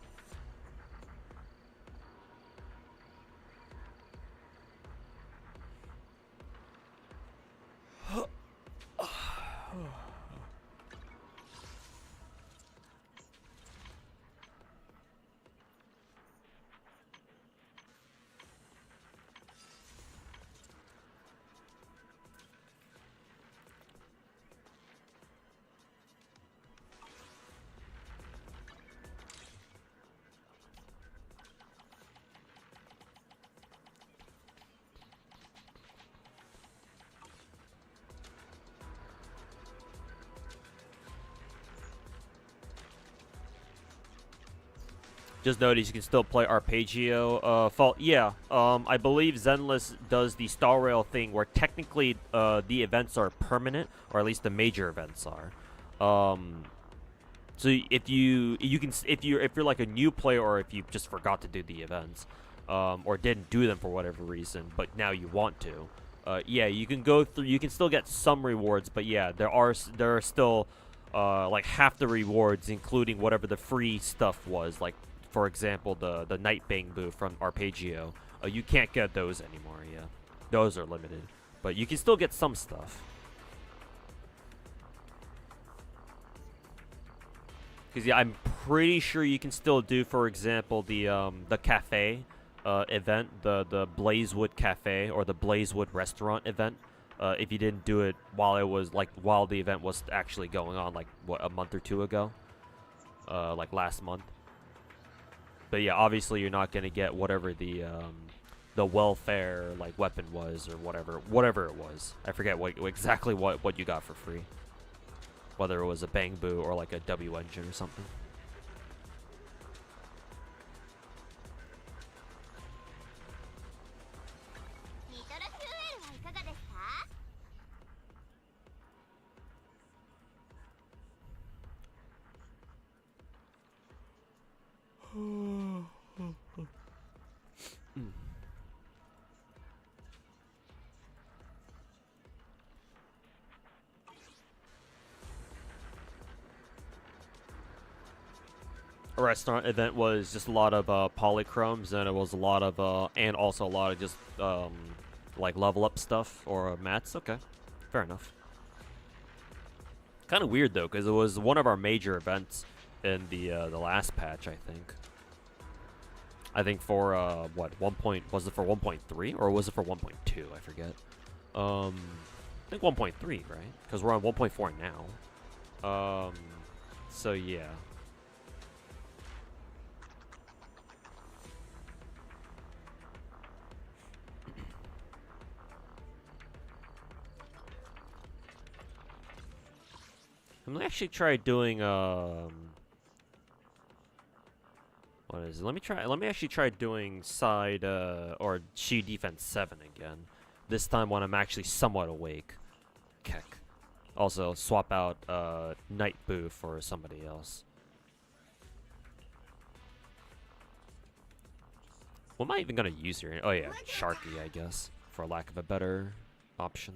Just notice you can still play Arpeggio. Yeah, I believe Zenless does the Star Rail thing where technically the events are permanent, or at least the major events are. So if you're like a new player, or if you just forgot to do the events, or didn't do them for whatever reason, but now you want to, yeah, you can go through. You can still get some rewards, but yeah, there are still like half the rewards, including whatever the free stuff was, like. For example, the Night Bangbu from Arpeggio. You can't get those anymore, yeah. Those are limited. But you can still get some stuff. Because, yeah, I'm pretty sure you can still do, for example, the cafe event. The Blazewood Cafe or the Blazewood Restaurant event. If you didn't do it while while the event was actually going on, like, what, a month or two ago? Like last month. But yeah, obviously you're not gonna get whatever the welfare like weapon was, or whatever it was. I forget exactly what you got for free. Whether it was a Bangbu or like a W engine or something. restaurant event was just a lot of polychromes, and it was a lot of and also a lot of just like level up stuff or mats. Okay, fair enough. Kind of weird though, because it was one of our major events in the last patch. I think for what was it for 1.3 or was it for 1.2? I forget. I think 1.3, right? Because we're on 1.4 now. So yeah. I'm gonna actually try doing what is it? Let me actually try doing side or Shiyu Defense 7 again. This time when I'm actually somewhat awake. Keck. Also swap out Night Boo for somebody else. What am I even gonna use here? Oh yeah, Sharky, I guess, for lack of a better option.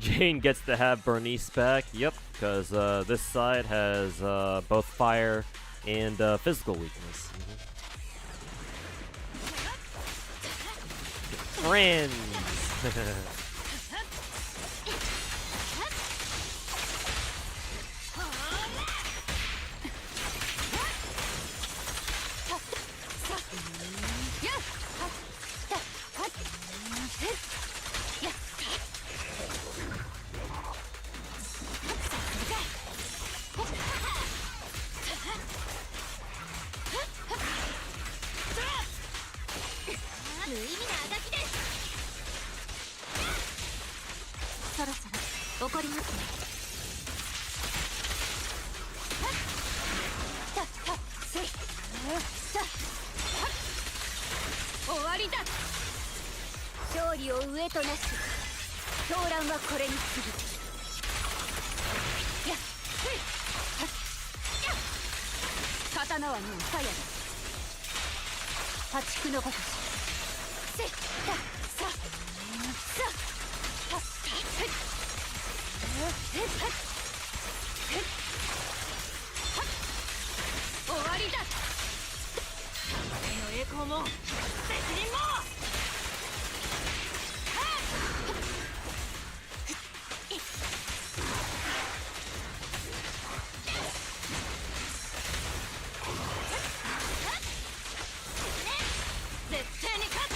Jane gets to have Bernice back. Yep, because this side has both fire and physical weakness. Friends. 攻も責任も絶対に勝つ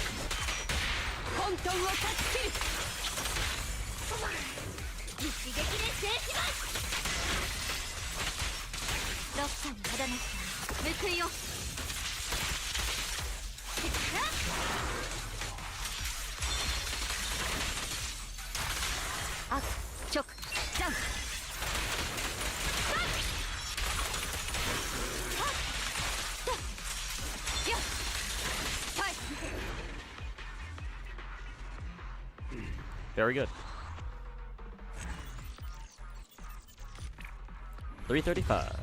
混沌を断ち切る一撃で制しますロッカに肌なし報いよあっ直ダウンVery good. 335.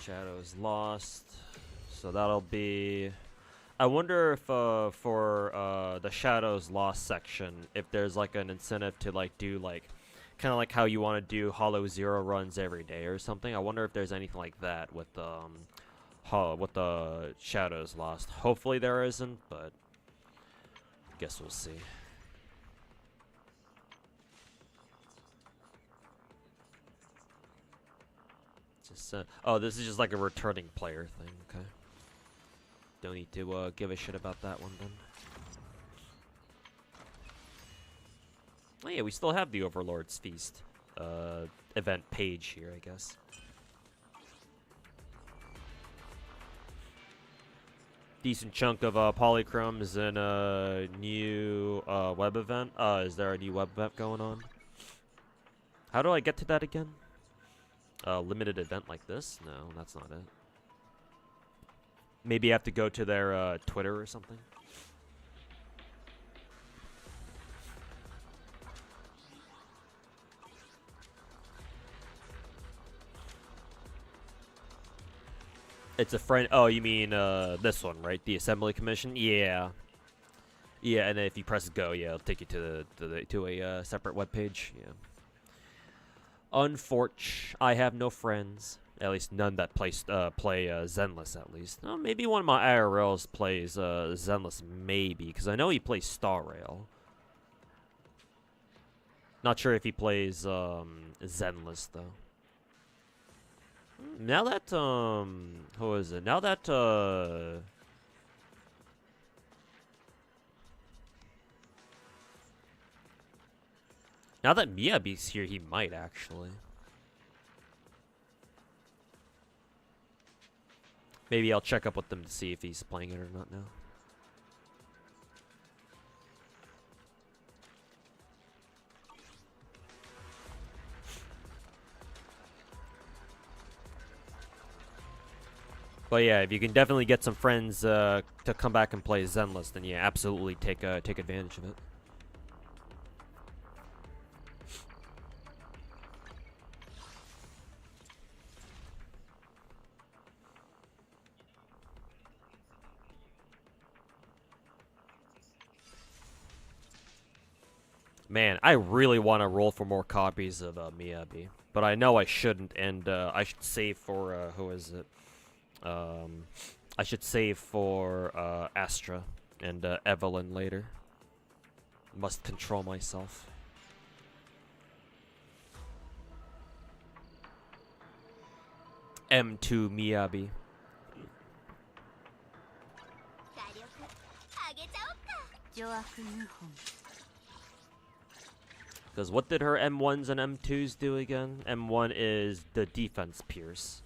Shadows lost. So that'll be... I wonder if for the Shadows lost section, if there's like an incentive to like do like kind of like how you want to do Hollow Zero runs every day or something. I wonder if there's anything like that with the Shadows lost. Hopefully there isn't, but guess we'll see. Just oh, this is just like a returning player thing. Okay. Don't need to give a shit about that one then. Oh yeah, we still have the Overlord's Feast event page here, I guess. Decent chunk of polychromes and a new web event. Is there a new web event going on? How do I get to that again? Limited event like this? No, that's not it. Maybe you have to go to their Twitter or something. It's a friend. Oh, you mean this one, right? The Assembly Commission. Yeah. Yeah, and then if you press go, yeah, it'll take you to a separate webpage. Yeah. Unfortunately, I have no friends. At least none that play Zenless, at least. Oh, maybe one of my IRLs plays Zenless, maybe, because I know he plays Star Rail. Not sure if he plays Zenless, though. Now that, who is it? Now that, now that Miyabi's here, he might, actually. Maybe I'll check up with them to see if he's playing it or not now. But yeah, if you can definitely get some friends to come back and play Zenless, then yeah, absolutely take advantage of it. Man, I really want to roll for more copies of Miyabi, but I know I shouldn't, and I should save for who is it? I should save for Astra and Evelyn later. Must control myself. M2 Miyabi. 助悪謀反 Because what did her M1s and M2s do again? M1 is the defense pierce.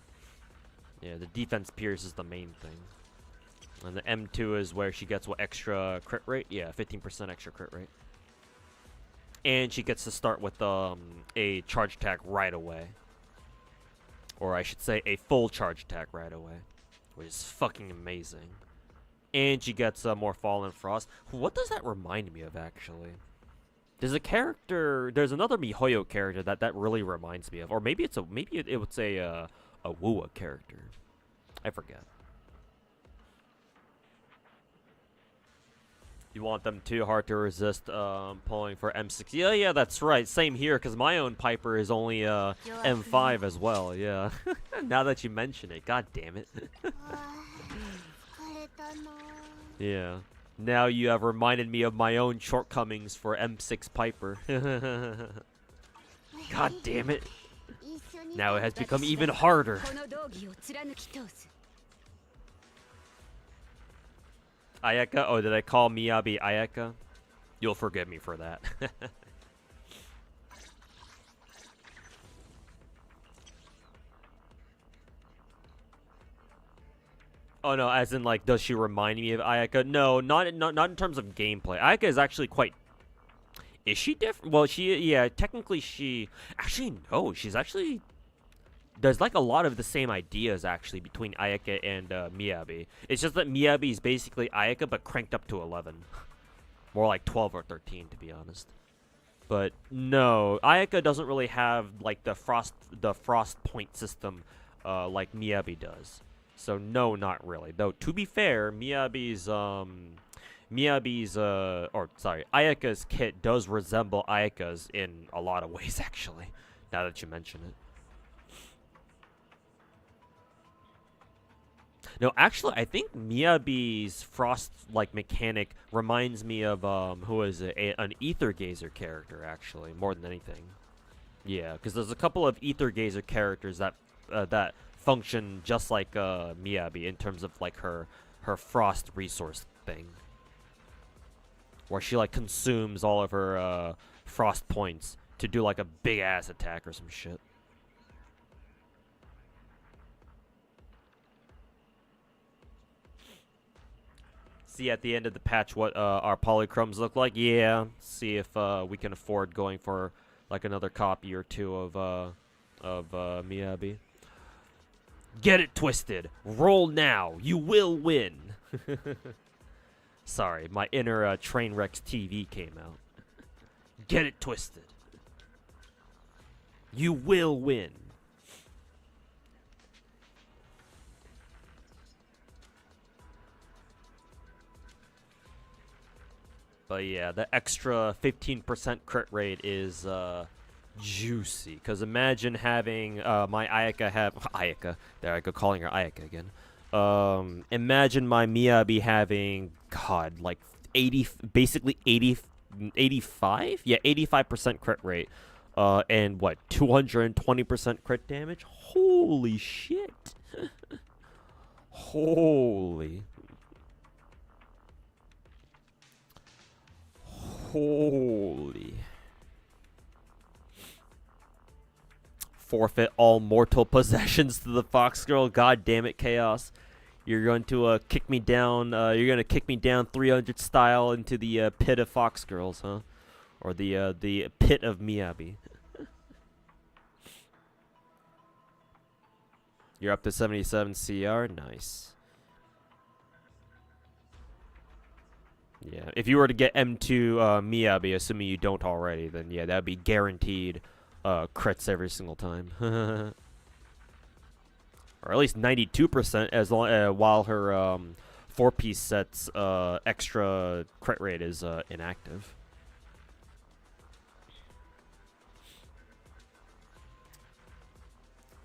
Yeah, the defense pierce is the main thing. And the M2 is where she gets what, extra crit rate? Yeah, 15% extra crit rate. And she gets to start with a charge attack right away. Or I should say a full charge attack right away. Which is fucking amazing. And she gets more Fallen Frost. What does that remind me of, actually? There's a character, there's another MiHoYo character that really reminds me of, or maybe it's a Wuwa character. I forget. You want them too hard to resist pulling for M6. Yeah, that's right. Same here, because my own Piper is only M5 as well, yeah. Now that you mention it, god damn it. Yeah. Now you have reminded me of my own shortcomings for M6 Piper. God damn it. Now it has become even harder. Ayaka? Oh, did I call Miyabi Ayaka? You'll forgive me for that. Oh no, as in like, does she remind me of Ayaka? No, not in terms of gameplay. Ayaka is actually quite. Is she different? Well, technically she. Actually, no, she's actually. There's like a lot of the same ideas actually between Ayaka and Miyabi. It's just that Miyabi is basically Ayaka but cranked up to 11, more like 12 or 13 to be honest. But no, Ayaka doesn't really have like the frost point system like Miyabi does. So no, not really. Though to be fair, Ayaka's kit does resemble Ayaka's in a lot of ways actually. Now that you mention it. No, actually, I think Miyabi's frost like mechanic reminds me of who is it? An Ether Gazer character actually, more than anything. Yeah, because there's a couple of Ether Gazer characters that function just like Miyabi in terms of like her frost resource thing, where she like consumes all of her frost points to do like a big ass attack or some shit. See at the end of the patch what our polychromes look like. Yeah, see if we can afford going for like another copy or two of Miyabi. Get it twisted. Roll now. You will win. Sorry, my inner Trainwrecks TV came out. Get it twisted. You will win. But yeah, the extra 15% crit rate is juicy. Because imagine having my Ayaka have... Ayaka. There I go calling her Ayaka again. Imagine my Miyabi having, God, like 80... Basically 85? Yeah, 85% crit rate. And what, 220% crit damage? Holy shit. Holy... Holy. Forfeit all mortal possessions to the Fox Girl. God damn it, Chaos. You're going to kick me down. You're going to kick me down 300 style into the pit of Fox Girls, huh? Or the pit of Miyabi. You're up to 77 CR. Nice. Yeah, if you were to get M2 Miyabi, assuming you don't already, then yeah, that'd be guaranteed crits every single time. Or at least 92% as long while her 4-piece set's extra crit rate is inactive.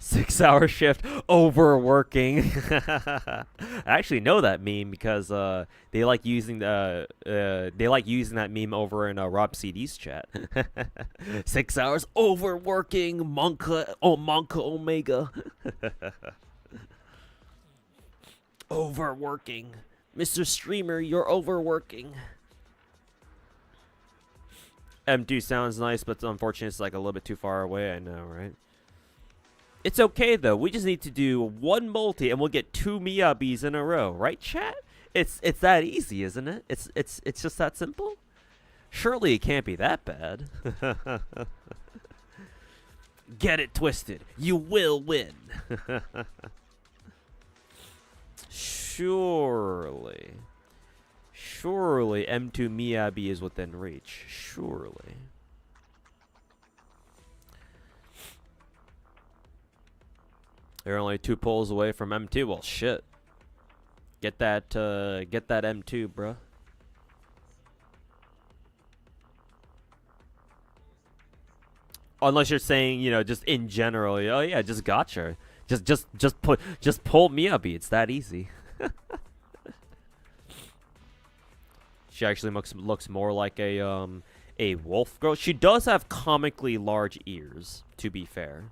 Six-hour shift, overworking. I actually know that meme because they like using that meme over in Rob CD's chat. 6 hours overworking, Monka Omega. Overworking, Mr. Streamer, you're overworking. M2 sounds nice, but unfortunately it's like a little bit too far away. I know, right? It's okay though. We just need to do one multi, and we'll get 2 Miyabis in a row, right, chat? It's that easy, isn't it? It's just that simple. Surely it can't be that bad. Get it twisted. You will win. Surely M2 Miyabi is within reach. Surely. They're only 2 pulls away from M2. Well, shit. Get that M2, bruh. Unless you're saying, you know, just in general, oh yeah, just gacha. Just pull Miyabi. It's that easy. She actually looks more like a wolf girl. She does have comically large ears, to be fair.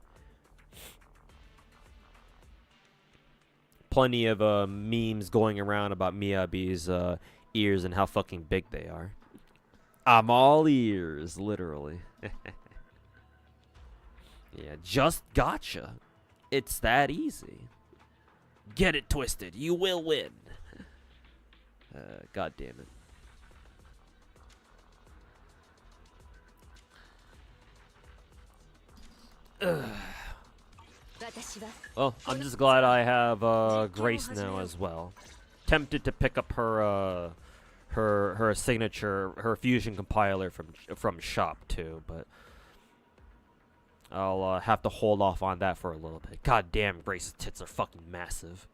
Plenty of memes going around about Miyabi's ears and how fucking big they are. I'm all ears, literally. Yeah, just gacha. It's that easy. Get it twisted. You will win. God damn it. Well, I'm just glad I have Grace now as well. Tempted to pick up her her signature, her fusion compiler from shop too, but I'll have to hold off on that for a little bit. God damn, Grace's tits are fucking massive.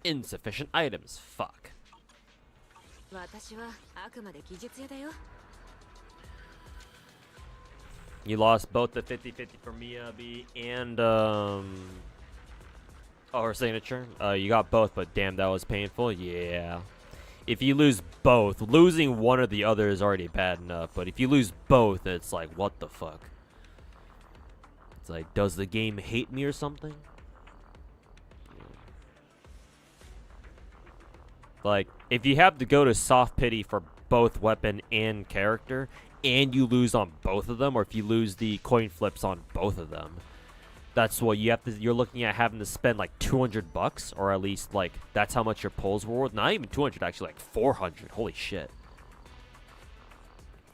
Insufficient items. Fuck. You lost both the 50-50 for Miyabi and her signature. You got both, but damn, that was painful. Yeah. If you lose both, losing one or the other is already bad enough, but if you lose both, it's like, what the fuck? It's like, does the game hate me or something? Like, if you have to go to soft pity for both weapon and character, and you lose on both of them, or if you lose the coin flips on both of them, that's what you have to. You're looking at having to spend like $200, or at least like that's how much your pulls were worth. Not even 200, actually, like 400. Holy shit!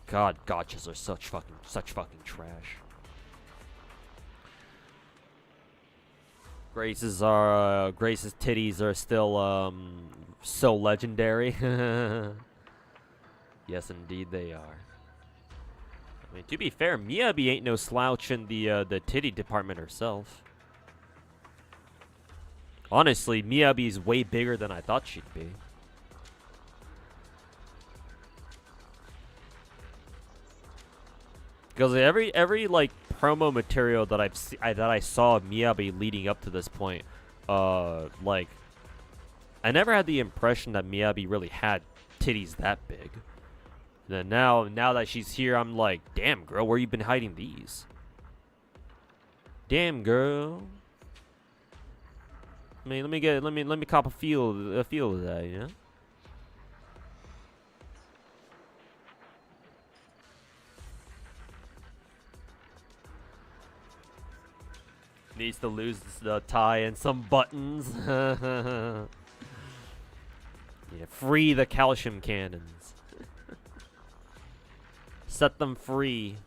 God, gachas are such fucking trash. Grace's titties are still so legendary. Yes, indeed they are. I mean, to be fair, Miyabi ain't no slouch in the titty department herself. Honestly, Miyabi's way bigger than I thought she'd be. Because every like promo material that I saw of Miyabi leading up to this point, like, I never had the impression that Miyabi really had titties that big. And then now that she's here, I'm like, damn girl, where you been hiding these? Damn girl. I mean, let me cop a feel of that, you know? Needs to lose the tie and some buttons. Yeah, free the calcium cannons. Set them free.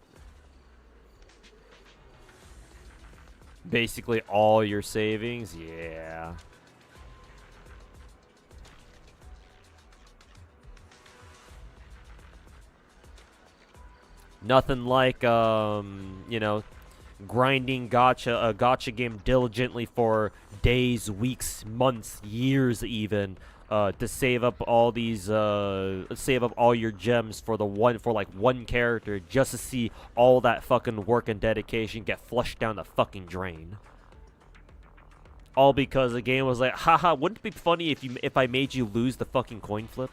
Basically all your savings, yeah. Nothing like you know, grinding a gacha game diligently for days, weeks, months, years even, to save up all these save up all your gems for one character, just to see all that fucking work and dedication get flushed down the fucking drain. All because the game was like, haha, wouldn't it be funny if I made you lose the fucking coin flip?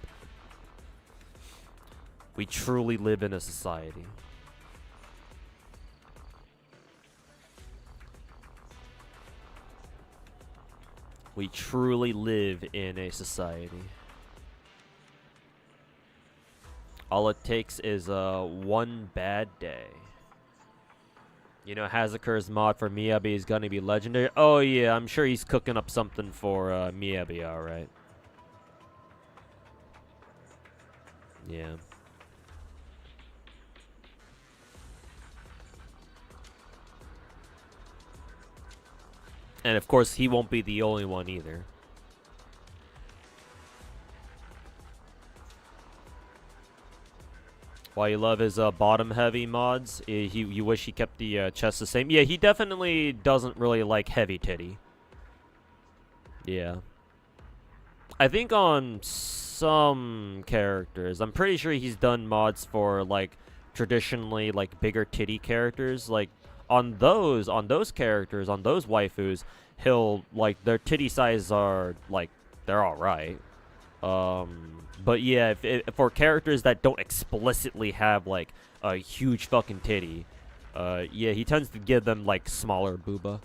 We truly live in a society. We truly live in a society. All it takes is one bad day. You know, Hazuker's mod for Miyabi is gonna be legendary. Oh yeah, I'm sure he's cooking up something for Miyabi, alright. Yeah. And of course, he won't be the only one either. Why you love his bottom heavy mods? You wish he kept the chest the same? Yeah, he definitely doesn't really like heavy titty. Yeah. I think on some characters, I'm pretty sure he's done mods for like traditionally like bigger titty characters. Like on those characters, on those waifus, he'll like their titty size are like they're all right. But yeah, for characters that don't explicitly have like a huge fucking titty, yeah, he tends to give them like smaller booba,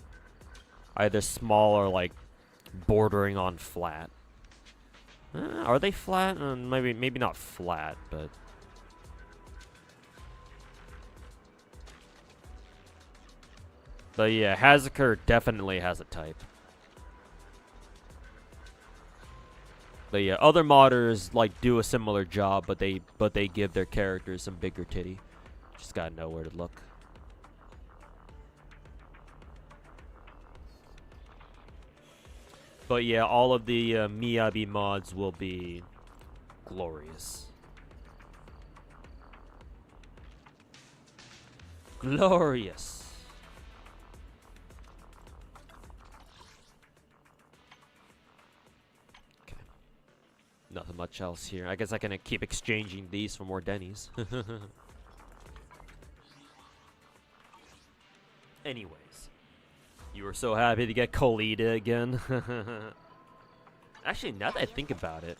either small or like bordering on flat. Are they flat? Maybe not flat, but. But yeah, Hazuker definitely has a type. But yeah, other modders like do a similar job, but they give their characters some bigger titty. Just gotta know where to look. But yeah, all of the Miyabi mods will be glorious. Glorious. Nothing much else here. I guess I can keep exchanging these for more Denny's. Anyways, you were so happy to get Colita again. Actually, now that I think about it,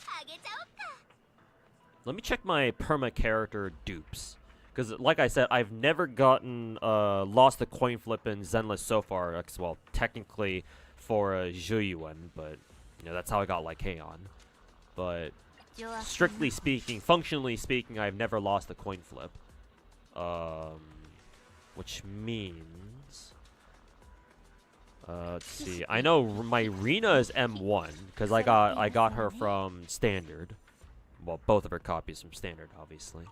let me check my perma character dupes. Because, like I said, I've never gotten lost a coin flip in Zenless so far. Well, technically for Zhuyuan, but you know that's how I got like Heian. But strictly speaking, functionally speaking, I've never lost a coin flip. Which means, let's see. I know my Rina is M1 because I got her from Standard. Well, both of her copies from Standard, obviously.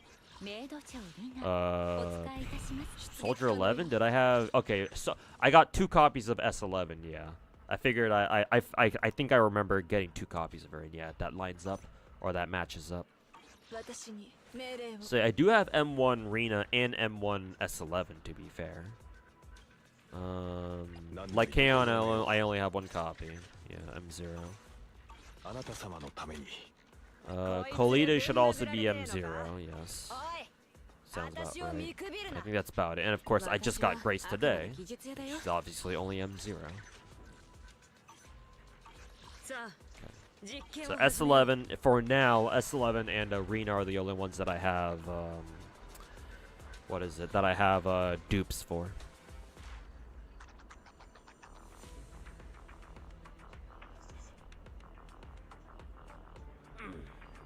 Soldier 11? Did I have? Okay, so I got 2 copies of S11. Yeah. I figured I think I remember getting 2 copies of her, and yeah, that lines up, or that matches up. So I do have M1 Rina and M1 S11, to be fair. Like Kaon, I only have 1 copy. Yeah, M0. Colita should also be M0, yes. Sounds about right. I think that's about it. And of course, I just got Grace today. She's obviously only M0. Okay. So S11, for now, S11 and Rina are the only ones that I have, what is it, that I have dupes for.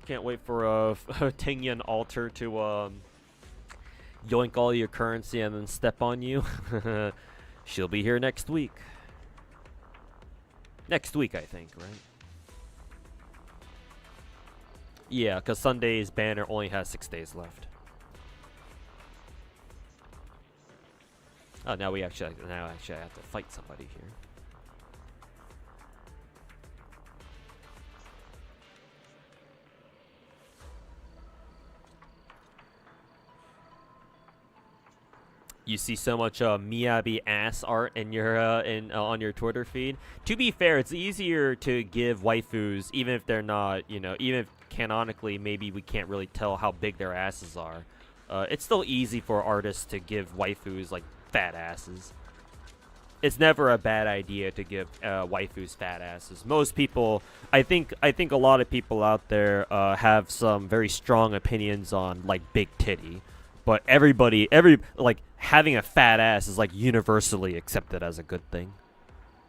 Can't wait for a Tingyan altar to yoink all your currency and then step on you. She'll be here next week. Next week, I think, right? Yeah, because Sunday's banner only has 6 days left. Oh, now I have to fight somebody here. You see so much Miyabi ass art in your on your Twitter feed. To be fair, it's easier to give waifus, even if they're not, you know, even if canonically maybe we can't really tell how big their asses are. It's still easy for artists to give waifus like fat asses. it's never a bad idea to give waifus fat asses. Most people, I think a lot of people out there have some very strong opinions on like big titty, but like having a fat ass is like universally accepted as a good thing.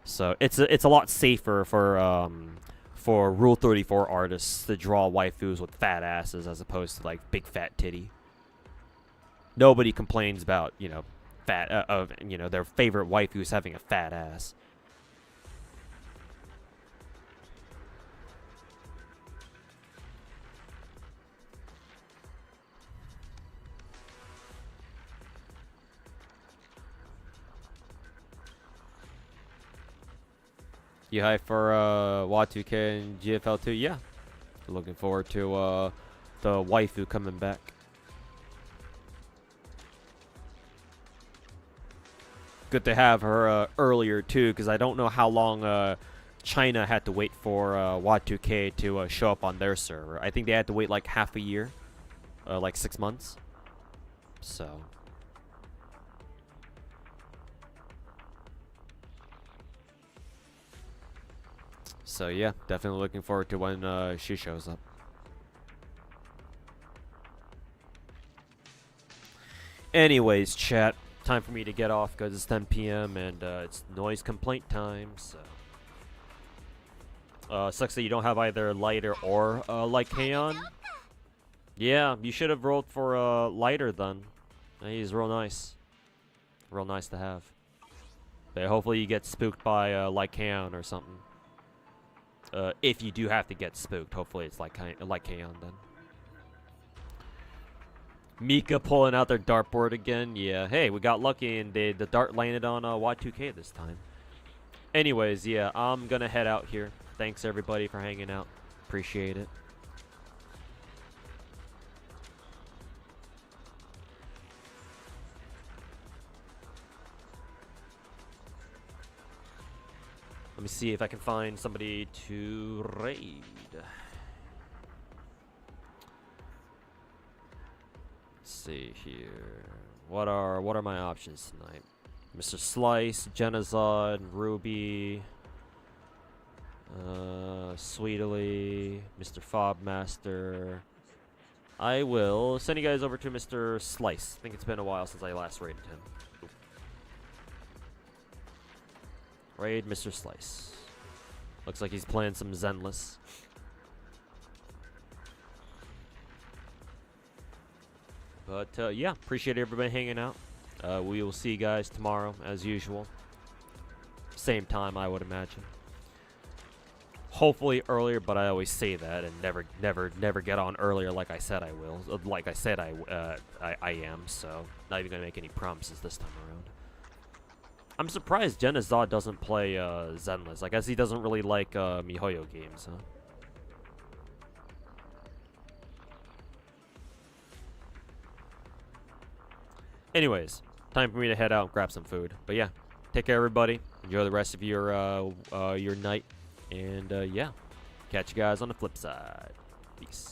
So it's a lot safer for Rule 34 artists to draw waifus with fat asses as opposed to like big fat titty. Nobody complains about, you know, fat of their favorite waifus having a fat ass. You hype for Y2K and GFL2? Yeah. Looking forward to the waifu coming back. Good to have her earlier too, because I don't know how long China had to wait for Y2K to show up on their server. I think they had to wait like half a year, like 6 months. So yeah, definitely looking forward to when she shows up. Anyways, chat. Time for me to get off because it's 10 p.m. and it's noise complaint time. So, sucks that you don't have either lighter or light Kaon. Yeah, you should have rolled for lighter then. He's real nice to have. But hopefully you get spooked by light Kaon or something. If you do have to get spooked, hopefully it's like Kaon then. Mika pulling out their dartboard again. Yeah, hey, we got lucky and the dart landed on Y2K this time. Anyways, yeah, I'm gonna head out here. Thanks everybody for hanging out. Appreciate it. Let me see if I can find somebody to raid. See here. What are my options tonight? Mr. Slice, Genazod, Ruby, Sweetly, Mr. Fobmaster. I will send you guys over to Mr. Slice. I think it's been a while since I last raided him. Raid Mr. Slice. Looks like he's playing some Zenless. But yeah, appreciate everybody hanging out. We will see you guys tomorrow as usual. Same time, I would imagine. Hopefully earlier, but I always say that and never get on earlier like I said I will. Like I said I am, so not even gonna make any promises this time around. I'm surprised Genazod doesn't play Zenless. I guess he doesn't really like MiHoYo games, huh? Anyways, time for me to head out and grab some food. But yeah, take care everybody. Enjoy the rest of your night. And yeah, catch you guys on the flip side. Peace.